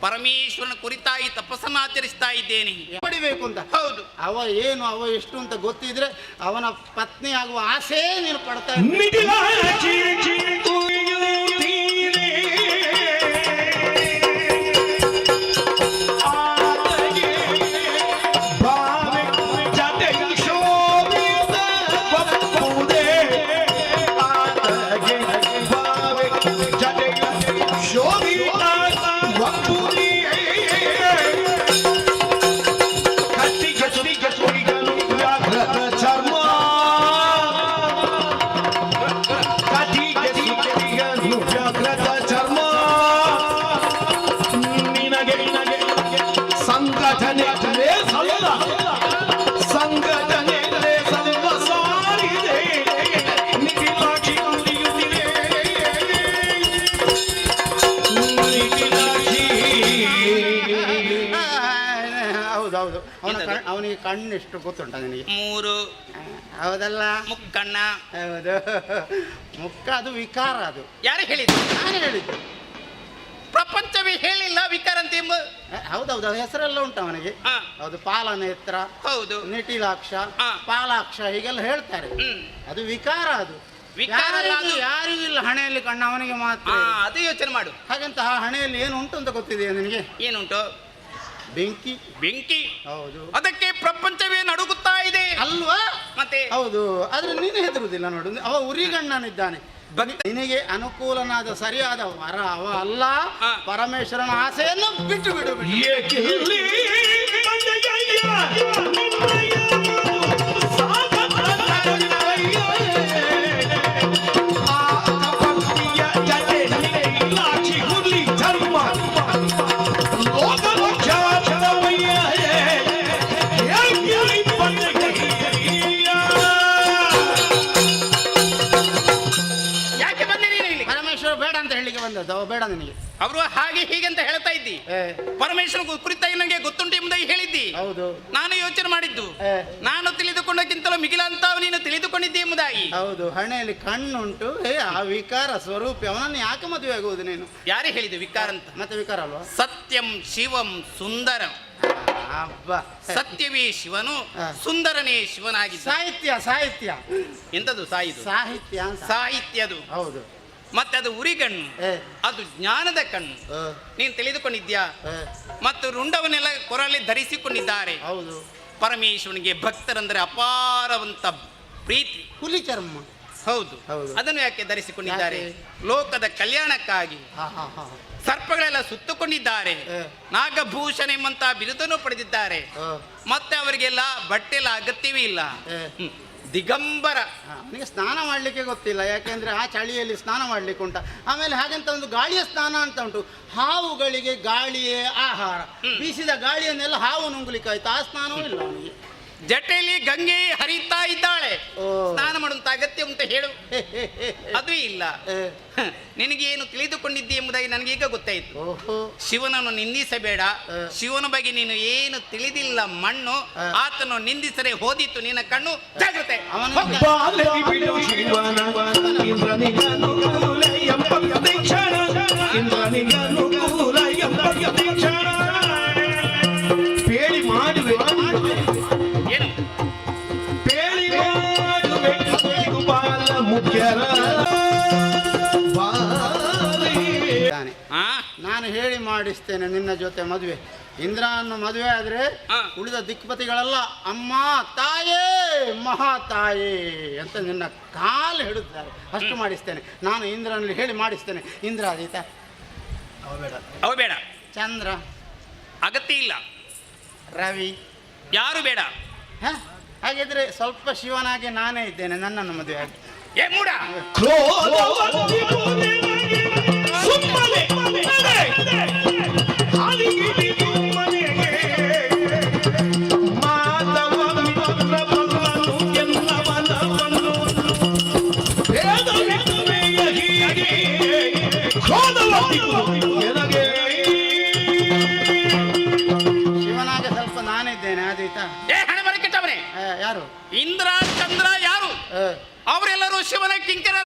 ಪರಮೇಶ್ವರನ ಕುರಿತಾಗಿ ತಪಸ್ಸನ್ನು ಆಚರಿಸ್ತಾ ಇದ್ದೇನೆ. ಪಡಿಬೇಕು ಅಂತ. ಹೌದು. ಅವ ಏನು, ಅವ ಎಷ್ಟು ಅಂತ ಗೊತ್ತಿದ್ರೆ ಅವನ ಪತ್ನಿ ಆಗುವ ಆಸೆ ನೀನು ಪಡ್ತಾ ಇದ್ದೆ. ಅವನಿಗೆ ಕಣ್ಣು ಎಷ್ಟು ಗೊತ್ತುಂಟ ನಿನಗೆ? 3. ಹೌದಲ್ಲ? ಮುಕ್ಕಣ್ಣ. ಹೌದು. ಮುಕ್ಕ ಅದು ವಿಕಾರ. ಅದು ಯಾರು ಹೇಳಿದ್ದು? ನಾನು ಹೇಳಿದ್ದು. ಪ್ರಪಂಚವೇ ಹೇಳಿಲ್ಲ ವಿಕಾರ ಅಂತ ಎಂಬ. ಹೌದೌದು, ಹೆಸರೆಲ್ಲ ಉಂಟು ಅವನಿಗೆ. ಹೌದು, ಪಾಲನೇತ್ರ, ಹೌದು, ನಿಟಿಲಾಕ್ಷ, ಪಾಲಾಕ್ಷ, ಹೀಗೆಲ್ಲ ಹೇಳ್ತಾರೆ. ಅದು ವಿಕಾರ. ಅದು ಯಾರಿಗೂ ಇಲ್ಲ ಹಣೆಯಲ್ಲಿ ಕಣ್ಣು, ಅವನಿಗೆ ಮಾತ್ರ. ಅದು ಯೋಚನೆ ಮಾಡು. ಹಾಗಂತ ಆ ಹಣೆಯಲ್ಲಿ ಏನು ಉಂಟು ಅಂತ ಗೊತ್ತಿದೆಯಾ ನಿನಗೆ? ಏನುಂಟು? ಬೆಂಕಿ. ಬೆಂಕಿ. ಹೌದು. ಅದಕ್ಕೆ ಪ್ರಪಂಚವೇ ನಡುಗುತ್ತಾ ಇದೆ ಅಲ್ವಾ? ಮತ್ತೆ ಹೌದು. ಆದ್ರೆ ನೀನು ಹೆದರುದಿಲ್ಲ ನೋಡು. ಅವ ಉರಿಗಣ್ಣನಿದ್ದಾನೆ. ನಿನಗೆ ಅನುಕೂಲನಾದ ಸರಿಯಾದ ವರ ಅವ ಅಲ್ಲ. ಪರಮೇಶ್ವರನ ಆಸೆಯನ್ನು ಬಿಟ್ಟು ಬಿಡು. ಬೇಡ ನಿನಗೆ ಅವರು ಹಾಗೆ ಹೀಗೆ ಅಂತ ಹೇಳ್ತಾ ಇದ್ದಿ. ಪರಮೇಶ್ವರ ಕುರಿತಾಗಿ ನನಗೆ ಗೊತ್ತುಂಟು ಎಂಬುದಾಗಿ ಹೇಳಿದ್ದಿ. ಹೌದು. ನಾನು ಯೋಚನೆ ಮಾಡಿದ್ದು ನಾನು ತಿಳಿದುಕೊಂಡಕ್ಕಿಂತಲೂ ಮಿಗಿಲ ಅಂತ ನೀನು ತಿಳಿದುಕೊಂಡಿದ್ದಿ ಎಂಬುದಾಗಿ. ಹೌದು. ಹಣೆಯಲ್ಲಿ ಕಣ್ಣುಂಟು. ಆ ವಿಕಾರ ಸ್ವರೂಪಿ ಅವನನ್ನು ಯಾಕೆ ಮದುವೆ ಆಗುವುದು ನೀನು? ಯಾರೇ ಹೇಳಿದ್ದು ವಿಕಾರ ಅಂತ? ಮತ್ತೆ ವಿಕಾರ ಅಲ್ವಾ? ಸತ್ಯಂ ಶಿವಂ ಸುಂದರಂ. ಸತ್ಯವೇ ಶಿವನು, ಸುಂದರನೇ ಶಿವನಾಗಿ. ಸಾಹಿತ್ಯ ಸಾಹಿತ್ಯ ಎಂತದು ಸಾಹಿತ್ಯ? ಸಾಹಿತ್ಯ ಸಾಹಿತ್ಯದು. ಹೌದು. ಮತ್ತೆ ಅದು ಉರಿಗಣ್ಣು, ಅದು ಜ್ಞಾನದ ಕಣ್ಣು. ನೀನು ತಿಳಿದುಕೊಂಡಿದ್ಯಾ? ಮತ್ತು ರುಂಡವನ್ನೆಲ್ಲ ಕೊರಳಿ ಧರಿಸಿಕೊಂಡಿದ್ದಾರೆ. ಹೌದು. ಪರಮೇಶ್ವರನಿಗೆ ಭಕ್ತರಂದ್ರೆ ಅಪಾರವಂತ ಪ್ರೀತಿ. ಹುಲಿ ಚರ್ಮ. ಹೌದು. ಅದನ್ನು ಯಾಕೆ ಧರಿಸಿಕೊಂಡಿದ್ದಾರೆ? ಲೋಕದ ಕಲ್ಯಾಣಕ್ಕಾಗಿ. ಸರ್ಪಗಳೆಲ್ಲ ಸುತ್ತುಕೊಂಡಿದ್ದಾರೆ. ನಾಗಭೂಷಣ ಎಂಬಂತ ಬಿರುದನ್ನು ಪಡೆದಿದ್ದಾರೆ. ಮತ್ತೆ ಅವರಿಗೆಲ್ಲ ಬಟ್ಟೆಲ್ಲ ಅಗತ್ಯವೇ ಇಲ್ಲ. ದಿಗಂಬರ. ಅವನಿಗೆ ಸ್ನಾನ ಮಾಡ್ಲಿಕ್ಕೆ ಗೊತ್ತಿಲ್ಲ. ಯಾಕೆಂದ್ರೆ ಆ ಚಳಿಯಲ್ಲಿ ಸ್ನಾನ ಮಾಡ್ಲಿಕ್ಕೆ ಉಂಟ. ಆಮೇಲೆ ಹಾಗೆಂತ ಒಂದು ಗಾಳಿಯ ಸ್ನಾನ ಅಂತ ಉಂಟು. ಹಾವುಗಳಿಗೆ ಗಾಳಿಯೇ ಆಹಾರ. ಬೀಸಿದ ಗಾಳಿಯನ್ನೆಲ್ಲ ಹಾವು ನುಂಗ್ಲಿಕ್ಕೆ ಆಯ್ತು. ಆ ಸ್ನಾನವೂ ಇಲ್ಲ ಅವನಿಗೆ. ಜಟೆಯಲ್ಲಿ ಗಂಗೆ ಹರಿತಾ ಇದ್ದಾಳೆ. ಸ್ನಾನ ಮಾಡುವಂತ ಅಗತ್ಯ ಅಂತ ಹೇಳು. ಅದು ಇಲ್ಲ. ನಿನಗೆ ಏನು ತಿಳಿದುಕೊಂಡಿದ್ದಿ ಎಂಬುದಾಗಿ ನನಗೀಗ ಗೊತ್ತಾಯಿತು. ಶಿವನನ್ನು ನಿಂದಿಸಬೇಡ. ಶಿವನ ಬಗ್ಗೆ ನೀನು ಏನು ತಿಳಿದಿಲ್ಲ. ಮಣ್ಣು. ಆತನು ನಿಂದಿಸರೆ ಹೋದಿತ್ತು ನಿನ್ನ ಕಣ್ಣು. ಜಾಗ್ರತೆ. ನಾನು ಹೇಳಿ ಮಾಡಿಸ್ತೇನೆ ನಿನ್ನ ಜೊತೆ ಮದುವೆ. ಇಂದ್ರನ ಮದುವೆ ಆದ್ರೆ ಉಳಿದ ದಿಕ್ಪತಿಗಳೆಲ್ಲ ಅಮ್ಮ, ತಾಯೇ, ಮಹಾತಾಯೇ ಅಂತ ನಿನ್ನ ಕಾಲು ಹಿಡಿದ್ದಾರೆ. ಅಷ್ಟು ಮಾಡಿಸ್ತೇನೆ ನಾನು. ಇಂದ್ರನಲ್ಲಿ ಹೇಳಿ ಮಾಡಿಸ್ತೇನೆ. ಇಂದ್ರಾದೀತ ಅವ ಬೇಡ. ಚಂದ್ರ ಅಗತ್ಯ ಇಲ್ಲ. ರವಿ ಯಾರು ಬೇಡ. ಹಾಗಿದ್ರೆ ಸ್ವಲ್ಪ ಶಿವನಾಗಿ ನಾನೇ ಇದ್ದೇನೆ. ನನ್ನನ್ನು ಮದುವೆ ಆಗಿ. ಏ ಮೂಡ. ಶಿವನಾಗೆ ಸ್ವಲ್ಪ ನಾನಿದ್ದೇನೆ. ಆದೀತ. ಹಣೆ ಬರ ಕೆಟ್ಟವನೇ. ಯಾರು? ಇಂದ್ರ ಚಂದ್ರ ಯಾರು? ಅವರೆಲ್ಲರೂ ಶಿವನ ಕಿಂಕರ.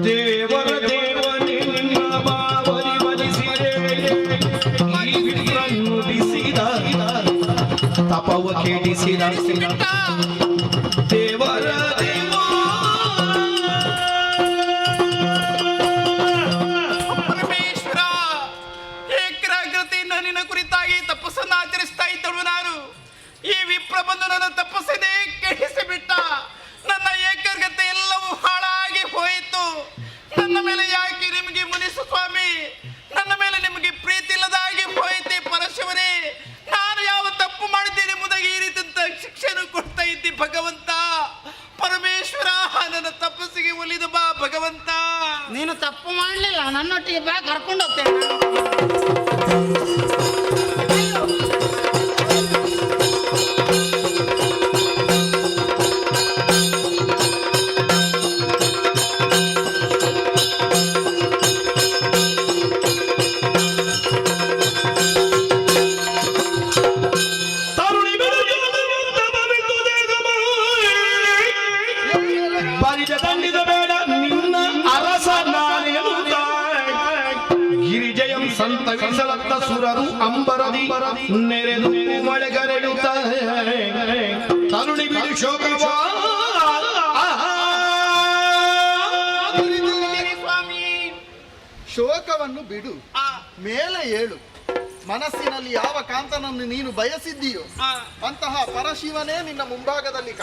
ದೇವರ ದೇವನೇ ನಿನ್ನ ಬಾವರಿ ಬಲಿಸಿರೆ ನುಡಿಸಿದ ತಪವ ಕೆಡಿಸಿದ ದೇವರ ದೇವ ಪರಮೇಶ್ವರ. ಏಕಾಗ್ರತೆಯಿಂದ ನಿನ್ನ ಕುರಿತಾಗಿ ತಪಸ್ಸನ್ನು ಆಚರಿಸ್ತಾ ಇದ್ದಳು ನಾನು. ಈ ವಿಪ್ರ ಬಂದು ನನ್ನ ತಪಸ್ಸನ್ನೇ ಕೆಡಿಸಿಬಿಟ್ಟ. ನನ್ನ ಏಕಾಗ್ರತೆ ಎಲ್ಲವೂ ಹಾಳಾಗಿ ಹೋಯಿತು. ನನ್ನ ಮೇಲೆ ಯಾಕೆ ನಿಮಗೆ ಮುನಿಸು ಸ್ವಾಮಿ? ನನ್ನ ಮೇಲೆ ನಿಮಗೆ ಪ್ರೀತಿ ಇಲ್ಲದಾಗಿ ಹೋಯಿತೆ ಪರಶಿವನೇ. ನಾನು ಯಾವ ತಪ್ಪು ಮಾಡಿದ್ದೇನೆ ಎಂಬುದಾಗಿ ಈ ರೀತಿ ಶಿಕ್ಷೆಯನ್ನು ಕೊಡ್ತಾ ಇದ್ದಿ ಭಗವಂತ. ಪರಮೇಶ್ವರ, ನನ್ನ ತಪಸ್ಸಿಗೆ ಒಲಿದು ಬಾ ಭಗವಂತ. ನೀನು ತಪ್ಪು ಮಾಡಲಿಲ್ಲ. ನನ್ನೊಟ್ಟಿಗೆ ಬಾ, ಕರ್ಕೊಂಡು ಹೋಗ್ತೇನೆ. ದಂಡಿದ ಬೇಡ ನಿನ್ನ ಅರಸ ನಾನೇನು ಗಿರಿಜಯಂ ಸಂತವಿಸಲತ್ತ ಸುರರು ಅಂಬರದಿ ನೆರೆದು ಮಳೆಗರೆಯುತ್ತ ತರುಣಿ ಬಿಡು ಶೋಕವ ಸ್ವಾಮಿ. ಶೋಕವನ್ನು ಬಿಡು, ಮೇಲೆ ಏಳು. ಮನಸ್ಸಿನಲ್ಲಿ ಯಾವ ಕಾಂತನನ್ನು ನೀನು ಬಯಸಿದ್ದೀಯೋ ಅಂತಹ ಪರಶಿವನೇ ನಿನ್ನ ಮುಂಭಾಗದಲ್ಲಿ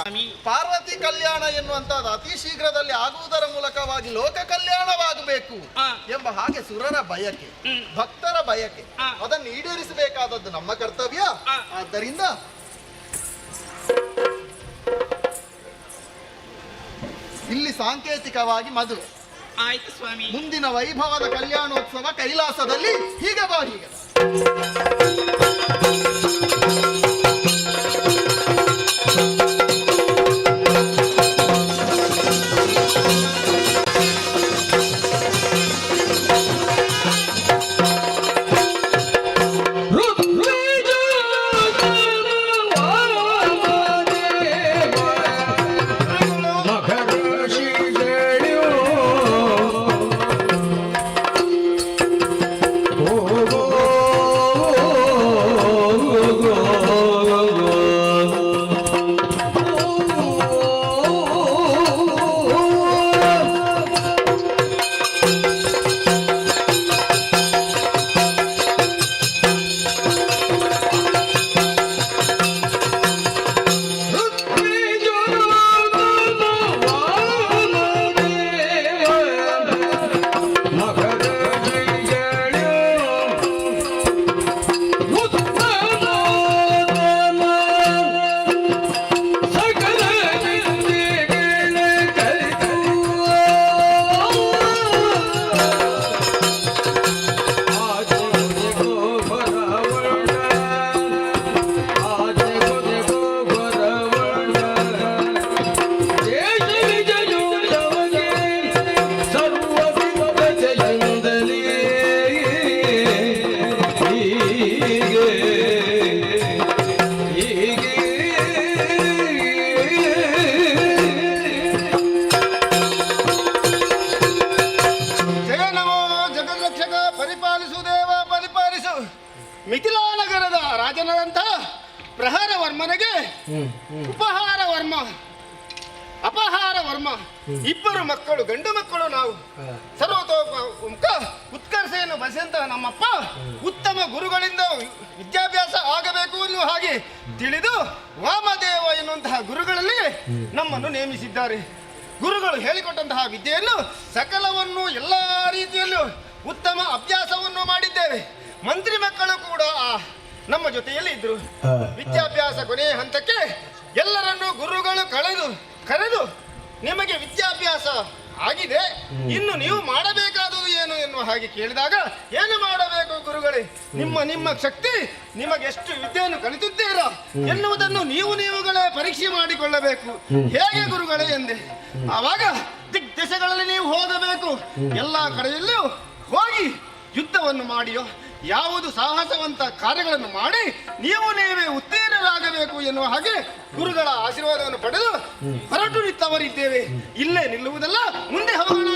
ಪಾರ್ವತಿ ಕಲ್ಯಾಣ ಎನ್ನುವಂತಹದ್ದು ಅತಿ ಶೀಘ್ರದಲ್ಲಿ ಆಗುವುದರ ಮೂಲಕವಾಗಿ ಲೋಕ ಕಲ್ಯಾಣವಾಗಬೇಕು ಎಂಬ ಹಾಗೆ ಸುರರ ಬಯಕೆ, ಭಕ್ತರ ಬಯಕೆ, ಅದನ್ನು ಈಡೇರಿಸಬೇಕಾದದ್ದು ನಮ್ಮ ಕರ್ತವ್ಯ. ಆದ್ದರಿಂದ ಇಲ್ಲಿ ಸಾಂಕೇತಿಕವಾಗಿ ಮದುವೆ, ಆಯ್ತು ಸ್ವಾಮಿ. ಮುಂದಿನ ವೈಭವದ ಕಲ್ಯಾಣೋತ್ಸವ ಕೈಲಾಸದಲ್ಲಿ ಹೀಗೆ ಬಾ ಹೀಗೆ. ಮಿಥಿಲಾನಗರದ ರಾಜನಾದಂಥ ಪ್ರಹಾರ ವರ್ಮನಿಗೆ ಉಪಹಾರ ವರ್ಮ, ಅಪಹಾರ ವರ್ಮ ಇಬ್ಬರು ಮಕ್ಕಳು, ಗಂಡು ಮಕ್ಕಳು. ನಾವು ಸರ್ವತೋಮುಖ ಉತ್ಕರ್ಷೆಯನ್ನು ಬಯಸಿದಂತಹ ನಮ್ಮಪ್ಪ ಉತ್ತಮ ಗುರುಗಳಿಂದ ವಿದ್ಯಾಭ್ಯಾಸ ಆಗಬೇಕು ಎನ್ನುವ ಹಾಗೆ ತಿಳಿದು ವಾಮದೇವ ಎನ್ನುವಂತಹ ಗುರುಗಳಲ್ಲಿ ನಮ್ಮನ್ನು ನೇಮಿಸಿದ್ದಾರೆ. ಗುರುಗಳು ಹೇಳಿಕೊಟ್ಟಂತಹ ವಿದ್ಯೆಯನ್ನು ಸಕಲವನ್ನು ಎಲ್ಲ ರೀತಿಯಲ್ಲೂ ಉತ್ತಮ ಅಭ್ಯಾಸವನ್ನು ಮಾಡಿದ್ದೇವೆ. ಮಂತ್ರಿ ಮಕ್ಕಳು ಕೂಡ ನಮ್ಮ ಜೊತೆಯಲ್ಲಿ ಇದ್ರು. ವಿದ್ಯಾಭ್ಯಾಸ ಕೊನೆಯ ಹಂತಕ್ಕೆ ಎಲ್ಲರನ್ನೂ ಗುರುಗಳು ಕರೆದು ನಿಮಗೆ ವಿದ್ಯಾಭ್ಯಾಸ ಆಗಿದೆ, ಇನ್ನು ನೀವು ಮಾಡಬೇಕಾದುದು ಏನು ಎನ್ನುವ ಹಾಗೆ ಕೇಳಿದಾಗ, ಏನು ಮಾಡಬೇಕು ಗುರುಗಳೇ, ನಿಮ್ಮ ಶಕ್ತಿ, ನಿಮಗೆ ಎಷ್ಟು ವಿದ್ಯೆಯನ್ನು ಕಲಿತಿದ್ದೀರಾ ಎನ್ನುವುದನ್ನು ನೀವುಗಳೇ ಪರೀಕ್ಷೆ ಮಾಡಿಕೊಳ್ಳಬೇಕು. ಹೇಗೆ ಗುರುಗಳೇ ಎಂದೆ. ಆವಾಗ ದಿಗ್ದೆಸೆಗಳಲ್ಲಿ ನೀವು ಹೋಗಬೇಕು, ಎಲ್ಲ ಕಡೆಯಲ್ಲೂ ಹೋಗಿ ಯುದ್ಧವನ್ನು ಮಾಡಿಯೋ ಯಾವುದು ಸಾಹಸವಂತ ಕಾರ್ಯಗಳನ್ನು ಮಾಡಿ ನೀವೇ ಉತ್ತೀರ್ಣರಾಗಬೇಕು ಎನ್ನುವ ಹಾಗೆ ಗುರುಗಳ ಆಶೀರ್ವಾದವನ್ನು ಪಡೆದು ಹೊರಟು ನಿಂತವರಿದ್ದೇವೆ. ಇಲ್ಲೇ ನಿಲ್ಲುವುದಲ್ಲ, ಮುಂದೆ ಹೋಗೋಣ.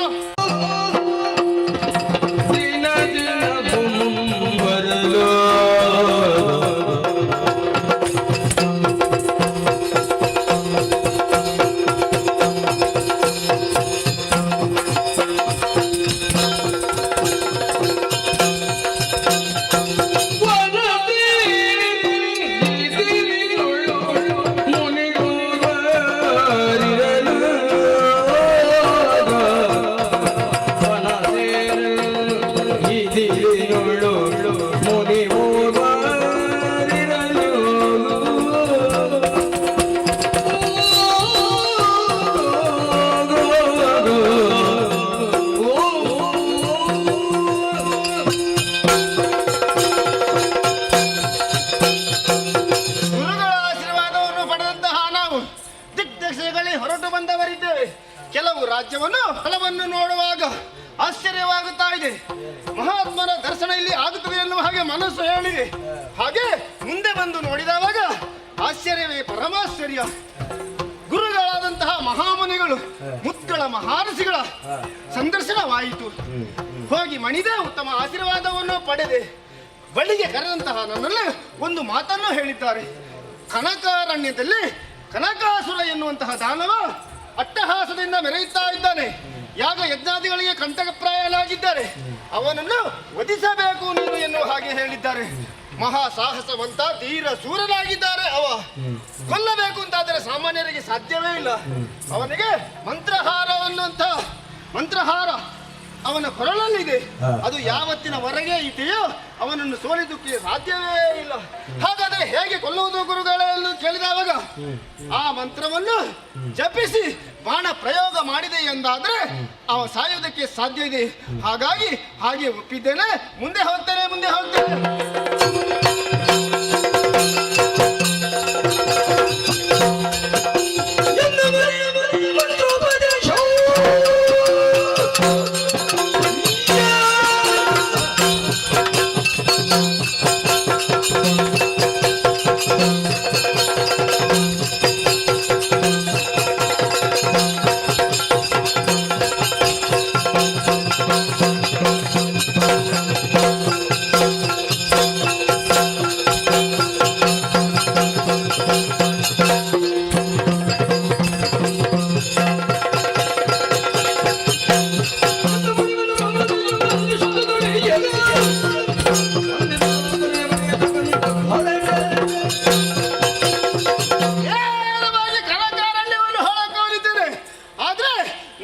ಕೆಲವು ರಾಜ್ಯವನ್ನು ಫಲವನ್ನು ನೋಡುವಾಗ ಆಶ್ಚರ್ಯವಾಗುತ್ತಾ ಇದೆ. ಮಹಾತ್ಮನ ದರ್ಶನ ಇಲ್ಲಿ ಆಗುತ್ತದೆ ಎನ್ನುವ ಹಾಗೆ ಮನಸ್ಸು ಹೇಳಿದೆ. ಹಾಗೆ ಮುಂದೆ ಬಂದು ನೋಡಿದವಾಗ ಆಶ್ಚರ್ಯವೇ ಪರಮಾಶ್ಚರ್ಯ. ಗುರುಗಳಾದಂತಹ ಮಹಾಮುನಿಗಳು, ಮುತ್ಗಳ ಮಹಾರಸಿಗಳ ಸಂದರ್ಶನವಾಯಿತು. ಹೋಗಿ ಮಣಿದೆ ಉತ್ತಮ ಆಶೀರ್ವಾದವನ್ನು ಪಡೆದೆ. ಬಳಿಗೆ ಕರೆದಂತಹ ನನ್ನಲ್ಲಿ ಒಂದು ಮಾತನ್ನು ಹೇಳಿದ್ದಾರೆ. ಕನಕಾರಣ್ಯದಲ್ಲಿ ಕನಕಾಸುರ ಎನ್ನುವಂತಹ ದಾನವ ಅಟ್ಟಹಾಸದಿಂದ ಮೆರೆಯುತ್ತಾ ಇದ್ದಾನೆ. ಯಾಗ ಯಜ್ಞಾದಿಗಳಿಗೆ ಕಂಟಕಪ್ರಾಯನಾಗಿದ್ದಾರೆ, ಅವನನ್ನು ವಧಿಸಬೇಕು ನೀನು ಎನ್ನುವ ಹಾಗೆ ಹೇಳಿದ್ದಾರೆ. ಮಹಾ ಸಾಹಸವಂತ ಧೀರ ಶೂರನಾಗಿದ್ದಾರೆ ಅವ. ಕೊಲ್ಲಬೇಕು ಅಂತಾದರೆ ಸಾಮಾನ್ಯರಿಗೆ ಸಾಧ್ಯವೇ ಇಲ್ಲ. ಅವನಿಗೆ ಮಂತ್ರಹಾರ ಅವನ ಕೊರಳಲ್ಲಿದೆ. ಅದು ಯಾವತ್ತಿನವರೆಗೆ ಇದೆಯೋ ಅವನನ್ನು ಸೋಲಿದಕ್ಕೆ ಸಾಧ್ಯವೇ ಇಲ್ಲ. ಹಾಗಾದರೆ ಹೇಗೆ ಕೊಲ್ಲುವುದು ಗುರುಗಳೆಂದು ಕೇಳಿದವಾಗ ಆ ಮಂತ್ರವನ್ನು ಜಪಿಸಿ ಬಾಣ ಪ್ರಯೋಗ ಮಾಡಿದೆ ಎಂದಾದ್ರೆ ಅವ ಸಾಯುವುದಕ್ಕೆ ಸಾಧ್ಯ ಇದೆ. ಹಾಗಾಗಿ ಹಾಗೆ ಒಪ್ಪಿದ್ದೇನೆ. ಮುಂದೆ ಹೋಗ್ತೇನೆ.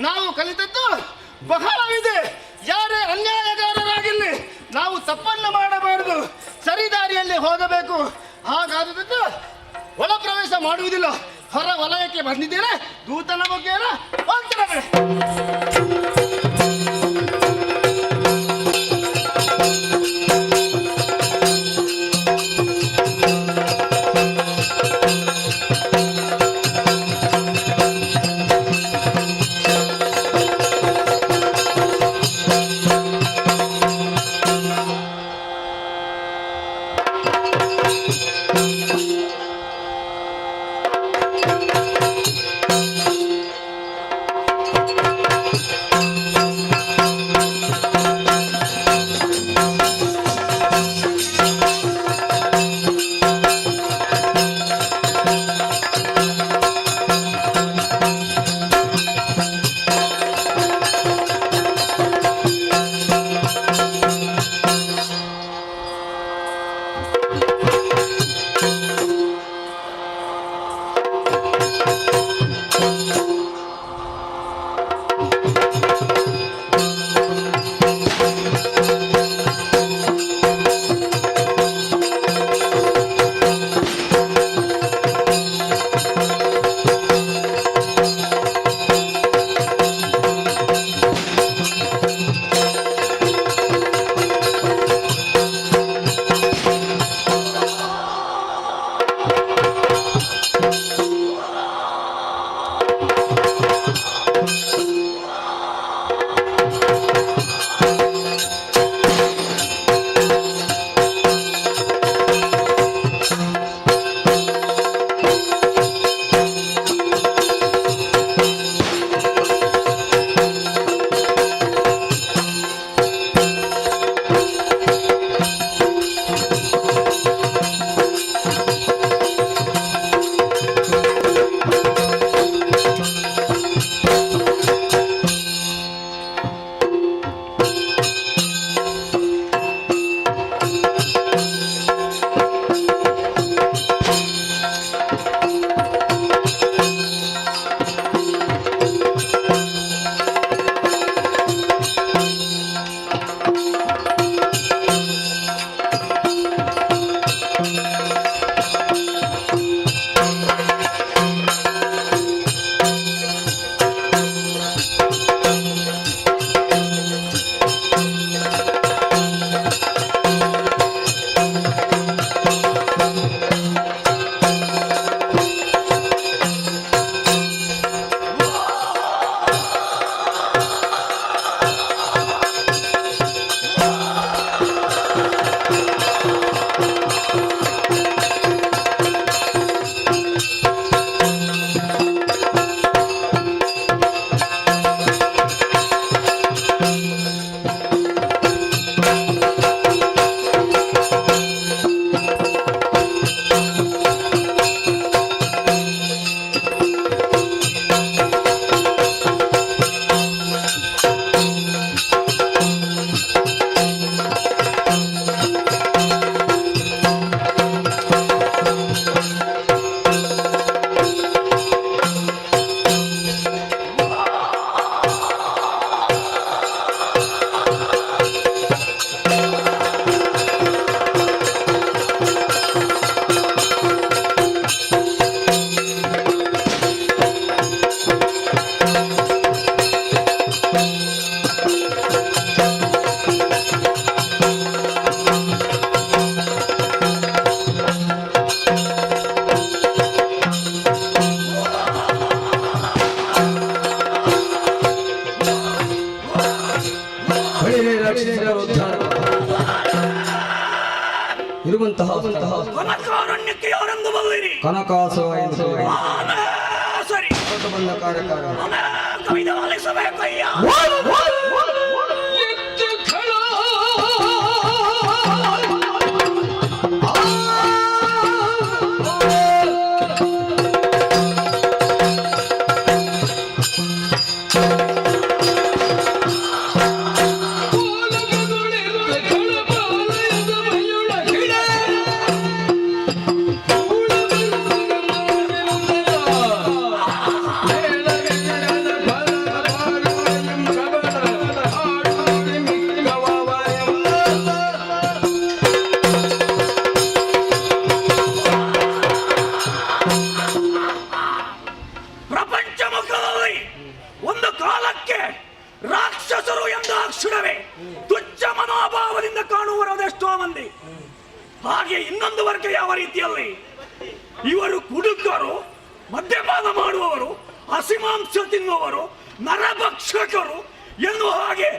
ನಾವು ಕಲಿತದ್ದು ಬಹಳವಿದೆ. ಯಾರೇ ಅನ್ಯಾಯಗಾರರಾಗಿರಲಿ ನಾವು ತಪ್ಪನ್ನು ಮಾಡಬಾರದು, ಸರಿದಾರಿಯಲ್ಲಿ ಹೋಗಬೇಕು. ಹಾಗಾದದ್ದು ಒಳ ಪ್ರವೇಶ ಮಾಡುವುದಿಲ್ಲ. ಹೊರ ವಲಯಕ್ಕೆ ಬಂದಿದ್ದೇನೆ. ದೂತನ ಬಗ್ಗೆ ಹೋಗ್ತೇನೆ. ಇರುವಂತಹ ಕನಕಾರಣ್ಯಕ್ಕೆ ಯಾರೆಂದು ಬಲ್ಲಿರಿ? ಕನಕಾಸುರ ಎಂದು ಸರಿ ಬಂದ ಕಾರ್ಯಕಾರ ಕವಿದ ಆಲಿಸಬೇಕಯ್ಯ. ಒಂದು ಕಾಲಕ್ಕೆ ರಾಕ್ಷಸರು ಎಂದಾಕ್ಷಣವೇ ತುಚ್ಛ ಮನೋಭಾವದಿಂದ ಕಾಣುವರದೆಷ್ಟೋ ಮಂದಿ. ಹಾಗೆ ಇನ್ನೊಂದು ವರ್ಗ ಯಾವ ರೀತಿಯಲ್ಲಿ ಇವರು ಕುಡುಕರು, ಮದ್ಯಪಾನ ಮಾಡುವವರು, ಹಸಿಮಾಂಸ ತಿನ್ನುವವರು, ನರಭಕ್ಷಕರು ಎನ್ನುವ ಹಾಗೆ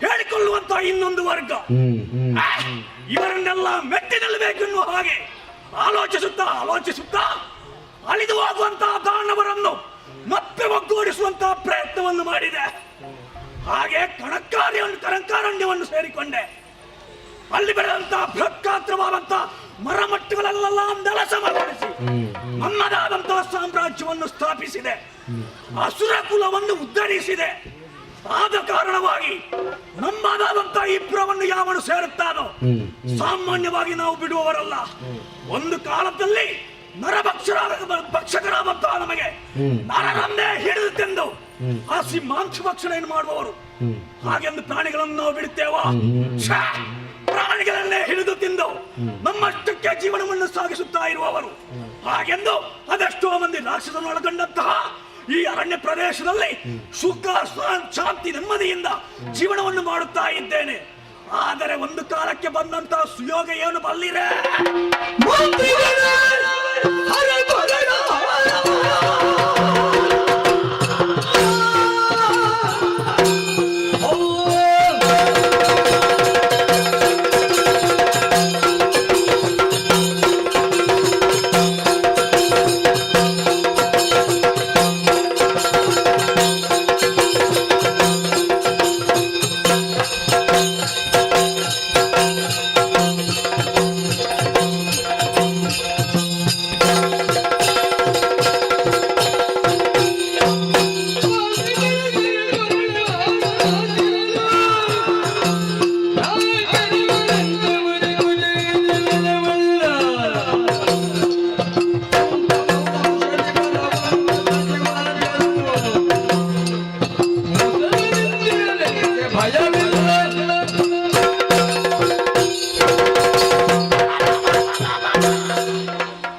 ಹೇಳಿಕೊಳ್ಳುವಂತಹ ಇನ್ನೊಂದು ವರ್ಗ. ಇವರನ್ನೆಲ್ಲ ಮೆಟ್ಟಿ ನಿಲ್ಲಬೇಕೆನ್ನುವ ಹಾಗೆ ಆಲೋಚಿಸುತ್ತಾ ಅಳಿದು ಹೋಗುವಂತಹ ದಾನವರನ್ನು ಮತ್ತೆ ಒಗ್ಗೂಡಿಸುವಂತಹ ಪ್ರಯತ್ನವನ್ನು ಮಾಡಿದೆ. ಹಾಗೆ ಕನಕಾರಣ್ಯವನ್ನು ಸೇರಿಕೊಂಡೆ. ಅಲ್ಲಿ ಬೆಳೆದಂತಹ ಬೃಹತ್ಗಾತ್ರವಾದಂತಹ ಮರಮಟ್ಟುಗಳಲ್ಲೆಲ್ಲ ನೆಲಸಮಗೊಳಿಸಿ ನಮ್ಮದಾದಂತಹ ಸಾಮ್ರಾಜ್ಯವನ್ನು ಸ್ಥಾಪಿಸಿದೆ. ಅಸುರ ಕುಲವನ್ನು ಉದ್ಧರಿಸಿದೆ. ಆದ ಕಾರಣವಾಗಿ ನಮ್ಮದಾದಂತಹ ಈ ಪುರವನ್ನು ಯಾವನು ಸೇರುತ್ತಾನೋ ಸಾಮಾನ್ಯವಾಗಿ ನಾವು ಬಿಡುವವರಲ್ಲ. ಒಂದು ಕಾಲದಲ್ಲಿ ಭಕ್ಷಕರಾದಂತಹ ನಮಗೆ ನರರನ್ನೇ ಹಿಡಿದು ತಿಂದು ಹಸಿ ಮಾಂಸ ಭಕ್ಷಣೆಯನ್ನು ಮಾಡುವವರು. ಹಾಗೆಂದು ಪ್ರಾಣಿಗಳನ್ನು ನಾವು ಬಿಡುತ್ತೇವಾ? ಪ್ರಾಣಿಗಳನ್ನೇ ಹಿಡಿದು ತಿಂದು ನಮ್ಮಷ್ಟಕ್ಕೆ ಜೀವನವನ್ನು ಸಾಗಿಸುತ್ತಾ ಇರುವವರು. ಹಾಗೆಂದು ಅದೆಷ್ಟೋ ಮಂದಿ ರಾಕ್ಷಸನೊಳಗೊಂಡಂತಹ ಈ ಅರಣ್ಯ ಪ್ರದೇಶದಲ್ಲಿ ಸುಖ ಶಾಂತಿ ನೆಮ್ಮದಿಯಿಂದ ಜೀವನವನ್ನು ಮಾಡುತ್ತಾ ಇದ್ದೇನೆ. ಆದರೆ ಒಂದು ಕಾಲಕ್ಕೆ ಬಂದಂತಹ ಸುಯೋಗ ಏನು ಬಲ್ಲಿರೆ?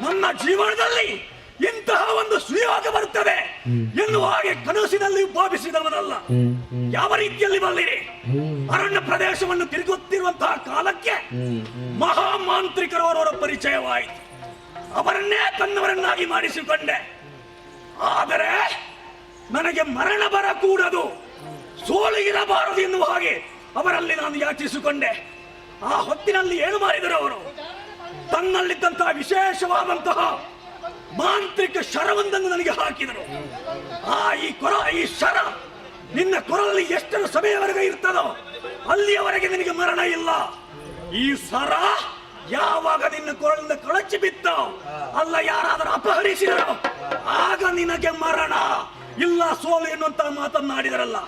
ನನ್ನ ಜೀವನದಲ್ಲಿ ಇಂತಹ ಒಂದು ಸುಯೋಗ ಬರುತ್ತದೆ ಎನ್ನುವ ಹಾಗೆ ಕನಸಿನಲ್ಲಿ ಭಾವಿಸಿದವನಲ್ಲ. ಯಾವ ರೀತಿಯಲ್ಲಿ ಬಲ್ಲಿರಿ? ಅರಣ್ಯ ಪ್ರದೇಶವನ್ನು ತಿರುಗುತ್ತಿರುವಂತಹ ಕಾಲಕ್ಕೆ ಮಹಾಮಾಂತ್ರಿಕರವರ ಪರಿಚಯವಾಯಿತು. ಅವರನ್ನೇ ತನ್ನವರನ್ನಾಗಿ ಮಾಡಿಸಿಕೊಂಡೆ. ಆದರೆ ನನಗೆ ಮರಣ ಬರಕೂಡದು, ಸೋಲಿಗಿರಬಾರದು ಎನ್ನುವ ಹಾಗೆ ಅವರಲ್ಲಿ ನಾನು ಯಾಚಿಸಿಕೊಂಡೆ. ಆ ಹೊತ್ತಿನಲ್ಲಿ ಏನು ಮಾಡಿದರು ಅವರು? ತನ್ನಲ್ಲಿದ್ದಂತಹ ವಿಶೇಷವಾದಂತಹ ಮಾಂತ್ರಿಕ ಶರವೊಂದನ್ನು ನನಗೆ ಹಾಕಿದರು. ಈ ಶರ ನಿನ್ನ ಕೊರಲ್ಲಿ ಎಷ್ಟರ ಸಮಯವರೆಗೆ ಇರ್ತದೋ ಅಲ್ಲಿಯವರೆಗೆ ನಿನಗೆ ಮರಣ ಇಲ್ಲ. ಈ ಸರ ಯಾವಾಗ ನಿನ್ನ ಕೊರಳಿಂದ ಕಳಚಿ ಬಿತ್ತೋ ಅಲ್ಲ ಯಾರಾದರೂ ಅಪಹರಿಸಿದರೋ ಆಗ ನಿನಗೆ ಮರಣ ಇಲ್ಲ, ಸೋಲು ಎನ್ನುವಂತಹ ಮಾತನ್ನಾಡಿದರಲ್ಲ.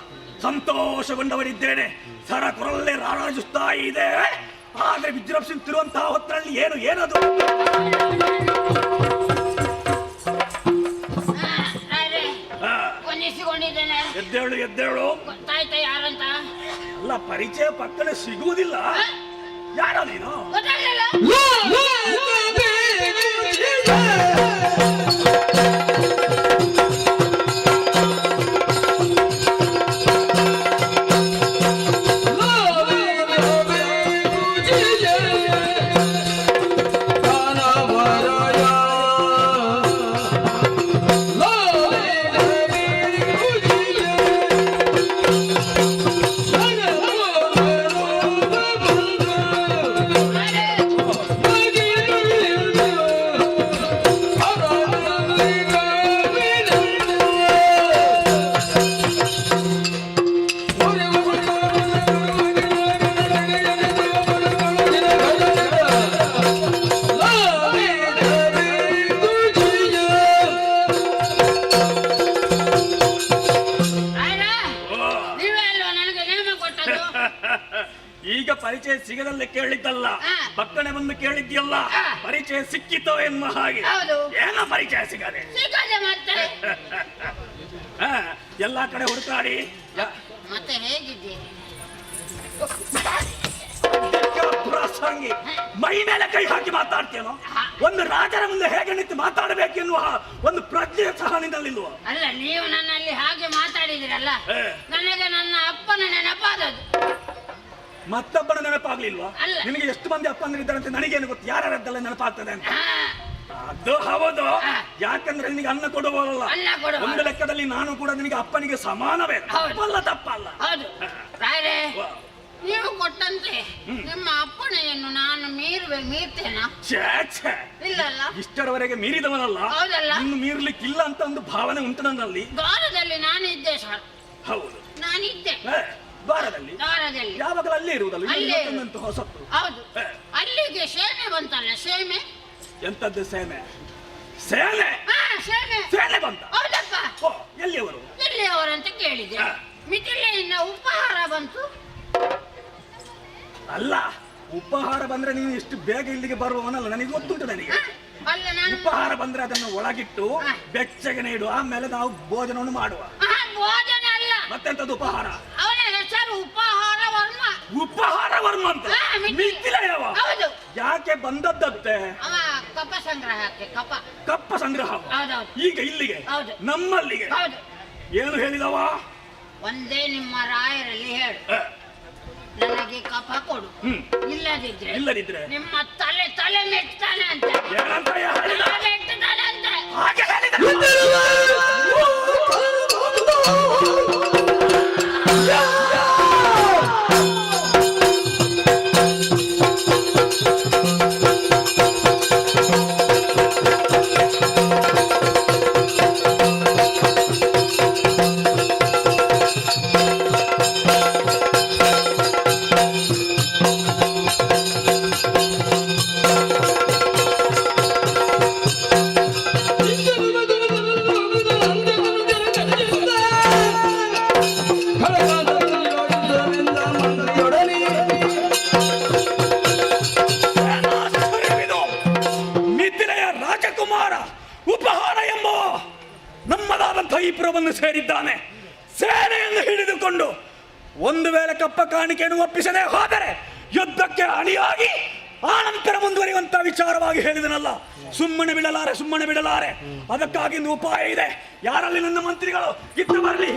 ಸಂತೋಷಗೊಂಡವರಿದ್ದೇನೆ. ಸರ ಕೊರಲ್ಲೇ ರಾರಾಜಿಸ್ತಾ ಇದೆ. ಆದ್ರೆ ವಿಜೃಂಭಿಸುತ್ತಿರುವಂತಹ ಹೊತ್ತರಲ್ಲಿ ಏನದು? ಎದ್ದೇಳು. ಗೊತ್ತಾಯ್ತಾ ಯಾರಂತ? ಅಲ್ಲ, ಪರಿಚಯ ಪಕ್ಕನೆ ಸಿಗುವುದಿಲ್ಲ. ಯಾರೋ ನೀನು? ಎಂತದ್ದು? ಈಗ ಪರಿಚಯ ಸಿಗದಲ್ಲೇ ಕೇಳಿದ್ದಲ್ಲ, ಪಕ್ಕನೆ ಬಂದು ಕೇಳಿದ್ಯಲ್ಲ. ಪರಿಚಯ ಸಿಕ್ಕಿತೋ ಎನ್ನುವ ಹಾಗೆ. ಹೌದು. ಏನೋ ಪರಿಚಯ ಸಿಗದೆ ಸಿಗದೆ ಮತ್ತೆ ಎಲ್ಲಾ ಕಡೆ ಹುಡುಕಾಡಿ ಮತ್ತೆ ಹೇಗಿದ್ದೀರಿ? ಪ್ರಸಂಗಿ ಮೈ ಮೇಲೆ ಕೈ ಹಾಕಿ ಮಾತಾಡ್ತೇನೋ? ಒಂದು ರಾಜರ ಮುಂದೆ ಹೇಗೆ ನಿಂತು ಮಾತಾಡಬೇಕೆನ್ನುವ ಒಂದು ಪ್ರಜ್ಞೆ ಸಹ ನಿನ್ನಲ್ಲಿಲ್ವ? ಅಲ್ಲ, ನೀವು ನನ್ನಲ್ಲಿ ಹಾಗೆ ಮಾತಾಡಿದಿರಲ್ಲ, ನನಗೆ ನನ್ನ ಅಪ್ಪನ ನೆನಪಾದದ್ದು. ಮತ್ತೊಬ್ಬನ ನೆನಪಾಗ್ಲಿಲ್ವಾ? ಅಲ್ಲ. ನಿನಗೆ ಎಷ್ಟು ಮಂದಿ ಅಪ್ಪಂದಿರಿದ್ದಾರೆ ಅಂತ ನನಗೇನು ಗೊತ್ತು, ಯಾರ್ಯಾರದ್ದೆಲ್ಲ ನೆನಪಾಗ್ತದೆ ಅಂತ. ಅದು ಹೌದು, ಯಾಕಂದ್ರೆ ನಿನಗೆ ಅನ್ನ ಕೊಡುವಲ್ಲ. ಒಂದು ಲೆಕ್ಕದಲ್ಲಿ ನಾನು ಕೂಡ ನಿನಗೆ ಅಪ್ಪನಿಗೆ ಸಮಾನವೇ. ತಪ್ಪಲ್ಲ ತಪ್ಪಲ್ಲ. ಹೌದು ರಾಯರೇ, ನೀವು ಕೊಟ್ಟಂತೆ ನಿಮ್ಮ ಅಪ್ಪಣೆಯನ್ನು ನಾನು ಮೀರ್ತೇನಾ? ಇಲ್ಲಲ್ಲ, ಇಷ್ಟರವರೆಗೆ ಮೀರಿದವನಲ್ಲ. ಹೌದಲ್ಲ, ಇನ್ನು ಮೀರ್ಲಿಕ್ಕಿಲ್ಲ ಅಂತ ಒಂದು ಭಾವನೆ ಉಂಟು ನನ್ನಲ್ಲಿ. ದ್ವಾರದಲ್ಲಿ ನಾನಿದ್ದೆ ಸರ್. ಹೌದು, ನಾನಿದ್ದೆ ದ್ವಾರದಲ್ಲಿ. ಯಾವಾಗಲೂ ಅಲ್ಲೇ ಇರುವುದಲ್ಲ, ಹೊಸತ್ತು. ಹೌದು, ಅಲ್ಲಿಗೆ ಸೇನೆ ಬಂತಲ್ಲ. ಸೇನೆ ಎಂತದ್ದು? ಸೇನೆ ಸೇನೆ ಸೇನೆ ಬಂತ? ಹೌದಪ್ಪ. ಎಲ್ಲಿಯವರು? ಎಲ್ಲಿಯವರಂತ ಕೇಳಿದೆ. ಮಿಥಿಲೆಯಿಂದ ಉಪಹಾರ ಬಂತು. ಅಲ್ಲ, ಉಪಹಾರ ಬಂದ್ರೆ ನೀನು ಇಷ್ಟು ಬೇಗ ಇಲ್ಲಿಗೆ ಬರುವವನಲ್ಲ, ನನಗೆ ಗೊತ್ತುಂಟು. ನನಗೆ ಅಲ್ಲ, ನಾನು ಉಪಹಾರ ಬಂದ್ರೆ ಅದನ್ನು ಒಳಗಿಟ್ಟು ಬೆಚ್ಚಗೆ ನೀಡು, ಆಮೇಲೆ ನಾವು ಭೋಜನವನ್ನು ಮಾಡುವ. ಭೋಜನ ಅಲ್ಲ, ಮತ್ತೆಂತದ್ದು ಉಪಹಾರ? ಅವನ ಹೆಸರು ಉಪಹಾರ ವರ್ಮ. ಉಪಹಾರ ವರ್ಮ ಅಂತ? ಮಿಥಿಲೆಯವ? ಹೌದು. ಯಾಕೆ ಬಂದದ್ದಂತೆ? ಅವ ಕಪ್ಪ ಸಂಗ್ರಹಕ್ಕೆ. ಕಪ್ಪ ಸಂಗ್ರಹ ಈಗ ಇಲ್ಲಿಗೆ, ನಮ್ಮಲ್ಲಿಗೆ. ಹೌದು. ಏನು ಹೇಳಿದವ? ಒಂದೇ ನಿಮ್ಮ ರಾಯರಲ್ಲಿ ಹೇಳು, ನನಗೆ ಕಫ ಕೊಡು, ಇಲ್ಲದಿದ್ರೆ ನಿಮ್ಮ ತಲೆ ಮೆಟ್ತಾನೆ ಅಂತ. ಮೆಟ್ತಾನೆ ಅಂತ. ಇಬ್ಬರನ್ನು ಸೇರಿದ್ದಾನೆ. ಸೇನೆಯನ್ನು ಹಿಡಿದುಕೊಂಡು ಒಂದು ವೇಳೆ ಕಪ್ಪ ಕಾಣಿಕೆಯನ್ನು ಒಪ್ಪಿಸದೆ ಹೋದರೆ ಯುದ್ಧಕ್ಕೆ ಅಣಿಯಾಗಿ ಆನಂತರ ಮುಂದುವರಿಯುವಂತ ವಿಚಾರವಾಗಿ ಹೇಳಿದನಲ್ಲ. ಸುಮ್ಮನೆ ಬಿಡಲಾರೆ. ಅದಕ್ಕಾಗಿ ಒಂದು ಉಪಾಯ ಇದೆ. ಯಾರಲ್ಲಿ ನನ್ನ ಮಂತ್ರಿಗಳು ಇತ್ತ ಬರಲಿ.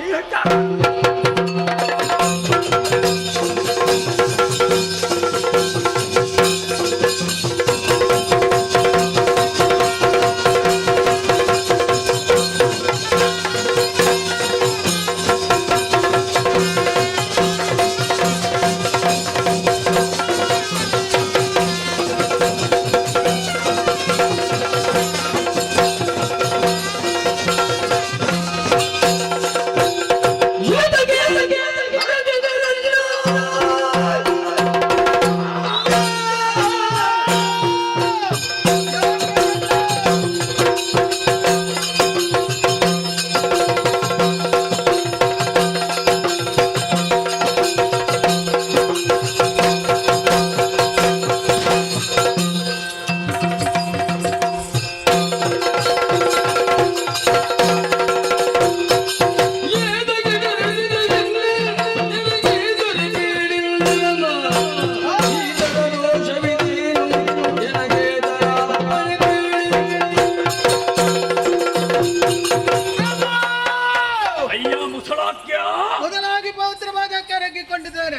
ಮೊದಲಾಗಿ ಪವಿತ್ರವಾದ ಕರೆಗಿಕೊಂಡಿದ್ದೇನೆ.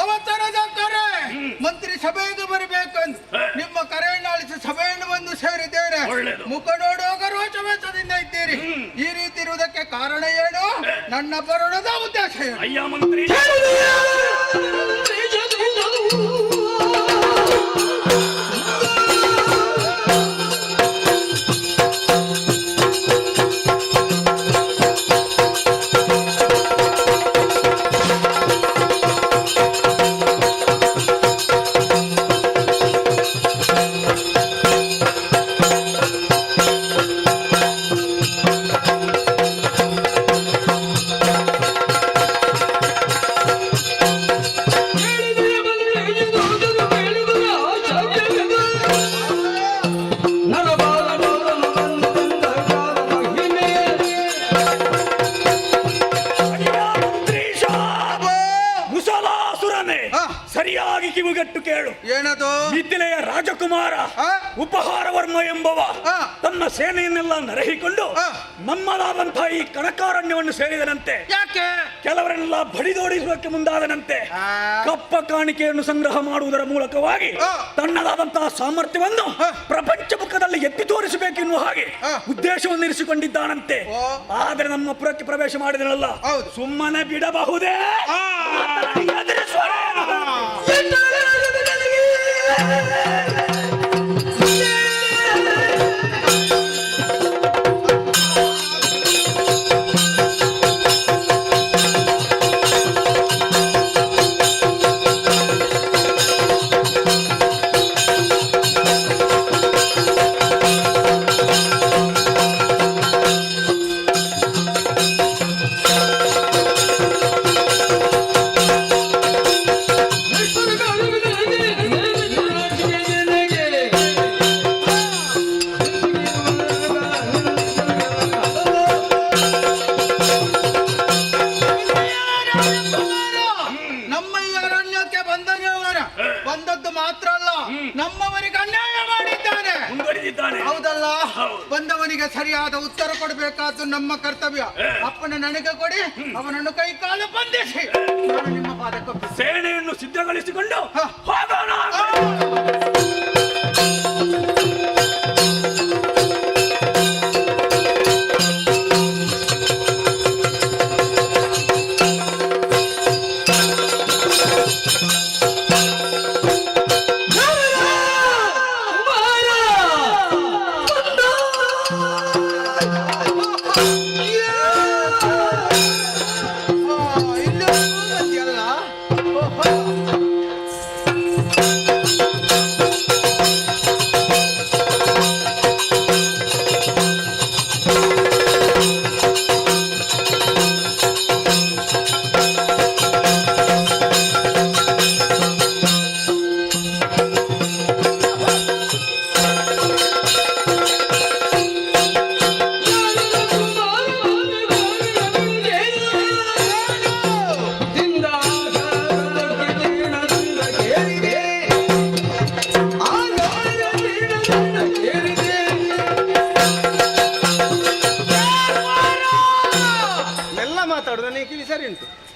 ಅವತರದಾಗ್ತಾರೆ ಮಂತ್ರಿ ಸಭೆಗೆ ಬರಬೇಕೆಂದು ನಿಮ್ಮ ಕರೆಯನ್ನು ಆಲಿಸಿ ಸಭೆಯನ್ನು ಬಂದು ಸೇರಿದ್ದೇನೆ. ಮುಖ ನೋಡುವಾಗ ರೋಚವೆಚ್ಚದಿಂದ ಇದ್ದೀರಿ. ಈ ರೀತಿ ಇರುವುದಕ್ಕೆ ಕಾರಣ ಏನು? ನನ್ನ ಬರೋಣದ ಉದ್ದೇಶ ಏನು? ಅಯ್ಯ ಮಂತ್ರಿ, ಹೇಳುತ್ತೇನೆ, ಸರಿಯಾಗಿ ಕಿವಿಗಟ್ಟು ಕೇಳು. ಏನದು? ಮಿಥಿಲೆಯ ರಾಜಕುಮಾರ ಉಪಹಾರ ವರ್ಮ ಎಂಬವ ತನ್ನ ಸೇನೆಯನ್ನೆಲ್ಲ ನರಹಿಕೊಂಡು ನಮ್ಮದಾದಂತಹ ಈ ಕನಕಾರಣ್ಯವನ್ನು ಸೇರಿದನಂತೆ. ಯಾಕೆ? ಕೆಲವರೆಲ್ಲ ಬಡಿದೋಡಿಸುವುದಕ್ಕೆ ಮುಂದಾದನಂತೆ. ಕಪ್ಪ ಕಾಣಿಕೆಯನ್ನು ಸಂಗ್ರಹ ಮಾಡುವುದರ ಮೂಲಕವಾಗಿ ತನ್ನದಾದಂತಹ ಸಾಮರ್ಥ್ಯವನ್ನು ಪ್ರಪಂಚ ಮುಖದಲ್ಲಿ ಎತ್ತಿ ತೋರಿಸಬೇಕೆನ್ನುವ ಹಾಗೆ ಉದ್ದೇಶವನ್ನು ಇರಿಸಿಕೊಂಡಿದ್ದಾನಂತೆ. ಆದರೆ ನಮ್ಮ ಪುರಕ್ಕೆ ಪ್ರವೇಶ ಮಾಡಿದನಲ್ಲ, ಸುಮ್ಮನೆ ಬಿಡಬಹುದೇ? ಬಂದದ್ದು ಮಾತ್ರ ಅಲ್ಲ, ನಮ್ಮವರಿಗೆ ಅನ್ಯಾಯ ಮಾಡಿದ್ದಾನೆ. ಹೌದಲ್ಲ? ಬಂದವನಿಗೆ ಸರಿಯಾದ ಉತ್ತರ ಕೊಡಬೇಕಾದ್ದು ನಮ್ಮ ಕರ್ತವ್ಯ. ಅಪ್ಪನ ನನಗೆ ಕೊಡಿ, ಅವನನ್ನು ಕೈ ಕಾಲು ಬಂಧಿಸಿ ನಾನು ನಿಮ್ಮ ಪಾದಕ್ಕೆ ಸೇನೆಯನ್ನು ಸಿದ್ಧಗೊಳಿಸಿಕೊಂಡು ಹೋಗೋಣ.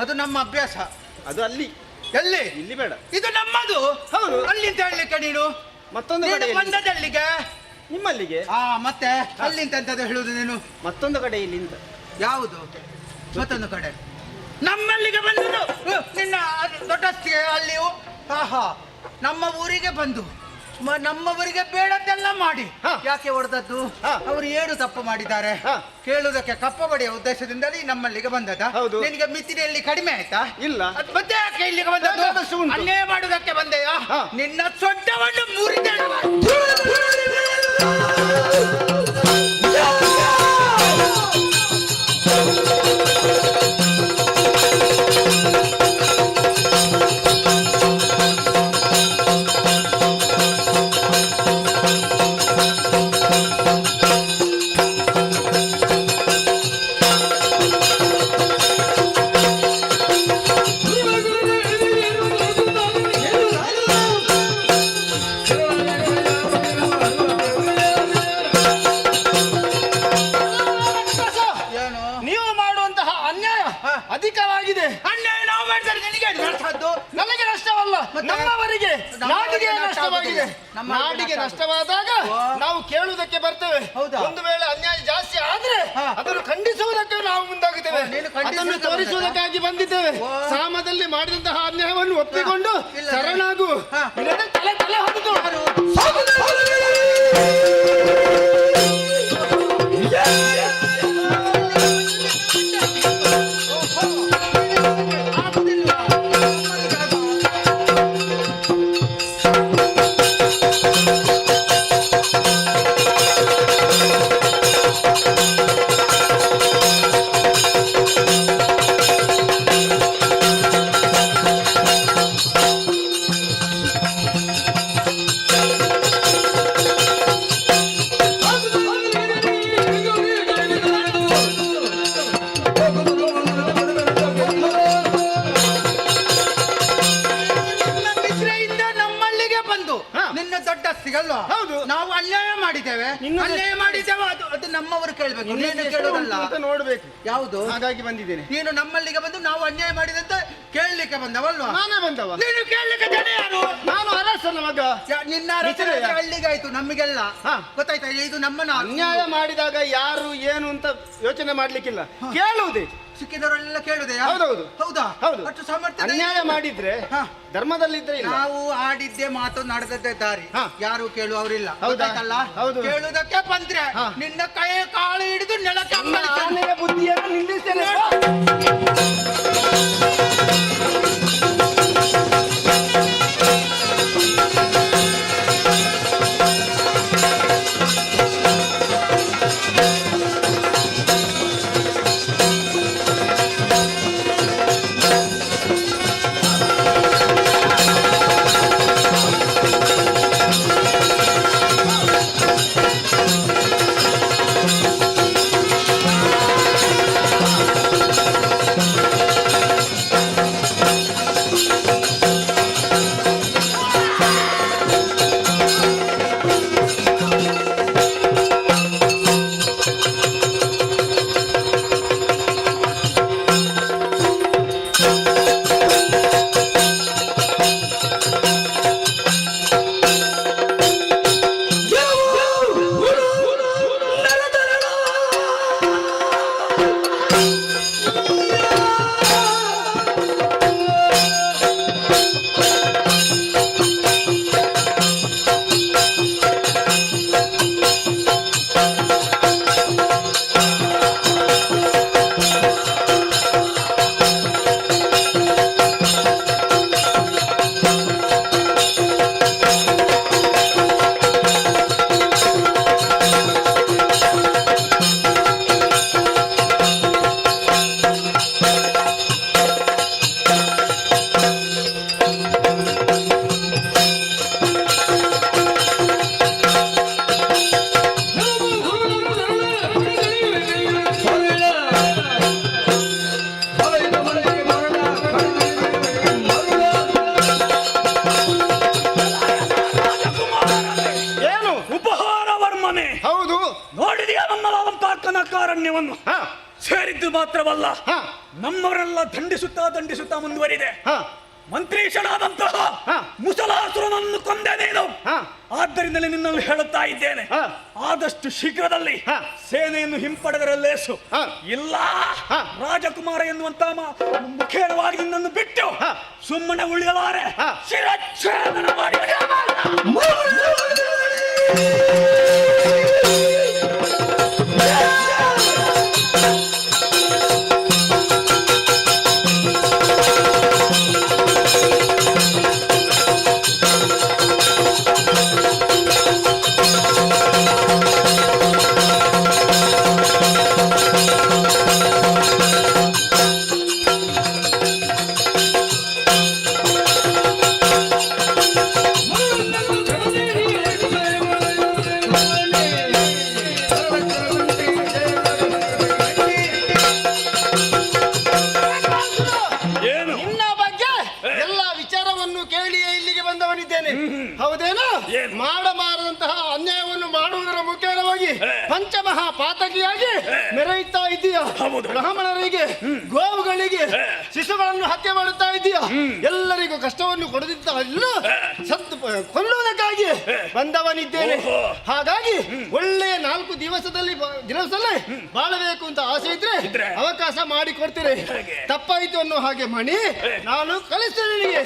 ಅದು ನಮ್ಮ ಅಭ್ಯಾಸ. ಅದು ಅಲ್ಲಿ ಎಲ್ಲಿ? ಇಲ್ಲಿ ಬೇಡ, ಇದು ನಮ್ಮದು. ಹೌದು. ಅಲ್ಲಿ ಅಂತ ಹೇಳಲಿಕ್ಕೆ ನೀನು ಮತ್ತೊಂದು ಕಡೆ ಬಂದದಲ್ಲಿಗೆ ನಿಮ್ಮಲ್ಲಿಗೆ. ಮತ್ತೆ ಅಲ್ಲಿಂತ ಎಂತದ್ದು ಹೇಳುದು ನೀನು? ಮತ್ತೊಂದು ಕಡೆ ಇಲ್ಲಿಂದ. ಯಾವುದು ಮತ್ತೊಂದು ಕಡೆ? ನಮ್ಮಲ್ಲಿಗೆ ಬಂದದ್ದು ನಿನ್ನ ದೊಡ್ಡಸ್ತಿಗೆ ಅಲ್ಲಿಯೂ. ನಮ್ಮ ಊರಿಗೆ ಬಂದು ನಮ್ಮವರಿಗೆ ಬೇಡದ್ದೆಲ್ಲ ಮಾಡಿ ಯಾಕೆ ಹೊಡೆದದ್ದು? ಅವರು ಏನು ತಪ್ಪು ಮಾಡಿದ್ದಾರೆ ಕೇಳುವುದಕ್ಕೆ ಕಪ್ಪ ಬಡಿಯ ಉದ್ದೇಶದಿಂದಲೇ ನಮ್ಮಲ್ಲಿಗೆ ಬಂದದ. ನಿನಗೆ ಮಿತಿಯಲ್ಲಿ ಕಡಿಮೆ ಆಯ್ತಾ? ಇಲ್ಲ. ಮತ್ತೆ ಯಾಕೆ ಇಲ್ಲಿಗೆ ಬಂದದ್ದು? ಅನ್ಯಾಯ ಮಾಡುವುದಕ್ಕೆ ಬಂದೆಯಾ? ನಿನ್ನ ಸೊಡ್ಡವನ್ನು ಮುರಿದ ಅಧಿಕವಾಗಿದೆ. ಅನ್ಯಾಯ ನಾವು ಮಾಡಿದರೆ ನಿನಗೆ ನಷ್ಟದ್ದು, ನಮಗೆ ನಷ್ಟವಲ್ಲ, ನಮ್ಮವರಿಗೆ ನಾಡಿಗೆ ನಷ್ಟವಾಗಿದೆ. ನಾಡಿಗೆ ನಷ್ಟವಾದಾಗ ನಾವು ಕೇಳುವುದಕ್ಕೆ ಬರ್ತೇವೆ. ಒಂದು ವೇಳೆ ಅನ್ಯಾಯ ಜಾಸ್ತಿ ಆದ್ರೆ ಅದನ್ನು ಖಂಡಿಸುವುದಕ್ಕೆ ನಾವು ಮುಂದಾಗುತ್ತೇವೆ. ಅದನ್ನು ತೋರಿಸುವುದಕ್ಕಾಗಿ ಬಂದಿದ್ದೇವೆ. ಸಾಮದಲ್ಲಿ ಮಾಡಿದಂತಹ ಅನ್ಯಾಯವನ್ನು ಒಪ್ಪಿಕೊಂಡು ಶರಣಾಗು. ತಲೆ ತಲೆ ಹೊತ್ತು ದೊಡ್ಡ ಸಿಗಲ್ವಾ? ಹೌದು. ನಾವು ಅನ್ಯಾಯ ಮಾಡಿದ್ದೇವೆ, ಅನ್ಯಾಯ ಮಾಡಿದ್ದೇವೆ, ಅದು ನಮ್ಮವರು ಕೇಳ್ಬೇಕು, ನೀನು ಕೇಳೋದಲ್ಲ. ನೋಡ್ಬೇಕು ಯಾವುದು? ಹಾಗಾಗಿ ಬಂದಿದ್ದೇನೆ. ನೀನು ನಮ್ಮಲ್ಲಿಗೆ ಬಂದು ನಾವು ಅನ್ಯಾಯ ಮಾಡಿದಂತ ಕೇಳಲಿಕ್ಕೆ ಬಂದವಲ್ವಾ? ನಾನೇ ಬಂದವ. ನೀನು ಕೇಳಲಿಕ್ಕೆ ಜನ ಯಾರು? ನಾನು ಅರಸನ ಮಗ. ನಿನ್ನ ರಚನೆ ಹಳ್ಳಿಗಾಯ್ತು, ನಮಗೆಲ್ಲ ಗೊತ್ತಾಯ್ತಾ? ಇದು ನಮ್ಮನ್ನ ಅನ್ಯಾಯ ಮಾಡಿದಾಗ ಯಾರು ಏನು ಅಂತ ಯೋಚನೆ ಮಾಡ್ಲಿಕ್ಕಿಲ್ಲ, ಕೇಳುವುದೇ. ಸಿಕ್ಕಿದವರೆಲ್ಲ ಕೇಳುದೇ? ಹೌದೌದು. ಹೌದಾ? ಹೌದು. ಅಷ್ಟು ಸಾಮರ್ಥ್ಯ ಅನ್ಯಾಯ ಮಾಡಿದ್ರೆ ಧರ್ಮದಲ್ಲಿದ್ರೆ ಇಲ್ಲ. ನಾವು ಆಡಿದ್ದೆ ಮಾತು ನಡೆದದ್ದೇ ದಾರಿ, ಯಾರು ಕೇಳುವವರಿಲ್ಲ. ಹೌದಾ? ಗೊತ್ತಾಯ್ತಲ್ಲ? ಹೌದು. ಕೇಳುವುದಕ್ಕೆ ಬಂದ್ರೆ ನಿನ್ನ ಕೈ ಕಾಳು ಹಿಡಿದು ನೆಲಕ್ಕೆ ಆನೆಯ ಬುದ್ಧಿಯನ್ನು ನಿಲ್ಲಿಸ್ತೇನೆ. ಅರಣ್ಯವನ್ನು ಸೇರಿದ್ದು ಮಾತ್ರವಲ್ಲ, ನಮ್ಮವರೆಲ್ಲ ದಂಡಿಸುತ್ತಾ ಮುಂದುವರಿದೆ. ಮಂತ್ರೀಶನಾದಂತಹ ಮುಸಲಾಸುರನನ್ನು ಕೊಂದೆ ನೀನು. ಆದ್ದರಿಂದಲೇ ನಿನ್ನಲ್ಲಿ ಹೇಳುತ್ತಾ ಇದ್ದೇನೆ, ಆದಷ್ಟು ಶೀಘ್ರದಲ್ಲಿ ಸೇನೆಯನ್ನು ಹಿಂಪಡೆದರೆ ಲೇಸು. ಇಲ್ಲ ರಾಜಕುಮಾರ ಎನ್ನುವಂತ ಮುಖೇನವಾಗಿ ನಿನ್ನನ್ನು ಬಿಟ್ಟು ಸುಮ್ಮನೆ ಉಳಿಯಲಾರೆ. ಶಿರಚ್ಛೇದನ ಮಾಡಿ ಮಾಡಬಾರದಂತಹ ಅನ್ಯಾಯವನ್ನು ಮಾಡುವುದರ ಮುಖೇನವಾಗಿ ಪಂಚಮಹಾಪಾತಕಿಯಾಗಿ ಮೆರೆಯುತ್ತಾ ಇದೀಯ. ಬ್ರಾಹ್ಮಣರಿಗೆ, ಗೋವುಗಳಿಗೆ, ಶಿಶುಗಳನ್ನು ಹತ್ಯೆ ಮಾಡುತ್ತಾ ಇದೀಯ. ಎಲ್ಲರಿಗೂ ಕಷ್ಟವನ್ನು ಕೊಡದಿದ್ದ ಕೊಲ್ಲುವುದಕ್ಕಾಗಿ ಬಂದವನಿದ್ದೇನೆ. ಹಾಗಾಗಿ ಒಳ್ಳೆಯ 4 ದಿವಸದಲ್ಲಿ ಬಾಳಬೇಕು ಅಂತ ಆಸೆ ಇದ್ರೆ ಅವಕಾಶ ಮಾಡಿ ಕೊಡ್ತೀರಿ. ತಪ್ಪಾಯಿತು ಅನ್ನೋ ಹಾಗೆ ಮಣಿ ನಾನು ಕಲಿಸ್ತೇನೆ ನಿನಗೆ.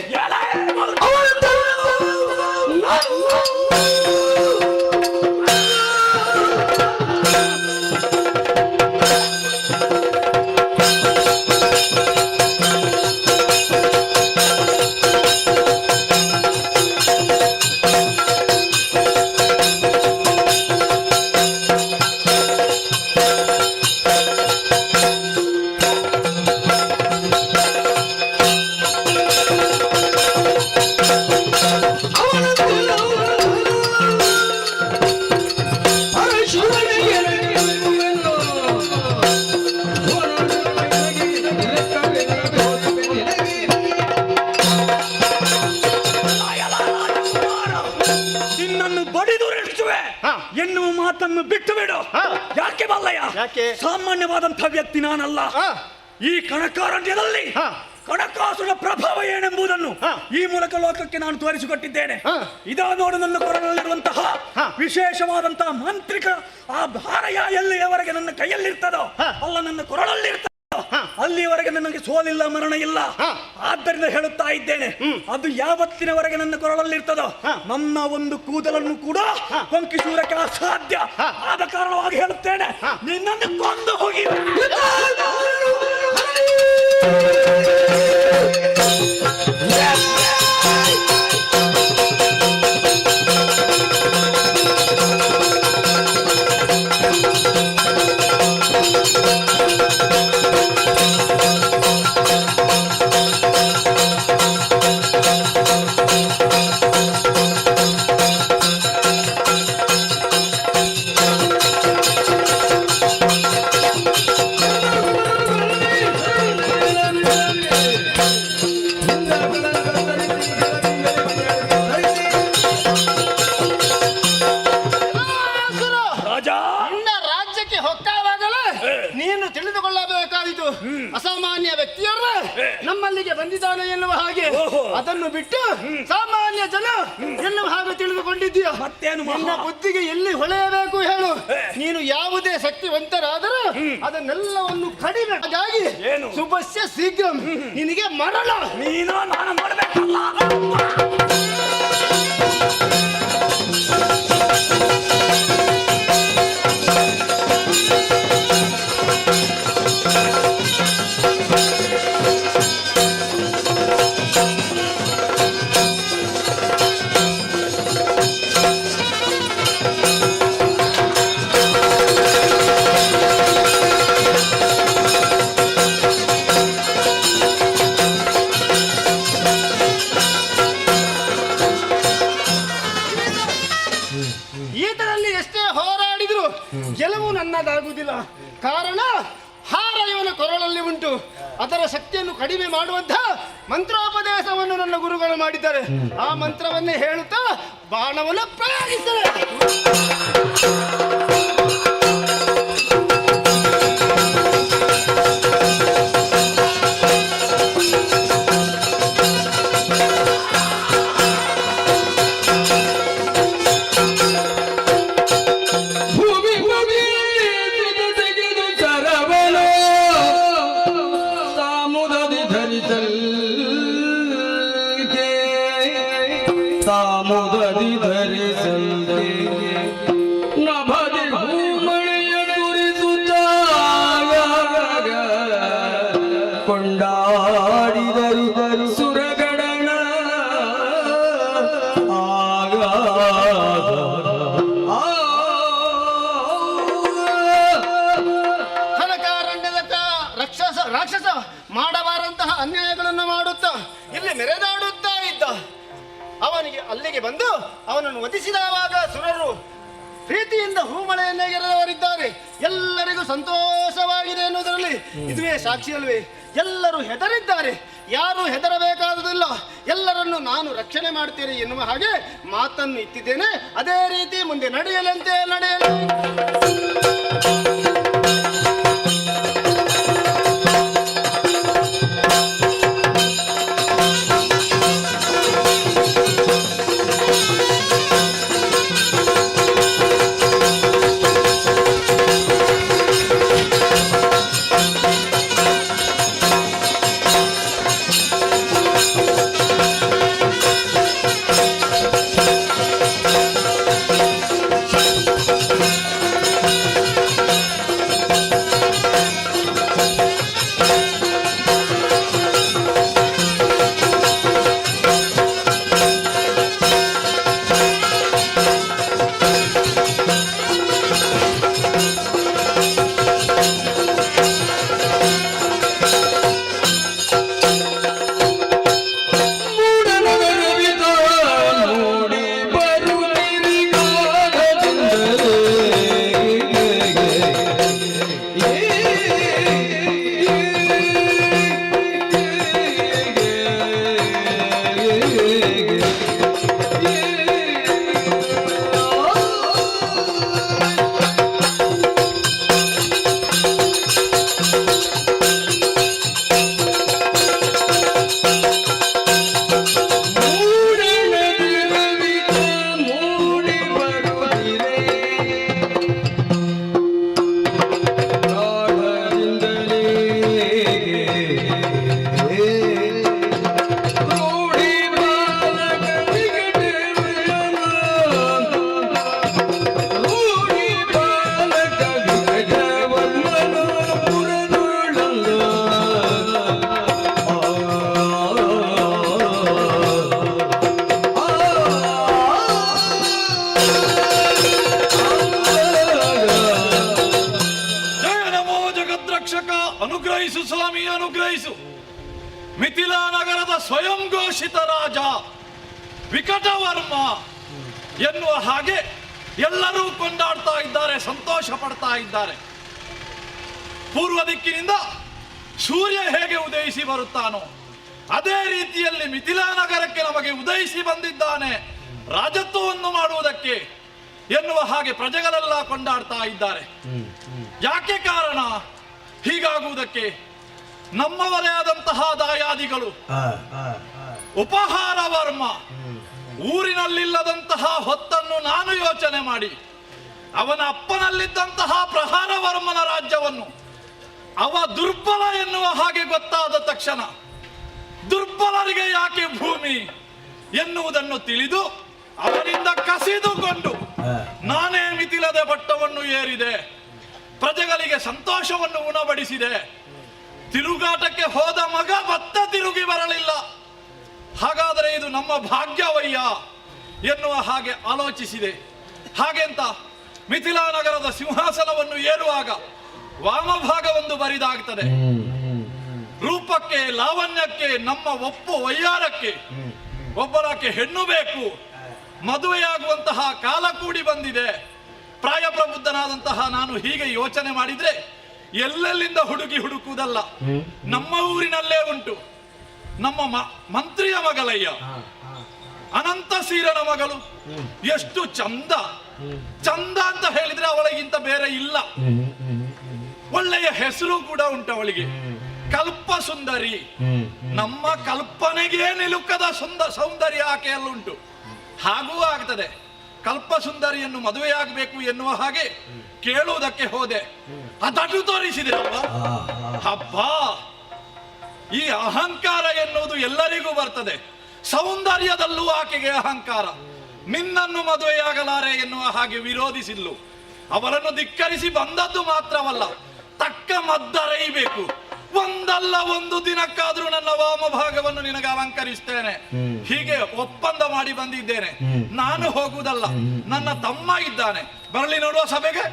ಎನ್ನುವ ಮಾತನ್ನು ಬಿಟ್ಟು ಬಿಡು. ಯಾಕೆ ಮಲ್ಲಯ್ಯ? ಯಾಕೆ? ಸಾಮಾನ್ಯವಾದಂತಹ ವ್ಯಕ್ತಿ ನಾನಲ್ಲ. ಈ ಕಣಕಾರಣ್ಯದಲ್ಲಿ ಕಣಕಾಸುರ ಪ್ರಭಾವ ಏನೆಂಬುದನ್ನು ಈ ಮೂಲಕ ಲೋಕಕ್ಕೆ ನಾನು ತೋರಿಸಿಕೊಟ್ಟಿದ್ದೇನೆ. ಇದಾ ನೋಡು ನನ್ನ ಕೊರಳಲ್ಲಿರುವಂತಹ ವಿಶೇಷವಾದಂತಹ ಮಾಂತ್ರಿಕ ಆ ಭಾರಯ ಎಲ್ಲಿಯವರೆಗೆ ನನ್ನ ಕೈಯಲ್ಲಿರ್ತದೋ ಅಲ್ಲ ನನ್ನ ಕೊರಳಲ್ಲಿರ್ತದೋ ಅಲ್ಲಿಯವರೆಗೆ ನನಗೆ ಸೋಲಿಲ್ಲ, ಮರಣ ಇಲ್ಲ. ಆದ್ದರಿಂದ ಹೇಳುತ್ತಾ ಇದ್ದೇನೆ, ಅದು ಯಾವತ್ತಿನವರೆಗೆ ನನ್ನ ಕೊರಳಲ್ಲಿರ್ತದೋ ನನ್ನ ಒಂದು ಕೂದಲನ್ನು ಕೂಡ ಕೊಂಕಿಸುವುದಕ್ಕೆ ಅಸಾಧ್ಯ. ಆದ ಕಾರಣವಾಗಿ ಹೇಳುತ್ತೇನೆ, ನಿನ್ನನ್ನು ಕೊಂದು ಹೋಗಿ. ಅಸಾಮಾನ್ಯ ವ್ಯಕ್ತಿಯಲ್ಲ ನಮ್ಮಲ್ಲಿಗೆ ಬಂದಿದ್ದಾನೆ ಎನ್ನುವ ಹಾಗೆ ಅದನ್ನು ಬಿಟ್ಟು ಸಾಮಾನ್ಯ ಜನ ಎನ್ನುವ ಹಾಗೆ ತಿಳಿದುಕೊಂಡಿದ್ದೀಯ. ಮತ್ತೇನು ನನ್ನ ಬುದ್ಧಿಗೆ ಎಲ್ಲಿ ಹೊಳೆಯಬೇಕು ಹೇಳು? ನೀನು ಯಾವುದೇ ಶಕ್ತಿವಂತರಾದರೂ ಅದನ್ನೆಲ್ಲವನ್ನು ಕಡಿಮೆ ಆಗಿ ಶುಭಸ್ಯ ಶೀಘ್ರ ನಿನಗೆ ಮರಣ. ನೀನು ನಾನು ಮಾಡಬೇಕಲ್ಲ. ಗೆಲುವು ನನ್ನದಾಗುವುದಿಲ್ಲ. ಕಾರಣ ಹಾರ ಇವನ ಕೊರಳಲ್ಲಿ ಉಂಟು. ಅದರ ಶಕ್ತಿಯನ್ನು ಕಡಿಮೆ ಮಾಡುವಂತಹ ಮಂತ್ರೋಪದೇಶವನ್ನು ನನ್ನ ಗುರುಗಳು ಮಾಡಿದ್ದಾರೆ. ಆ ಮಂತ್ರವನ್ನೇ ಹೇಳುತ್ತಾ ಬಾಣವನ್ನು ಪ್ರಯೋಗಿಸಿದ್ದಾರೆ. ಕೊಂಡಾಡಿದರು ಸುರಗಣನ ಕನಕಾರಣ್ಯದ ರಾಕ್ಷಸ ಮಾಡಬಾರಂತಹ ಅನ್ಯಾಯಗಳನ್ನು ಮಾಡುತ್ತಾ ಇಲ್ಲಿ ಮೆರೆದಾಡುತ್ತಾ ಇದ್ದ. ಅವನಿಗೆ ಅಲ್ಲಿಗೆ ಬಂದು ಅವನನ್ನು ವಧಿಸಿದವಾಗ ಸುರರು ಪ್ರೀತಿಯಿಂದ ಹೂಮಳೆಯನ್ನೆಗೆರೆದವರಿದ್ದಾರೆ. ಎಲ್ಲರಿಗೂ ಸಂತೋಷವಾಗಿದೆ ಎನ್ನುವುದರಲ್ಲಿ ಇದುವೇ ಸಾಕ್ಷಿ ಅಲ್ವೇ? ಎಲ್ಲರೂ ಹೆದರಿದ್ದಾರೆ. ಯಾರು ಹೆದರಬೇಕಾದುದಿಲ್ಲ. ಎಲ್ಲರನ್ನು ನಾನು ರಕ್ಷಣೆ ಮಾಡ್ತೇನೆ ಎನ್ನುವ ಹಾಗೆ ಮಾತನ್ನು ಇಟ್ಟಿದ್ದೇನೆ. ಅದೇ ರೀತಿ ಮುಂದೆ ನಡೆಯಲಂತೆ ನಡೆಯಲಿ. ಸ್ವಯಂ ಘೋಷಿತ ರಾಜ ವಿಕಟವರ್ಮ ಎನ್ನುವ ಹಾಗೆ ಎಲ್ಲರೂ ಕೊಂಡಾಡ್ತಾ ಇದ್ದಾರೆ, ಸಂತೋಷ ಪಡ್ತಾ ಇದ್ದಾರೆ. ಪೂರ್ವ ದಿಕ್ಕಿನಿಂದ ಸೂರ್ಯ ಹೇಗೆ ಉದಯಿಸಿ ಬರುತ್ತಾನೋ ಅದೇ ರೀತಿಯಲ್ಲಿ ಮಿಥಿಲಾ ನಗರಕ್ಕೆ ನಮಗೆ ಉದಯಿಸಿ ಬಂದಿದ್ದಾನೆ ರಾಜತ್ವವನ್ನು ಮಾಡುವುದಕ್ಕೆ ಎನ್ನುವ ಹಾಗೆ ಪ್ರಜೆಗಳೆಲ್ಲ ಕೊಂಡಾಡ್ತಾ ಇದ್ದಾರೆ. ಯಾಕೆ ಕಾರಣ ಹೀಗಾಗುವುದಕ್ಕೆ? ನಮ್ಮವರೇ ಆದಂತಹ ದಾಯಾದಿಗಳು ಉಪಹಾರ ವರ್ಮ ಊರಿನಲ್ಲಿಲ್ಲದಂತಹ ಹೊತ್ತನ್ನು ನಾನು ಯೋಚನೆ ಮಾಡಿ ಅವನ ಅಪ್ಪನಲ್ಲಿದ್ದಂತಹ ಪ್ರಹಾರ ವರ್ಮನ ರಾಜ್ಯವನ್ನು ಅವ ದುರ್ಬಲ ಎನ್ನುವ ಹಾಗೆ ಗೊತ್ತಾದ ತಕ್ಷಣ ದುರ್ಬಲರಿಗೆ ಯಾಕೆ ಭೂಮಿ ಎನ್ನುವುದನ್ನು ತಿಳಿದು ಅವನಿಂದ ಕಸಿದುಕೊಂಡು ನಾನೇ ಮಿಥಿಲದ ಪಟ್ಟವನ್ನು ಏರಿದೆ, ಪ್ರಜೆಗಳಿಗೆ ಸಂತೋಷವನ್ನು ಉಣಬಡಿಸಿದೆ. ತಿರುಗಾಟಕ್ಕೆ ಹೋದ ಮಗ ಮತ್ತೆ ತಿರುಗಿ ಬರಲಿಲ್ಲ. ಹಾಗಾದರೆ ಇದು ನಮ್ಮ ಭಾಗ್ಯವಯ್ಯ ಎನ್ನುವ ಹಾಗೆ ಆಲೋಚಿಸಿದೆ. ಹಾಗೆಂತ ಮಿಥಿಲಾ ನಗರದ ಸಿಂಹಾಸನವನ್ನು ಏರುವಾಗ ವಾಮಭಾಗವೊಂದು ಬರಿದಾಗ್ತದೆ. ರೂಪಕ್ಕೆ, ಲಾವಣ್ಯಕ್ಕೆ, ನಮ್ಮ ಒಪ್ಪು ವಯ್ಯಾರಕ್ಕೆ ಒಬ್ಬರಕ್ಕೆ ಹೆಣ್ಣು ಬೇಕು, ಮದುವೆಯಾಗುವಂತಹ ಕಾಲ ಕೂಡಿ ಬಂದಿದೆ. ಪ್ರಾಯಪ್ರಬುದ್ಧನಾದಂತಹ ನಾನು ಹೀಗೆ ಯೋಚನೆ ಮಾಡಿದ್ರೆ ಎಲ್ಲೆಲ್ಲಿಂದ ಹುಡುಕುವುದಲ್ಲ, ನಮ್ಮ ಊರಿನಲ್ಲೇ ಉಂಟು. ನಮ್ಮ ಮಂತ್ರಿಯ ಮಗಳಯ್ಯ ಅನಂತ ಸೀರನ ಮಗಳು, ಎಷ್ಟು ಚಂದ ಚಂದ ಅಂತ ಹೇಳಿದ್ರೆ ಅವಳಿಗಿಂತ ಬೇರೆ ಇಲ್ಲ. ಒಳ್ಳೆಯ ಹೆಸರು ಕೂಡ ಉಂಟು ಅವಳಿಗೆ, ಕಲ್ಪ ಸುಂದರಿ. ನಮ್ಮ ಕಲ್ಪನೆಗೆ ನಿಲುಕದ ಸೌಂದರ್ಯ ಆಕೆಯಲ್ಲುಂಟು. ಹಾಗೂ ಆಗ್ತದೆ, ಕಲ್ಪ ಸುಂದರಿಯನ್ನು ಮದುವೆಯಾಗಬೇಕು ಎನ್ನುವ ಹಾಗೆ ಕೇಳುವುದಕ್ಕೆ ಹೋದೆ, ಅದನ್ನು ತೋರಿಸಿದೆ ಅಲ್ವಾ. ಹಬ್ಬ, ಈ ಅಹಂಕಾರ ಎನ್ನುವುದು ಎಲ್ಲರಿಗೂ ಬರ್ತದೆ. ಸೌಂದರ್ಯದಲ್ಲೂ ಆಕೆಗೆ ಅಹಂಕಾರ. ನಿನ್ನನ್ನು ಮದುವೆಯಾಗಲಾರೆ ಎನ್ನುವ ಹಾಗೆ ವಿರೋಧಿಸಿಲ್ಲು. ಅವರನ್ನು ಧಿಕ್ಕರಿಸಿ ಬಂದದ್ದು ಮಾತ್ರವಲ್ಲ, ತಕ್ಕ ಮದ್ದರೈಬೇಕು. ಒಂದಲ್ಲ ಒಂದು ದಿನಕ್ಕಾದ್ರೂ ನನ್ನ ವಾಮಭಾಗವನ್ನು ನಿನಗೆ ಅಲಂಕರಿಸ್ತೇನೆ ಹೀಗೆ ಒಪ್ಪಂದ ಮಾಡಿ ಬಂದಿದ್ದೇನೆ. ನಾನು ಹೋಗುವುದಲ್ಲ, ನನ್ನ ತಮ್ಮ ಇದ್ದಾನೆ, ಬರಲಿ ನೋಡುವ ಸಭೆಗೆ.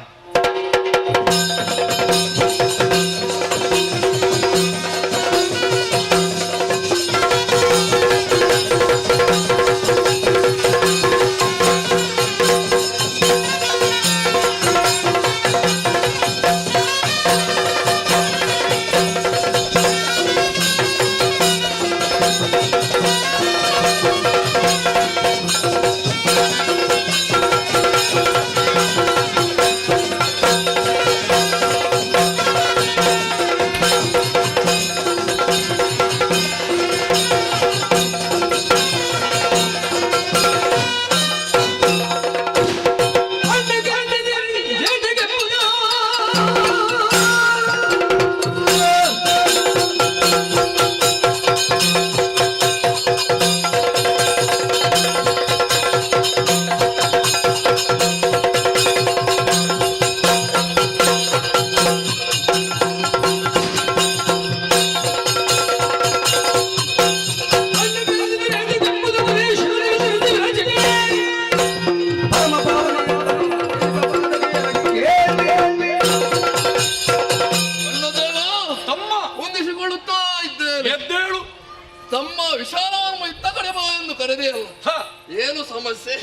ಏನು ಸಮಸ್ಯೆ?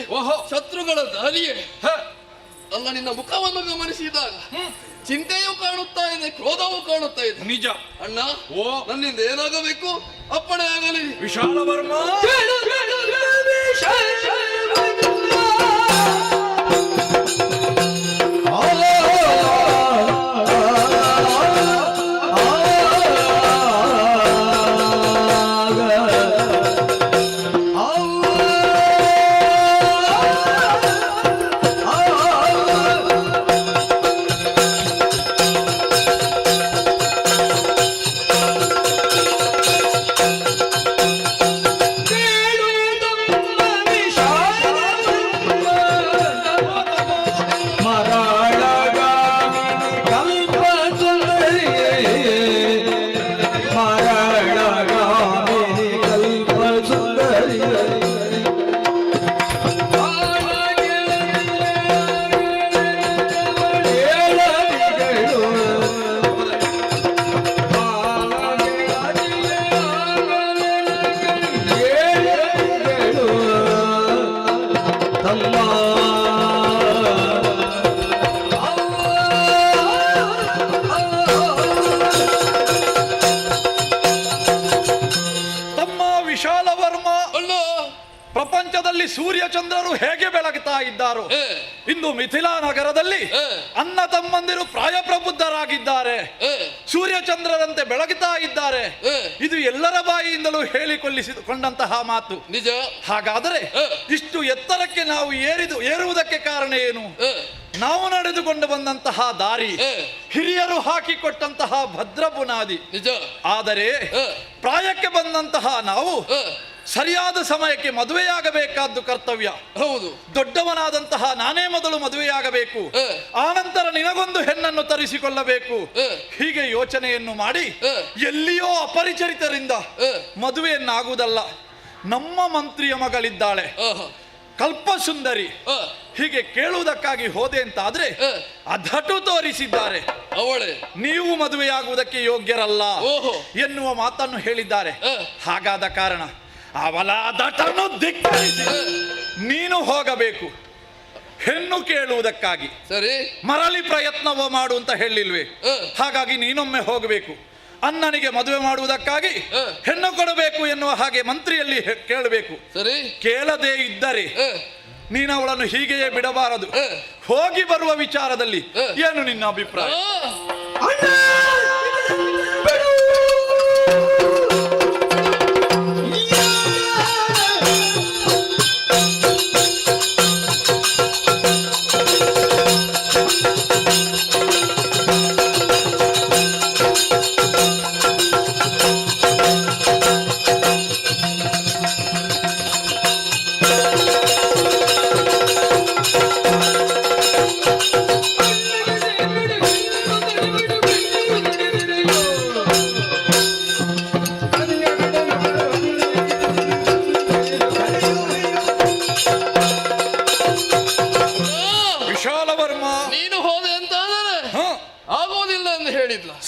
ಶತ್ರುಗಳ ದಾರಿಯೇ ಅಲ್ಲ. ನಿನ್ನ ಮುಖವನ್ನು ಗಮನಿಸಿದಾಗ ಚಿಂತೆಯೂ ಕಾಣುತ್ತಾ ಇದೆ, ಕ್ರೋಧವೂ ಕಾಣುತ್ತಾ ಇದೆ. ನಿಜ ಅಣ್ಣ, ನನ್ನಿಂದ ಏನಾಗಬೇಕು ಅಪ್ಪಣೆ ಆಗಲಿ. ವಿಶಾಲ ವರ್ಮ, ಕೇಳು ವಿಶಾಲ ವರ್ಮ, ಅಲ್ಲ ಪ್ರಪಂಚದಲ್ಲಿ ಸೂರ್ಯ ಚಂದ್ರರು ಹೇಗೆ ಬೆಳಗುತ್ತಾ ಇದ್ದಾರೋ ಇಂದು ಮಿಥಿಲಾ ನಗರದಲ್ಲಿ ಅಣ್ಣ ತಮ್ಮಂದಿರು ಪ್ರಾಯಪ್ರಬುದ್ಧರಾಗಿದ್ದಾರೆ, ಸೂರ್ಯ ಚಂದ್ರರಂತೆ ಬೆಳಗುತ್ತಾ ಇದ್ದಾರೆ. ಇದು ಎಲ್ಲರ ಬಾಯಿಯಿಂದಲೂ ಹೇಳಿಕೊಳ್ಳಿಸಿಕೊಂಡಂತಹ ಮಾತು ನಿಜ. ಹಾಗಾದರೆ ಇಷ್ಟು ಎತ್ತರಕ್ಕೆ ನಾವು ಏರುವುದಕ್ಕೆ ಕಾರಣ ಏನು? ನಾವು ನಡೆದುಕೊಂಡು ಬಂದಂತಹ ದಾರಿ, ಹಿರಿಯರು ಹಾಕಿಕೊಟ್ಟಂತಹ ಭದ್ರ ಬುನಾದಿ ನಿಜ. ಆದರೆ ಪ್ರಾಯಕ್ಕೆ ಬಂದಂತಹ ನಾವು ಸರಿಯಾದ ಸಮಯಕ್ಕೆ ಮದುವೆಯಾಗಬೇಕಾದ್ದು ಕರ್ತವ್ಯ. ಹೌದು. ದೊಡ್ಡವನಾದಂತಹ ನಾನೇ ಮೊದಲು ಮದುವೆಯಾಗಬೇಕು, ಆನಂತರ ನಿನಗೊಂದು ಹೆಣ್ಣನ್ನು ತರಿಸಿಕೊಳ್ಳಬೇಕು. ಹೀಗೆ ಯೋಚನೆಯನ್ನು ಮಾಡಿ ಎಲ್ಲಿಯೋ ಅಪರಿಚಿತರಿಂದ ಮದುವೆಯನ್ನಾಗುವುದಲ್ಲ. ನಮ್ಮ ಮಂತ್ರಿಯ ಮಗಳಿದ್ದಾಳೆ ಕಲ್ಪಸುಂದರಿ, ಹೀಗೆ ಕೇಳುವುದಕ್ಕಾಗಿ ಹೋದೆ ಅಂತಾದ್ರೆ ಅದಟು ತೋರಿಸಿದ್ದಾರೆ. ಅವಳೇ ನೀವು ಮದುವೆಯಾಗುವುದಕ್ಕೆ ಯೋಗ್ಯರಲ್ಲ ಎನ್ನುವ ಮಾತನ್ನು ಹೇಳಿದ್ದಾರೆ. ಹಾಗಾದ ಕಾರಣ ಅವಳ ಅದಟನ್ನು ಧಿಕ್ಕರಿಸಿ ನೀನು ಹೋಗಬೇಕು ಹೆಣ್ಣು ಕೇಳುವುದಕ್ಕಾಗಿ. ಸರಿ, ಮರಳಿ ಪ್ರಯತ್ನವ ಮಾಡು ಅಂತ ಹೇಳಿಲ್ವೇ? ಹಾಗಾಗಿ ನೀನೊಮ್ಮೆ ಹೋಗಬೇಕು. ಅಣ್ಣನಿಗೆ ಮದುವೆ ಮಾಡುವುದಕ್ಕಾಗಿ ಹೆಣ್ಣು ಕೊಡಬೇಕು ಎನ್ನುವ ಹಾಗೆ ಮಂತ್ರಿಯಲ್ಲಿ ಕೇಳಬೇಕು. ಸರಿ, ಕೇಳದೇ ಇದ್ದರೆ ನೀನು ಅವಳನ್ನು ಹೀಗೆಯೇ ಬಿಡಬಾರದು. ಹೋಗಿ ಬರುವ ವಿಚಾರದಲ್ಲಿ ಏನು ನಿನ್ನ ಅಭಿಪ್ರಾಯ?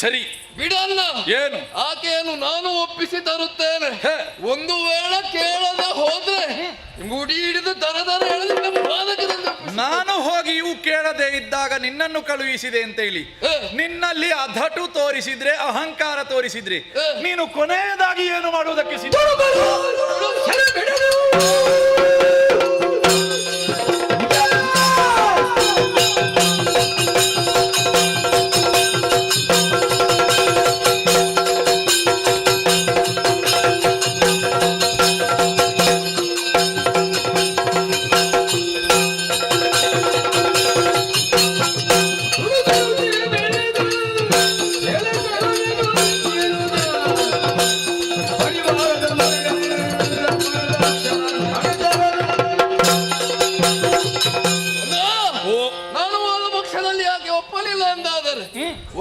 ಸರಿ ಬಿಡಲ್ಲ. ಏನು? ಆಕೆಯನ್ನು ನಾನು ಒಪ್ಪಿಸಿ ತರುತ್ತೇನೆ. ಒಂದು ವೇಳೆ ಕೇಳದ ಹೋದ್ರೆ ಮುಡಿ ಹಿಡಿದು ದರ ನಾನು ಹೋಗಿ ಇವು ಕೇಳದೆ ಇದ್ದಾಗ ನಿನ್ನನ್ನು ಕಳುಹಿಸಿದೆ ಅಂತ ಹೇಳಿ ನಿನ್ನಲ್ಲಿ ಅದಟು ತೋರಿಸಿದ್ರೆ, ಅಹಂಕಾರ ತೋರಿಸಿದ್ರೆ ನೀನು ಕೊನೆಯದಾಗಿ ಏನು ಮಾಡುವುದಕ್ಕೆ ಸಿದ್ಧ?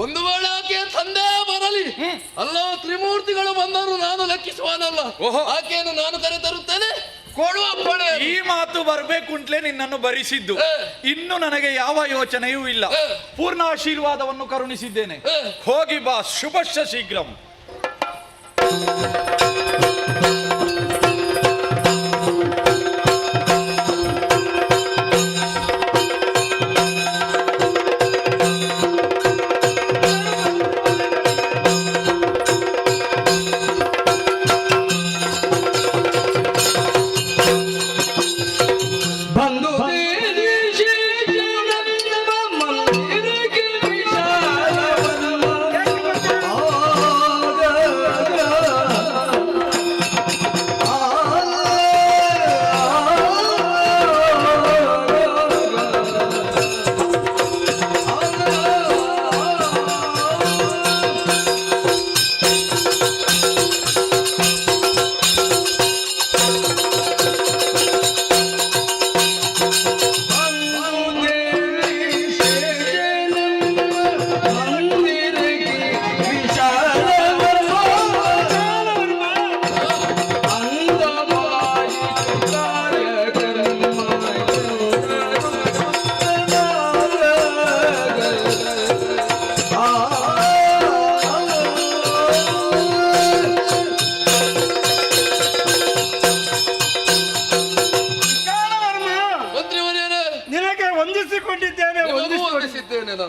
ಒಂದು ವೇಳೆ ಆಕೆಯ ತಂದೆ ಬರಲಿ, ಅಲ್ಲ ತ್ರಿಮೂರ್ತಿಗಳು ಬಂದರು ನಾನು ಲೆಕ್ಕಿಸುವಾನಲ್ಲ, ಆಕೆಯನ್ನು ನಾನು ಕರೆತರುತ್ತೇನೆ. ಕೊಡುವ ಅಪ್ಪಣೆ. ಈ ಮಾತು ಬರಬೇಕುಂಟ್ಲೆ ನಿನ್ನನ್ನು ಭರಿಸಿದ್ದು. ಇನ್ನು ನನಗೆ ಯಾವ ಯೋಚನೆಯೂ ಇಲ್ಲ. ಪೂರ್ಣ ಆಶೀರ್ವಾದವನ್ನು ಕರುಣಿಸಿದ್ದೇನೆ. ಹೋಗಿ ಬಾ. ಶುಭಶ್ಚ ಶೀಘ್ರಂ.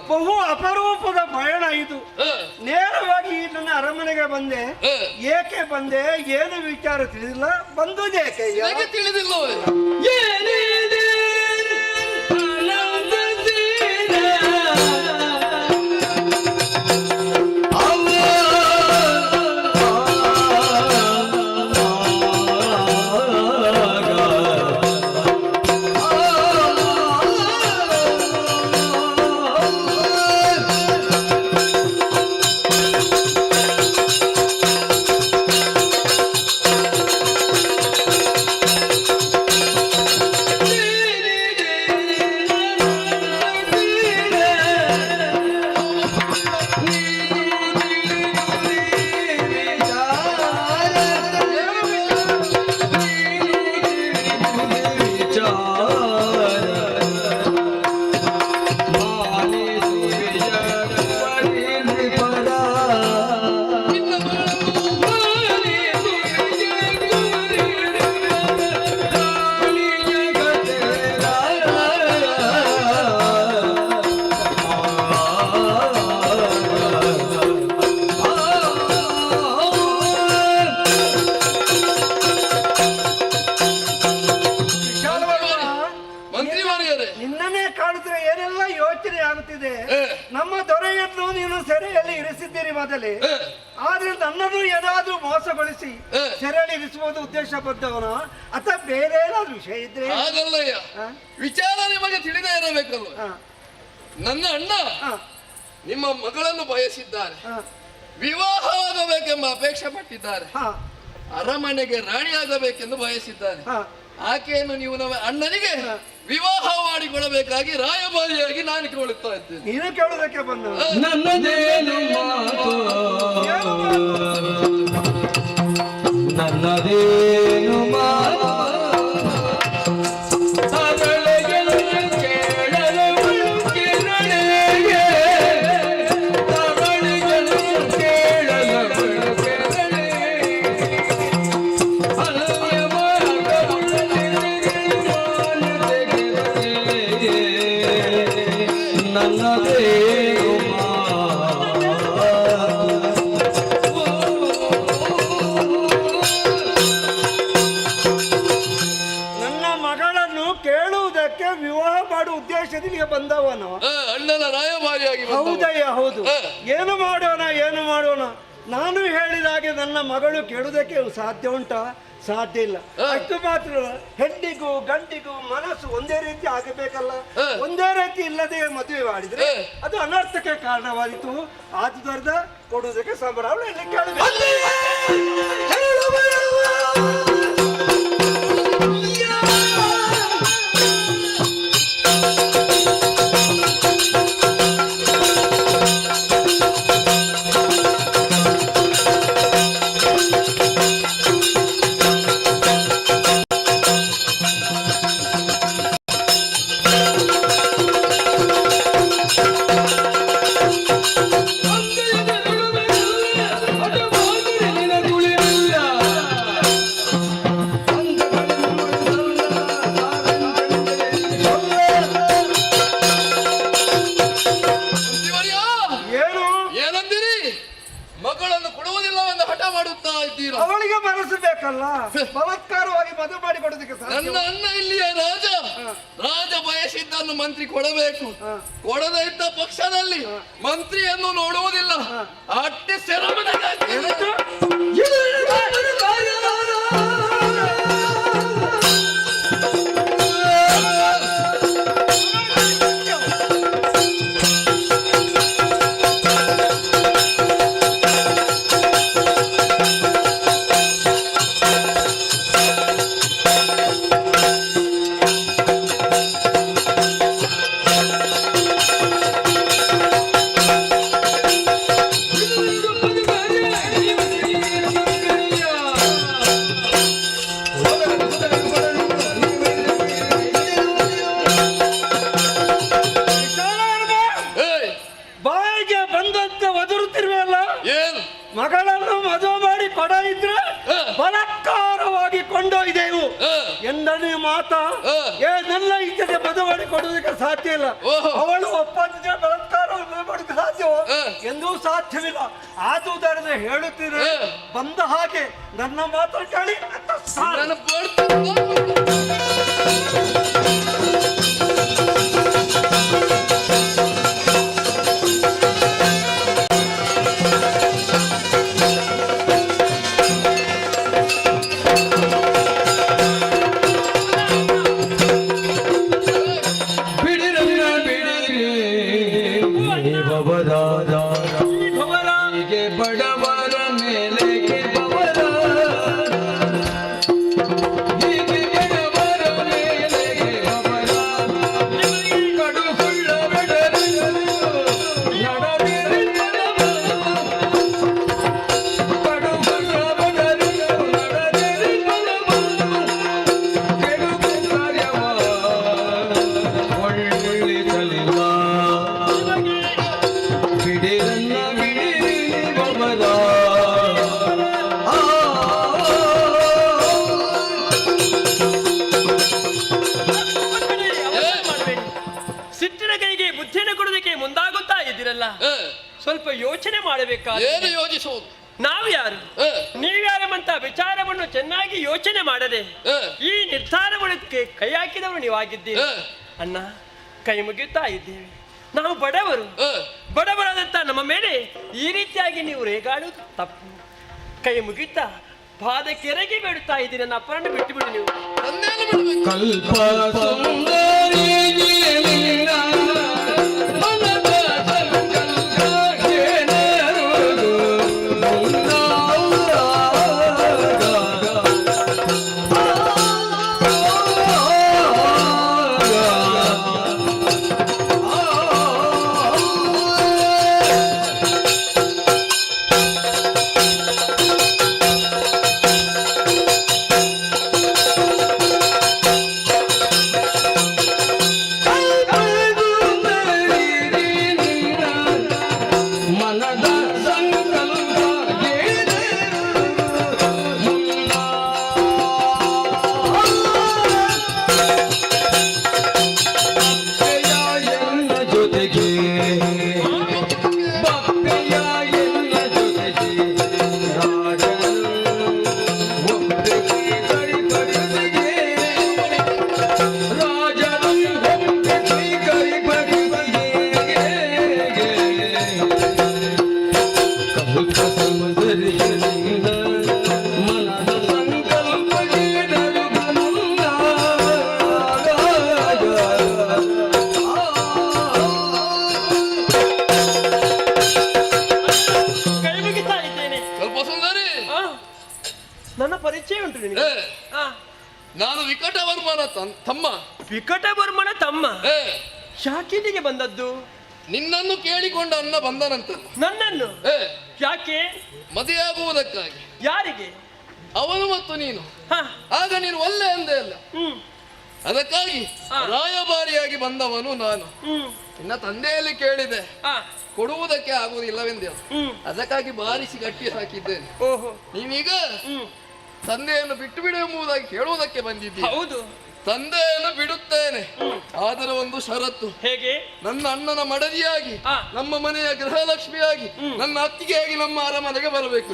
ಬಹು ಅಪರೂಪದ ಪಯಣ ಇದು. ನೇರವಾಗಿ ನನ್ನ ಅರಮನೆಗೆ ಬಂದೆ. ಏಕೆ ಬಂದೆ, ಏನು ವಿಚಾರ ತಿಳಿದಿಲ್ಲ, ಬಂದುದೇಕೆ? ನನಗೆ ತಿಳಿದಿಲ್ಲವೇ? ನಿನ್ನನ್ನೇ ಕಾಣಿದ್ರೆ ಏನೆಲ್ಲ ಯೋಚನೆ ಆಗುತ್ತಿದೆ. ನಮ್ಮ ದೊರೆಯನ್ನು ನೀನು ಸೆರೆಯಲ್ಲಿ ಇರಿಸಿದ್ದೀರಿ ಮೊದಲೇ, ಆದ್ರೆ ನನ್ನನ್ನು ಏನಾದ್ರೂ ಮೋಸಗೊಳಿಸಿ ಸೆರೆಯಲ್ಲಿ ಇರಿಸುವುದು ಉದ್ದೇಶ ಬದ್ದವನ ಅಥವಾ ಬೇರೆ ಏನಾದ್ರೂ ವಿಷಯ ಇದ್ರೆ? ಹಾಗಲ್ಲಯ್ಯ, ವಿಚಾರ ನಿಮಗೆ ತಿಳಿದೇ ಇರಬೇಕಲ್ಲ. ನನ್ನ ಅಣ್ಣ ನಿಮ್ಮ ಮಗಳನ್ನು ಬಯಸಿದ್ದಾರೆ, ವಿವಾಹವಾಗಬೇಕೆಂಬ ಅಪೇಕ್ಷೆ ಪಟ್ಟಿದ್ದಾರೆ, ಅರಮನೆಗೆ ರಾಣಿಯಾಗಬೇಕೆಂದು ಬಯಸಿದ್ದಾರೆ. ಆಕೆಯನ್ನು ನೀವು ನಮ್ಮ ಅಣ್ಣನಿಗೆ ವಿವಾಹ ಮಾಡಿಕೊಳ್ಳಬೇಕಾಗಿ ರಾಯಭಾರಿಯಾಗಿ ನಾನು ಕೇಳುತ್ತಾ ಇದ್ದೇನೆ. ನೀನು ಕೇಳುವುದಕ್ಕೆ ಬಂದ ನನ್ನದೇನು ಮಾತು, ನನ್ನದೇನು ಮಾತು, ವಿವಾಹ ಮಾಡುವ ಉದ್ದೇಶದಲ್ಲಿ ಬಂದವನು ಅಣ್ಣನ ರಾಯಭಾರಿಯಾಗಿ. ಹೌದಯ್ಯ, ಹೌದು. ಏನು ಮಾಡೋಣ ನಾನು ಹೇಳಿದ ಹಾಗೆ ನನ್ನ ಮಗಳು ಕೇಳುವುದಕ್ಕೆ ಸಾಧ್ಯ ಉಂಟಾ? ಸಾಧ್ಯ ಇಲ್ಲ. ಅಷ್ಟು ಮಾತ್ರ, ಹೆಣ್ಣಿಗೂ ಗಂಡಿಗೂ ಮನಸ್ಸು ಒಂದೇ ರೀತಿ ಆಗಬೇಕಲ್ಲ. ಒಂದೇ ರೀತಿ ಇಲ್ಲದೆ ಮದುವೆ ಮಾಡಿದ್ರೆ ಅದು ಅನರ್ಥಕ್ಕೆ ಕಾರಣವಾಯಿತು. ಆದುದರಿಂದ ಕೊಡುವುದಕ್ಕೆ ಸಂಭ್ರಮ ಅವಳಿಗೆ ಮನಸ್ಸು ಬೇಕಲ್ಲ, ಬಲಾತ್ಕಾರವಾಗಿ ಮದುವೆ ಮಾಡಿ ಕೊಡೋದಕ್ಕೆ ನನ್ನ ಅಣ್ಣ ಇಲ್ಲಿಯ ರಾಜ ಬಯಸಿದ್ದನ್ನು ಮಂತ್ರಿ ಕೊಡಬೇಕು. ಕೊಡದೇ ಇದ್ದ ಪಕ್ಷದಲ್ಲಿ ಮಂತ್ರಿಯನ್ನು ನೋಡುವುದಿಲ್ಲ. ಅಟ್ಟೆ ಮಗಳನ್ನು ಮದುವೆ ಮಾಡಿ ಕೊಡ ಇದ್ರೆ ಬಲಾತ್ಕಾರವಾಗಿ ಕೊಂಡೊಯ್ದೆವು ಎಂದನೇ ಮಾತಾ. ನನ್ನ ಇಚ್ಛೆ ಮದುವೆ ಮಾಡಿ ಕೊಡುವುದಕ್ಕೆ ಸಾಧ್ಯ ಇಲ್ಲ. ಅವಳು ಒಪ್ಪಂದಿದ್ರೆ ಬಲಾತ್ಕಾರ ಮದುವೆ ಮಾಡೋಕೆ ಸಾಧ್ಯವೋ? ಎಂದೂ ಸಾಧ್ಯವಿಲ್ಲ. ಆದುದರಿಂದ ಹೇಳುತ್ತೀರಿ, ಬಂದ ಹಾಗೆ ನನ್ನ ಮಾತು ಕೇಳಿ. ನನ್ನ ಬಡವರ ಮೇಲೆ ಸ್ವಲ್ಪ ಯೋಚನೆ ಮಾಡಬೇಕಾದ. ಏನು ಯೋಚಿಸುವುದು? ನಾವ್ಯಾರು ನೀವ್ಯಾರಮಂತ ವಿಚಾರವನ್ನು ಚೆನ್ನಾಗಿ ಯೋಚನೆ ಮಾಡದೆ ಈ ನಿರ್ಧಾರ ಮಾಡೋದಕ್ಕೆ ಕೈ ಹಾಕಿದವರು ನೀವಾಗಿದ್ದೀರಿ. ಅಣ್ಣ, ಕೈ ಮುಗಿಯುತ್ತಾ ಇದ್ದೇವೆ. ನಾವು ಬಡವರಾದಂತ ನಮ್ಮ ಮೇಲೆ ಈ ರೀತಿಯಾಗಿ ನೀವು ರೇಗಾಡುವುದು ತಪ್ಪು. ಕೈ ಮುಗಿಯುತ್ತಾ ಪಾದ ಕೆರೆಗೆ ಬೇಡುತ್ತಾ ಇದ್ದೀನಿ. ನನ್ನ ಅಪ್ಪರನ್ನು ಬಿಟ್ಟು ಬಿಡಿ ನೀವು. ನನ್ನ ಪರಿಚಯ ಉಂಟು ನಿನಗೆ? ನಾನು ವಿಕಟವರ್ಮನ ತಮ್ಮ. ವಿಕಟವರ್ಮನ ತಮ್ಮ? ಯಾಕಿಲ್ಲಿಗೆ ಬಂದದ್ದು? ನಿನ್ನನ್ನು ಕೇಳಿಕೊಂಡ ಅನ್ನ ಬಂದನಂತ. ನನ್ನನ್ನು? ಯಾಕೆ? ಮದುವೆಯಾಗುವುದಕ್ಕಾಗಿ. ಯಾರಿಗೆ? ಅವನು ಮತ್ತು ನೀನು. ಆಗ ನೀನು ಒಳ್ಳೆ ಅಂದೆ ಅಲ್ಲ, ಅದಕ್ಕಾಗಿ ರಾಯಭಾರಿಯಾಗಿ ಬಂದವನು ನಾನು. ನಿನ್ನ ತಂದೆಯಲ್ಲಿ ಕೇಳಿದೆ, ಕೊಡುವುದಕ್ಕೆ ಆಗುವುದಿಲ್ಲವೆಂದೇ. ಅದಕ್ಕಾಗಿ ಬಾರಿಸಿ ಗಟ್ಟಿ ಹಾಕಿದ್ದೇನೆ. ನೀವೀಗ ತಂದೆಯನ್ನು ಬಿಟ್ಟು ಬಿಡು ಎಂಬುದಾಗಿ ಕೇಳುವುದಕ್ಕೆ ಬಂದಿದ್ದೀವಿ. ಹೌದು, ತಂದೆಯನ್ನು ಬಿಡುತ್ತೇನೆ, ಆದರೆ ಒಂದು ಷರತ್ತು. ಹೇಗೆ? ನನ್ನ ಅಣ್ಣನ ಮಡದಿಯಾಗಿ, ನಮ್ಮ ಮನೆಯ ಗೃಹಲಕ್ಷ್ಮಿಯಾಗಿ, ನನ್ನ ಅತ್ತಿಗೆಯಾಗಿ ನಮ್ಮ ಅರಮನೆಗೆ ಬರಬೇಕು.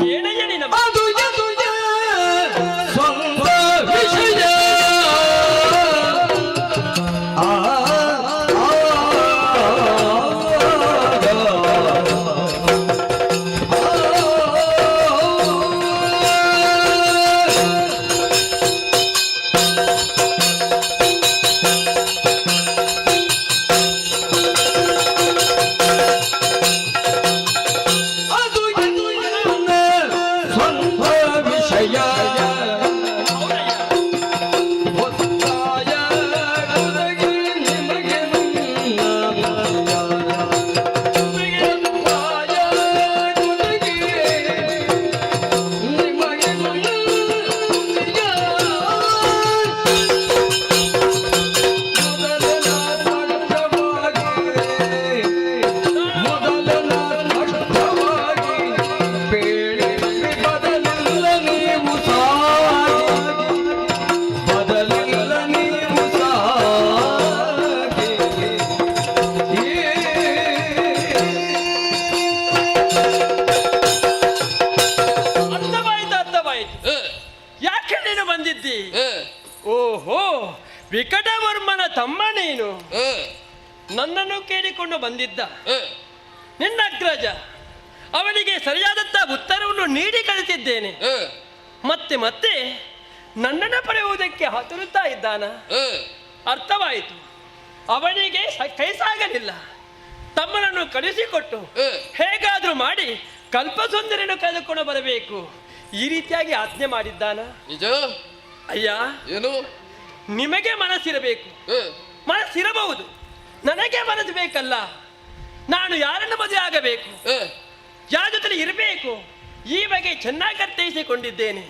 ಓಹೋ, ವಿಕಟವರ್ಮನ ತಮ್ಮ ನೀನು. ನನ್ನನ್ನು ಕೇಳಿಕೊಂಡು ಬಂದಿದ್ದ ನಿನ್ನ ಅಗ್ರಜ ಅವನಿಗೆ ಸರಿಯಾದಂತ ಉತ್ತರವನ್ನು ನೀಡಿ ಕಳಿಸಿದ್ದೇನೆ. ಮತ್ತೆ ಮತ್ತೆ ನನ್ನನ್ನು ಪಡೆಯುವುದಕ್ಕೆ ಹತರುತ್ತಾ ಇದ್ದಾನ. ಅರ್ಥವಾಯಿತು, ಅವನಿಗೆ ಕೈ ಸಾಗಲಿಲ್ಲ. ತಮ್ಮನನ್ನು ಕಳಿಸಿಕೊಟ್ಟು ಹೇಗಾದ್ರೂ ಮಾಡಿ ಕಲ್ಪಸುಂದರಿಯನ್ನು ಕಳೆದುಕೊಂಡು ಬರಬೇಕು, ಈ ರೀತಿಯಾಗಿ ಆಜ್ಞೆ ಮಾಡಿದ್ದಾನ. ನಿಜ ಅಯ್ಯ, ಏನು ನಿಮಗೆ ಮನಸ್ಸಿರಬೇಕು, ಮನಸ್ಸಿರಬಹುದು, ನನಗೆ ಮನಸ್ಸು ಬೇಕಲ್ಲ. ನಾನು ಯಾರನ್ನು ಮದುವೆ ಆಗಬೇಕು, ಯಾರ ಜೊತೆ ಇರಬೇಕು, ಈ ಬಗ್ಗೆ ಚೆನ್ನಾಗಿ ಅರ್ಥೈಸಿಕೊಂಡಿದ್ದೇನೆ.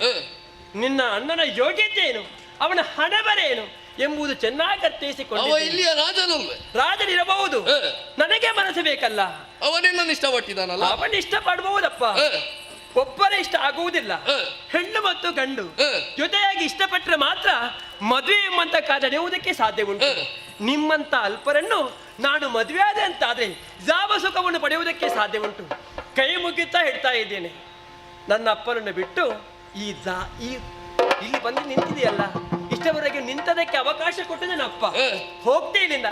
ನಿನ್ನ ಅಣ್ಣನ ಯೋಗ್ಯತೆ ಏನು, ಅವನ ಹಣ ಬರೇನು ಎಂಬುದು ಚೆನ್ನಾಗಿ ಅರ್ಥೈಸಿಕೊಂಡಿದ್ದೇನೆ. ರಾಜನಿರಬಹುದು, ನನಗೆ ಮನಸ್ಸು ಬೇಕಲ್ಲ. ಅವನಿನ್ನ ಇಷ್ಟಪಟ್ಟಿದ್ದಾನಲ್ಲ, ಅವನ ಇಷ್ಟಪಡಬಹುದಪ್ಪ, ಒಬ್ಬರೇ ಇಷ್ಟ ಆಗುವುದಿಲ್ಲ. ಹೆಣ್ಣು ಮತ್ತು ಗಂಡು ಜೊತೆಯಾಗಿ ಇಷ್ಟಪಟ್ಟರೆ ಮಾತ್ರ ಮದುವೆ ಎಂಬಂತ ಕಾರ್ಯ ನಡೆಯುವುದಕ್ಕೆ ಸಾಧ್ಯ ಉಂಟು. ನಿಮ್ಮಂತ ಅಲ್ಪರನ್ನು ನಾನು ಮದುವೆ ಆದೆ ಅಂತಾದ್ರೆ ಯಾವ ಸುಖವನ್ನು ಪಡೆಯುವುದಕ್ಕೆ ಸಾಧ್ಯ ಉಂಟು. ಕೈ ಮುಗಿತಾ ಹೇಳ್ತಾ ಇದ್ದೇನೆ, ನನ್ನ ಅಪ್ಪನನ್ನು ಬಿಟ್ಟು ಇಲ್ಲಿ ಬಂದು ನಿಂತಿದೆಯಲ್ಲ, ಇಷ್ಟವರೆಗೆ ನಿಂತದಕ್ಕೆ ಅವಕಾಶ ಕೊಟ್ಟು ನನ್ನ ಅಪ್ಪ. ಹೋಗ್ತೇ ಇಲ್ಲಿಂದ.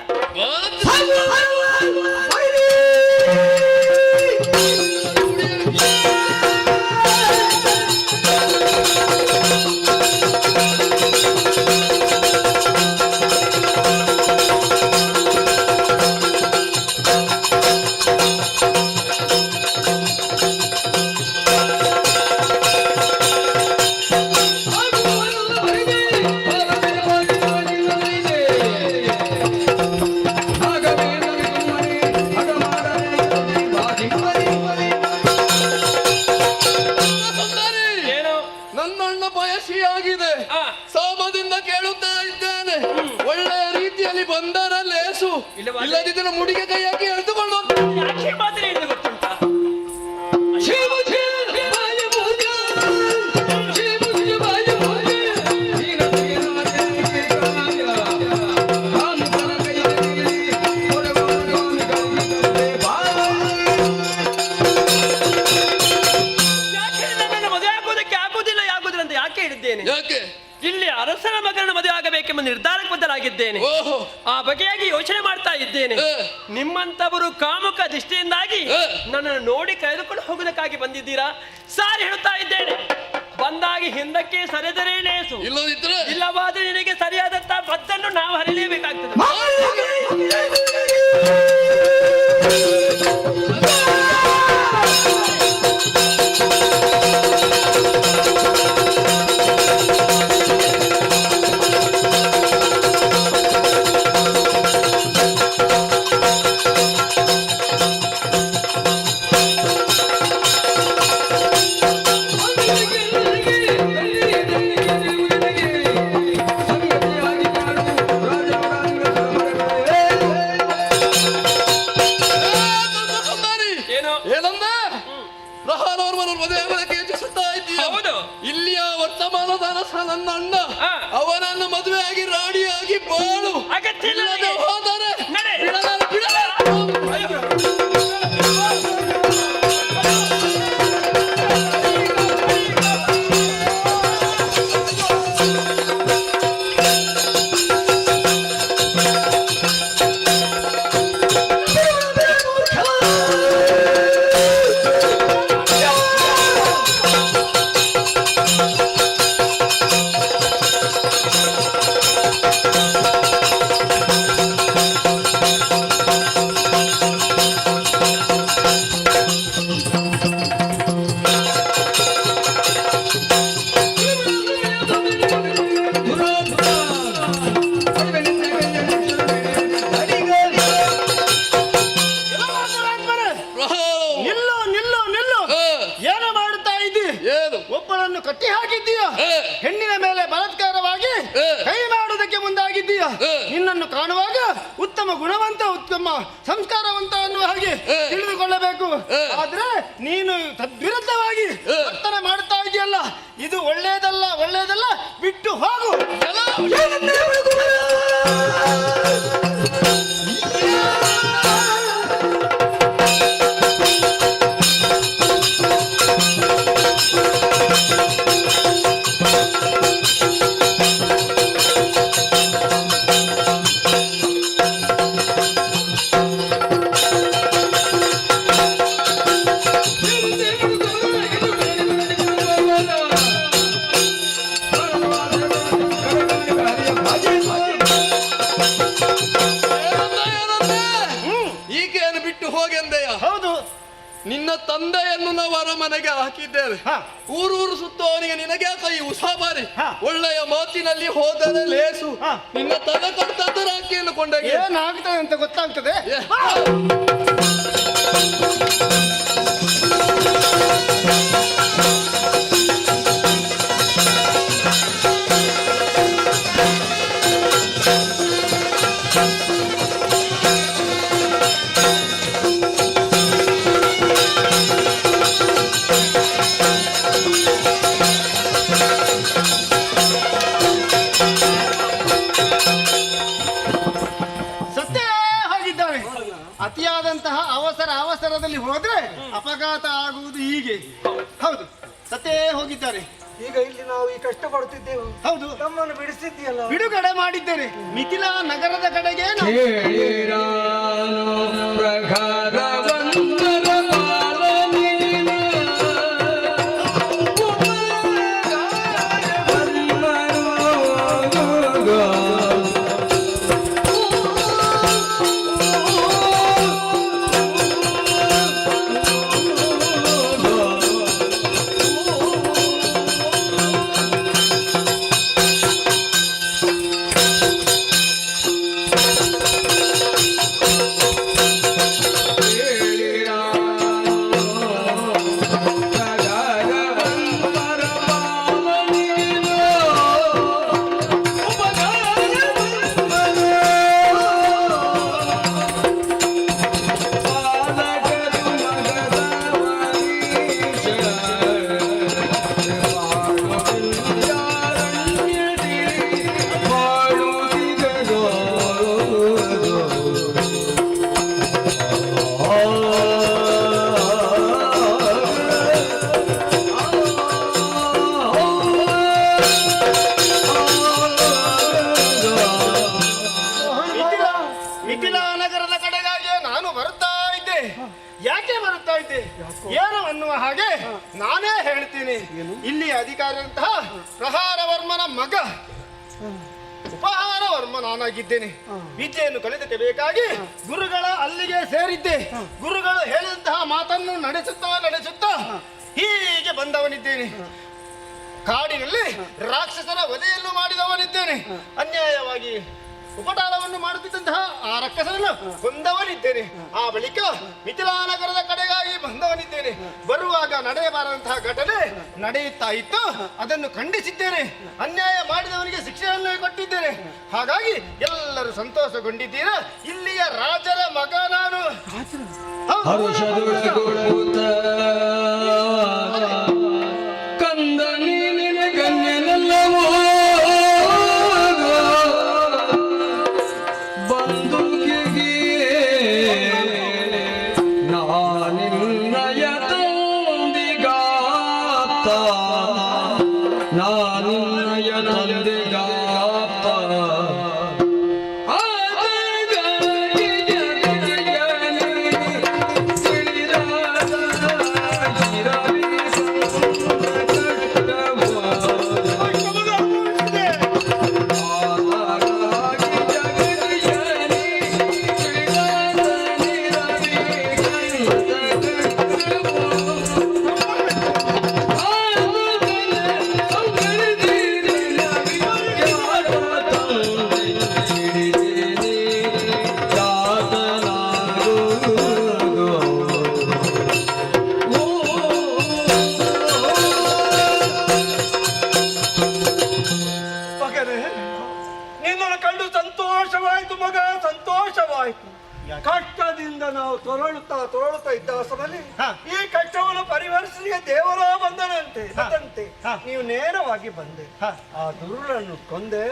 ಇಲ್ಲದಿದ್ದರೆ ಮುಡಿಗೆ ಕೈ ಹಾಕಿ ಎಳೆದುಕೊಂಡು ಮದುವೆ ಆಗುವುದಕ್ಕೆ ಆಗುವುದಿಲ್ಲ ಅಂತ ಯಾಕೆ ಹೇಳಿದ್ದೇನೆ? ಇಲ್ಲಿ ಅರಸನ ಮಗನ ಮದುವೆ ಆಗಬೇಕೆಂಬ ನಿರ್ಧಾರಕ್ಕೆ ಬದಲಾಗಿದ್ದೇನೆ. ಆ ಬಗೆಯಾಗಿ ಯೋಚನೆ ಮಾಡ್ತಾ ಇದ್ದೇನೆ. ನಿಮ್ಮಂತವರು ಕಾಮುಕ ದೃಷ್ಟಿಯಿಂದಾಗಿ ನನ್ನನ್ನು ನೋಡಿ ಕರೆದುಕೊಂಡು ಹೋಗುವುದಕ್ಕಾಗಿ ಬಂದಿದ್ದೀರಾ? ಸಾರಿ ಹೇಳುತ್ತಾ ಇದ್ದೇನೆ, ಬಂದಾಗಿ ಹಿಂದಕ್ಕೆ ಸರಿದರೆ ಲೇಸು, ಇಲ್ಲವಾದ್ರೆ ನಿನಗೆ ಸರಿಯಾದಂತ ಬದ್ದನ್ನು ನಾವು ಹರಿಯಲೇಬೇಕಾಗ್ತದೆ. ಇಲ್ಲಿಯ ವರ್ತಮಾನದ ಅರಸ ನನ್ನ ಅಣ್ಣ, ಅವನನ್ನು ಮದುವೆಯಾಗಿ ರಾಣಿಯಾಗಿ ಬಾಳು. ಹೋದರೆ ಒಬ್ಬರನ್ನು ಕಟ್ಟಿ ಹಾಕಿದ್ದೀಯ, ಹೆಣ್ಣಿನ ಮೇಲೆ ಬಲಾತ್ಕಾರವಾಗಿ ಕೈ ಮಾಡುವುದಕ್ಕೆ ಮುಂದಾಗಿದ್ದೀಯ. ನಿನ್ನನ್ನು ಕಾಣುವಾಗ ಉತ್ತಮ ಗುಣವಂತ, ಉತ್ತಮ ಸಂಸ್ಕಾರವಂತ ಅನ್ನುವ ಹಾಗೆ ತಿಳಿದುಕೊಳ್ಳಬೇಕು. ಆದ್ರೆ ನೀನು ತದ್ವಿರುದ್ಧವಾಗಿ ವರ್ತನೆ ಮಾಡ್ತಾ ಇದೆಯಲ್ಲ, ಇದು ಒಳ್ಳೆಯದಲ್ಲ, ಬಿಟ್ಟು ಹೋಗು. ತಂದೆಯನ್ನು ನಾವು ಅರಮನೆಗೆ ಹಾಕಿದ್ದೇವೆ. ಊರೂರು ಸುತ್ತೋನಿಗೆ ನಿನಗೆ ಕೈ ಉಸಾಬಾರಿ. ಒಳ್ಳೆಯ ಮಾತಿನಲ್ಲಿ ಹೋದರೆ ಲೇಸು. ನಿನ್ನ ತಲೆ ಕೊಟ್ಟದ್ದು ರಾಕಿಯನ್ನು ಕೊಂಡಾಗ ಏನಾಗ್ತದೆ ಅಂತ ಗೊತ್ತಾಗ್ತದೆ. ಅತಿಯಾದಂತಹ ಅವಸರದಲ್ಲಿ ಹೋದ್ರೆ ಅಪಘಾತ ಆಗುವುದು ಹೀಗೆ. ಹೌದು, ಸತ್ತೇ ಹೋಗಿದ್ದಾರೆ. ಈಗ ಇಲ್ಲಿ ನಾವು ಈ ಕಷ್ಟ ಪಡುತ್ತಿದ್ದೆವು. ಹೌದು, ನಮ್ಮನ್ನು ಬಿಡಿಸಿದ್ದೀಯಲ್ಲ. ಬಿಡುಗಡೆ ಮಾಡಿದ್ದೇನೆ. ಮಿಥಿಲಾ ನಗರದ ಕಡೆಗೆ ಏನು ಅನ್ನುವ ಹಾಗೆ ನಾನೇ ಹೇಳ್ತೀನಿ. ಇಲ್ಲಿ ಅಧಿಕಾರಿಯಂತಹ ಪ್ರಹಾರವರ್ಮನ ಮಗ ಉಪಹಾರವರ್ಮ ನಾನಾಗಿದ್ದೇನೆ. ವಿದ್ಯೆಯನ್ನು ಕಲಿತಕ್ಕೆ ಬೇಕಾಗಿ ಗುರುಗಳ ಅಲ್ಲಿಗೆ ಸೇರಿದ್ದೆ. ಗುರುಗಳು ಹೇಳಿದಂತಹ ಮಾತನ್ನು ನಡೆಸುತ್ತಾ ಹೀಗೆ ಬಂದವನಿದ್ದೇನೆ. ಕಾಡಿನಲ್ಲಿ ರಾಕ್ಷಸರ ವಧೆಯನ್ನು ಮಾಡಿದವನಿದ್ದೇನೆ. ಅನ್ಯಾಯವಾಗಿ ಉಪಟಾಳವನ್ನು ಮಾಡುತ್ತಿದ್ದಂತಹ ಆ ರಕ್ಕಸನನ್ನು ಕೊಂದವನಿದ್ದೇನೆ. ಆ ಬಳಿಕ ಮಿಥಿಲಾನಗರದ ಕಡೆಗಾಗಿ ಬಂದವನಿದ್ದೇನೆ. ಬರುವಾಗ ನಡೆಯಬಾರದಂತಹ ಘಟನೆ ನಡೆಯುತ್ತಾ ಇತ್ತು, ಅದನ್ನು ಖಂಡಿಸಿದ್ದೇನೆ. ಅನ್ಯಾಯ ಮಾಡಿದವನಿಗೆ ಶಿಕ್ಷೆಯನ್ನು ಕೊಟ್ಟಿದ್ದೇನೆ. ಹಾಗಾಗಿ ಎಲ್ಲರೂ ಸಂತೋಷಗೊಂಡಿದ್ದೀರಾ. ಇಲ್ಲಿಯ ರಾಜರ ಮಗ ನಾನು. ಕಂದ ನೀನಿನ ಗಣ್ಯನೆಲ್ಲವೋ ಕಷ್ಟದಿಂದ ನಾವು ತೊರಳುತ್ತಾ ಇದ್ದ ಸಮಯಲ್ಲಿ ಈ ಕಷ್ಟವನ್ನು ಪರಿಹರಿಸಲಿಕ್ಕೆ ದೇವರ ಬಂದನಂತೆ ನೀವು ನೇರವಾಗಿ ಬಂದೆ. ಆ ದುರುಳನ್ನು ಕೊಂದೆ,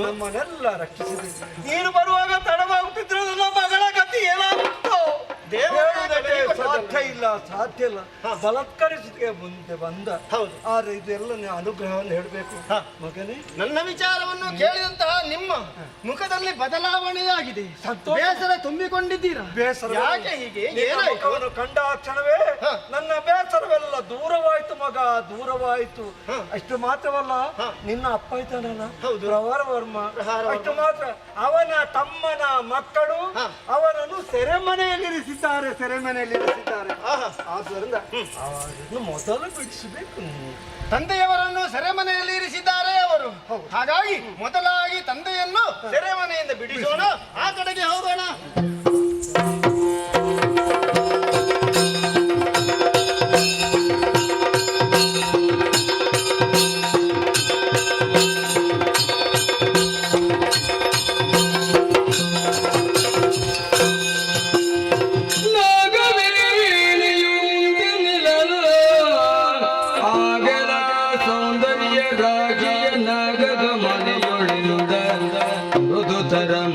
ನಮ್ಮನ್ನೆಲ್ಲ ರಕ್ಷಿಸಿದೆ. ನೀನು ಬರುವಾಗ ತಡವಾಗುತ್ತಿದ್ರೆ ನನ್ನ ಮಗಳ ಗತಿ ಏನಾಗುತ್ತೋ ಸಾಧ್ಯ ಇಲ್ಲ. ಬಲತ್ಕರಿಸಿದ ಮುಂದೆ ಬಂದ. ಹೌದು, ಆದ್ರೆ ಇದೆಲ್ಲ ಅನುಗ್ರಹವನ್ನು ಹೇಳಬೇಕು ಮಗನೇ. ನನ್ನ ವಿಚಾರವನ್ನು ಕೇಳಿದಂತಹ ನಿಮ್ಮ ಮುಖದಲ್ಲಿ ಬದಲಾವಣೆಯಾಗಿದೆ. ಬೇಸರ ತುಂಬಿಕೊಂಡಿದ್ದೀರಾ? ಬೇಸರ ಯಾಕೆ ಹೀಗೆ? ಕಂಡ ಕ್ಷಣವೇ ನನ್ನ ಬೇಸರವೆಲ್ಲ ದೂರವಾಯ್ತು ಮಗ, ದೂರವಾಯ್ತು. ಅಷ್ಟು ಮಾತ್ರವಲ್ಲ, ನಿನ್ನ ಅಪ್ಪ ಇದ್ದಾನಲ್ಲ ಪ್ರಹಾರವರ್ಮ, ಅಷ್ಟು ಮಾತ್ರ ಅವನ ತಮ್ಮನ ಮಕ್ಕಳು ಅವನನ್ನು ಸೆರೆಮನೆಯಲ್ಲಿರಿಸಿದ್ದಾರೆ. ಸೆರೆಮನೆಯಲ್ಲಿರಿಸಿ ಮಾಡಿದ್ದಾರೆ. ಆದ್ದರಿಂದ ಅವರನ್ನು ಮೊದಲು ಬಿಡಿಸಬೇಕು. ತಂದೆಯವರನ್ನು ಸೆರೆಮನೆಯಲ್ಲಿ ಇರಿಸಿದ್ದಾರೆ ಅವರು. ಹಾಗಾಗಿ ಮೊದಲಾಗಿ ತಂದೆಯನ್ನು ಸೆರೆಮನೆಯಿಂದ ಬಿಡಿಸೋಣ, ಆ ಕಡೆಗೆ ಹೋಗೋಣ.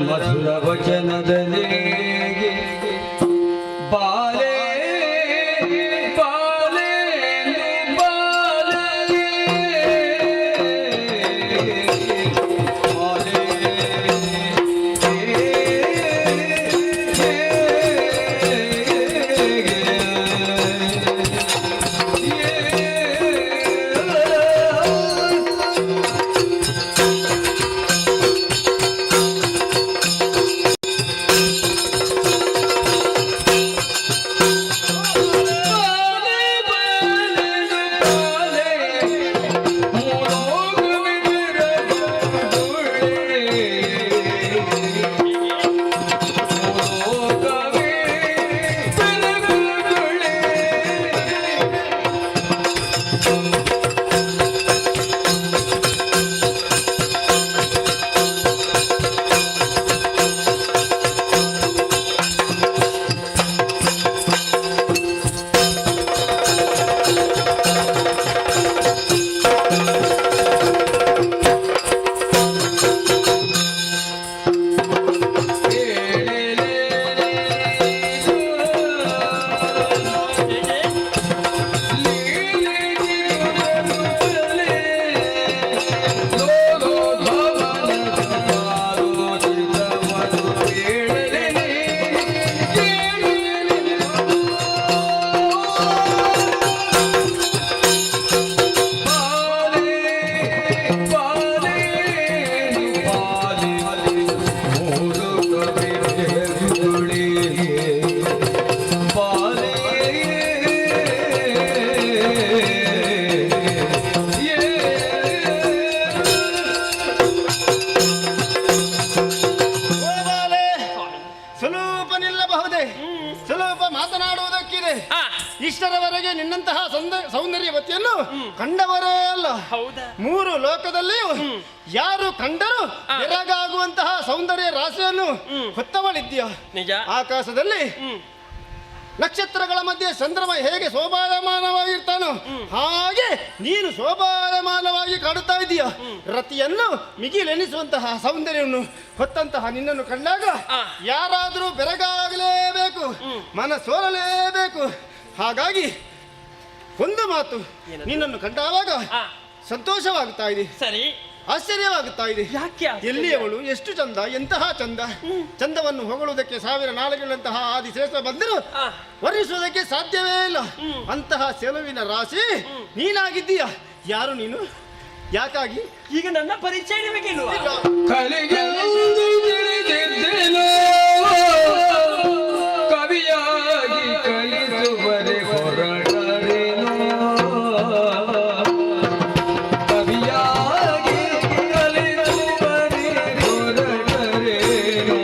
ಮಧುರ ವಚನದಲ್ಲಿ ಬಾಲೆ ಬಾಲೆ ಬಾಲೆ ಇಷ್ಟರವರೆಗೆ ನಿನ್ನಂತಹ ಸೌಂದರ್ಯವತಿಯನ್ನು ಕಂಡವರೇ ಅಲ್ಲ. 3 ಲೋಕದಲ್ಲಿಯೂ ಯಾರು ಕಂಡರೂ ಬೆರಗಾಗುವಂತಹ ಸೌಂದರ್ಯ ರಾಶಿಯನ್ನು ಹೊತ್ತವಳಿದ್ಯ. ನಿಜ. ಆಕಾಶದಲ್ಲಿ ನಕ್ಷತ್ರಗಳ ಮಧ್ಯೆ ಚಂದ್ರಮ ಹೇಗೆ ಶೋಭಾಯಮಾನವಾಗಿರ್ತಾನೋ ಹಾಗೆ ನೀನು ಶೋಭಾಯಮಾನವಾಗಿ ಕಾಡುತ್ತಾ ಇದೀಯ. ರತಿಯನ್ನು ಮಿಗಿಲೆನಿಸುವಂತಹ ಸೌಂದರ್ಯವನ್ನು ಹೊತ್ತಂತಹ ನಿನ್ನನ್ನು ಕಂಡಾಗ ಯಾರಾದರೂ ಬೆರಗಾಗಲೇಬೇಕು, ಮನ ಸೋಲಲೇಬೇಕು. ಹಾಗಾಗಿ ಒಂದು ಮಾತು, ನಿನ್ನನ್ನು ಕಂಡಾಗ ಸಂತೋಷವಾಗುತ್ತಾ ಇದೆ, ಸರಿ, ಆಶ್ಚರ್ಯವಾಗುತ್ತಾ ಇದೆ. ಎಲ್ಲಿಯವಳು, ಎಷ್ಟು ಚಂದ, ಎಂತಹ ಚಂದ. ಚಂದವನ್ನು ಹೊಗಳುವುದಕ್ಕೆ 1000 ನಾಳೆಗಳಂತಹ ಆದಿಶೇಷ ಬಂದರೂ ವರ್ಣಿಸುವುದಕ್ಕೆ ಸಾಧ್ಯವೇ ಇಲ್ಲ. ಅಂತಹ ಸೆಲುವಿನ ರಾಶಿ ನೀನಾಗಿದ್ದೀಯ. ಯಾರು ನೀನು, ಯಾಕಾಗಿ? ಈಗ ನನ್ನ ಪರಿಚಯ ನಿಮಗಿಲ್ವಾ? ಕವಿಯಾಗಿ ಕಲಿಸುವರೆ ಹೊರಡರೇನೋ, ಕವಿಯಾಗಿ ಕಲಿಸುವರೆ ಹೊರಡರೇನೋ.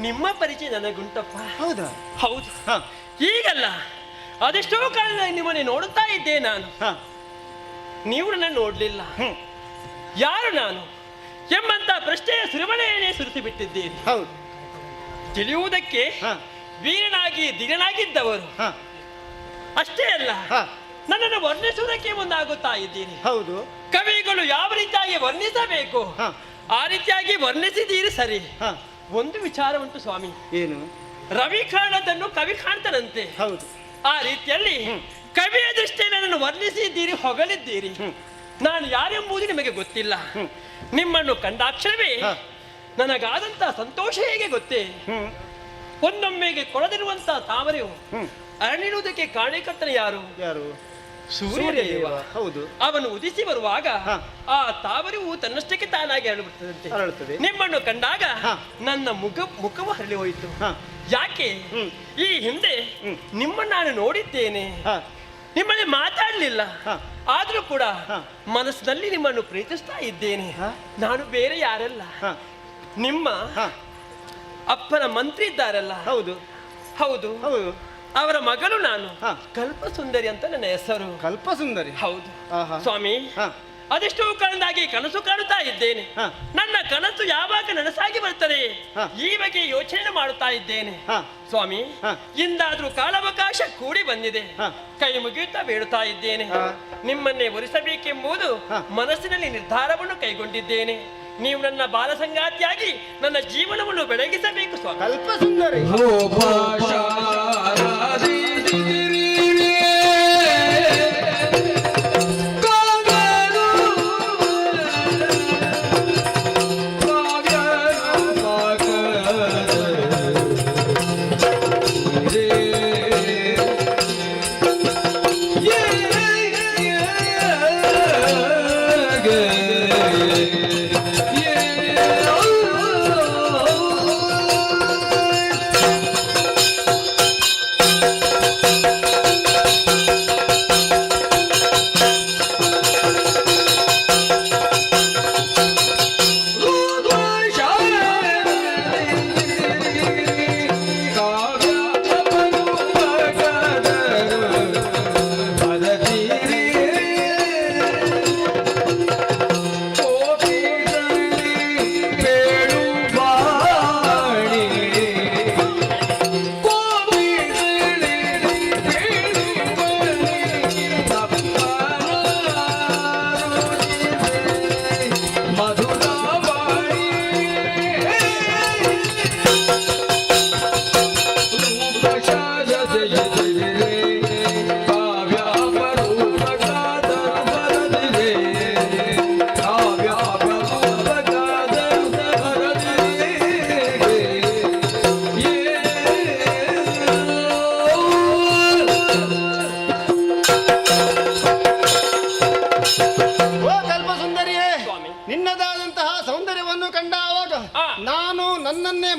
ನಿಮ್ಮ ಪರಿಚಯ ನನಗುಂಟಪ್ಪ. ಹೌದಾ? ಹೌದು. ಈಗಲ್ಲ, ಅದೆಷ್ಟೋ ಕಾಲದಲ್ಲಿ ನಿಮ್ಮನ್ನೇ ನೋಡುತ್ತಾ ಇದ್ದೆ ನಾನು. ನೀವು ನನ್ನ ನೋಡ್ಲಿಲ್ಲ. ಯಾರು ನಾನು ಎಂಬಂತ ಪ್ರಶ್ನೆಯ ಸುರಿಮಳೆಯನ್ನೇ ಸುರಿಸಿ ಬಿಟ್ಟಿದ್ದೀರಿ. ಹೌದು. ತಿಳಿಯುವುದಕ್ಕೆ ವೀರನಾಗಿ ದಿಗನಾಗಿದ್ದವರು. ಅಷ್ಟೇ ಅಲ್ಲ, ನನ್ನನ್ನು ವರ್ಣಿಸುವುದಕ್ಕೆ ಮುಂದಾಗುತ್ತಾ ಇದ್ದೀನಿ. ಹೌದು. ಕವಿಗಳು ಯಾವ ರೀತಿಯಾಗಿ ವರ್ಣಿಸಬೇಕು ಆ ರೀತಿಯಾಗಿ ವರ್ಣಿಸಿದ್ದೀರಿ. ಸರಿ. ಒಂದು ವಿಚಾರ ಉಂಟು ಸ್ವಾಮಿ. ಏನು? ರವಿ ಕಾಣದನ್ನು ಕವಿ ಕಾಣ್ತಾನಂತೆ. ಹೌದು. ಆ ರೀತಿಯಲ್ಲಿ ಕವಿಯ ದೃಷ್ಟಿಯಲ್ಲಿ ನನ್ನನ್ನು ವರ್ಣಿಸಿದ್ದೀರಿ, ಹೊಗಳಿದ್ದೀರಿ. ನಾನು ಯಾರೆಂಬುದು ನಿಮಗೆ ಗೊತ್ತಿಲ್ಲ. ನಿಮ್ಮನ್ನು ಕಂಡಾಕ್ಷಣವೇ ನನಗಾದಂತ ಸಂತೋಷ ಹೇಗೆ ಗೊತ್ತೇ? ಒಂದೊಮ್ಮೆಗೆ ಕೊಡದಿರುವಂತ ತಾವರೆಯು ಅರಳಿರುವುದಕ್ಕೆ ಕಾರಣಕರ್ತನ ಯಾರು? ಯಾರು? ಸೂರ್ಯದೇವ. ಹೌದು. ಅವನು ಉದಿಸಿ ಬರುವಾಗ ಆ ತಾವರೆಯು ತನ್ನಷ್ಟಕ್ಕೆ ತಾನಾಗಿ ಅರಳುತ್ತದೆ. ನಿಮ್ಮನ್ನು ಕಂಡಾಗ ನನ್ನ ಮುಖವು ಹರಳಿ ಹೋಯಿತು. ಯಾಕೆ? ಈ ಹಿಂದೆ ನಿಮ್ಮನ್ನು ನಾನು ನೋಡಿದ್ದೇನೆ, ನಿಮ್ಮಲ್ಲಿ ಮಾತಾಡಲಿಲ್ಲ. ಆದ್ರೂ ಕೂಡ ಮನಸ್ಸಿನಲ್ಲಿ ನಿಮ್ಮನ್ನು ಪ್ರೀತಿಸ್ತಾ ಇದ್ದೇನೆ. ನಾನು ಬೇರೆ ಯಾರಲ್ಲ, ನಿಮ್ಮ ಅಪ್ಪನ ಮಂತ್ರಿ ಇದ್ದಾರಲ್ಲ. ಹೌದು ಹೌದು ಹೌದು. ಅವರ ಮಗಳು ನಾನು. ಕಲ್ಪಸುಂದರಿ ಅಂತ ನನ್ನ ಹೆಸರು. ಕಲ್ಪಸುಂದರಿ? ಹೌದು ಸ್ವಾಮಿ. ಅದೆಷ್ಟೋ ಕಾಲದಾಗಿ ಕನಸು ಕಾಣುತ್ತಾ ಇದ್ದೇನೆ. ನನ್ನ ಕನಸು ಯಾವಾಗ ನನಸಾಗಿ ಬರ್ತದೆ ಈ ಬಗ್ಗೆ ಯೋಚನೆ ಮಾಡುತ್ತಾ ಇದ್ದೇನೆ ಸ್ವಾಮಿ. ಇಂದಾದ್ರೂ ಕಾಲಾವಕಾಶ ಕೂಡಿ ಬಂದಿದೆ. ಕೈ ಮುಗಿಯುತ್ತಾ ಬೇಡುತ್ತಾ ಇದ್ದೇನೆ. ನಿಮ್ಮನ್ನೇ ಒಲಿಸಬೇಕೆಂಬುದು ಮನಸ್ಸಿನಲ್ಲಿ ನಿರ್ಧಾರವನ್ನು ಕೈಗೊಂಡಿದ್ದೇನೆ. ನೀವು ನನ್ನ ಬಾಲ ಸಂಗಾತಿಯಾಗಿ ನನ್ನ ಜೀವನವನ್ನು ಬೆಳಗಿಸಬೇಕು ಸ್ವಾಮಿ. ಕಲ್ಪಸುಂದರಿ.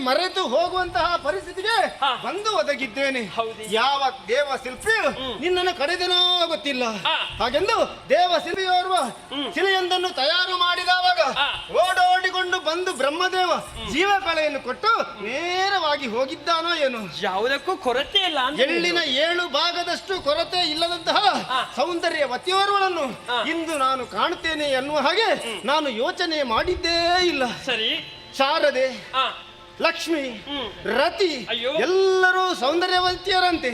ಮರೆತು ಹೋಗುವಂತಹ ಪರಿಸ್ಥಿತಿಗೆ ಬಂದು ಒದಗಿದ್ದೇನೆ. ಯಾವ ದೇವ ಶಿಲ್ಪಿಯು ನಿನ್ನನ್ನು ಕರೆದೇನೋ ಗೊತ್ತಿಲ್ಲ. ಹಾಗೆಂದು ದೇವ ಶಿಲ್ಪಿಯೋರ್ವ ಶಿಲೆಯೊಂದನ್ನು ತಯಾರು ಮಾಡಿದವಾಗ ಓಡೋಡಿಕೊಂಡು ಬಂದು ಬ್ರಹ್ಮದೇವ ಜೀವ ಕಳೆಯನ್ನು ಕೊಟ್ಟು ನೇರವಾಗಿ ಹೋಗಿದ್ದಾನೋ ಏನು. ಯಾವುದಕ್ಕೂ ಕೊರತೆ ಇಲ್ಲ. ಎಳ್ಳಿನ 7 ಭಾಗದಷ್ಟು ಕೊರತೆ ಇಲ್ಲದಂತಹ ಸೌಂದರ್ಯವತಿಯೋರ್ವಳನ್ನು ಇಂದು ನಾನು ಕಾಣುತ್ತೇನೆ ಎನ್ನುವ ಹಾಗೆ ನಾನು ಯೋಚನೆ ಮಾಡಿದ್ದೇ ಇಲ್ಲ. ಸರಿ. ಶಾರದೆ, ಲಕ್ಷ್ಮಿ, ರತಿ ಎಲ್ಲರೂ ಸೌಂದರ್ಯವತಿಯರಂತೆ.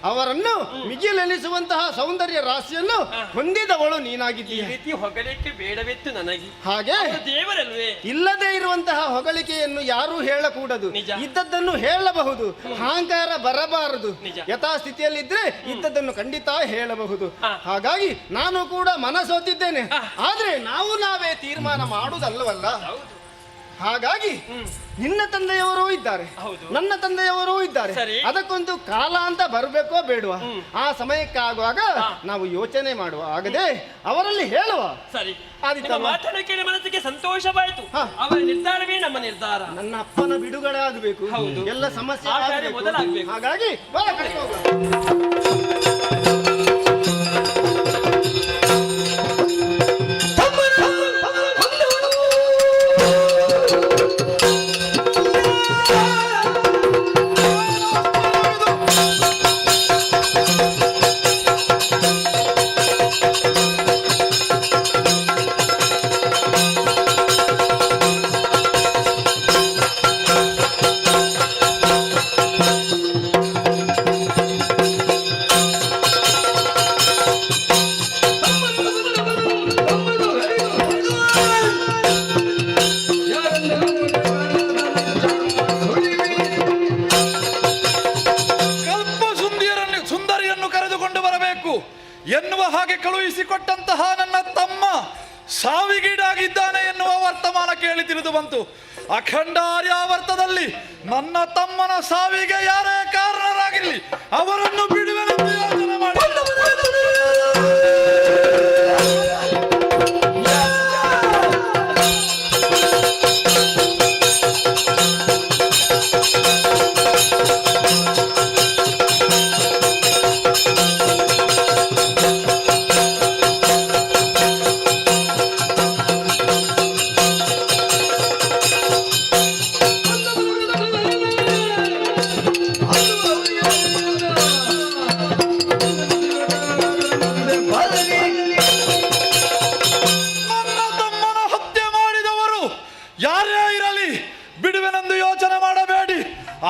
ಅವರನ್ನು ಮಿಗಿಲೆನಿಸುವಂತಹ ಸೌಂದರ್ಯ ರಾಶಿಯನ್ನು ಹೊಂದಿದವಳು ನೀನಾಗಿದ್ದೀಯ. ಈ ರೀತಿ ಹೊಗಳಿಕೆ ಬೇಡವೆತ್ತು ನನಗೆ. ಹಾಗೆ ದೇವರಲ್ವೇ ಇಲ್ಲದೆ ಇರುವಂತಹ ಹೊಗಳಿಕೆಯನ್ನು ಯಾರೂ ಹೇಳಕೂಡದು. ಇದ್ದದ್ದನ್ನು ಹೇಳಬಹುದು, ಅಹಂಕಾರ ಬರಬಾರದು. ಯಥಾಸ್ಥಿತಿಯಲ್ಲಿದ್ರೆ ಇದ್ದದ್ದನ್ನು ಖಂಡಿತ ಹೇಳಬಹುದು. ಹಾಗಾಗಿ ನಾನು ಕೂಡ ಮನಸೋತಿದ್ದೇನೆ. ಆದ್ರೆ ನಾವೇ ತೀರ್ಮಾನ ಮಾಡುವುದಲ್ಲವಲ್ಲ. ಹಾಗಾಗಿ ನಿನ್ನ ತಂದೆಯವರೂ ಇದ್ದಾರೆ, ನನ್ನ ತಂದೆಯವರೂ ಇದ್ದಾರೆ. ಅದಕ್ಕೊಂದು ಕಾಲ ಅಂತ ಬರಬೇಕೋ ಬೇಡವಾ? ಆ ಸಮಯಕ್ಕಾಗುವಾಗ ನಾವು ಯೋಚನೆ ಮಾಡುವ. ಆಗದೆ ಅವರಲ್ಲಿ ಹೇಳುವ. ಸರಿ. ಮಾತನ್ನು ಕೇಳಿ ಮನಸ್ಸಿಗೆ ಸಂತೋಷವಾಯಿತು. ಅವರ ನಿರ್ಧಾರವೇ ನಮ್ಮ ನಿರ್ಧಾರ. ನನ್ನ ಅಪ್ಪನ ಬಿಡುಗಡೆ ಆಗಬೇಕು, ಎಲ್ಲ ಸಮಸ್ಯೆ ಮೊದಲಾಗಬೇಕು. ಹಾಗಾಗಿ ಎನ್ನುವ ಹಾಗೆ ಕಳುಹಿಸಿಕೊಟ್ಟಂತಹ ನನ್ನ ತಮ್ಮ ಸಾವಿಗೀಡಾಗಿದ್ದಾನೆ ಎನ್ನುವ ವರ್ತಮಾನ ಕೇಳಿ ತಿಳಿದು ಬಂತು. ಅಖಂಡ ಆರ್ಯಾವರ್ತದಲ್ಲಿ ನನ್ನ ತಮ್ಮನ ಸಾವಿಗೆ ಯಾರೇ ಕಾರಣರಾಗಿರಲಿ ಅವರನ್ನು ಬಿಡುವೆನೆಂದು ಯೋಚನೆ ಮಾಡಿ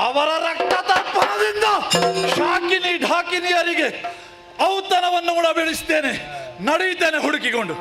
ಅವರ ರಕ್ತ ತರ್ಪಣದಿಂದ ಶಾಕಿನಿ ಢಾಕಿನಿಯರಿಗೆ ಔತಣವನ್ನು ಉಣಬೆಳಿಸ್ತೇನೆ. ನಡೆಯುತ್ತೇನೆ ಹುಡುಕಿಕೊಂಡು.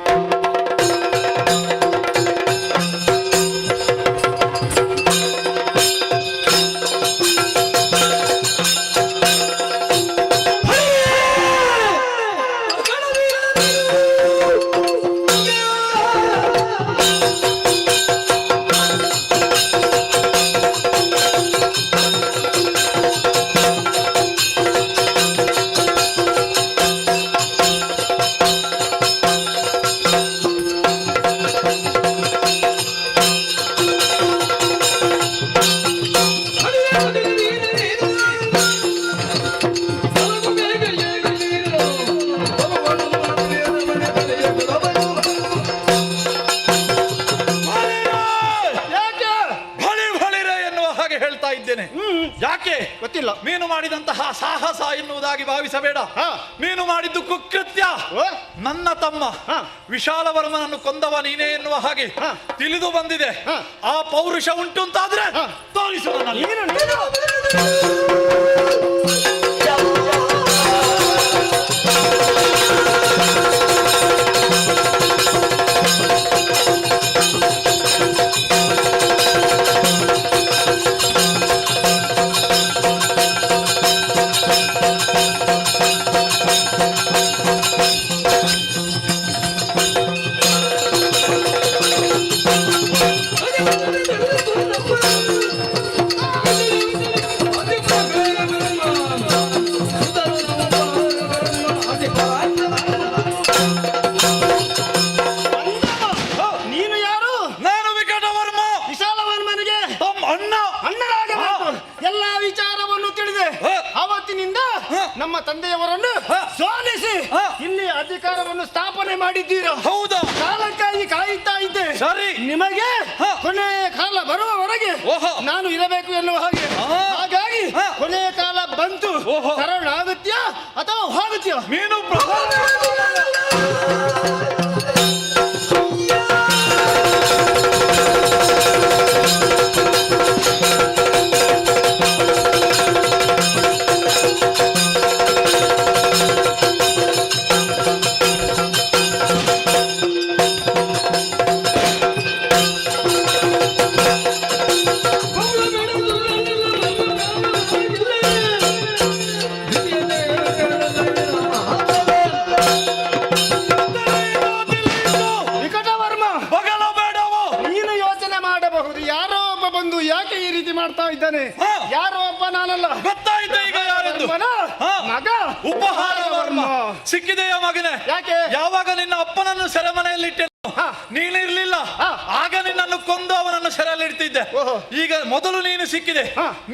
ಯಾಕೆ ಗೊತ್ತಿಲ್ಲ. ನೀನು ಮಾಡಿದಂತಹ ಸಾಹಸ ಎನ್ನುವುದಾಗಿ ಭಾವಿಸಬೇಡ. ನೀನು ಮಾಡಿದ್ದು ಕುಕೃತ್ಯ. ನನ್ನ ತಮ್ಮ ವಿಶಾಲವರ್ಮನನ್ನು ಕೊಂದವ ನೀನೇ ಎನ್ನುವ ಹಾಗೆ ತಿಳಿದು ಬಂದಿದೆ. ಆ ಪೌರುಷ ಉಂಟು ಅಂತಾದ್ರೆ ತೋರಿಸು ನನ್ನಲ್ಲಿ. ನಮ್ಮ ತಂದೆಯವರನ್ನು ಸೋಲಿಸಿ ಇಲ್ಲಿ ಅಧಿಕಾರವನ್ನು ಸ್ಥಾಪನೆ ಮಾಡಿದ್ದೀರಾ? ಹೌದಾ? ಕಾಲಕ್ಕಾಗಿ ಕಾಯುತ್ತಾ ಇದ್ದೆ. ಸರಿ, ನಿಮಗೆ ಕೊನೆಯ ಕಾಲ ಬರುವವರೆಗೆ ನಾನು ಇರಬೇಕು ಎನ್ನುವ ಹಾಗೆ. ಹಾಗಾಗಿ ಕೊನೆಯ ಕಾಲ ಬಂತು. ಶರಣಾಗತ್ಯ ಅಥವಾ ಹೋಗುತ್ಯ? ನೀನು ಯಾಕೆ ಈ ರೀತಿ ಮಾಡ್ತಾ ಇದ್ದಾನೆ? ಯಾರೋ ಒಬ್ಬ ನಾನಲ್ಲ. ಗೊತ್ತಾಯ್ತು ಈಗ ಯಾರೆಂದು. ಮಗ ಉಪಹಾರ ವರ್ಮ ಸಿಕ್ಕಿದೆಯ ಮಗನೇ? ಯಾಕೆ? ಯಾವಾಗ ನಿನ್ನ ಅಪ್ಪನನ್ನು ಸೆರೆಮನೆಯಲ್ಲಿಟ್ಟೆ ನೀನಿರ್ಲಿಲ್ಲ, ಆಗ ನಿನ್ನನ್ನು ಕೊಂದು ಅವನನ್ನು ಸೆರೆಯಲ್ಲಿಡ್ತಿದ್ದೆ. ಈಗ ಮೊದಲು ನೀನು ಸಿಕ್ಕಿದೆ,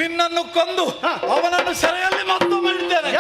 ನಿನ್ನನ್ನು ಕೊಂದು ಅವನನ್ನು ಸೆರೆಯಲ್ಲಿ ಮತ್ತೊಮ್ಮೆ ಇಡ್ತೇನೆ.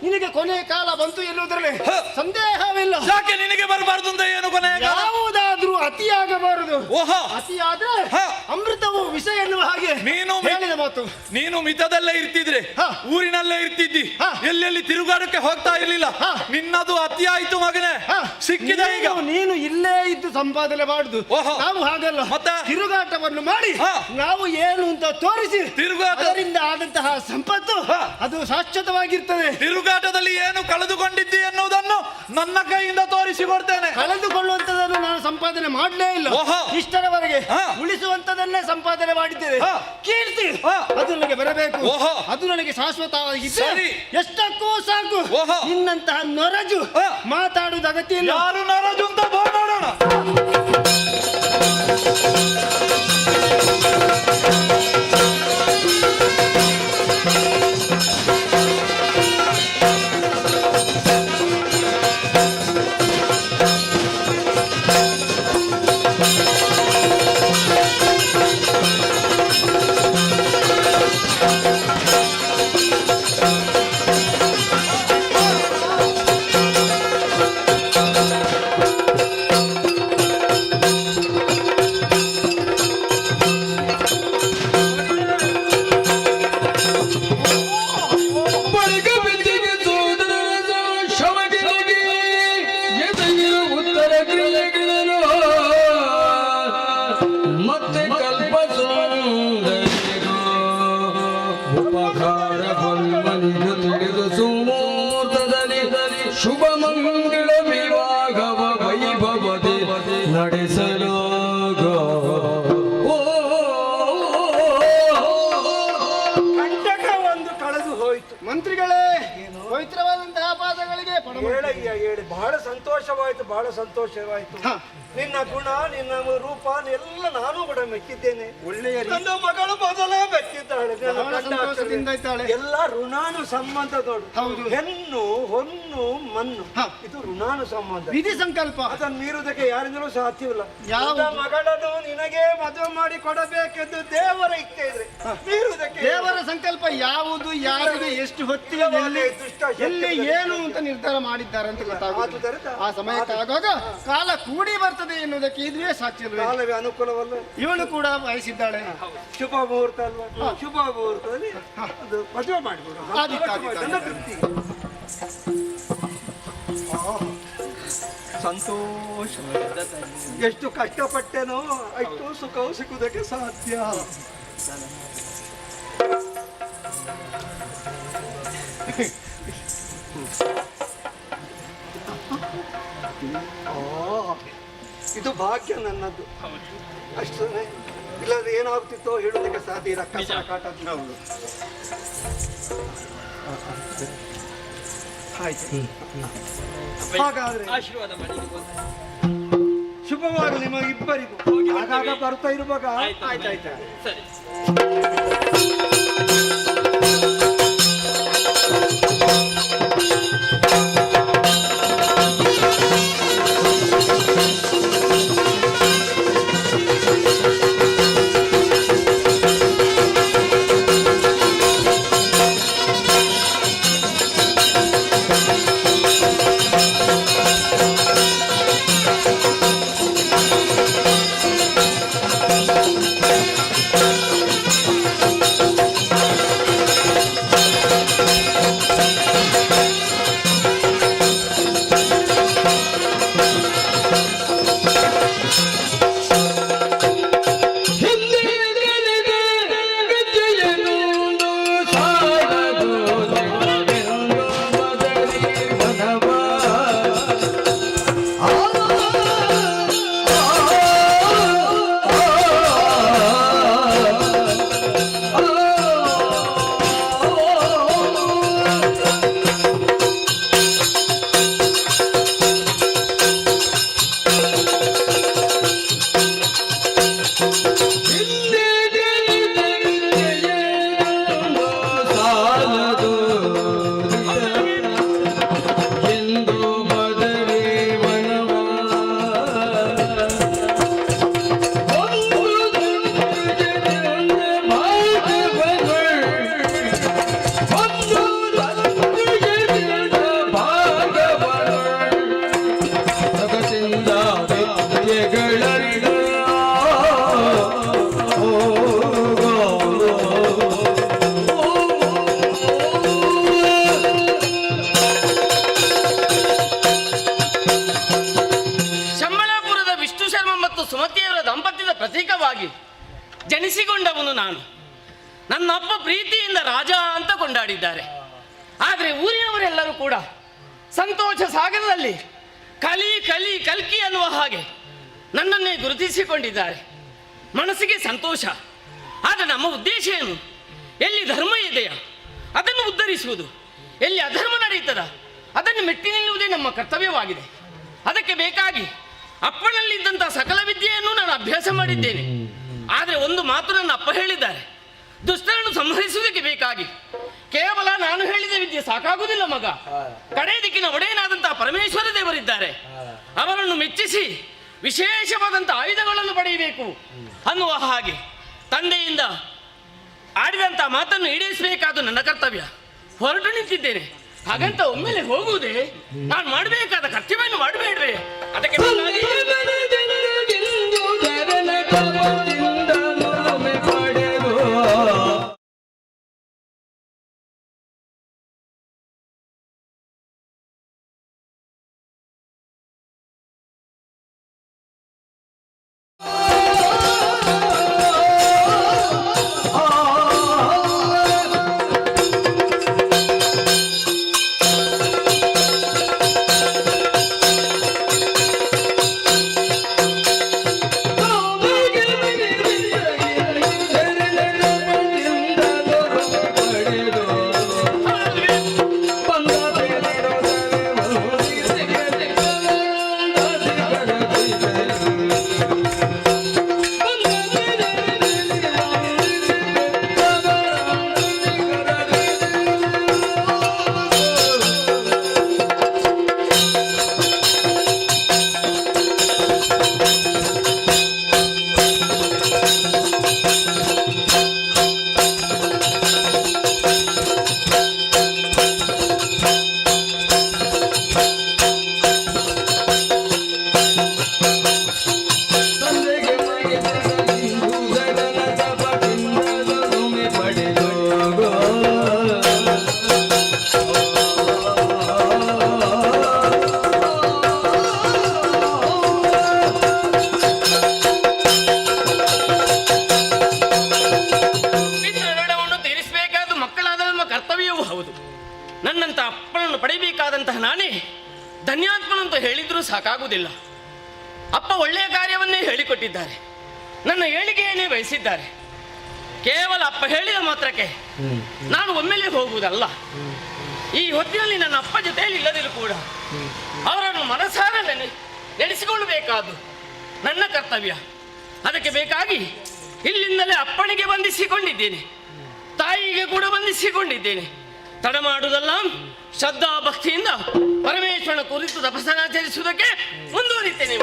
ನಿನಗೆ ಕೊನೆ ಕಾಲ ಬಂತು ಎನ್ನುವುದರಲ್ಲಿ ಸಂದೇಹವಿಲ್ಲ. ಯಾಕೆ ನಿನಗೆ ಬರಬಾರ್ದು ಅಂತ ಏನು ಕೊನೆ? ಯಾವುದಾದ್ರೂ ಅತಿಯಾಗಬಾರದು. ಓಹೋ. ಅತಿಯಾದ್ರೆ ಹ. ಅಮೃತವು ವಿಷ ಎನ್ನುವ ಹಾಗೆ ಹೇಳಿದ ಮಾತು. ನೀನು ಮಿತದಲ್ಲೇ ಇರ್ತಿದ್ರೆ ಊರಿನಲ್ಲೇ ಇರ್ತಿದ್ದಿ, ಎಲ್ಲೆಲ್ಲಿ ತಿರುಗಾಡಕ್ಕೆ ಹೋಗ್ತಾ ಇರ್ಲಿಲ್ಲ. ನಿನ್ನದು ಅತಿ ಆಯ್ತು ಮಗನೇ, ಸಿಕ್ಕಿದ ಈಗ. ನೀನು ಇಲ್ಲೇ ಇದ್ದು ಸಂಪಾದನೆ ಮಾಡುದು, ನಾವು ಹಾಗಲ್ಲ. ಮತ್ತೆ ತಿರುಗಾಟವನ್ನು ಮಾಡಿ ನಾವು ಏನು ಅಂತ ತೋರಿಸಿ ಅದರಿಂದ ಆದಂತಹ ಸಂಪತ್ತು ಅದು ಶಾಶ್ವತವಾಗಿರ್ತದೆ. ತಿರುಗಾಟದಲ್ಲಿ ಏನು ಕಳೆದುಕೊಂಡಿದ್ದಿ ಎನ್ನುವುದನ್ನು ನನ್ನ ಕೈಯಿಂದ ತೋರಿಸಿಕೊಡ್ತೇನೆ. ಕಳೆದುಕೊಳ್ಳುವಂತದನ್ನು ನಾನು ಸಂಪಾದನೆ ಮಾಡಲೇ ಇಲ್ಲ. ಇಷ್ಟರವರೆಗೆ ಉಳಿಸುವಂತದನ್ನೇ ಸಂಪಾದನೆ ಮಾಡಿದ್ದೇವೆ. ಕೀರ್ತಿ ಅದು ನನಗೆ ಬರಬೇಕು, ಅದು ನನಗೆ ಶಾಶ್ವತವಾಗಿದ್ದರೆ ಎಷ್ಟಕ್ಕೂ ಸಾಕು. ನಿನ್ನಂತಹ ನೊರಜು ಮಾತಾಡುವುದು ಅಗತ್ಯ ಇಲ್ಲ. ಯಾರು ನೊರಜು ಅಂತ ನೋಡೋಣ. ಶುಭ ಮಂಗಳ ವಿವಾಹವ ವೈಭವದೆ ನಡೆಸಲು ಕಂಟಕ ಒಂದು ಕಳೆದು ಹೋಯಿತು. ಮಂತ್ರಿಗಳೇ, ಪವಿತ್ರವಾದಂತಹ ಪಾದಗಳಿಗೆ ಹೇಳಿ ಬಹಳ ಸಂತೋಷವಾಯಿತು, ಬಹಳ ಸಂತೋಷವಾಯಿತು. ನಿನ್ನ ಗುಣ, ನಿನ್ನ ರೂಪ ಎಲ್ಲ ನಾನು ಕೂಡ ಮೆಚ್ಚಿದ್ದೇನೆ. ಒಳ್ಳೆಯ ನನ್ನ ಮಗಳು ಮೊದಲೇ ಮೆಚ್ಚಿದ್ದಾಳೆ. ಎಲ್ಲ ಋಣಾನು ಸಂಬಂಧದೋಡು. ಹೆಣ್ಣು ಹೊನ್ನು ಮಣ್ಣು ಇದು ಋಣಾನು ಸಂಬಂಧ, ವಿಧಿ ಸಂಕಲ್ಪ. ಅದನ್ನು ಮೀರುವುದಕ್ಕೆ ಯಾರಿಂದಲೂ ಸಾಧ್ಯವಿಲ್ಲ. ಯಾವ ಮಗಳನ್ನು ನಿನಗೆ ಮದುವೆ ಮಾಡಿ ಕೊಡಬೇಕೆಂದು ದೇವರ ಇಚ್ಛೆ ಇದ್ರೆ ಮೀರುವುದಕ್ಕೆ ದೇವರ ಸಂಕಲ್ಪ ಯಾವುದು, ಯಾರಿಗೆ ಎಷ್ಟು ಹೊತ್ತಿಗೆ ಎಲ್ಲಿ ಏನು ಅಂತ ನಿರ್ಧಾರ ಮಾಡಿದ್ದಾರೆ ಅಂತ ಗೊತ್ತಾಗುತ್ತದೆ. ಆ ಸಮಯಕ್ಕಾಗುವಾಗ ಕಾಲ ಕೂಡಿ ಬರ್ತದೆ ಎನ್ನುವುದಕ್ಕೆ ಇದುವೇ ಸಾಕ್ಷಿ. ಕಾಲವೇ ಅನುಕೂಲವಲ್ಲ. ಇವಳು ಕೂಡ ಬಯಸಿದ್ದಾಳೆ. ಶುಭ ಮುಹೂರ್ತ ಅಲ್ವಾ, ಶುಭ ಮುಹೂರ್ತದಲ್ಲಿ ಅದು ಮದುವೆ ಮಾಡಿಬಿಡು. ಸಂತೋಷ. ಎಷ್ಟು ಕಷ್ಟಪಟ್ಟೆನೋ ಅಷ್ಟು ಸುಖವು ಸಿಕ್ಕುವುದಕ್ಕೆ ಸಾಧ್ಯ. ಇದು ಭಾಗ್ಯ ನನ್ನದು ಅಷ್ಟೇ. ಇಲ್ಲದ್ರೆ ಏನಾಗ್ತಿತ್ತೋ ಹೇಳೋದಕ್ಕೆ ಸಾಧ್ಯ ಇಲ್ಲ. ಕಸ ಕಾಟ. ಹಾಗಾದ್ರೆ ಆಶೀರ್ವಾದ ಮಾಡಿ. ಶುಭವಾಗಲಿ ನಿಮಗಿಬ್ಬರಿಗೂ. ಆಗಾಗ ಬರ್ತಾ ಇರುವಾಗ ಆಯ್ತಾಯ್ತಾ. ಸರಿ. ಶರ್ಮ ಮತ್ತು ಸುಮತಿಯವರ ದಾಂಪತ್ಯದ ಪ್ರತೀಕವಾಗಿ ಜನಿಸಿಕೊಂಡವನು ನಾನು. ನನ್ನ ಅಪ್ಪ ಪ್ರೀತಿಯಿಂದ ರಾಜ ಅಂತ ಕೊಂಡಾಡಿದ್ದಾರೆ. ಆದರೆ ಊರಿನವರೆಲ್ಲರೂ ಕೂಡ ಸಂತೋಷ ಸಾಗರದಲ್ಲಿ ಕಲಿ ಕಲಿ ಕಲ್ಕಿ ಅನ್ನುವ ಹಾಗೆ ನನ್ನನ್ನೇ ಗುರುತಿಸಿಕೊಂಡಿದ್ದಾರೆ. ಮನಸ್ಸಿಗೆ ಸಂತೋಷ. ಆದರೆ ನಮ್ಮ ಉದ್ದೇಶ ಏನು? ಎಲ್ಲಿ ಧರ್ಮ ಇದೆಯಾ ಅದನ್ನು ಉದ್ಧರಿಸುವುದು, ಎಲ್ಲಿ ಅಧರ್ಮ ನಡೆಯುತ್ತದ ಅದನ್ನು ಮೆಟ್ಟಿ ನಿಲ್ಲುವುದೇ ನಮ್ಮ ಕರ್ತವ್ಯವಾಗಿದೆ. ಅದಕ್ಕೆ ಬೇಕಾಗಿ ಅಪ್ಪನಲ್ಲಿದ್ದಂಥ ಸಕಲ ವಿದ್ಯೆಯನ್ನು ನಾನು ಅಭ್ಯಾಸ ಮಾಡಿದ್ದೇನೆ. ಆದರೆ ಒಂದು ಮಾತು ನನ್ನ ಅಪ್ಪ ಹೇಳಿದ್ದಾರೆ, ದುಷ್ಟರನ್ನು ಸಂಹರಿಸುವುದಕ್ಕೆ ಬೇಕಾಗಿ ಕೇವಲ ನಾನು ಹೇಳಿದ ವಿದ್ಯೆ ಸಾಕಾಗುವುದಿಲ್ಲ ಮಗ, ಕಡೆ ದಿಕ್ಕಿನ ಒಡೆಯನಾದಂತಹ ಪರಮೇಶ್ವರ ದೇವರಿದ್ದಾರೆ, ಅವರನ್ನು ಮೆಚ್ಚಿಸಿ ವಿಶೇಷವಾದಂಥ ಆಯುಧಗಳನ್ನು ಪಡೆಯಬೇಕು ಅನ್ನುವ ಹಾಗೆ ತಂದೆಯಿಂದ ಆಡಿದಂಥ ಮಾತನ್ನು ಈಡೇರಿಸಬೇಕಾದ ನನ್ನ ಕರ್ತವ್ಯ. ಹೊರಟು ನಿಂತಿದ್ದೇನೆ. ಹಾಗಂತ ಒಮ್ಮೆಲೆ ಹೋಗುವುದೇ? ನಾನು ಮಾಡಬೇಕಾದ ಕರ್ತವ್ಯವನ್ನು ಮಾಡಬೇಡ್ರೆ? ಅದಕ್ಕೆ ನನ್ನಂತ ಅಪ್ಪನನ್ನು ಪಡೆಯಬೇಕಾದಂತಹ ನಾನೇ ಧನ್ಯಾತ್ಮನಂತ ಹೇಳಿದ್ರೂ ಸಾಕಾಗುವುದಿಲ್ಲ. ಅಪ್ಪ ಒಳ್ಳೆಯ ಕಾರ್ಯವನ್ನೇ ಹೇಳಿಕೊಟ್ಟಿದ್ದಾರೆ, ನನ್ನ ಏಳಿಗೆಯನ್ನೇ ಬಯಸಿದ್ದಾರೆ. ಕೇವಲ ಅಪ್ಪ ಹೇಳಿದ ಮಾತ್ರಕ್ಕೆ ನಾನು ಒಮ್ಮೆಲೆ ಹೋಗುವುದಲ್ಲ. ಈ ಹೊತ್ತಿನಲ್ಲಿ ನನ್ನ ಅಪ್ಪ ಜೊತೆಯಲ್ಲಿ ಇಲ್ಲದಿರು ಕೂಡ ಅವರನ್ನು ಮನಸಾರ ನಡೆಸಿಕೊಳ್ಳಬೇಕಾದ್ದು ನನ್ನ ಕರ್ತವ್ಯ. ಅದಕ್ಕೆ ಬೇಕಾಗಿ ಇಲ್ಲಿಂದಲೇ ಅಪ್ಪನಿಗೆ ಬಂಧಿಸಿಕೊಂಡಿದ್ದೇನೆ, ತಾಯಿಗೆ ಕೂಡ ಬಂಧಿಸಿಕೊಂಡಿದ್ದೇನೆ. ತಡ ಮಾಡುವುದಲ್ಲ, ಶ್ರದ್ಧಾ ಭಕ್ತಿಯಿಂದ ಪರಮೇಶ್ವರನ ಕುರಿತು ತಪಸ್ಸನ್ನಾಚರಿಸುವುದಕ್ಕೆ ಮುಂದುವರಿತೇನೆ.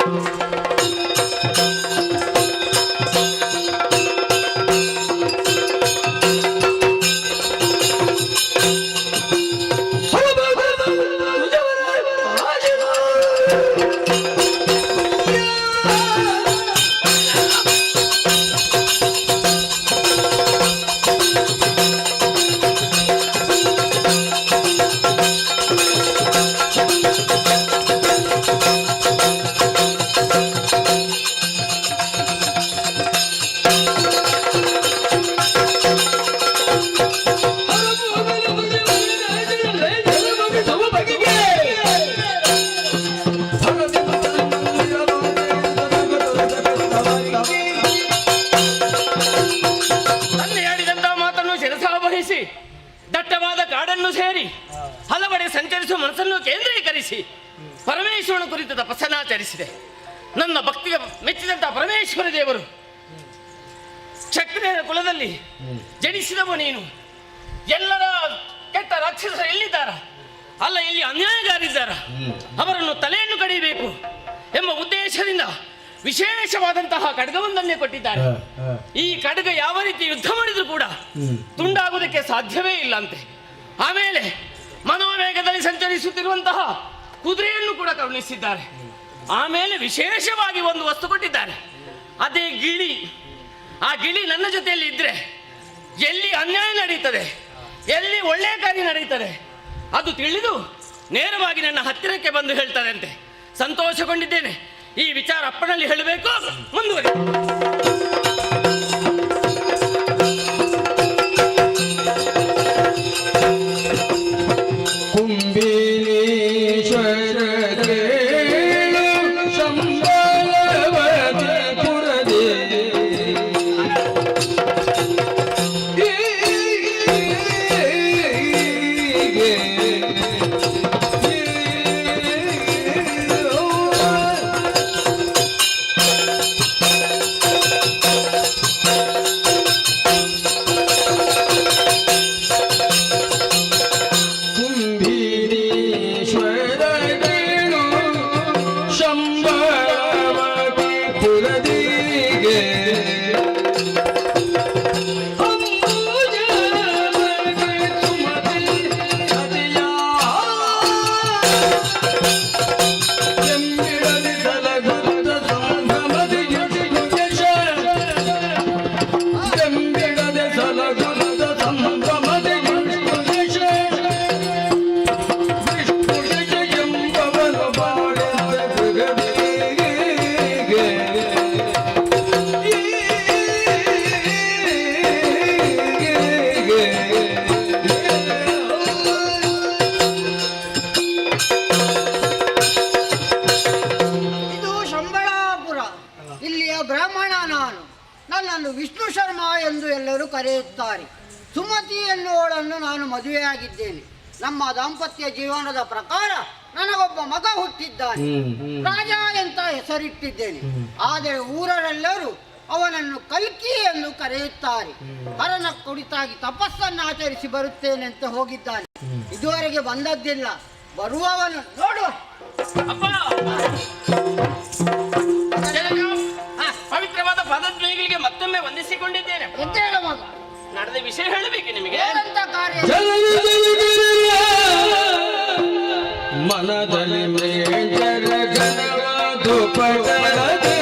ದಟ್ಟವಾದ ಕಾಡನ್ನು ಸೇರಿ ಹಲವೆಡೆ ಸಂಚರಿಸುವ ಮನಸ್ಸನ್ನು ಕೇಂದ್ರೀಕರಿಸಿ ಪರಮೇಶ್ವರನ ಕುರಿತು ತಪಸ್ಸನ್ನಾಚರಿಸಿದೆ. ನನ್ನ ಭಕ್ತಿಗೆ ಮೆಚ್ಚಿದಂತಹ ಪರಮೇಶ್ವರ ದೇವರು, ಕ್ಷತ್ರಿಯರ ಕುಲದಲ್ಲಿ ಜನಿಸಿದವ ನೀನು, ಎಲ್ಲರ ಕೆಟ್ಟ ರಾಕ್ಷಸರು ಎಲ್ಲಿದ್ದಾರ, ಅಲ್ಲ ಇಲ್ಲಿ ಅನ್ಯಾಯಗಾರಿದ್ದಾರ, ಅವರನ್ನು ತಲೆಯನ್ನು ಕಡಿಯಬೇಕು ಎಂಬ ಉದ್ದೇಶದಿಂದ ವಿಶೇಷವಾದಂತಹ ಖಡ್ಗವೊಂದನ್ನೇ ಕೊಟ್ಟಿದ್ದಾರೆ. ಈ ಖಡ್ಗ ಯಾವ ರೀತಿ ಯುದ್ಧ ಮಾಡಿದ್ರು ಕೂಡ ತುಂಡಾಗುವುದಕ್ಕೆ ಸಾಧ್ಯವೇ ಇಲ್ಲ ಅಂತೆ. ಆಮೇಲೆ ಮನೋವೇಗದಲ್ಲಿ ಸಂಚರಿಸುತ್ತಿರುವಂತಹ ಕುದುರೆಯನ್ನು ಕೂಡ ಕರುಣಿಸಿದ್ದಾರೆ. ಆಮೇಲೆ ವಿಶೇಷವಾಗಿ ಒಂದು ವಸ್ತು ಕೊಟ್ಟಿದ್ದಾರೆ, ಅದೇ ಗಿಳಿ. ಆ ಗಿಳಿ ನನ್ನ ಜೊತೆಯಲ್ಲಿ ಇದ್ರೆ ಎಲ್ಲಿ ಅನ್ಯಾಯ ನಡೀತದೆ, ಎಲ್ಲಿ ಒಳ್ಳೆಯ ಕಾರ್ಯ ನಡೀತದೆ ಅದು ತಿಳಿದು ನೇರವಾಗಿ ನನ್ನ ಹತ್ತಿರಕ್ಕೆ ಬಂದು ಹೇಳ್ತದೆ ಅಂತೆ. ಸಂತೋಷಗೊಂಡಿದ್ದೇನೆ. ಈ ವಿಚಾರ ಅಪ್ಪನಲ್ಲಿ ಹೇಳಬೇಕು. ಮುಂದುವರಿ. ವಿಷ್ಣು ಶರ್ಮಾ ಎಂದು ಎಲ್ಲರೂ ಕರೆಯುತ್ತಾರೆ. ಸುಮತಿ ಎನ್ನುವಳನ್ನು ನಾನು ಮದುವೆಯಾಗಿದ್ದೇನೆ. ನಮ್ಮ ದಾಂಪತ್ಯ ಜೀವನದ ಪ್ರಕಾರ ನನಗೊಬ್ಬ ಮಗ ಹುಟ್ಟಿದ್ದಾನೆ. ರಾಜ ಅಂತ ಹೆಸರಿಟ್ಟಿದ್ದೇನೆ. ಆದರೆ ಊರರೆಲ್ಲರೂ ಅವನನ್ನು ಕಲ್ಕಿ ಎಂದು ಕರೆಯುತ್ತಾರೆ. ಹರನ ಕುರಿತಾಗಿ ತಪಸ್ಸನ್ನು ಆಚರಿಸಿ ಬರುತ್ತೇನೆ ಅಂತ ಹೋಗಿದ್ದಾನೆ. ಇದುವರೆಗೆ ಬಂದದ್ದಿಲ್ಲ. ಬರುವವನು ನೋಡುವ. ಪವಿತ್ರವಾದ ಪದದ್ವಯಗಳಿಗೆ ಮತ್ತೊಮ್ಮೆ ವಂದಿಸಿಕೊಂಡಿದ್ದೇನೆ. ನಡೆದ ವಿಷಯ ಹೇಳಬೇಕು ನಿಮಗೆ. ಮನದಲ್ಲಿ ಮೇಜರ ಗಣವಾದು ಪಡಲದೆ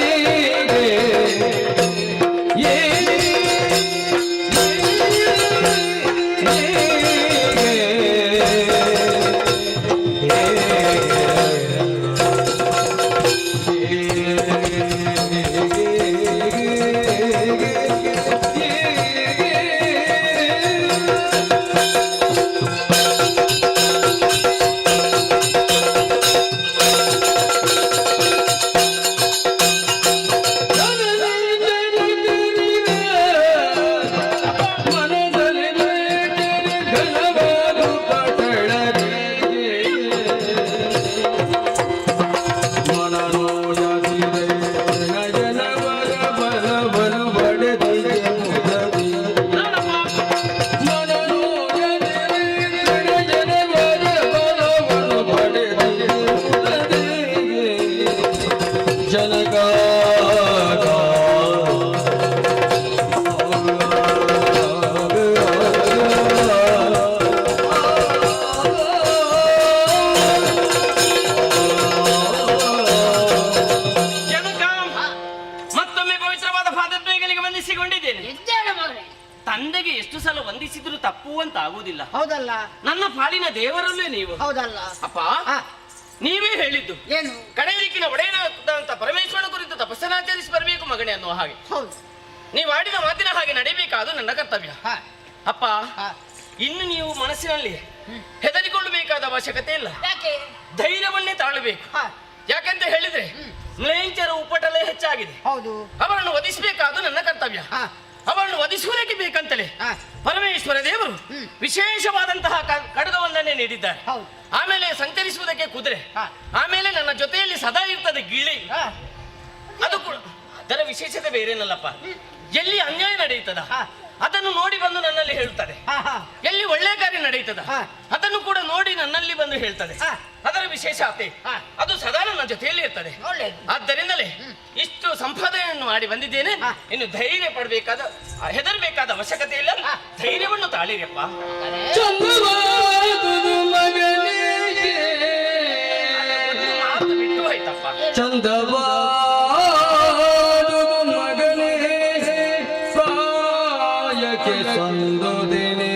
ತಂದೆಗೆ ಎಷ್ಟು ಸಲ ವಂದಿಸಿದ್ರು ತಪ್ಪು ಅಂತ ಆಗುವುದಿಲ್ಲ. ಹೌದಲ್ಲ? ನನ್ನ ಪಾಲಿನ ದೇವರಲ್ಲೇ ನೀವು. ಹೌದಲ್ಲ ಅಪ್ಪ? ನೀವೇ ಹೇಳಿದ್ದು ಏನು? ಕಡೆಯಲಿಕ್ಕಿನ ಒಡೆಯನಾದಂತ ಪರಮೇಶ್ವರನ ಕುರಿತು ತಪಸ್ಸನ್ನಾಚರಿಸಿ ಬರಬೇಕು ಮಗನೇ ಅನ್ನುವ ಹಾಗೆ. ನೀವು ಆಡಿದ ಮಾತಿನ ಹಾಗೆ ನಡೀಬೇಕಾದು ನನ್ನ ಕರ್ತವ್ಯ. ಅಪ್ಪ, ಇನ್ನು ನೀವು ಮನಸ್ಸಿನಲ್ಲಿ ಹೆದರಿಕೊಳ್ಳಬೇಕಾದ ಅವಶ್ಯಕತೆ ಇಲ್ಲ. ಧೈರ್ಯವನ್ನೇ ತಾಳಬೇಕು. ಯಾಕಂತ ಹೇಳಿದ್ರೆ ಮ್ಲೇಂಚರ ಉಪಟಳೇ ಹೆಚ್ಚಾಗಿದೆ. ಅವರನ್ನು ವಧಿಸಬೇಕಾದು ನನ್ನ ಕರ್ತವ್ಯ. ಅವರನ್ನು ವಧಿಸುವುದಕ್ಕೆ ಬೇಕಂತಲೇ ಪರಮೇಶ್ವರ ದೇವರು ವಿಶೇಷವಾದಂತಹ ಖಡ್ಗವನ್ನೇ ನೀಡಿದ್ದಾರೆ. ಆಮೇಲೆ ಸಂಚರಿಸುವುದಕ್ಕೆ ಕುದುರೆ, ಆಮೇಲೆ ನನ್ನ ಜೊತೆಯಲ್ಲಿ ಸದಾ ಇರ್ತದೆ ಗಿಳಿ. ಅದು ಕೂಡ ಅದರ ವಿಶೇಷತೆ ಬೇರೇನಲ್ಲಪ್ಪ. ಎಲ್ಲಿ ಅನ್ಯಾಯ ನಡೆಯುತ್ತದ ಅದನ್ನು ನೋಡಿ ಬಂದು ನನ್ನಲ್ಲಿ ಹೇಳುತ್ತದೆ. ಎಲ್ಲಿ ಒಳ್ಳೆ ಕಾರ್ಯ ನಡೆಯುತ್ತದ ಅದನ್ನು ಕೂಡ ನೋಡಿ ನನ್ನಲ್ಲಿ ಬಂದು ಹೇಳ್ತದೆ. ಅದರ ವಿಶೇಷತೆ ಅದು ಸದಾ ನನ್ನ ಜೊತೆಯಲ್ಲಿ ಇರ್ತದೆ. ಆದ್ದರಿಂದಲೇ ಇಷ್ಟು ಸಂಪಾದನೆಯನ್ನು ಮಾಡಿ ಬಂದಿದ್ದೇನೆ. ಇನ್ನು ಧೈರ್ಯ ಪಡಬೇಕಾದ ಹೆದರಬೇಕಾದ ಅವಶ್ಯಕತೆ ಇಲ್ಲ. ಧೈರ್ಯವನ್ನು ತಾಳಿರಪ್ಪ. ಬಿಟ್ಟು ಹೋಯ್ತಪ್ಪ. ಚಂದವಾ ಸಂದೋದಿನಿ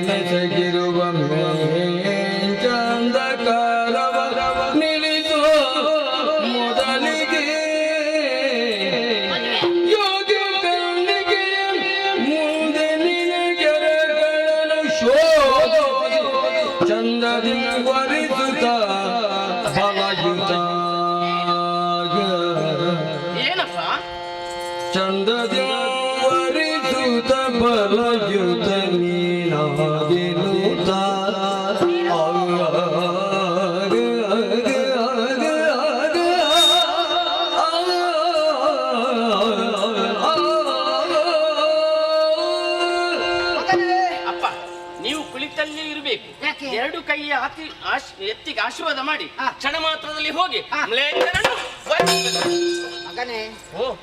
ನೆಸಗಿರುವ ಚಂದ ಕಾಲವ ಚಂದದಿ ವರಿಸುತ್ತ ಬಲಯುತ ನೀನಾಗಿನುತ ಅಪ್ಪ ನೀವು ಕುಳಿತಲ್ಲಿ ಇರಬೇಕು. ಎರಡು ಕೈ ಎತ್ತಿಗೆ ಆಶೀರ್ವಾದ ಮಾಡಿ ಕ್ಷಣ ಮಾತ್ರದಲ್ಲಿ ಹೋಗಿ ಮ್ಲೇಚ್ಛರನ್ನು ಮಗನೇ,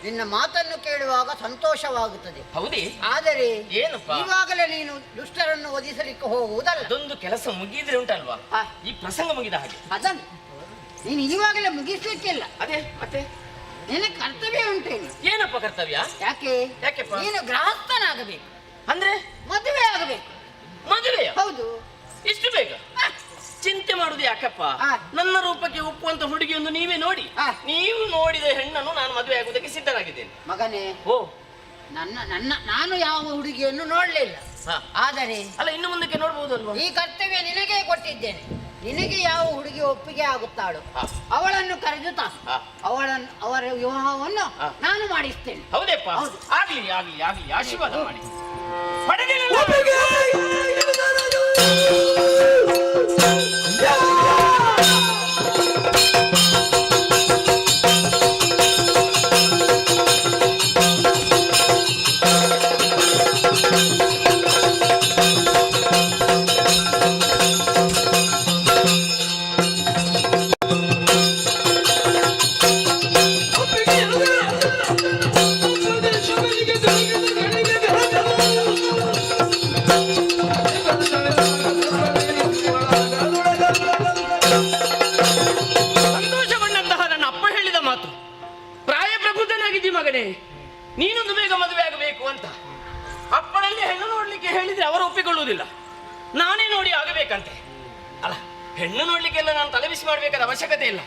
ನಿನ್ನ ಮಾತನ್ನು ಕೇಳುವಾಗ ಸಂತೋಷವಾಗುತ್ತದೆ. ಹೌದೇ? ಆದರೆ ಏನಪ್ಪ? ಇವಾಗಲೇ ನೀನು ದುಷ್ಟರನ್ನು ವಧಿಸಲಿಕ್ಕೆ ಹೋಗುವುದಲ್ಲ. ಅದೊಂದು ಕೆಲಸ ಮುಗಿದ್ರೆ ಉಂಟಲ್ವಾ, ಈ ಪ್ರಸಂಗ ಮುಗಿದ ಹಾಗೆ. ಅದನ್ನು ನೀನು ಇವಾಗಲೇ ಮುಗಿಸ್ಲಿಕ್ಕಿಲ್ಲ. ಅದೇ ಮತ್ತೆ ನಿನ್ನ ಕರ್ತವ್ಯ ಉಂಟೇನು? ಏನಪ್ಪ ಕರ್ತವ್ಯ? ಯಾಕೆಪ್ಪ? ನೀನು ಗೃಹಸ್ಥನಾಗಬೇಕು. ಅಂದ್ರೆ ಮದುವೆ ಆಗಬೇಕು. ಮದುವೆಯ? ಹೌದು. ಇಷ್ಟು ಬೇಗ? ಚಿಂತೆ ಮಾಡುದು ಯಾಕಪ್ಪ? ನನ್ನ ರೂಪಕ್ಕೆ ಒಪ್ಪುವಂತ ಹುಡುಗಿಯೊಂದು ನೀವೇ ನೋಡಿ. ನೀವು ನೋಡಿದ ಹೆಣ್ಣನ್ನು ನಾನು ಮದುವೆ ಆಗುವುದಕ್ಕೆ ಸಿದ್ಧನಾಗಿದ್ದೇನೆ. ಮಗನೇ, ನಾನು ಯಾವ ಹುಡುಗಿಯನ್ನು ನೋಡ್ಲಿಲ್ಲ. ಆದರೆ ಅಲ್ಲ, ಇನ್ನು ಮುಂದಕ್ಕೆ ನೋಡ್ಬೋದು ಅಲ್ವಾ? ಈ ಕರ್ತವ್ಯ ನಿನಗೆ ಕೊಟ್ಟಿದ್ದೇನೆ. ನಿನಗೆ ಯಾವ ಹುಡುಗಿ ಒಪ್ಪಿಗೆ ಆಗುತ್ತಾಳೋ ಅವಳನ್ನು ಕರೆದುತ್ತಾ ಅವರ ವಿವಾಹವನ್ನು ನಾನು ಮಾಡಿಸ್ತೇನೆ. ಹೌದೇಪ್ಪ? ಆಗ್ಲಿ ಆಗ್ಲಿ ಆಗ್ಲಿ, ಆಶೀರ್ವಾದ ಮಾಡಿ. ಸಂತೋಷಗೊಂಡಂತಹ ನನ್ನ ಅಪ್ಪ ಹೇಳಿದ ಮಾತು, ಪ್ರಾಯಪ್ರಬುದ್ಧನಾಗಿದ್ದಿ ಮಗನೇ, ನೀನೊಂದು ಬೇಗ ಮದುವೆ ಆಗಬೇಕು ಅಂತ. ಅಪ್ಪನಲ್ಲಿ ಹೆಣ್ಣು ನೋಡ್ಲಿಕ್ಕೆ ಹೇಳಿದ್ರೆ ಅವರು ಒಪ್ಪಿಕೊಳ್ಳುವುದಿಲ್ಲ, ನಾನೇ ನೋಡಿ ಆಗಬೇಕಂತೆ. ಅಲ್ಲ, ಹೆಣ್ಣು ನೋಡ್ಲಿಕ್ಕೆಲ್ಲ ನಾನು ತಲೆಬಿಸಿ ಮಾಡಬೇಕಾದ ಅವಶ್ಯಕತೆ ಇಲ್ಲ.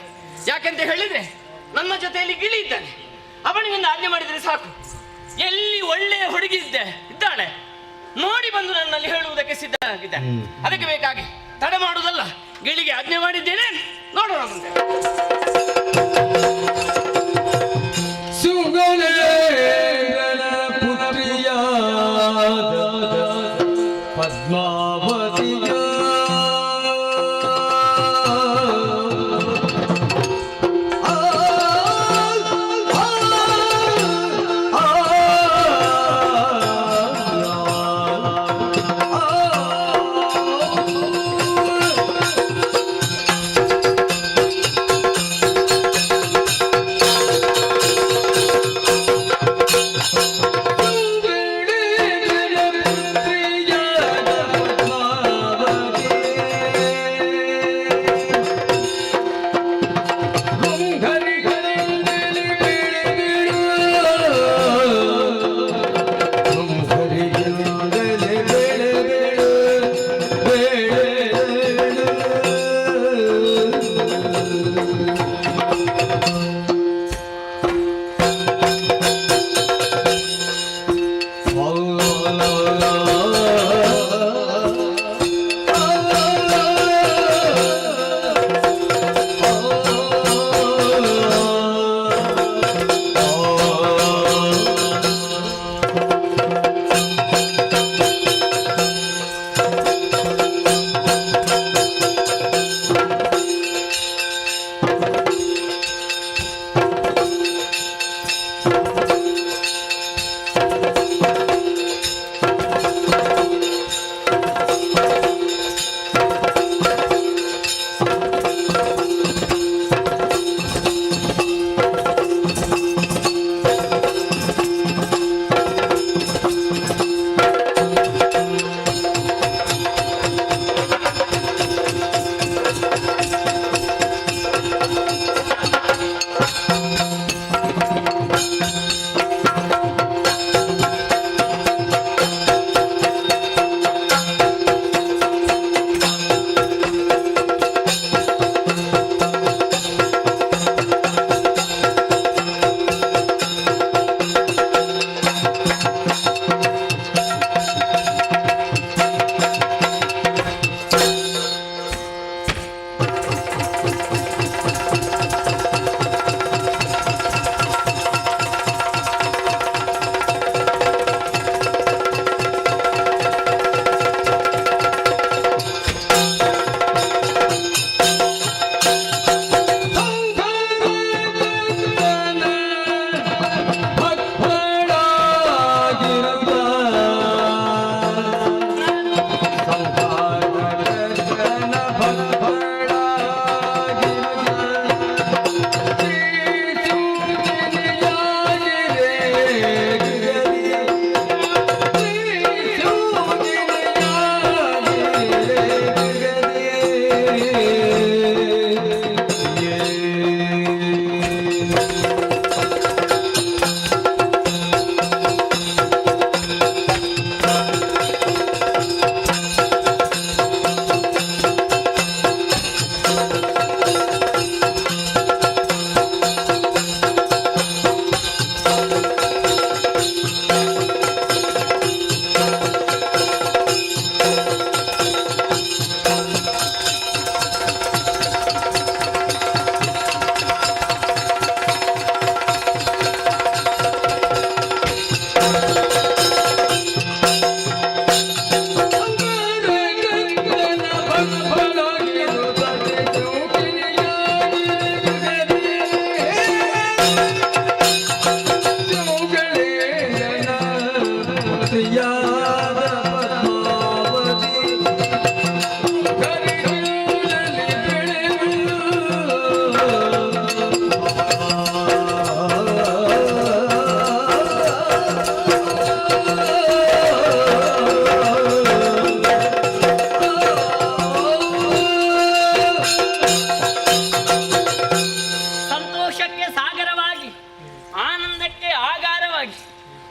ಯಾಕೆಂತ ಹೇಳಿದ್ರೆ ನನ್ನ ಜೊತೆಯಲ್ಲಿ ಗಿಳಿ ಇದ್ದಾನೆ, ಅವನಿಗೊಂದು ಆಜ್ಞೆ ಮಾಡಿದರೆ ಸಾಕು. ಎಲ್ಲಿ ಒಳ್ಳೆಯ ಹುಡುಗಿ ಇದ್ದಾಳೆ ನೋಡಿ ಬಂದು ನನ್ನಲ್ಲಿ ಹೇಳುವುದಕ್ಕೆ ಸಿದ್ಧನಾಗಿದ್ದಾನೆ. ಅದಕ್ಕೆ ಬೇಕಾಗಿ ತಡ ಮಾಡುವುದಲ್ಲ, ಗಿಳಿಗೆ ಆಜ್ಞೆ ಮಾಡಿದ್ದೇನೆ, ನೋಡೋಣ ಮುಂದೆ. ಸುಗಲೇಗನ ಪುತ್ರಿಯ ಪದ್ಮಾವತಿಯ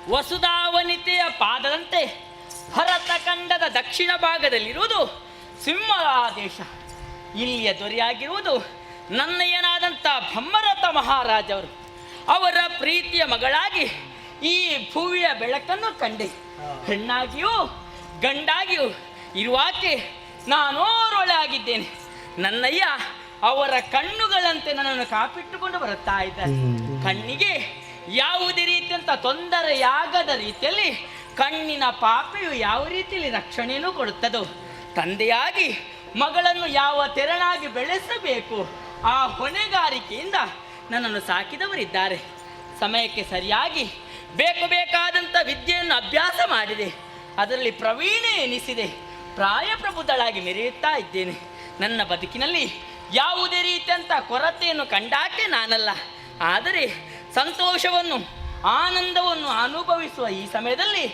ವಸುಧಾವನಿತೆಯ ಪಾದದಂತೆ ಭರತ ಖಂಡದ ದಕ್ಷಿಣ ಭಾಗದಲ್ಲಿರುವುದು ಸಿಂಹರಾದೇಶ. ಇಲ್ಲಿಯ ದೊರೆಯಾಗಿರುವುದು ನನ್ನಯ್ಯನಾದಂಥ ಬ್ರಹ್ಮರಥ ಮಹಾರಾಜವರು. ಅವರ ಪ್ರೀತಿಯ ಮಗಳಾಗಿ ಈ ಭೂಮಿಯ ಬೆಳಕನ್ನು ಕಂಡೆ. ಹೆಣ್ಣಾಗಿಯೂ ಗಂಡಾಗಿಯೂ ಇರುವಾಕೆ ನಾನೋರೊಳೆ ಆಗಿದ್ದೇನೆ. ನನ್ನಯ್ಯ ಅವರ ಕಣ್ಣುಗಳಂತೆ ನನ್ನನ್ನು ಕಾಪಿಟ್ಟುಕೊಂಡು ಬರುತ್ತಾ ಇದ್ದಾರೆ. ಕಣ್ಣಿಗೆ ಯಾವುದೇ ರೀತಿಯಂತ ತೊಂದರೆಯಾಗದ ರೀತಿಯಲ್ಲಿ ಕಣ್ಣಿನ ಪಾಪೆಯು ಯಾವ ರೀತಿಯಲ್ಲಿ ರಕ್ಷಣೆಯನ್ನು ಕೊಡುತ್ತದೋ, ತಂದೆಯಾಗಿ ಮಗಳನ್ನು ಯಾವ ತೆರನಾಗಿ ಬೆಳೆಸಬೇಕು ಆ ಹೊಣೆಗಾರಿಕೆಯಿಂದ ನನ್ನನ್ನು ಸಾಕಿದವರಿದ್ದಾರೆ. ಸಮಯಕ್ಕೆ ಸರಿಯಾಗಿ ಬೇಕಾದಂಥ ವಿದ್ಯೆಯನ್ನು ಅಭ್ಯಾಸ ಮಾಡಿದೆ. ಅದರಲ್ಲಿ ಪ್ರವೀಣೆ ಎನಿಸಿದೆ. ಪ್ರಾಯಪ್ರಬುದ್ಧಳಾಗಿ ಮೆರೆಯುತ್ತಾ ಇದ್ದೇನೆ. ನನ್ನ ಬದುಕಿನಲ್ಲಿ ಯಾವುದೇ ರೀತಿಯಂಥ ಕೊರತೆಯನ್ನು ಕಂಡಾಕೆ ನಾನಲ್ಲ. ಆದರೆ ಸಂತೋಷವನ್ನು ಆನಂದವನ್ನು ಅನುಭವಿಸುವ ಈ ಸಮಯದಲ್ಲಿ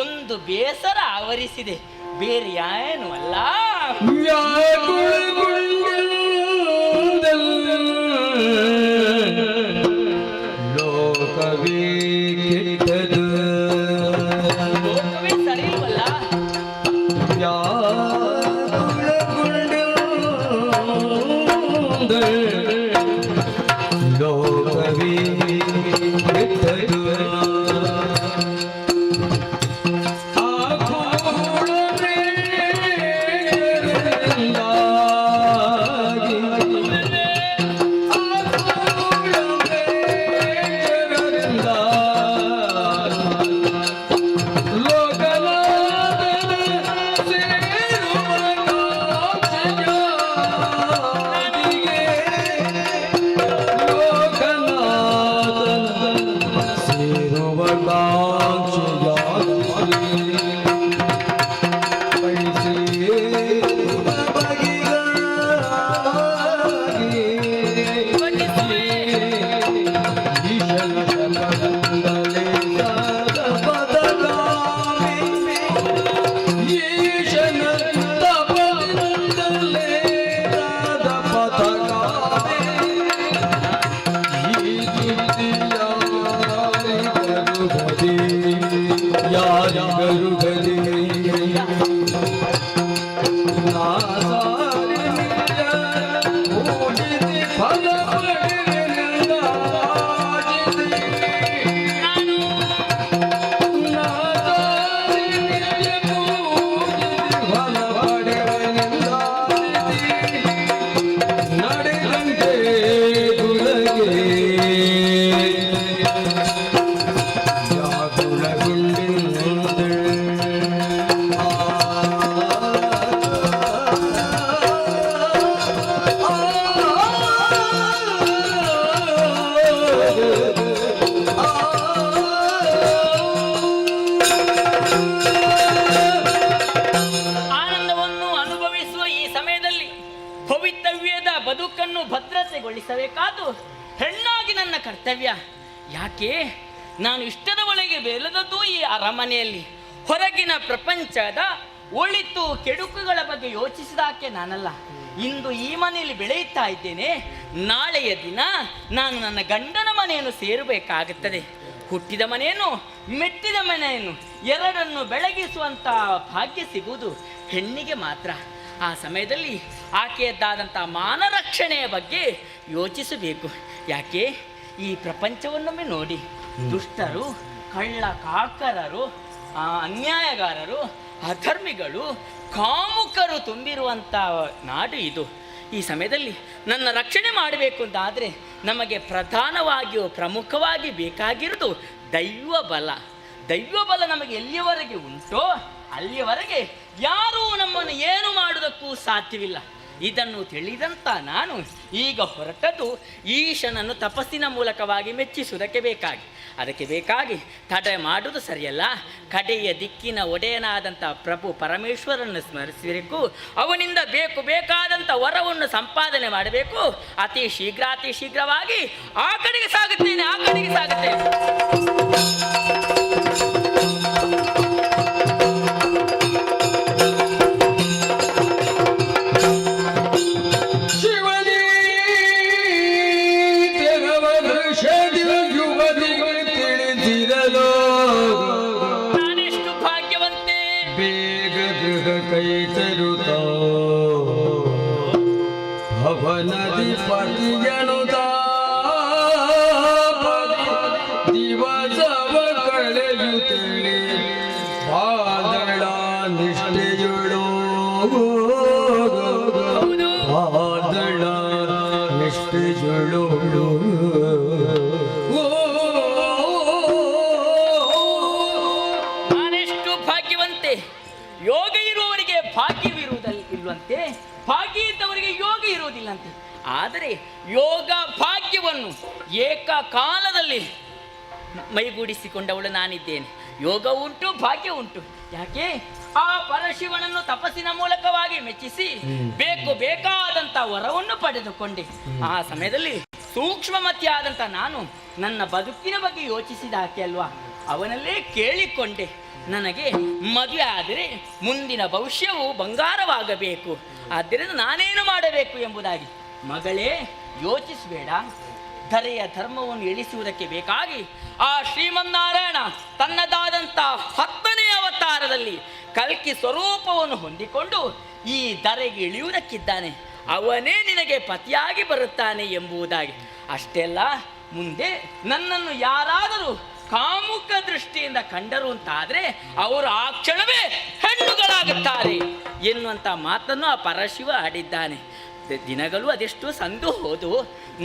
ಒಂದು ಬೇಸರ ಆವರಿಸಿದೆ, ಬೇರೆ ಏನೂ ಅಲ್ಲ. ಲೋಕವೇ ಕೆಟ್ಟದು, ಲೋಕವೇ ಸರಿ ಇಲ್ವಲ್ಲ. ಲೋಕವೇ ಕೆಟ್ಟದು. ಬದುಕನ್ನು ಭದ್ರತೆಗೊಳಿಸಬೇಕಾದ್ದು ಹೆಣ್ಣಾಗಿ ನನ್ನ ಕರ್ತವ್ಯ. ಯಾಕೆ ನಾನು ಇಷ್ಟದ ಒಳಗೆ ಬೆಳೆದದ್ದು ಈ ಅರಮನೆಯಲ್ಲಿ. ಹೊರಗಿನ ಪ್ರಪಂಚದ ಒಳಿತು ಕೆಡುಕುಗಳ ಬಗ್ಗೆ ಯೋಚಿಸಿದಾಕೆ ನಾನಲ್ಲ. ಇಂದು ಈ ಮನೆಯಲ್ಲಿ ಬೆಳೆಯುತ್ತಾ ಇದ್ದೇನೆ. ನಾಳೆಯ ದಿನ ನಾನು ನನ್ನ ಗಂಡನ ಮನೆಯನ್ನು ಸೇರಬೇಕಾಗುತ್ತದೆ. ಹುಟ್ಟಿದ ಮನೆಯನ್ನು ಮೆಟ್ಟಿದ ಮನೆಯನ್ನು ಎರಡನ್ನು ಬೆಳಗಿಸುವಂಥ ಭಾಗ್ಯ ಸಿಗುವುದು ಹೆಣ್ಣಿಗೆ ಮಾತ್ರ. ಆ ಸಮಯದಲ್ಲಿ ಆಕೆಯದ್ದಾದಂಥ ಮಾನರಕ್ಷಣೆಯ ಬಗ್ಗೆ ಯೋಚಿಸಬೇಕು. ಯಾಕೆ ಈ ಪ್ರಪಂಚವನ್ನೊಮ್ಮೆ ನೋಡಿ, ದುಷ್ಟರು, ಕಳ್ಳ ಕಾಕರರು, ಅನ್ಯಾಯಗಾರರು, ಅಧರ್ಮಿಗಳು, ಕಾಮುಕರು ತುಂಬಿರುವಂಥ ನಾಡು ಇದು. ಈ ಸಮಯದಲ್ಲಿ ನನ್ನ ರಕ್ಷಣೆ ಮಾಡಬೇಕು ಅಂತಾದರೆ ನಮಗೆ ಪ್ರಧಾನವಾಗಿಯೂ ಪ್ರಮುಖವಾಗಿ ಬೇಕಾಗಿರೋದು ದೈವ ಬಲ. ದೈವ ಬಲ ನಮಗೆ ಎಲ್ಲಿಯವರೆಗೆ ಉಂಟೋ ಅಲ್ಲಿಯವರೆಗೆ ಯಾರೂ ನಮ್ಮನ್ನು ಏನು ಮಾಡುವುದಕ್ಕೂ ಸಾಧ್ಯವಿಲ್ಲ. ಇದನ್ನು ತಿಳಿದಂಥ ನಾನು ಈಗ ಹೊರಟದ್ದು ಈಶನನ್ನು ತಪಸ್ಸಿನ ಮೂಲಕವಾಗಿ ಮೆಚ್ಚಿಸುವುದಕ್ಕೆ ಬೇಕಾಗಿ. ಅದಕ್ಕೆ ಬೇಕಾಗಿ ತಡೆ ಮಾಡುವುದು ಸರಿಯಲ್ಲ. ಕಡೆಯ ದಿಕ್ಕಿನ ಒಡೆಯನಾದಂಥ ಪ್ರಭು ಪರಮೇಶ್ವರನ್ನು ಸ್ಮರಿಸಬೇಕು. ಅವನಿಂದ ಬೇಕಾದಂಥ ವರವನ್ನು ಸಂಪಾದನೆ ಮಾಡಬೇಕು. ಅತಿ ಶೀಘ್ರವಾಗಿ ಆ ಕಡೆಗೆ ಸಾಗುತ್ತೇನೆ. ತಿಳಿದಿರಲೋ ಆದರೆ ಯೋಗ ಭಾಗ್ಯವನ್ನು ಏಕಕಾಲದಲ್ಲಿ ಮೈಗೂಡಿಸಿಕೊಂಡವಳು ನಾನಿದ್ದೇನೆ. ಯೋಗ ಉಂಟು, ಭಾಗ್ಯ ಉಂಟು. ಯಾಕೆ? ಆ ಪರಶಿವನನ್ನು ತಪಸ್ಸಿನ ಮೂಲಕವಾಗಿ ಮೆಚ್ಚಿಸಿ ಬೇಕಾದಂತ ವರವನ್ನು ಪಡೆದುಕೊಂಡೆ. ಆ ಸಮಯದಲ್ಲಿ ಸೂಕ್ಷ್ಮಮತಿಯಾದಂಥ ನಾನು ನನ್ನ ಬದುಕಿನ ಬಗ್ಗೆ ಯೋಚಿಸಿದಾಕೆ ಅಲ್ವಾ, ಅವನಲ್ಲೇ ಕೇಳಿಕೊಂಡೆ, ನನಗೆ ಮದುವೆ ಆದರೆ ಮುಂದಿನ ಭವಿಷ್ಯವು ಬಂಗಾರವಾಗಬೇಕು, ಆದ್ದರಿಂದ ನಾನೇನು ಮಾಡಬೇಕು ಎಂಬುದಾಗಿ. ಮಗಳೇ, ಯೋಚಿಸಬೇಡ. ಧರೆಯ ಧರ್ಮವನ್ನು ಇಳಿಸುವುದಕ್ಕೆ ಬೇಕಾಗಿ ಆ ಶ್ರೀಮನ್ನಾರಾಯಣ ತನ್ನದಾದಂಥ 10ನೇ ಅವತಾರದಲ್ಲಿ ಕಲ್ಕಿ ಸ್ವರೂಪವನ್ನು ಹೊಂದಿಕೊಂಡು ಈ ಧರೆಗೆ ಇಳಿಯುವುದಕ್ಕಿದ್ದಾನೆ. ಅವನೇ ನಿನಗೆ ಪತಿಯಾಗಿ ಬರುತ್ತಾನೆ ಎಂಬುದಾಗಿ. ಅಷ್ಟೆಲ್ಲ, ಮುಂದೆ ನನ್ನನ್ನು ಯಾರಾದರೂ ಕಾಮುಕ ದೃಷ್ಟಿಯಿಂದ ಕಂಡರು ಅಂತಾದರೆ ಅವರು ಆ ಕ್ಷಣವೇ ಹೆಣ್ಣುಗಳಾಗುತ್ತಾರೆ ಎನ್ನುವಂಥ ಮಾತನ್ನು ಆ ಪರಶಿವ ಆಡಿದ್ದಾನೆ. ದಿನಗಳು ಅದೆಷ್ಟು ಸಂದು ಹೋದು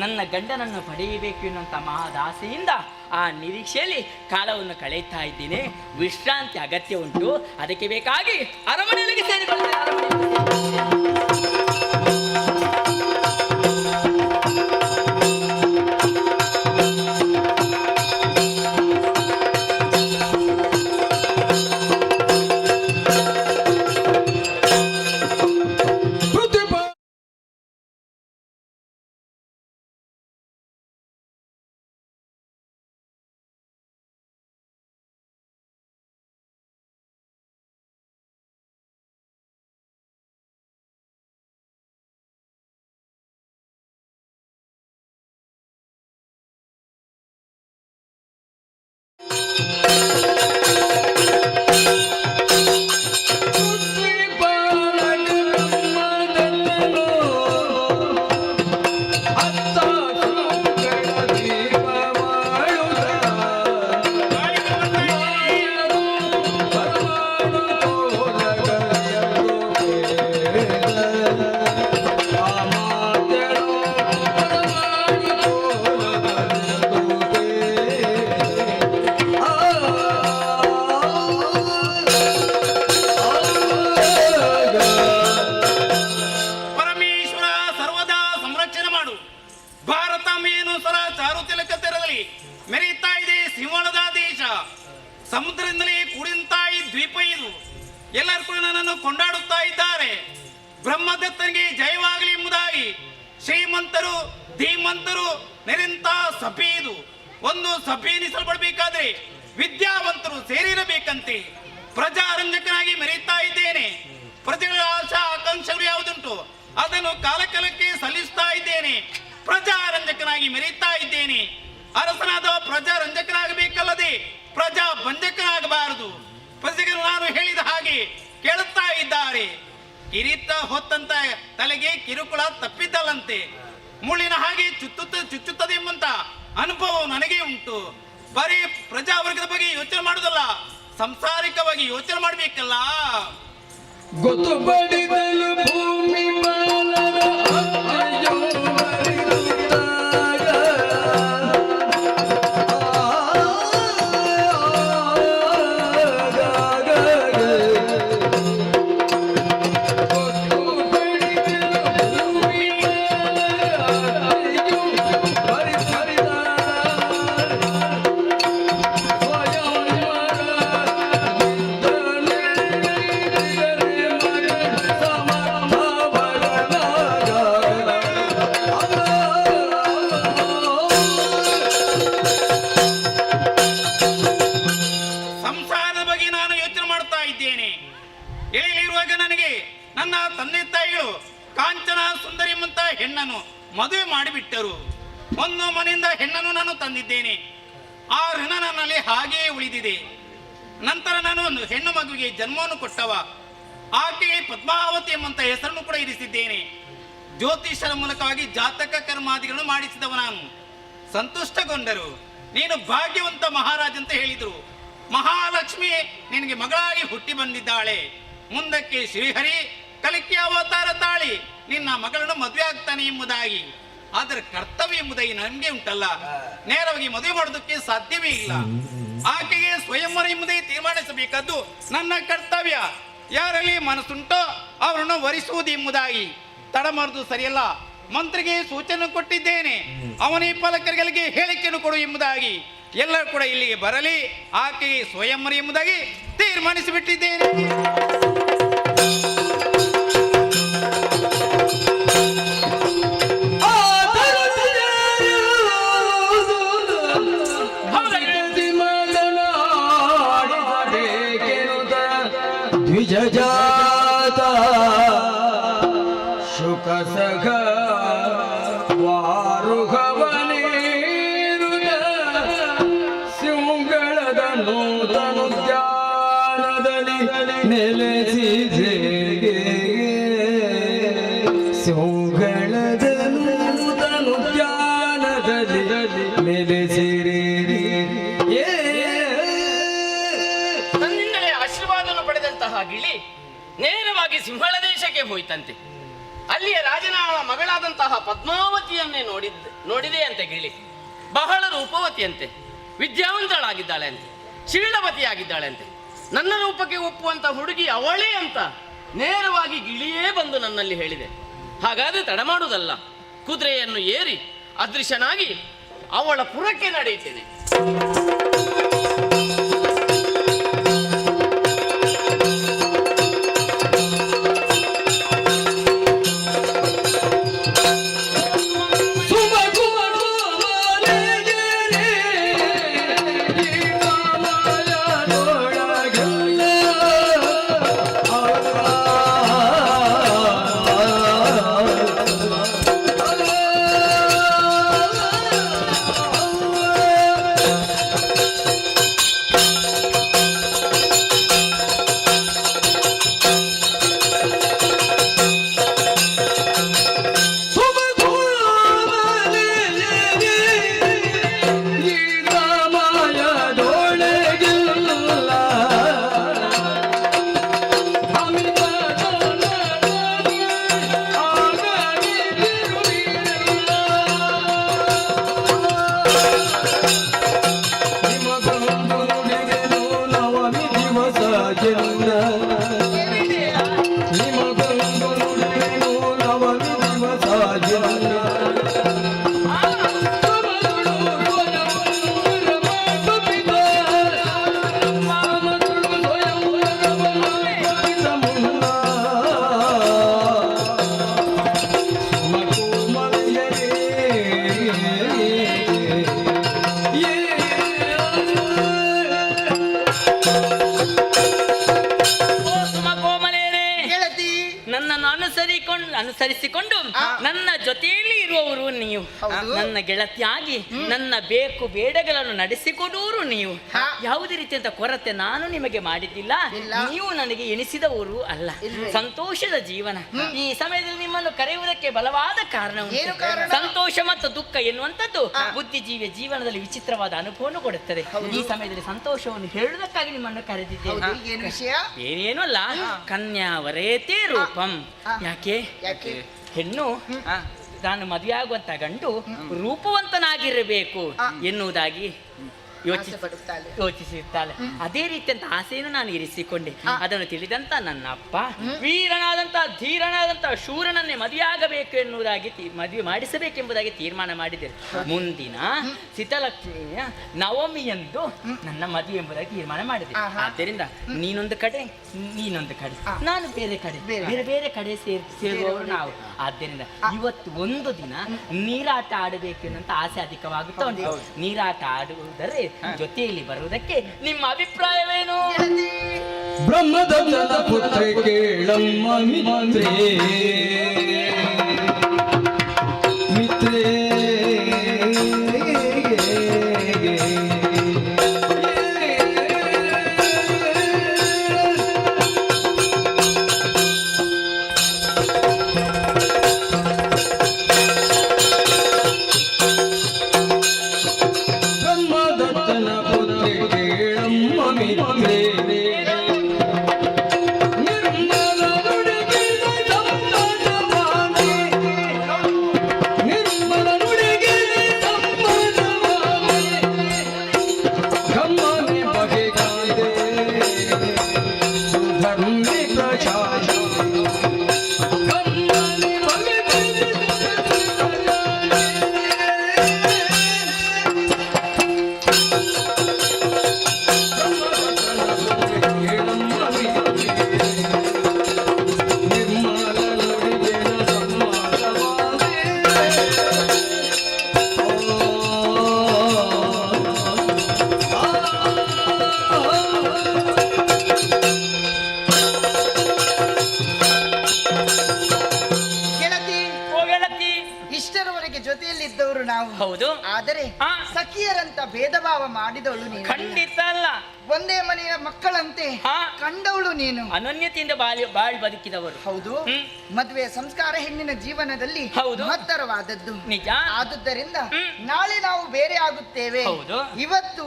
ನನ್ನ ಗಂಡನನ್ನು ಪಡೆಯಬೇಕು ಎನ್ನುವಂಥ ಮಹಾದಾಸೆಯಿಂದ ಆ ನಿರೀಕ್ಷೆಯಲ್ಲಿ ಕಾಲವನ್ನು ಕಳೆಯುತ್ತಾ ಇದ್ದೀನಿ. ವಿಶ್ರಾಂತಿ ಅಗತ್ಯ ಉಂಟು, ಅದಕ್ಕೆ ಬೇಕಾಗಿ ಅರಮನೆಯೊಳಗೆ ಸೇರಿಕೊಳ್ಳುತ್ತೇನೆ. ಸಮುದ್ರದಿಂದಲೇ ಕೂಡಿದಂತ ಈ ದ್ವೀಪ ಇದು. ಎಲ್ಲರೂ ಕೂಡ ನನ್ನನ್ನು ಕೊಂಡಾಡುತ್ತಾ ಇದ್ದಾರೆ. ಬ್ರಹ್ಮದತ್ತನಿಗೆ ಜಯವಾಗಲಿ ಎಂಬುದಾಗಿ ಶ್ರೀಮಂತರು ಧೀಮಂತರು ನೆರೆಂತ ಸಭೆ ಇದು. ಒಂದು ಸಭೆ ಎನಿಸಲ್ಪಡಬೇಕಾದ್ರೆ ವಿದ್ಯಾವಂತರು ಸೇರಿರಬೇಕಂತೆ. ಪ್ರಜಾರಂಜಕನಾಗಿ ಮೆರೆಯುತ್ತಾ ಇದ್ದೇನೆ. ಪ್ರಜೆಗಳ ಆಶಾ ಆಕಾಂಕ್ಷೆಗಳು ಯಾವುದುಂಟು ಅದನ್ನು ಕಾಲಕಾಲಕ್ಕೆ ಸಲ್ಲಿಸ್ತಾ ಇದ್ದೇನೆ. ಪ್ರಜಾರಂಜಕನಾಗಿ ಮೆರೆಯುತ್ತಾ ಇದ್ದೇನೆ. ಅರಸನಾದ ಪ್ರಜಾರಂಜಕನಾಗಬೇಕಲ್ಲದೆ ಪ್ರಜಾ ಬಂಜಕನಾಗಬಾರದು. ಪ್ರಜೆಗಳು ನಾನು ಹೇಳಿದ ಹಾಗೆ ಕೇಳುತ್ತಾ ಇದ್ದಾರೆ. ಕಿರೀಟ ಹೊತ್ತಂತ ತಲೆಗೆ ಕಿರುಕುಳ ತಪ್ಪಿದ್ದಲ್ಲಂತೆ. ಮುಳ್ಳಿನ ಹಾಗೆ ಚುಚ್ಚುತ್ತದೆ ಎಂಬಂತ ಅನುಭವ ನನಗೆ ಉಂಟು. ಬರೀ ಪ್ರಜಾವರ್ಗದ ಬಗ್ಗೆ ಯೋಚನೆ ಮಾಡುವುದಲ್ಲ, ಸಂಸಾರಿಕವಾಗಿ ಯೋಚನೆ ಮಾಡಬೇಕಲ್ಲ. ಗೊತ್ತು ಬಡಿದಲು ಭೂಮಿ ಮದುವೆ ಮಾಡಿಬಿಟ್ಟರು. ಒಂದು ಮನೆಯಿಂದ ಹೆಣ್ಣನ್ನು ನಾನು ತಂದಿದ್ದೇನೆ. ಆ ಋಣ ನನ್ನಲ್ಲಿ ಹಾಗೆಯೇ ಉಳಿದಿದೆ. ನಂತರ ನಾನು ಒಂದು ಹೆಣ್ಣು ಮಗುವಿಗೆ ಜನ್ಮವನ್ನು ಕೊಟ್ಟವ. ಆಕೆಗೆ ಪದ್ಮಾವತಿ ಎಂಬಂತ ಹೆಸರನ್ನು ಕೂಡ ಇರಿಸಿದ್ದೇನೆ. ಜ್ಯೋತಿಷರ ಮೂಲಕವಾಗಿ ಜಾತಕ ಕರ್ಮಾದಿಗಳನ್ನು ಮಾಡಿಸಿದವ ನಾನು. ಸಂತುಷ್ಟಗೊಂಡರು. ನೀನು ಭಾಗ್ಯವಂತ ಮಹಾರಾಜ ಅಂತ ಹೇಳಿದರು. ಮಹಾಲಕ್ಷ್ಮಿ ನಿನಗೆ ಮಗಳಾಗಿ ಹುಟ್ಟಿ ಬಂದಿದ್ದಾಳೆ. ಮುಂದಕ್ಕೆ ಶ್ರೀಹರಿ ಕಲಿಕೆ ಅವತಾರ ತಾಳಿ ನಿನ್ನ ಮಗಳನ್ನು ಮದುವೆ ಆಗ್ತಾನೆ ಎಂಬುದಾಗಿ. ಆದರೆ ಕರ್ತವ್ಯ ಎಂಬುದಾಗಿ ನನಗೆ ಉಂಟಲ್ಲ, ನೇರವಾಗಿ ಮದುವೆ ಮಾಡೋದಕ್ಕೆ ಸಾಧ್ಯವೇ ಇಲ್ಲ. ಆಕೆಗೆ ಸ್ವಯಂವರ ಎಂಬುದಾಗಿ ತೀರ್ಮಾನಿಸಬೇಕಾದ್ದು ನನ್ನ ಕರ್ತವ್ಯ. ಯಾರಲ್ಲಿ ಮನಸ್ಸುಂಟೋ ಅವರನ್ನು ವರಿಸುವುದು ಎಂಬುದಾಗಿ. ತಡಮರೆದು ಸರಿಯಲ್ಲ. ಮಂತ್ರಿಗೆ ಸೂಚನೆ ಕೊಟ್ಟಿದ್ದೇನೆ. ಅವನ ಈ ಪಾಲಕರಿಗೆ ಹೇಳಿಕೆಯನ್ನು ಕೊಡು ಎಂಬುದಾಗಿ. ಎಲ್ಲರೂ ಕೂಡ ಇಲ್ಲಿಗೆ ಬರಲಿ, ಆಕೆಗೆ ಸ್ವಯಂವರ ಎಂಬುದಾಗಿ ತೀರ್ಮಾನಿಸಿಬಿಟ್ಟಿದ್ದೇನೆ. ದ್ವಿಜಜಾತ ಶುಕ ಸಖ ವಾರುಹವನೇರುದ ಸಿಂಗಳದ ನೂತನ ಜ್ಞಾನದಲ್ಲಿ ನೆಲೆಸಿದೆ. ಸಿಂಗಳದ ನೂತನ ಜ್ಞಾನದಲ್ಲಿ ನೆಲೆಸಿರಿ. ನನ್ನಿಂದಲೇ ಆಶೀರ್ವಾದವನ್ನು ಪಡೆದಂತಹ ಗಿಳಿ ನೇರವಾಗಿ ಸಿಂಹಳ ದೇಶಕ್ಕೆ ಹೋಯ್ತಂತೆ. ಅಲ್ಲಿಯ ರಾಜನ ಮಗಳಾದಂತಹ ಪದ್ಮಾವತಿಯನ್ನೇ ನೋಡಿದೆ ಅಂತೆ ಗಿಳಿ. ಬಹಳ ರೂಪವತಿಯಂತೆ, ವಿದ್ಯಾವಂತಳಾಗಿದ್ದಾಳೆ ಅಂತೆ, ಶೀಲವತಿಯಾಗಿದ್ದಾಳೆ ಅಂತೆ. ನನ್ನ ರೂಪಕ್ಕೆ ಒಪ್ಪುವಂತ ಹುಡುಗಿ ಅವಳೇ ಅಂತ ನೇರವಾಗಿ ಗಿಳಿಯೇ ಬಂದು ನನ್ನಲ್ಲಿ ಹೇಳಿದೆ. ಹಾಗಾದ್ರೆ ತಡ ಮಾಡುವುದಲ್ಲ, ಕುದುರೆಯನ್ನು ಏರಿ ಅದೃಶ್ಯನಾಗಿ ಅವಳ ಪುರಕ್ಕೆ ನಡೆಯುತ್ತೇನೆ. ಅನುಸರಿಸಿಕೊಂಡು ನನ್ನ ಜೊತೆಯಲ್ಲಿ ಇರುವವರು ನೀವು, ನನ್ನ ಗೆಳತಿಯಾಗಿ ನನ್ನ ಬೇಕು ಬೇಡಗಳನ್ನು ನಡೆಸಿಕೊಡುವರು ನೀವು. ಯಾವುದೇ ರೀತಿಯಂತ ಕೊರತೆ ನಾನು ನಿಮಗೆ ಮಾಡಿದ್ದಿಲ್ಲ, ನೀವು ನನಗೆ ಎನಿಸಿದವರು ಅಲ್ಲ. ಸಂತೋಷದ ಜೀವನ. ಈ ಸಮಯದಲ್ಲಿ ನಿಮ್ಮನ್ನು ಕರೆಯುವುದಕ್ಕೆ ಬಲವಾದ ಕಾರಣ ಉಂಟು. ಸಂತೋಷ ಮತ್ತು ದುಃಖ ಎನ್ನುವಂಥದ್ದು ಬುದ್ಧಿಜೀವಿಯ ಜೀವನದಲ್ಲಿ ವಿಚಿತ್ರವಾದ ಅನುಭವವನ್ನು ಕೊಡುತ್ತದೆ. ಈ ಸಮಯದಲ್ಲಿ ಸಂತೋಷವನ್ನು ಹೇಳುವುದಕ್ಕಾಗಿ ನಿಮ್ಮನ್ನು ಕರೆದಿದ್ದೇನೆ. ಏನೇನು ಅಲ್ಲ, ಕನ್ಯಾವರೇತೇ ರೂಪಂ. ಯಾಕೆ ಹೆಣ್ಣು ನಾನು ಮದುವೆ ಆಗುವಂತ ಗಂಡು ರೂಪವಂತನಾಗಿರಬೇಕು ಎನ್ನುವುದಾಗಿ ಯೋಚಿಸಿರ್ತಾಳೆ. ಅದೇ ರೀತಿಯಂತ ಆಸೆಯನ್ನು ನಾನು ಇರಿಸಿಕೊಂಡೆ. ಅದನ್ನು ತಿಳಿದಂತ ನನ್ನ ಅಪ್ಪ ವೀರನಾದಂತ ಧೀರನಾದಂತ ಶೂರನನ್ನೇ ಮದುವೆ ಆಗಬೇಕು ಎನ್ನುವುದಾಗಿ ಮದುವೆ ಮಾಡಿಸಬೇಕೆಂಬುದಾಗಿ ತೀರ್ಮಾನ ಮಾಡಿದ್ದೇನೆ. ಮುಂದಿನ ಸಿತಲಕ್ಷ್ಮಿಯ ನವಮಿಯಂದು ನನ್ನ ಮದುವೆ ಎಂಬುದಾಗಿ ತೀರ್ಮಾನ ಮಾಡಿದೆ. ಆದ್ದರಿಂದ ನೀನೊಂದು ಕಡೆ ನೀನೊಂದು ಕಡೆ, ನಾನು ಬೇರೆ ಕಡೆ, ಬೇರೆ ಬೇರೆ ಕಡೆ ಸೇರುವವರು ನಾವು. ಆದ್ದರಿಂದ ಇವತ್ತು ಒಂದು ದಿನ ನೀರಾಟ ಆಡಬೇಕು ಎನ್ನುವಂತ ಆಸೆ ಅಧಿಕವಾಗುತ್ತಾ ಉಂಟು. ನೀರಾಟ ಆಡುವುದರೆ ಜೊತೆಯಲ್ಲಿ ಬರುವುದಕ್ಕೆ ನಿಮ್ಮ ಅಭಿಪ್ರಾಯವೇನು? ಬ್ರಹ್ಮದತ್ತದ ಪುತ್ರ ಕೇಳಮ್ಮ ಮಿತ್ರೇ ಮಿತ್ರೇ ನಿರ್ಮಲ ನುಡಿಗಿದ ಸಂತತ ಆದರೆ ಸಖಿಯರಂತ ಭೇದ ಭಾವ ಮಾಡಿದವಳು ನೀನು. ಖಂಡಿತ ಅಲ್ಲ. ಒಂದೇ ಮನೆಯ ಮಕ್ಕಳಂತೆ ಕಂಡವಳು ನೀನು. ಅನನ್ಯತೆಯಿಂದ ಬಾಳಿ ಬದುಕಿದವರು. ಹೌದು. ಮದುವೆ ಸಂಸ್ಕಾರ ಹೆಣ್ಣಿನ ಜೀವನದಲ್ಲಿ ಮಹತ್ತರವಾದದ್ದು. ನಿಜ. ಆದುದರಿಂದ ನಾಳೆ ನಾವು ಬೇರೆ ಆಗುತ್ತೇವೆ. ಇವತ್ತು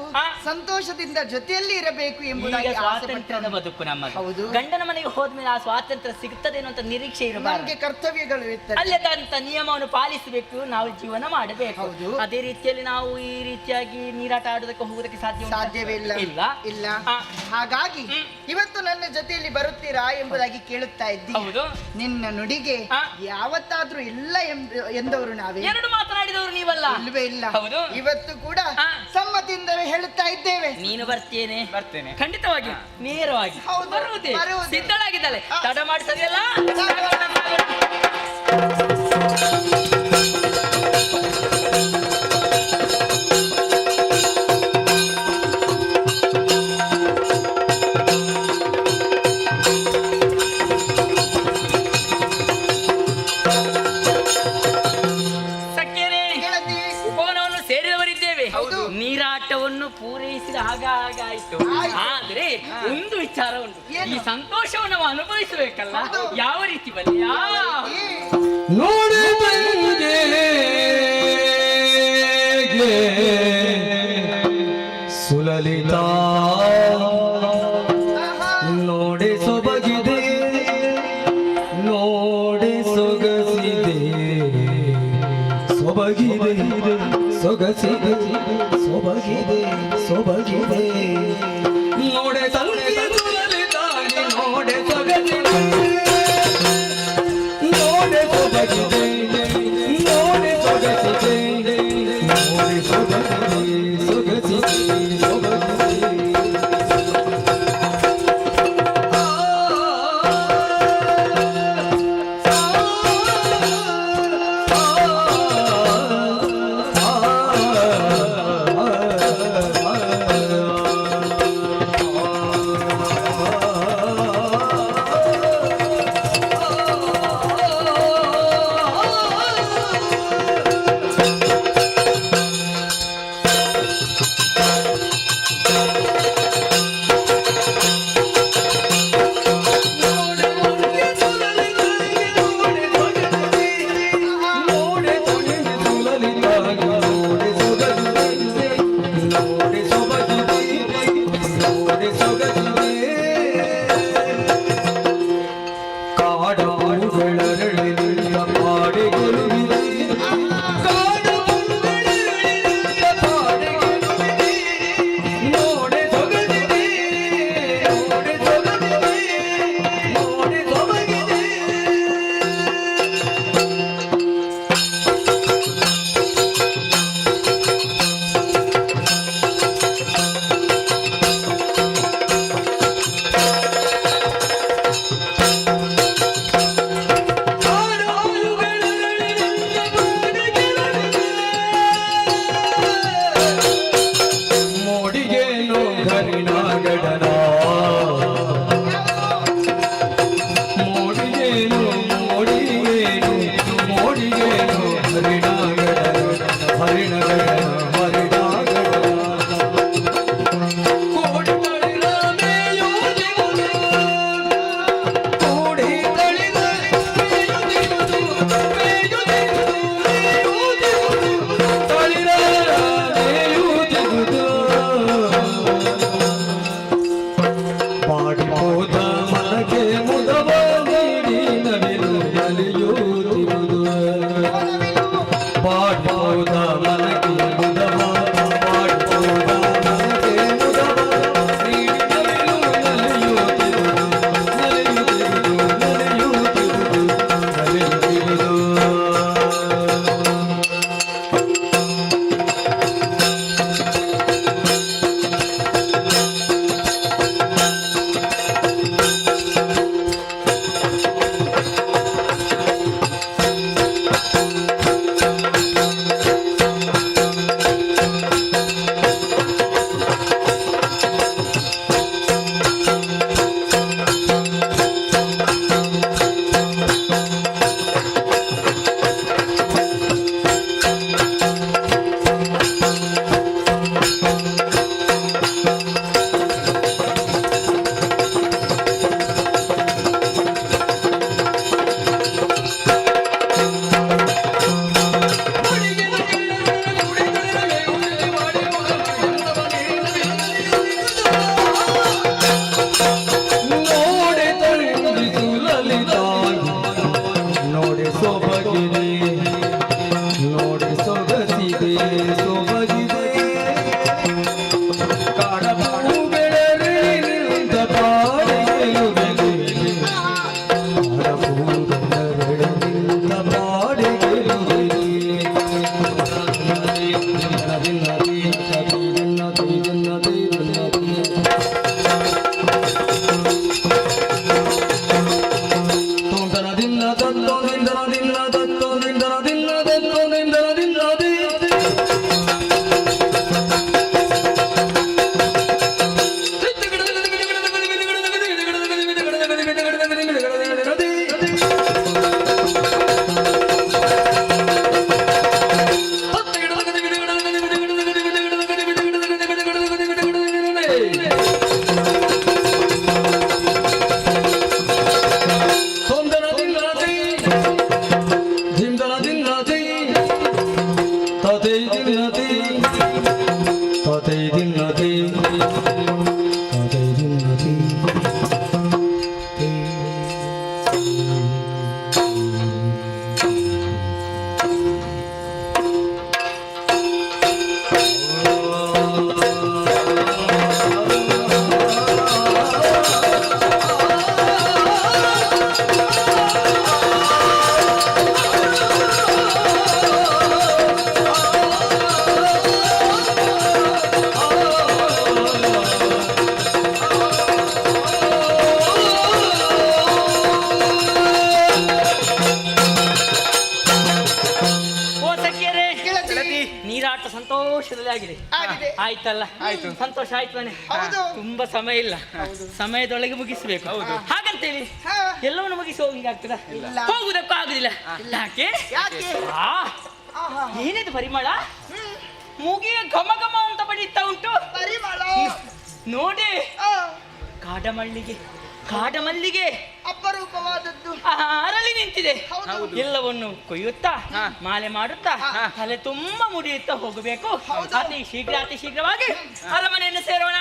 ಸಂತೋಷದಿಂದ ಜೊತೆಯಲ್ಲಿ ಇರಬೇಕು ಎಂಬುದಾಗಿ ಸ್ವಾತಂತ್ರ್ಯದ ಬದುಕು ನಮ್ಮದು. ಹೌದು. ಗಂಡನ ಮನೆಗೆ ಹೋದ್ಮೇಲೆ ಆ ಸ್ವಾತಂತ್ರ್ಯ ಸಿಗುತ್ತದೆ ಅನ್ನುವಂತ ನಿರೀಕ್ಷೆ ಇರಬಾರದು. ನಮಗೆ ಕರ್ತವ್ಯಗಳು ಇರ್ತದೆ. ಅಲ್ಲದಂತ ನಿಯಮವನ್ನು ಪಾಲಿಸಬೇಕು, ನಾವು ಜೀವನ ಮಾಡಬೇಕು. ಅದೇ ರೀತಿಯಲ್ಲಿ ನಾವು ಈ ರೀತಿಯಾಗಿ ನೀರಾಟ ಆಡೋದಕ್ಕೆ ಹೋಗೋದಕ್ಕೆ ಸಾಧ್ಯವೇ ಇಲ್ಲ. ಹಾಗಾಗಿ ಇವತ್ತು ನನ್ನ ಜೊತೆಯಲ್ಲಿ ಬರುತ್ತೀರಾ ಎಂಬುದಾಗಿ ಕೇಳುತ್ತಾ ಇದ್ದೀನಿ. ನಿನ್ನ ನುಡಿಗೆ ಯಾವತ್ತಾದ್ರೂ ಇಲ್ಲ ಎಂದವರು ನಾವೇ. ಎರಡು ಮಾತನಾಡಿದವರು ನೀವಲ್ಲ. ಇಲ್ವೇ ಇಲ್ಲ. ಇವತ್ತು ಕೂಡ ಸಮ್ಮತಿಯಿಂದಲೇ ಹೇಳುತ್ತಾ ಇದ್ದೇವೆ. ನೀನು ಬರ್ತೇನೆ. ಖಂಡಿತವಾಗಿ ನೇರವಾಗಿ ಬರುವುದೇ ಸಿದ್ಧಳಾಗಿದ್ದಾಳೆ. ತಡ ಮಾಡಿ ಸರಿಯಲ್ಲ. ನೀರಾಟವನ್ನು ಪೂರೈಸಿದ ಹಾಗಾಯಿತು. ಆದ್ರೆ ಒಂದು ವಿಚಾರ ಉಂಟು, ಈ ಸಂತೋಷವನ್ನು ನಾವು ಅನುಭವಿಸಬೇಕಲ್ಲ. ಯಾವ ರೀತಿ ಬಲ್ಲಿಯ ನೋಡಿ ಸುಲಲಿತಾ ನೋಡಿ ಸೊಬಗಿದೆ, ನೋಡಿ ಸೊಗಸಿದೆ, ಸೊಬಗಿದೆ ಸೊಗಸಿದೆ, ಸೊಬಗಿದೆ ಸೊಬಗಿದೆ, ನೋಡೆ ತಲೆ ಸುಲಲಿತಾಗಿ ನೋಡೆ ಸೊಗಸಿದೆ, ನೋಡೆ ಸೊಬಗಿದೆ, ನೋಡೆ ಸೊಗಸಿದೆ, ನೋಡೆ ಸೊಬಗಿದೆ ಸೊಗಸಿದೆ ಸೊಬಗಿದೆ. ಕಾದೈದಿನ್ನತಿ ಕಾದೈದಿನ್ನತಿ ನೀರಾಟ ಸಂತೋಷದಲ್ಲಿ ಆಗಿದೆ ಆಯ್ತಲ್ಲ ಆಯ್ತು ಸಂತೋಷ ಆಯ್ತು ತಾನೆ ತುಂಬಾ ಸಮಯ ಇಲ್ಲ ಸಮಯದೊಳಗೆ ಮುಗಿಸ್ಬೇಕು ಹಾಗಂತೇಳಿ ಎಲ್ಲವನ್ನು ಮುಗಿಸಿ ಹೋಗಿಂಗಾಗ್ತದ ಹೋಗುದಕ್ಕೂ ಆಗುದಿಲ್ಲ ಯಾಕೆ ಏನಿದು ಪರಿಮಳ ಮೂಗಿಯ ಘಮ ಘಮ ಅಂತ ಬಡಿತಾ ಉಂಟು ನೋಡಿ ಕಾಡಮಲ್ಲಿಗೆ ಅಪರೂಪವಾದದ್ದು ಅರಳಿ ನಿಂತಿದೆ ಎಲ್ಲವನ್ನು ಕೊಯ್ಯುತ್ತಾ ಮಾಲೆ ಮಾಡುತ್ತಾ ತಲೆ ತುಂಬಾ ಮುಡಿಯುತ್ತಾ ಹೋಗಬೇಕು ಅತಿ ಶೀಘ್ರವಾಗಿ ಅರಮನೆಯನ್ನು ಸೇರೋಣ.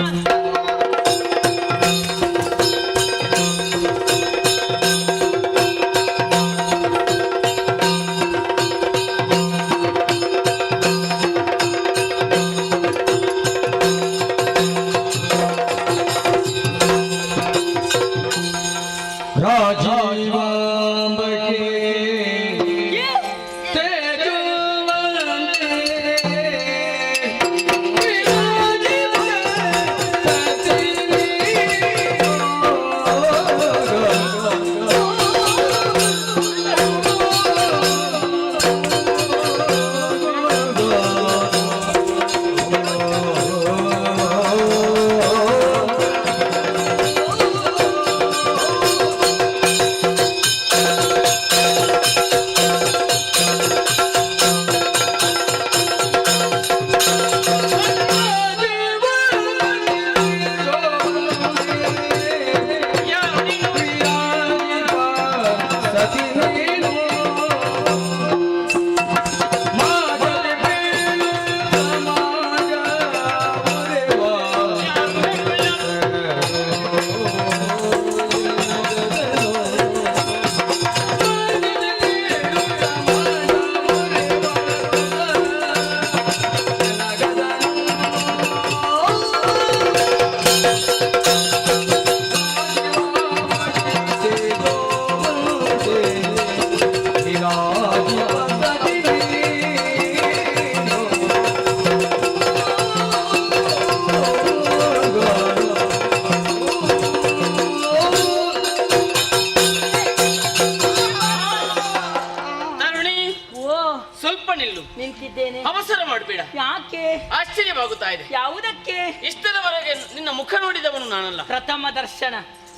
ಅವಸರ ಮಾಡಬೇಡ. ಯಾಕೆ? ಆಶ್ಚರ್ಯವಾಗುತ್ತಾ ಇದೆ. ಯಾವುದಕ್ಕೆ? ಇಷ್ಟರವರೆಗೆ ನಿನ್ನ ಮುಖ ನೋಡಿದವನು ನಾನಲ್ಲ. ಪ್ರಥಮ ದರ್ಶನ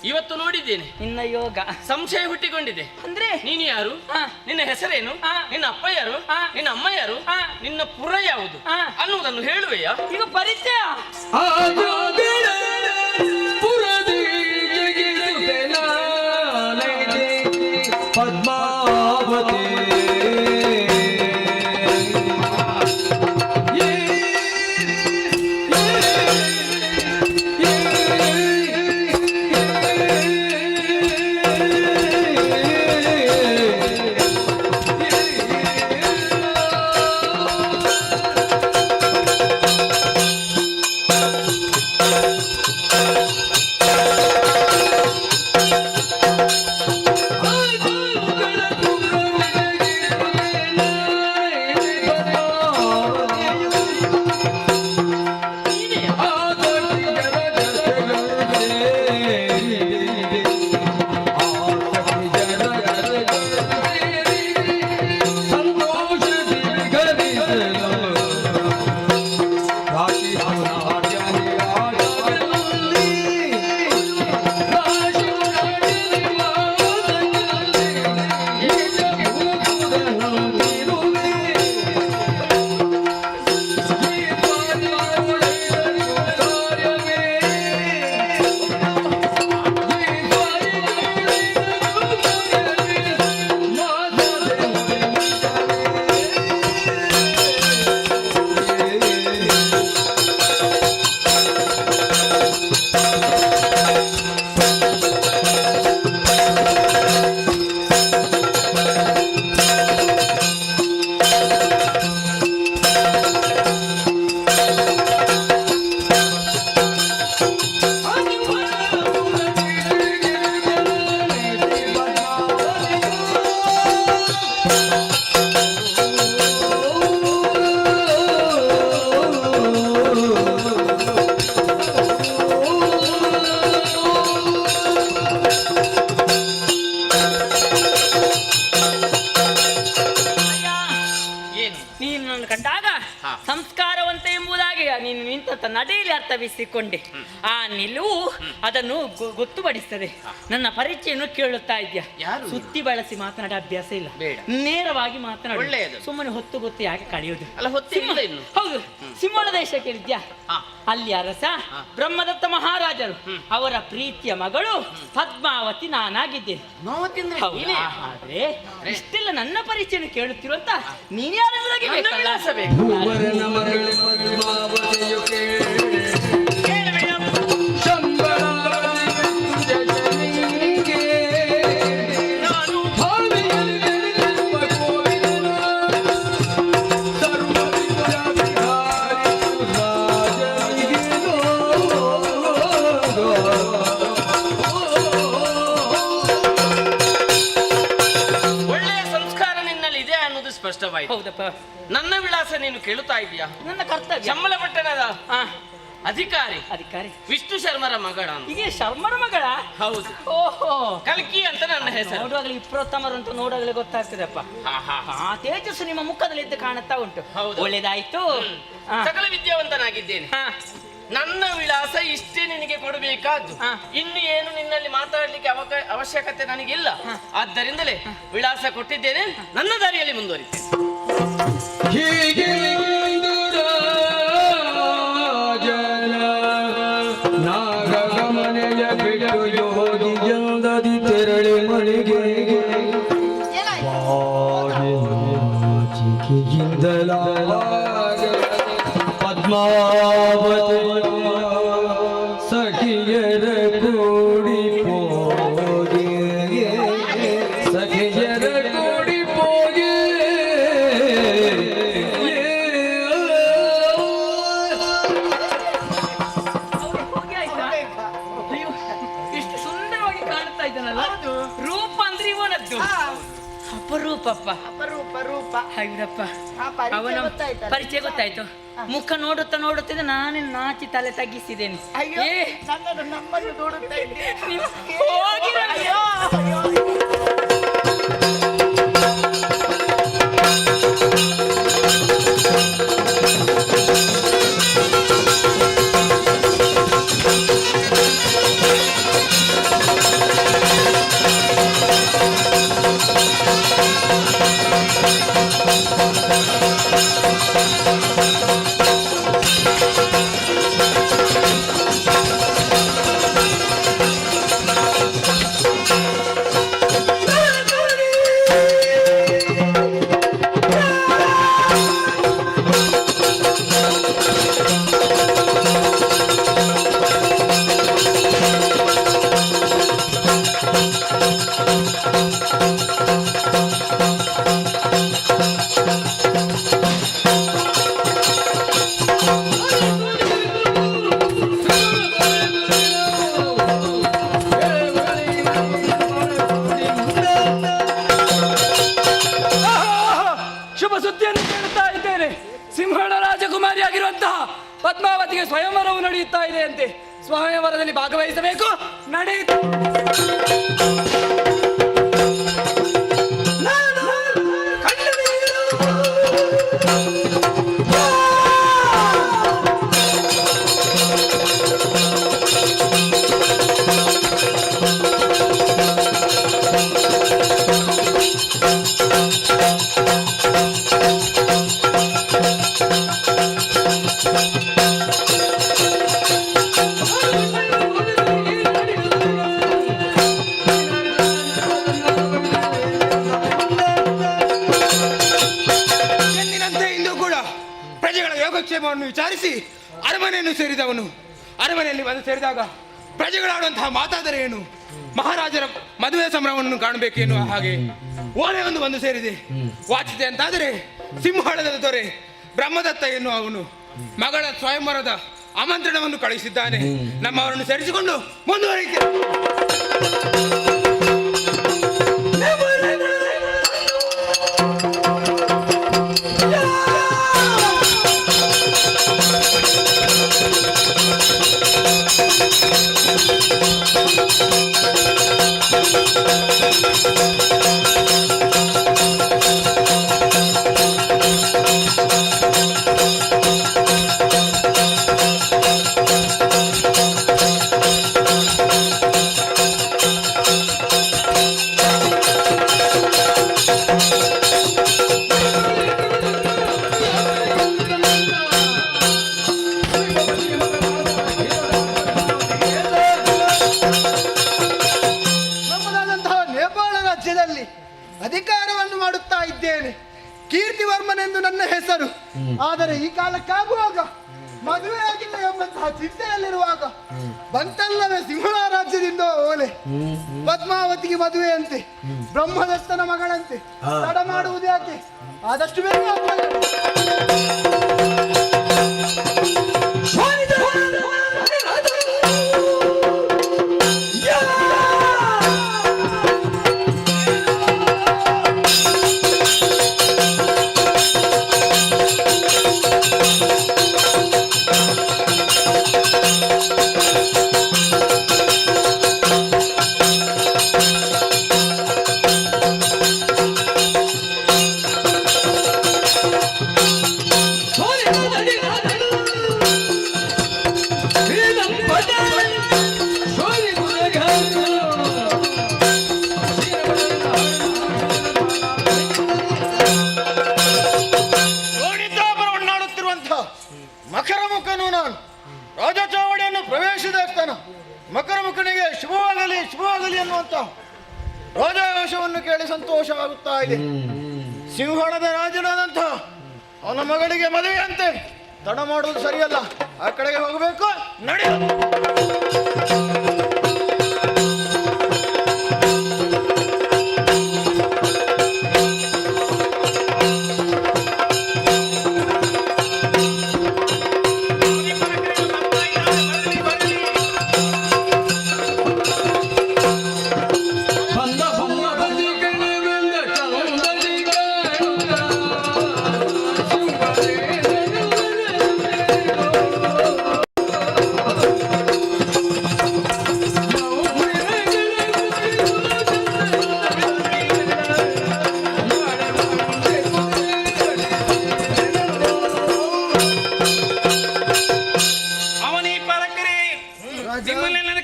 ಇವತ್ತು ನೋಡಿದ್ದೇನೆ. ನಿನ್ನ ಯೋಗ ಸಂಶಯ ಹುಟ್ಟಿಕೊಂಡಿದೆ. ಅಂದ್ರೆ ನೀನು ಯಾರು? ನಿನ್ನ ಹೆಸರೇನು? ನಿನ್ನ ಅಪ್ಪ ಯಾರು? ನಿನ್ನ ಅಮ್ಮ ಯಾರು? ನಿನ್ನ ಪುರ ಯಾವುದು ಅನ್ನುವುದನ್ನು ಹೇಳುವೆಯಾ? ಈಗ ಪರಿಚಯ ಪದ್ಮಾವತಿ ಸತತ ನಡೆಯಲ್ಲಿ ಅರ್ಥವಿಸಿಕೊಂಡೆ. ಆ ನಿಲುವು ಅದನ್ನು ಗೊತ್ತುಪಡಿಸ್ತದೆ. ನನ್ನ ಪರಿಚಯವನ್ನು ಕೇಳುತ್ತಾ ಇದ್ಯಾ? ಸುತ್ತಿ ಬಳಸಿ ಮಾತನಾಡ ಅಭ್ಯಾಸ ಇಲ್ಲ, ನೇರವಾಗಿ ಮಾತನಾಡ. ಸುಮ್ಮನೆ ಹೊತ್ತು ಗೊತ್ತು ಯಾಕೆ ಕಳೆಯುವುದು? ಹೌದು, ಸಿಂಹಳ ದೇಶ ಕೇಳಿದ್ಯಾ? ಅಲ್ಲಿ ಅರಸ ಬ್ರಹ್ಮದತ್ತ ಮಹಾರಾಜರು, ಅವರ ಪ್ರೀತಿಯ ಮಗಳು ಪದ್ಮಾವತಿ ನಾನಾಗಿದ್ದೆ. ಆದ್ರೆ ಇಷ್ಟೆಲ್ಲ ನನ್ನ ಪರಿಚಯ ಕೇಳುತ್ತಿರುವಂತ ನೀನ್ ಯಾರೆಂಬುದಾಗಿ ಹೌದಪ್ಪ. ನನ್ನ ವಿಳಾಸ ನೀನು ಕೇಳುತ್ತಾ ಇದೀಯಾ? ನನ್ನ ಕರ್ತವ್ಯ. ಚಮ್ಮಲ ಪಟ್ಟಣದ ಅಧಿಕಾರಿ ವಿಷ್ಣು ಶರ್ಮರ ಮಗಳ. ಈಗ ಶರ್ಮರ ಮಗಳ? ಹೌದು. ಓಹೋ, ಕಲ್ಕಿ ಅಂತ ನನ್ನ ಹೆಸರು. ನೋಡುವಾಗಲೇ ವಿಪ್ರೋತ್ತಮರು ಅಂತ ನೋಡುವಾಗಲೇ ಗೊತ್ತಾಗ್ತದೆಪ್ಪ. ತೇಜಸ್ಸು ನಿಮ್ಮ ಮುಖದಲ್ಲಿ ಎದ್ದು ಕಾಣುತ್ತಾ ಉಂಟು. ಒಳ್ಳೇದಾಯ್ತು. ಸಕಲ ವಿದ್ಯಾವಂತನಾಗಿದ್ದೇನೆ. ನನ್ನ ವಿಳಾಸ ಇಷ್ಟೇ ನಿನಗೆ ಕೊಡಬೇಕಾದ್ದು. ಇನ್ನು ಏನು ನಿನ್ನಲ್ಲಿ ಮಾತಾಡ್ಲಿಕ್ಕೆ ಅವಶ್ಯಕತೆ ನನಗಿಲ್ಲ. ಆದ್ದರಿಂದಲೇ ವಿಳಾಸ ಕೊಟ್ಟಿದ್ದೇನೆ, ನನ್ನ ದಾರಿಯಲ್ಲಿ ಮುಂದುವರಿತೇನೆ. ಹೀಗೆ ನಾಗಮನೆಯ ಬಿಟ್ಟು ಯೋಗಿ ಜಂದದಿ ತೆರಳಿ ಮನೆಗೆ ಪದ್ಮಾವತಿ ಸಖಿಯರ ಕೂಡಿ ಪೋಗೆ, ಸಖಿಯರ ಕೂಡಿ ಪೋಗೆ. ಇಷ್ಟು ಸುಂದರವಾಗಿ ಕಾಣುತ್ತಾ ಇದ್ದಾನಲ್ಲ, ರೂಪ ಅಂದ್ರೆ ಇವನದ್ದು. ಅಪರೂಪಪ್ಪ, ಅಪರೂಪ ರೂಪ. ಹೌದಪ್ಪ, ಅವನ ಪರಿಚಯ ಗೊತ್ತಾಯ್ತು. ಮುಖ ನೋಡುತ್ತಾ ನೋಡುತ್ತಿದ್ದೆ ನಾನೇ ನಾಚಿ ತಲೆ ತಗ್ಗಿಸಿದ್ದೇನೆ. ಅಯ್ಯೋ, ನನ್ನನ್ನು ನಮ್ಮನ್ನು ನೋಡುತ್ತಾ ಇದ್ದೀನಿ. ಶುಭ ಸುದ್ದಿಯನ್ನು ಕೇಳುತ್ತಾ ಇದ್ದೇನೆ. ಸಿಂಹಳ ರಾಜಕುಮಾರಿಯಾಗಿರುವಂತಹ ಪದ್ಮಾವತಿಗೆ ಸ್ವಯಂವರವು ನಡೆಯುತ್ತಾ ಇದೆ ಅಂತೆ. ಸ್ವಯಂವರದಲ್ಲಿ ಭಾಗವಹಿಸಬೇಕು. ನಡೆಯುತ್ತೆ. ಯೋಗಕ್ಷೇಮವನ್ನು ವಿಚಾರಿಸಿ ಅರಮನೆಯನ್ನು ಸೇರಿದವನು. ಅರಮನೆಯಲ್ಲಿ ಬಂದು ಸೇರಿದಾಗ ಪ್ರಜೆಗಳಾಡುವಂತಹ ಮಾತಾದರೆ ಏನು? ಮಹಾರಾಜರ ಮದುವೆ ಸಂಭ್ರಮವನ್ನು ಕಾಣಬೇಕೇನು? ಹಾಗೆ ಓಲೆ ಒಂದು ಬಂದು ಸೇರಿದೆ. ವಾಚಿತೆ ಅಂತಾದರೆ ಸಿಂಹಳದ ದೊರೆ ಬ್ರಹ್ಮದತ್ತ ಎನ್ನುವ ಅವನು ಮಗಳ ಸ್ವಯಂವರದ ಆಮಂತ್ರಣವನ್ನು ಕಳುಹಿಸಿದ್ದಾನೆ. ನಮ್ಮವರನ್ನು ಸೇರಿಸಿಕೊಂಡು ಮುಂದುವರಿಯುತ್ತೇವೆ. ಇಂತಹ ಚಿಂತೆಯಲ್ಲಿರುವಾಗ ಬಂತಲ್ಲವೇ ಸಿಂಹಳ ರಾಜ್ಯದಿಂದ ಓಲೆ. ಪದ್ಮಾವತಿಗೆ ಮದುವೆಯಂತೆ, ಬ್ರಹ್ಮದತ್ತನ ಮಗಳಂತೆ. ತಡ ಮಾಡುವುದು ಯಾಕೆ? ಆದಷ್ಟು ಬೇಗ ಮಕರಮುಖನು ನಾನು. ರಾಜಚಾವಡಿಯನ್ನು ಪ್ರವೇಶಿಸಿದ ಸ್ಥಾನ ಮಕರಮುಖನಿಗೆ ಶುಭವಾಗಲಿ ಶುಭವಾಗಲಿ ಅನ್ನುವಂತ ರಾಜಾವೇಶವನ್ನು ಕೇಳಿ ಸಂತೋಷವಾಗುತ್ತಾ ಇದೆ. ಸಿಂಹಳದ ರಾಜನಾದಂಥ ಅವನ ಮಗಳಿಗೆ ಮದುವೆಯಂತೆ. ತಡ ಮಾಡುವುದು ಸರಿಯಲ್ಲ, ಆ ಕಡೆಗೆ ಹೋಗಬೇಕು. ನಡಿ.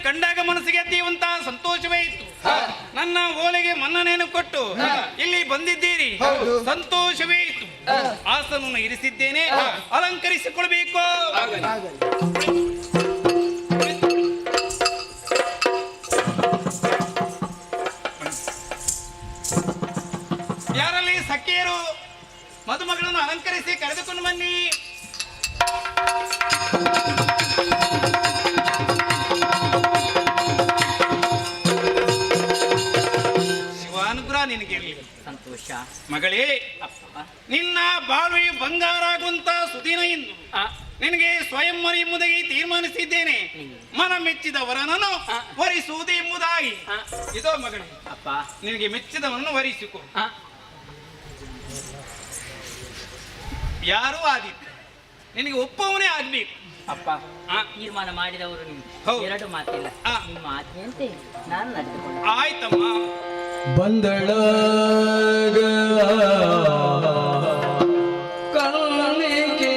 ಕಂಡಾಗ ಮನಸ್ಸಿಗೆ ಅತೀವಂತಹ ಸಂತೋಷವೇ ಇತ್ತು. ನನ್ನ ಓಲೆಗೆ ಮನ್ನಣೆಯನ್ನು ಕೊಟ್ಟು ಇಲ್ಲಿ ಬಂದಿದ್ದೀರಿ, ಸಂತೋಷವೇ ಇತ್ತು. ಆಸನವನ್ನು ಇರಿಸಿದ್ದೇನೆ, ಅಲಂಕರಿಸಿಕೊಳ್ಬೇಕು. ಯಾರಲ್ಲಿ ಸಖಿಯರು ಮದುಮಗಳನ್ನು ಅಲಂಕರಿಸಿ ಕರೆದುಕೊಂಡು ಬನ್ನಿ. ಶಿವಾನುಗ್ರಹ ನಿನಗಿರಲಿ. ಸಂತೋಷ ಮಗಳೇ, ನಿನ್ನ ಬಾಳ್ವೆಯು ಬಂಗಾರ ಆಗುವಂತ ಸುದಿನ ಇಂದು ನಿನಗೆ ಸ್ವಯಂ ವರ ಎಂಬುದಾಗಿ ತೀರ್ಮಾನಿಸಿದ್ದೇನೆ. ಮನ ಮೆಚ್ಚಿದ ವರನನ್ನು ವರಿಸುವುದು ಎಂಬುದಾಗಿ. ಇದೋ ಮಗಳೇ, ನಿನಗೆ ಮೆಚ್ಚಿದವನನ್ನು ವರಿಸಿಕೊ. ಯಾರೂ ಆದಿತ್ತು, ನಿನಗೆ ಒಪ್ಪವನೇ ಆಗ್ಬೇಕು. ಅಪ್ಪ, ತೀರ್ಮಾನ ಮಾಡಿದವರು ನೀವು, ಎರಡು ಮಾತಿಲ್ಲ. ನಿಮ್ಮ ಆಜ್ಞೆಯಂತೆ ನಾನು ನಡೆದುಕೊಂಡು. ಆಯ್ತಮ್ಮ. ಬಂದಳಾಗ ಕಣ್ಣಿಗೆ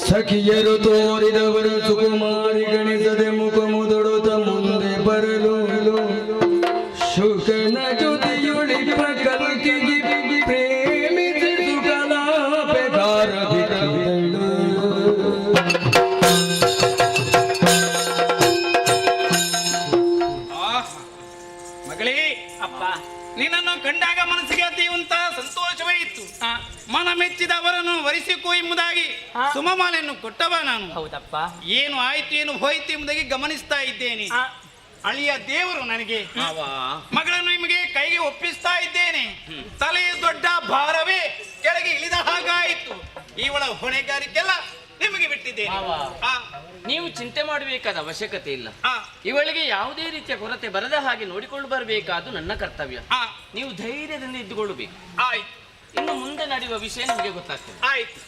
ಸಖಿಯರು ತೋರಿದವರ ಸುಕುಮಾರಿ ಗಣಿಸದೆ ಮುಖ ಮುದುಡುತ್ತ ಮುಂದೆ ಬರಲು ಶುಕನ ಜೊತೆಯುಳಿಪ ಕಲ್ಕಿಗಿ ಪ್ರೇಮಿಸಿ ಸುಕಲಾಪೆಗಾರ ಬಿಟ್ಟಿದಳು. ಮಗಳೇ, ಅಪ್ಪ, ನಿನ್ನನ್ನು ಕಂಡಾಗ ಮನಸ್ಸಿಗೆ ಅತೀವಂತ ಸಂತೋಷವೇ ಇತ್ತು. ಮನ ಮೆಚ್ಚಿದವರನ್ನು ವರಿಸಿಕೋ ಎಂಬುದಾಗಿ ಸುಮಮಾಲೆಯನ್ನು ಕೊಟ್ಟವ ನಾನು. ಹೌದಪ್ಪ. ಏನು ಆಯ್ತು ಏನು ಹೋಯ್ತು ಎಂಬುದಾಗಿ ಗಮನಿಸ್ತಾ ಇದ್ದೇನೆ. ಅಳಿಯ ದೇವರು ನನಗೆ ಮಗಳನ್ನು ನಿಮಗೆ ಕೈಗೆ ಒಪ್ಪಿಸ್ತಾ ಇದ್ದೇನೆ. ತಲೆ ದೊಡ್ಡ ಹೊಣೆಗಾರಿಕೆಲ್ಲ ನಿಮಗೆ ಬಿಟ್ಟಿದ್ದೇನೆ. ಆ, ನೀವು ಚಿಂತೆ ಮಾಡಬೇಕಾದ ಅವಶ್ಯಕತೆ ಇಲ್ಲ. ಆ, ಇವಳಿಗೆ ಯಾವುದೇ ರೀತಿಯ ಕೊರತೆ ಬರದ ಹಾಗೆ ನೋಡಿಕೊಂಡು ಬರಬೇಕಾದ್ದು ನನ್ನ ಕರ್ತವ್ಯ. ಆ, ನೀವು ಧೈರ್ಯದಿಂದ ಇದ್ದುಕೊಳ್ಳಬೇಕು. ಆಯ್ತು ಇನ್ನು ಮುಂದೆ ನಡೆಯುವ ವಿಷಯ ನಿಮಗೆ ಗೊತ್ತಾಗ್ತದೆ. ಆಯ್ತು.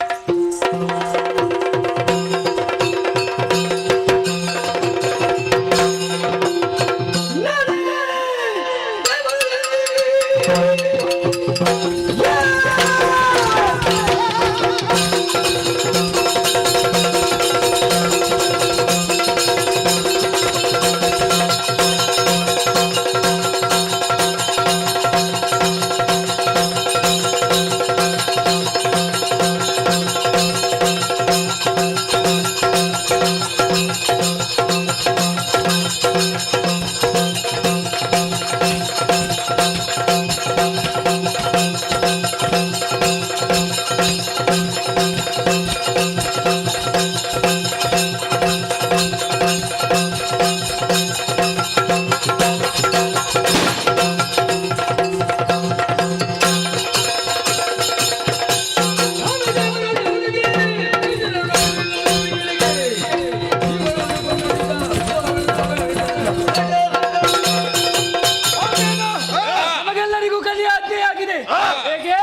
ನಮಗೆಲ್ಲರಿಗೂ ಕಲಿಯಾಜ್ಞೆಯಾಗಿದೆ. ಹೇಗೆ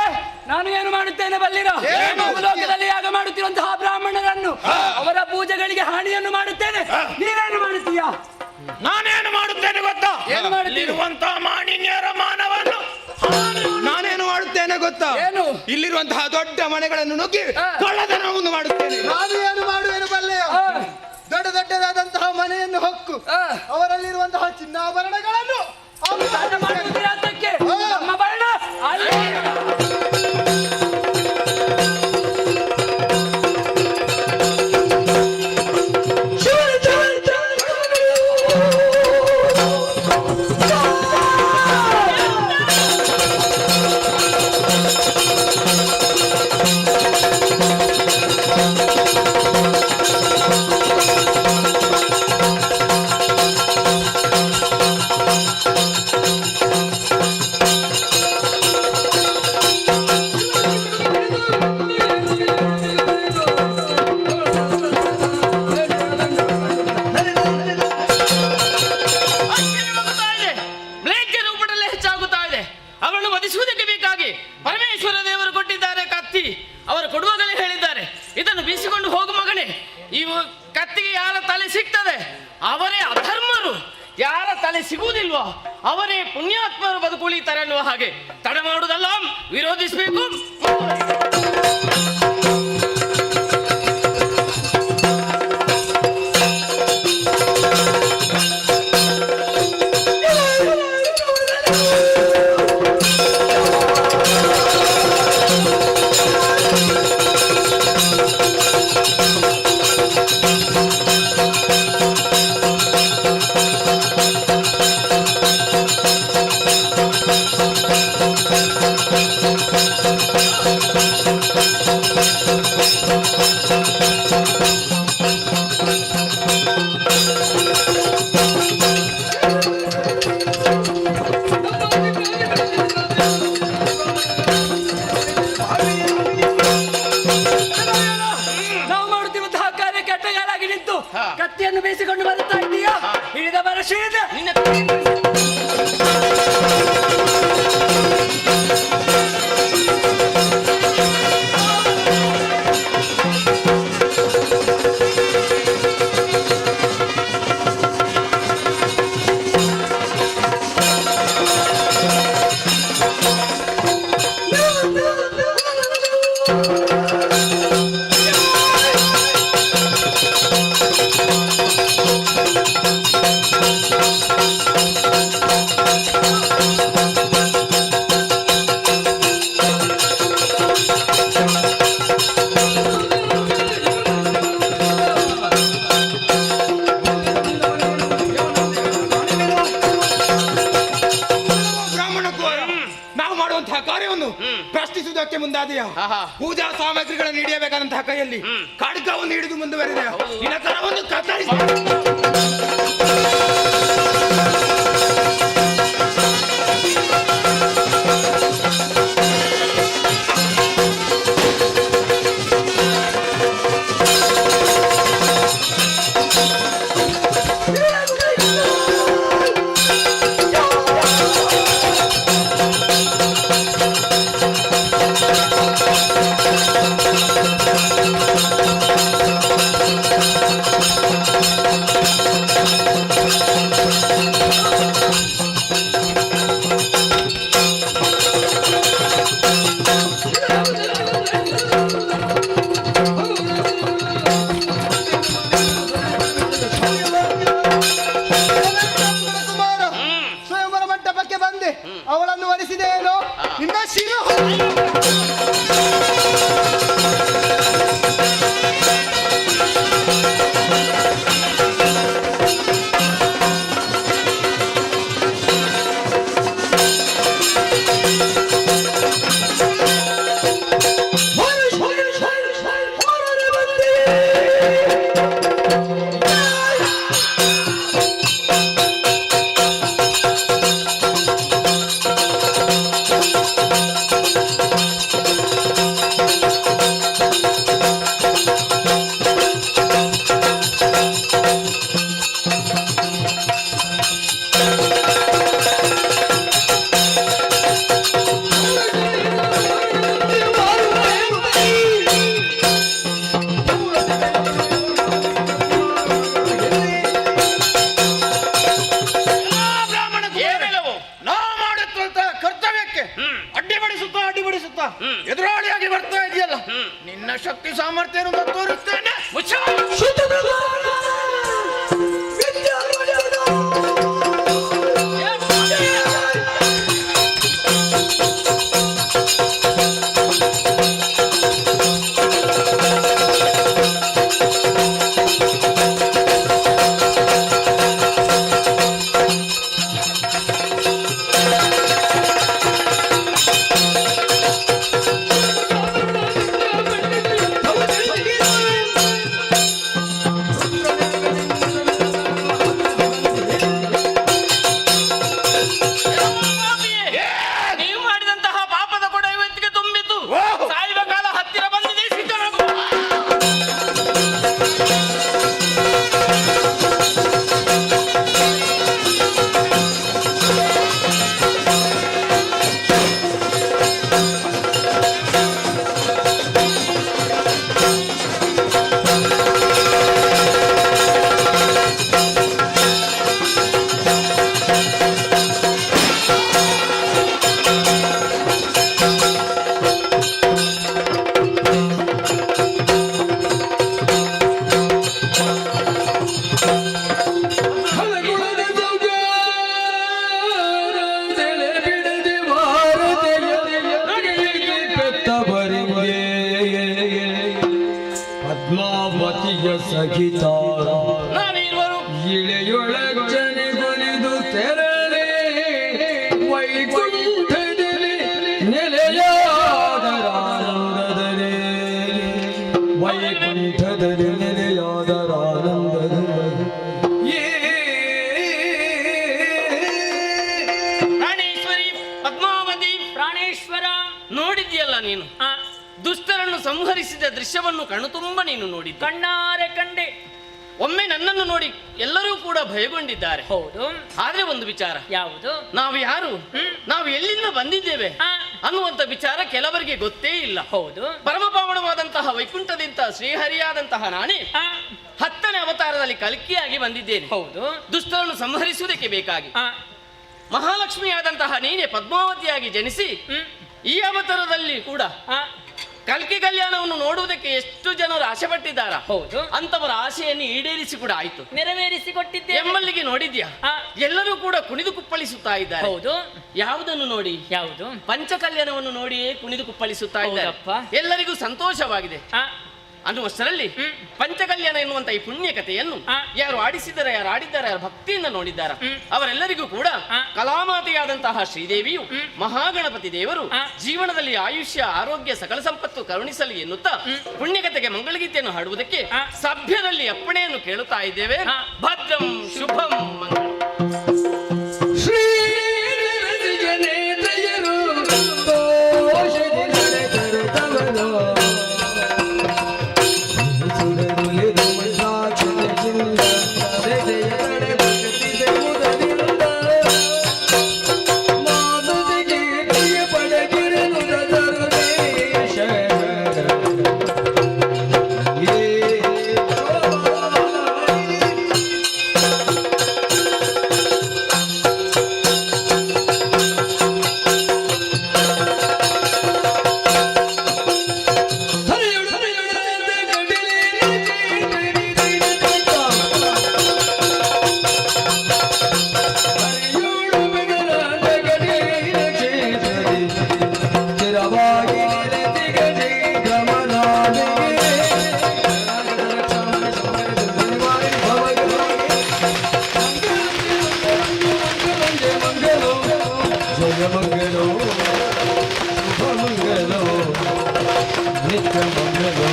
ನಾನು ಏನು ಮಾಡುತ್ತೇನೆ ಬಲ್ಲಿರ? ಲೋಕದಲ್ಲಿ ಯಾಗ ಮಾಡುತ್ತಿರುವಂತಹ ಬ್ರಾಹ್ಮಣರನ್ನು ಅವರ ಪೂಜೆಗಳಿಗೆ ಹಾನಿಯನ್ನು ಮಾಡುತ್ತೇನೆ. ನೀನೇನು ಮಾಡುತ್ತೀಯಾ? ನಾನೇನು ಮಾಡುತ್ತೇನೆ ಗೊತ್ತಾ? ಇಲ್ಲಿರುವಂತಹ ಮಾಣಿನ್ಯರ ಮಾನವನ್ನು ನಾನೇನು ಮಾಡುತ್ತೇನೆ ಗೊತ್ತಾ? ಏನು? ಇಲ್ಲಿರುವಂತಹ ದೊಡ್ಡ ಮನೆಗಳನ್ನು ನುಗ್ಗಿ ಕಳ್ಳತನವನ್ನು ಮಾಡುತ್ತೇನೆ. ನಾನು ಏನು ಮಾಡುವೆನು ಬಲ್ಲೆಯ? ದೊಡ್ಡ ದೊಡ್ಡದಾದಂತಹ ಮನೆಯನ್ನು ಹೊಕ್ಕು ಅವರಲ್ಲಿರುವಂತಹ ಚಿನ್ನಾಭರಣಗಳನ್ನು ಮಾಡುತ್ತೀರಾ ಅದಕ್ಕೆ? ನಮ್ಮ ಬಣ್ಣ ಅಲ್ಲಿ ಸಿಗುವುದಿಲ್ವಾ ಅವರೇ ಪುಣ್ಯಾತ್ಮರು ಬದುಕುಳಿತಾರೆ ಅನ್ನುವ ಹಾಗೆ ತಡ ಮಾಡುವುದಲ್ಲ, ವಿರೋಧಿಸಬೇಕು. ಕತ್ತಿಯನ್ನು ಬೀಸಿಕೊಂಡು ಬರುತ್ತಾ ಇದ್ದೀಯಾ? ಹಿಡಿದ ಬರಶೀದ ಪ್ರಶ್ನಿಸುವುದಕ್ಕೆ ಮುಂದಾದೆಯಾ? ಪೂಜಾ ಸಾಮಗ್ರಿಗಳನ್ನು ಹಿಡಿಯಬೇಕಾದಂತಹ ಕೈಯಲ್ಲಿ ಖಡ್ಗವನ್ನು ಹಿಡಿದು ಮುಂದುವರೆದೆಯಾ? ನಿನ್ನ ಕರವನ್ನು ಕತ್ತರಿಸಿ ಸ್ವಯಂವರ ಮಂಟಪಕ್ಕೆ ಬಂದೆ ಅವಳನ್ನು ವರಿಸಿದೆಯೇನೋ ನಿನ್ನ ಶಿರ ಎದುರಾಳಿಯಾಗಿ ಬರ್ತಾ ಇದೆಯಲ್ಲ, ನಿನ್ನ ಶಕ್ತಿ ಸಾಮರ್ಥ್ಯ ತೋರಿಸ್ತೇನೆ. ಪದ್ಮಾವತಿಯ ಸಹಿತಾರ ಇಳೆಯೊಳಗನೆ ಕೊಲಿದು ತೆರಳೆ ವೈಕುಂಠದಲ್ಲಿ ನೆಲೆಯಾದರಾನಂದದಲ್ಲಿ ವೈಕುಂಠದಲ್ಲಿ ನೆಲೆಯಾದರಾನಂದದಲ್ಲಿ ಪ್ರಾಣೇಶ್ವರಿ ಪದ್ಮಾವತಿ ಪ್ರಾಣೇಶ್ವರ ನೋಡಿದ್ಯಲ್ಲ ನೀನು ದುಷ್ಟರನ್ನು ಸಂಹರಿಸಿದ ದೃಶ್ಯವನ್ನು ಕಣ್ಣುತುಂಬ ನೀನು ನೋಡಿ ಕಣ್ಣಾರೆ ಕಂಡೆ. ಒಮ್ಮೆ ನನ್ನನ್ನು ನೋಡಿ ಎಲ್ಲರೂ ಕೂಡ ಭಯಗೊಂಡಿದ್ದಾರೆ. ಹೌದು, ಆದ್ರೆ ಒಂದು ವಿಚಾರ. ಯಾವುದು? ನಾವು ಯಾರು, ನಾವು ಎಲ್ಲಿಂದ ಬಂದಿದ್ದೇವೆ ಅನ್ನುವಂತ ವಿಚಾರ ಕೆಲವರಿಗೆ ಗೊತ್ತೇ ಇಲ್ಲ. ಹೌದು, ಪರಮ ಪಾವನವಾದಂತಹ ವೈಕುಂಠದಿಂದ ಶ್ರೀಹರಿಯಾದಂತಹ ನಾನೇ 10ನೇ ಅವತಾರದಲ್ಲಿ ಕಲ್ಕಿಯಾಗಿ ಬಂದಿದ್ದೇನೆ. ಹೌದು, ದುಷ್ಟರನ್ನು ಸಂಹರಿಸುವುದಕ್ಕೆ ಬೇಕಾಗಿ ಮಹಾಲಕ್ಷ್ಮಿಯಾದಂತಹ ನೀನೆ ಪದ್ಮಾವತಿಯಾಗಿ ಜನಿಸಿ ಈ ಅವತಾರದಲ್ಲಿ ಕೂಡ ಕಲ್ಕಿ ಕಲ್ಯಾಣವನ್ನು ನೋಡುವುದಕ್ಕೆ ಎಷ್ಟು ಜನರು ಆಸೆ ಪಟ್ಟಿದ್ದಾರ. ಹೌದು, ಅಂತವರ ಆಸೆಯನ್ನು ಈಡೇರಿಸಿ ಕೂಡ ಆಯ್ತು, ನೆರವೇರಿಸಿಕೊಟ್ಟಿದ್ದೆ. ಎಮ್ಮಲ್ಲಿಗೆ ನೋಡಿದ್ಯಾ, ಎಲ್ಲರೂ ಕೂಡ ಕುಣಿದು ಕುಪ್ಪಳಿಸುತ್ತಾ ಇದ್ದಾರೆ. ಹೌದು, ಯಾವುದನ್ನು ನೋಡಿ? ಯಾವುದು? ಪಂಚ ಕಲ್ಯಾಣವನ್ನು ನೋಡಿಯೇ ಕುಣಿದು ಕುಪ್ಪಳಿಸುತ್ತಾ ಇದ್ದಾರೆ. ಎಲ್ಲರಿಗೂ ಸಂತೋಷವಾಗಿದೆ ಅನ್ನುವಷ್ಟರಲ್ಲಿ ಪಂಚಕಲ್ಯಾಣ ಎನ್ನುವಂತ ಈ ಪುಣ್ಯ ಕಥೆಯನ್ನು ಯಾರು ಆಡಿಸಿದ್ದಾರೆ, ಯಾರು ಆಡಿದ್ದಾರೆ, ಯಾರು ಭಕ್ತಿಯಿಂದ ನೋಡಿದ್ದಾರೆ ಅವರೆಲ್ಲರಿಗೂ ಕೂಡ ಕಲಾಮಾತೆಯಾದಂತಹ ಶ್ರೀದೇವಿಯು ಮಹಾಗಣಪತಿ ದೇವರು ಜೀವನದಲ್ಲಿ ಆಯುಷ್ಯ ಆರೋಗ್ಯ ಸಕಲ ಸಂಪತ್ತು ಕರುಣಿಸಲಿ ಎನ್ನುತ್ತಾ ಪುಣ್ಯಕಥೆಗೆ ಮಂಗಳಗೀತೆಯನ್ನು ಹಾಡುವುದಕ್ಕೆ ಸಭ್ಯದಲ್ಲಿ ಅಪ್ಪಣೆಯನ್ನು ಕೇಳುತ್ತಾ ಇದ್ದೇವೆ. ಭದ್ರಂ ಶುಭಂ ಮಂಗಳಂ. ಮಂಗಲೋ ನಿತ್ಯ ಮಂಗಲೋ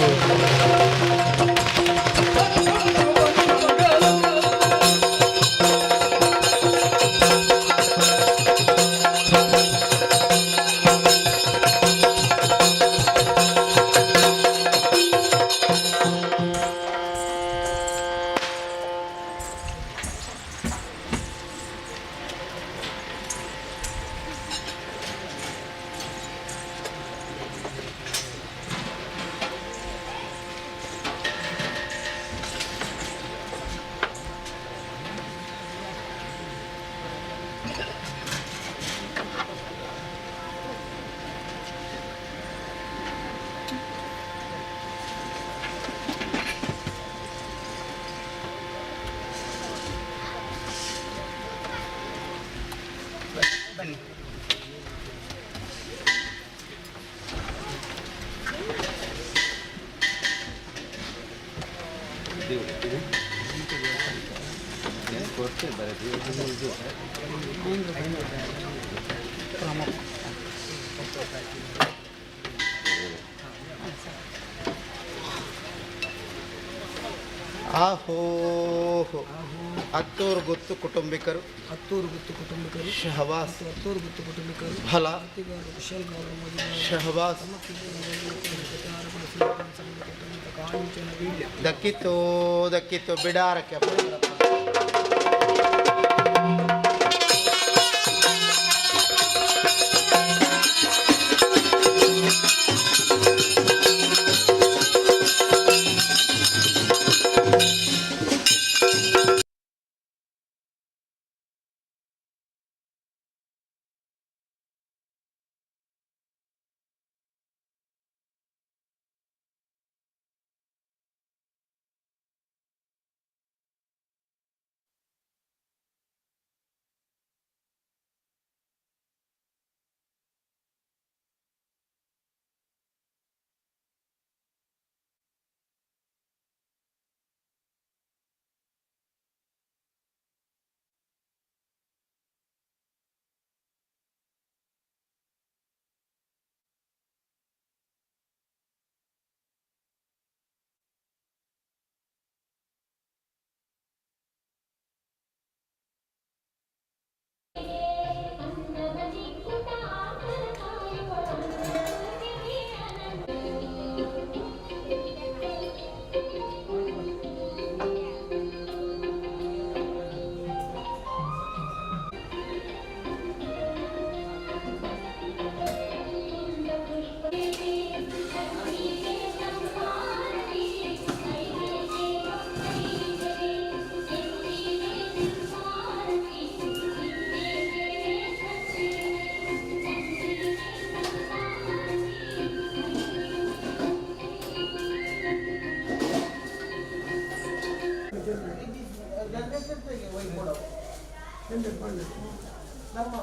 ಆಹೋ ಹತ್ತೂರು ಗೊತ್ತು ಕುಟುಂಬಿಕರು ಶಹಬಾಸ್ ಫಲ ಶಹಬಾಸ್ ದಕ್ಕಿತ್ತು ಬಿಡಾರಕ್ಕೆ ನಮ್ಮ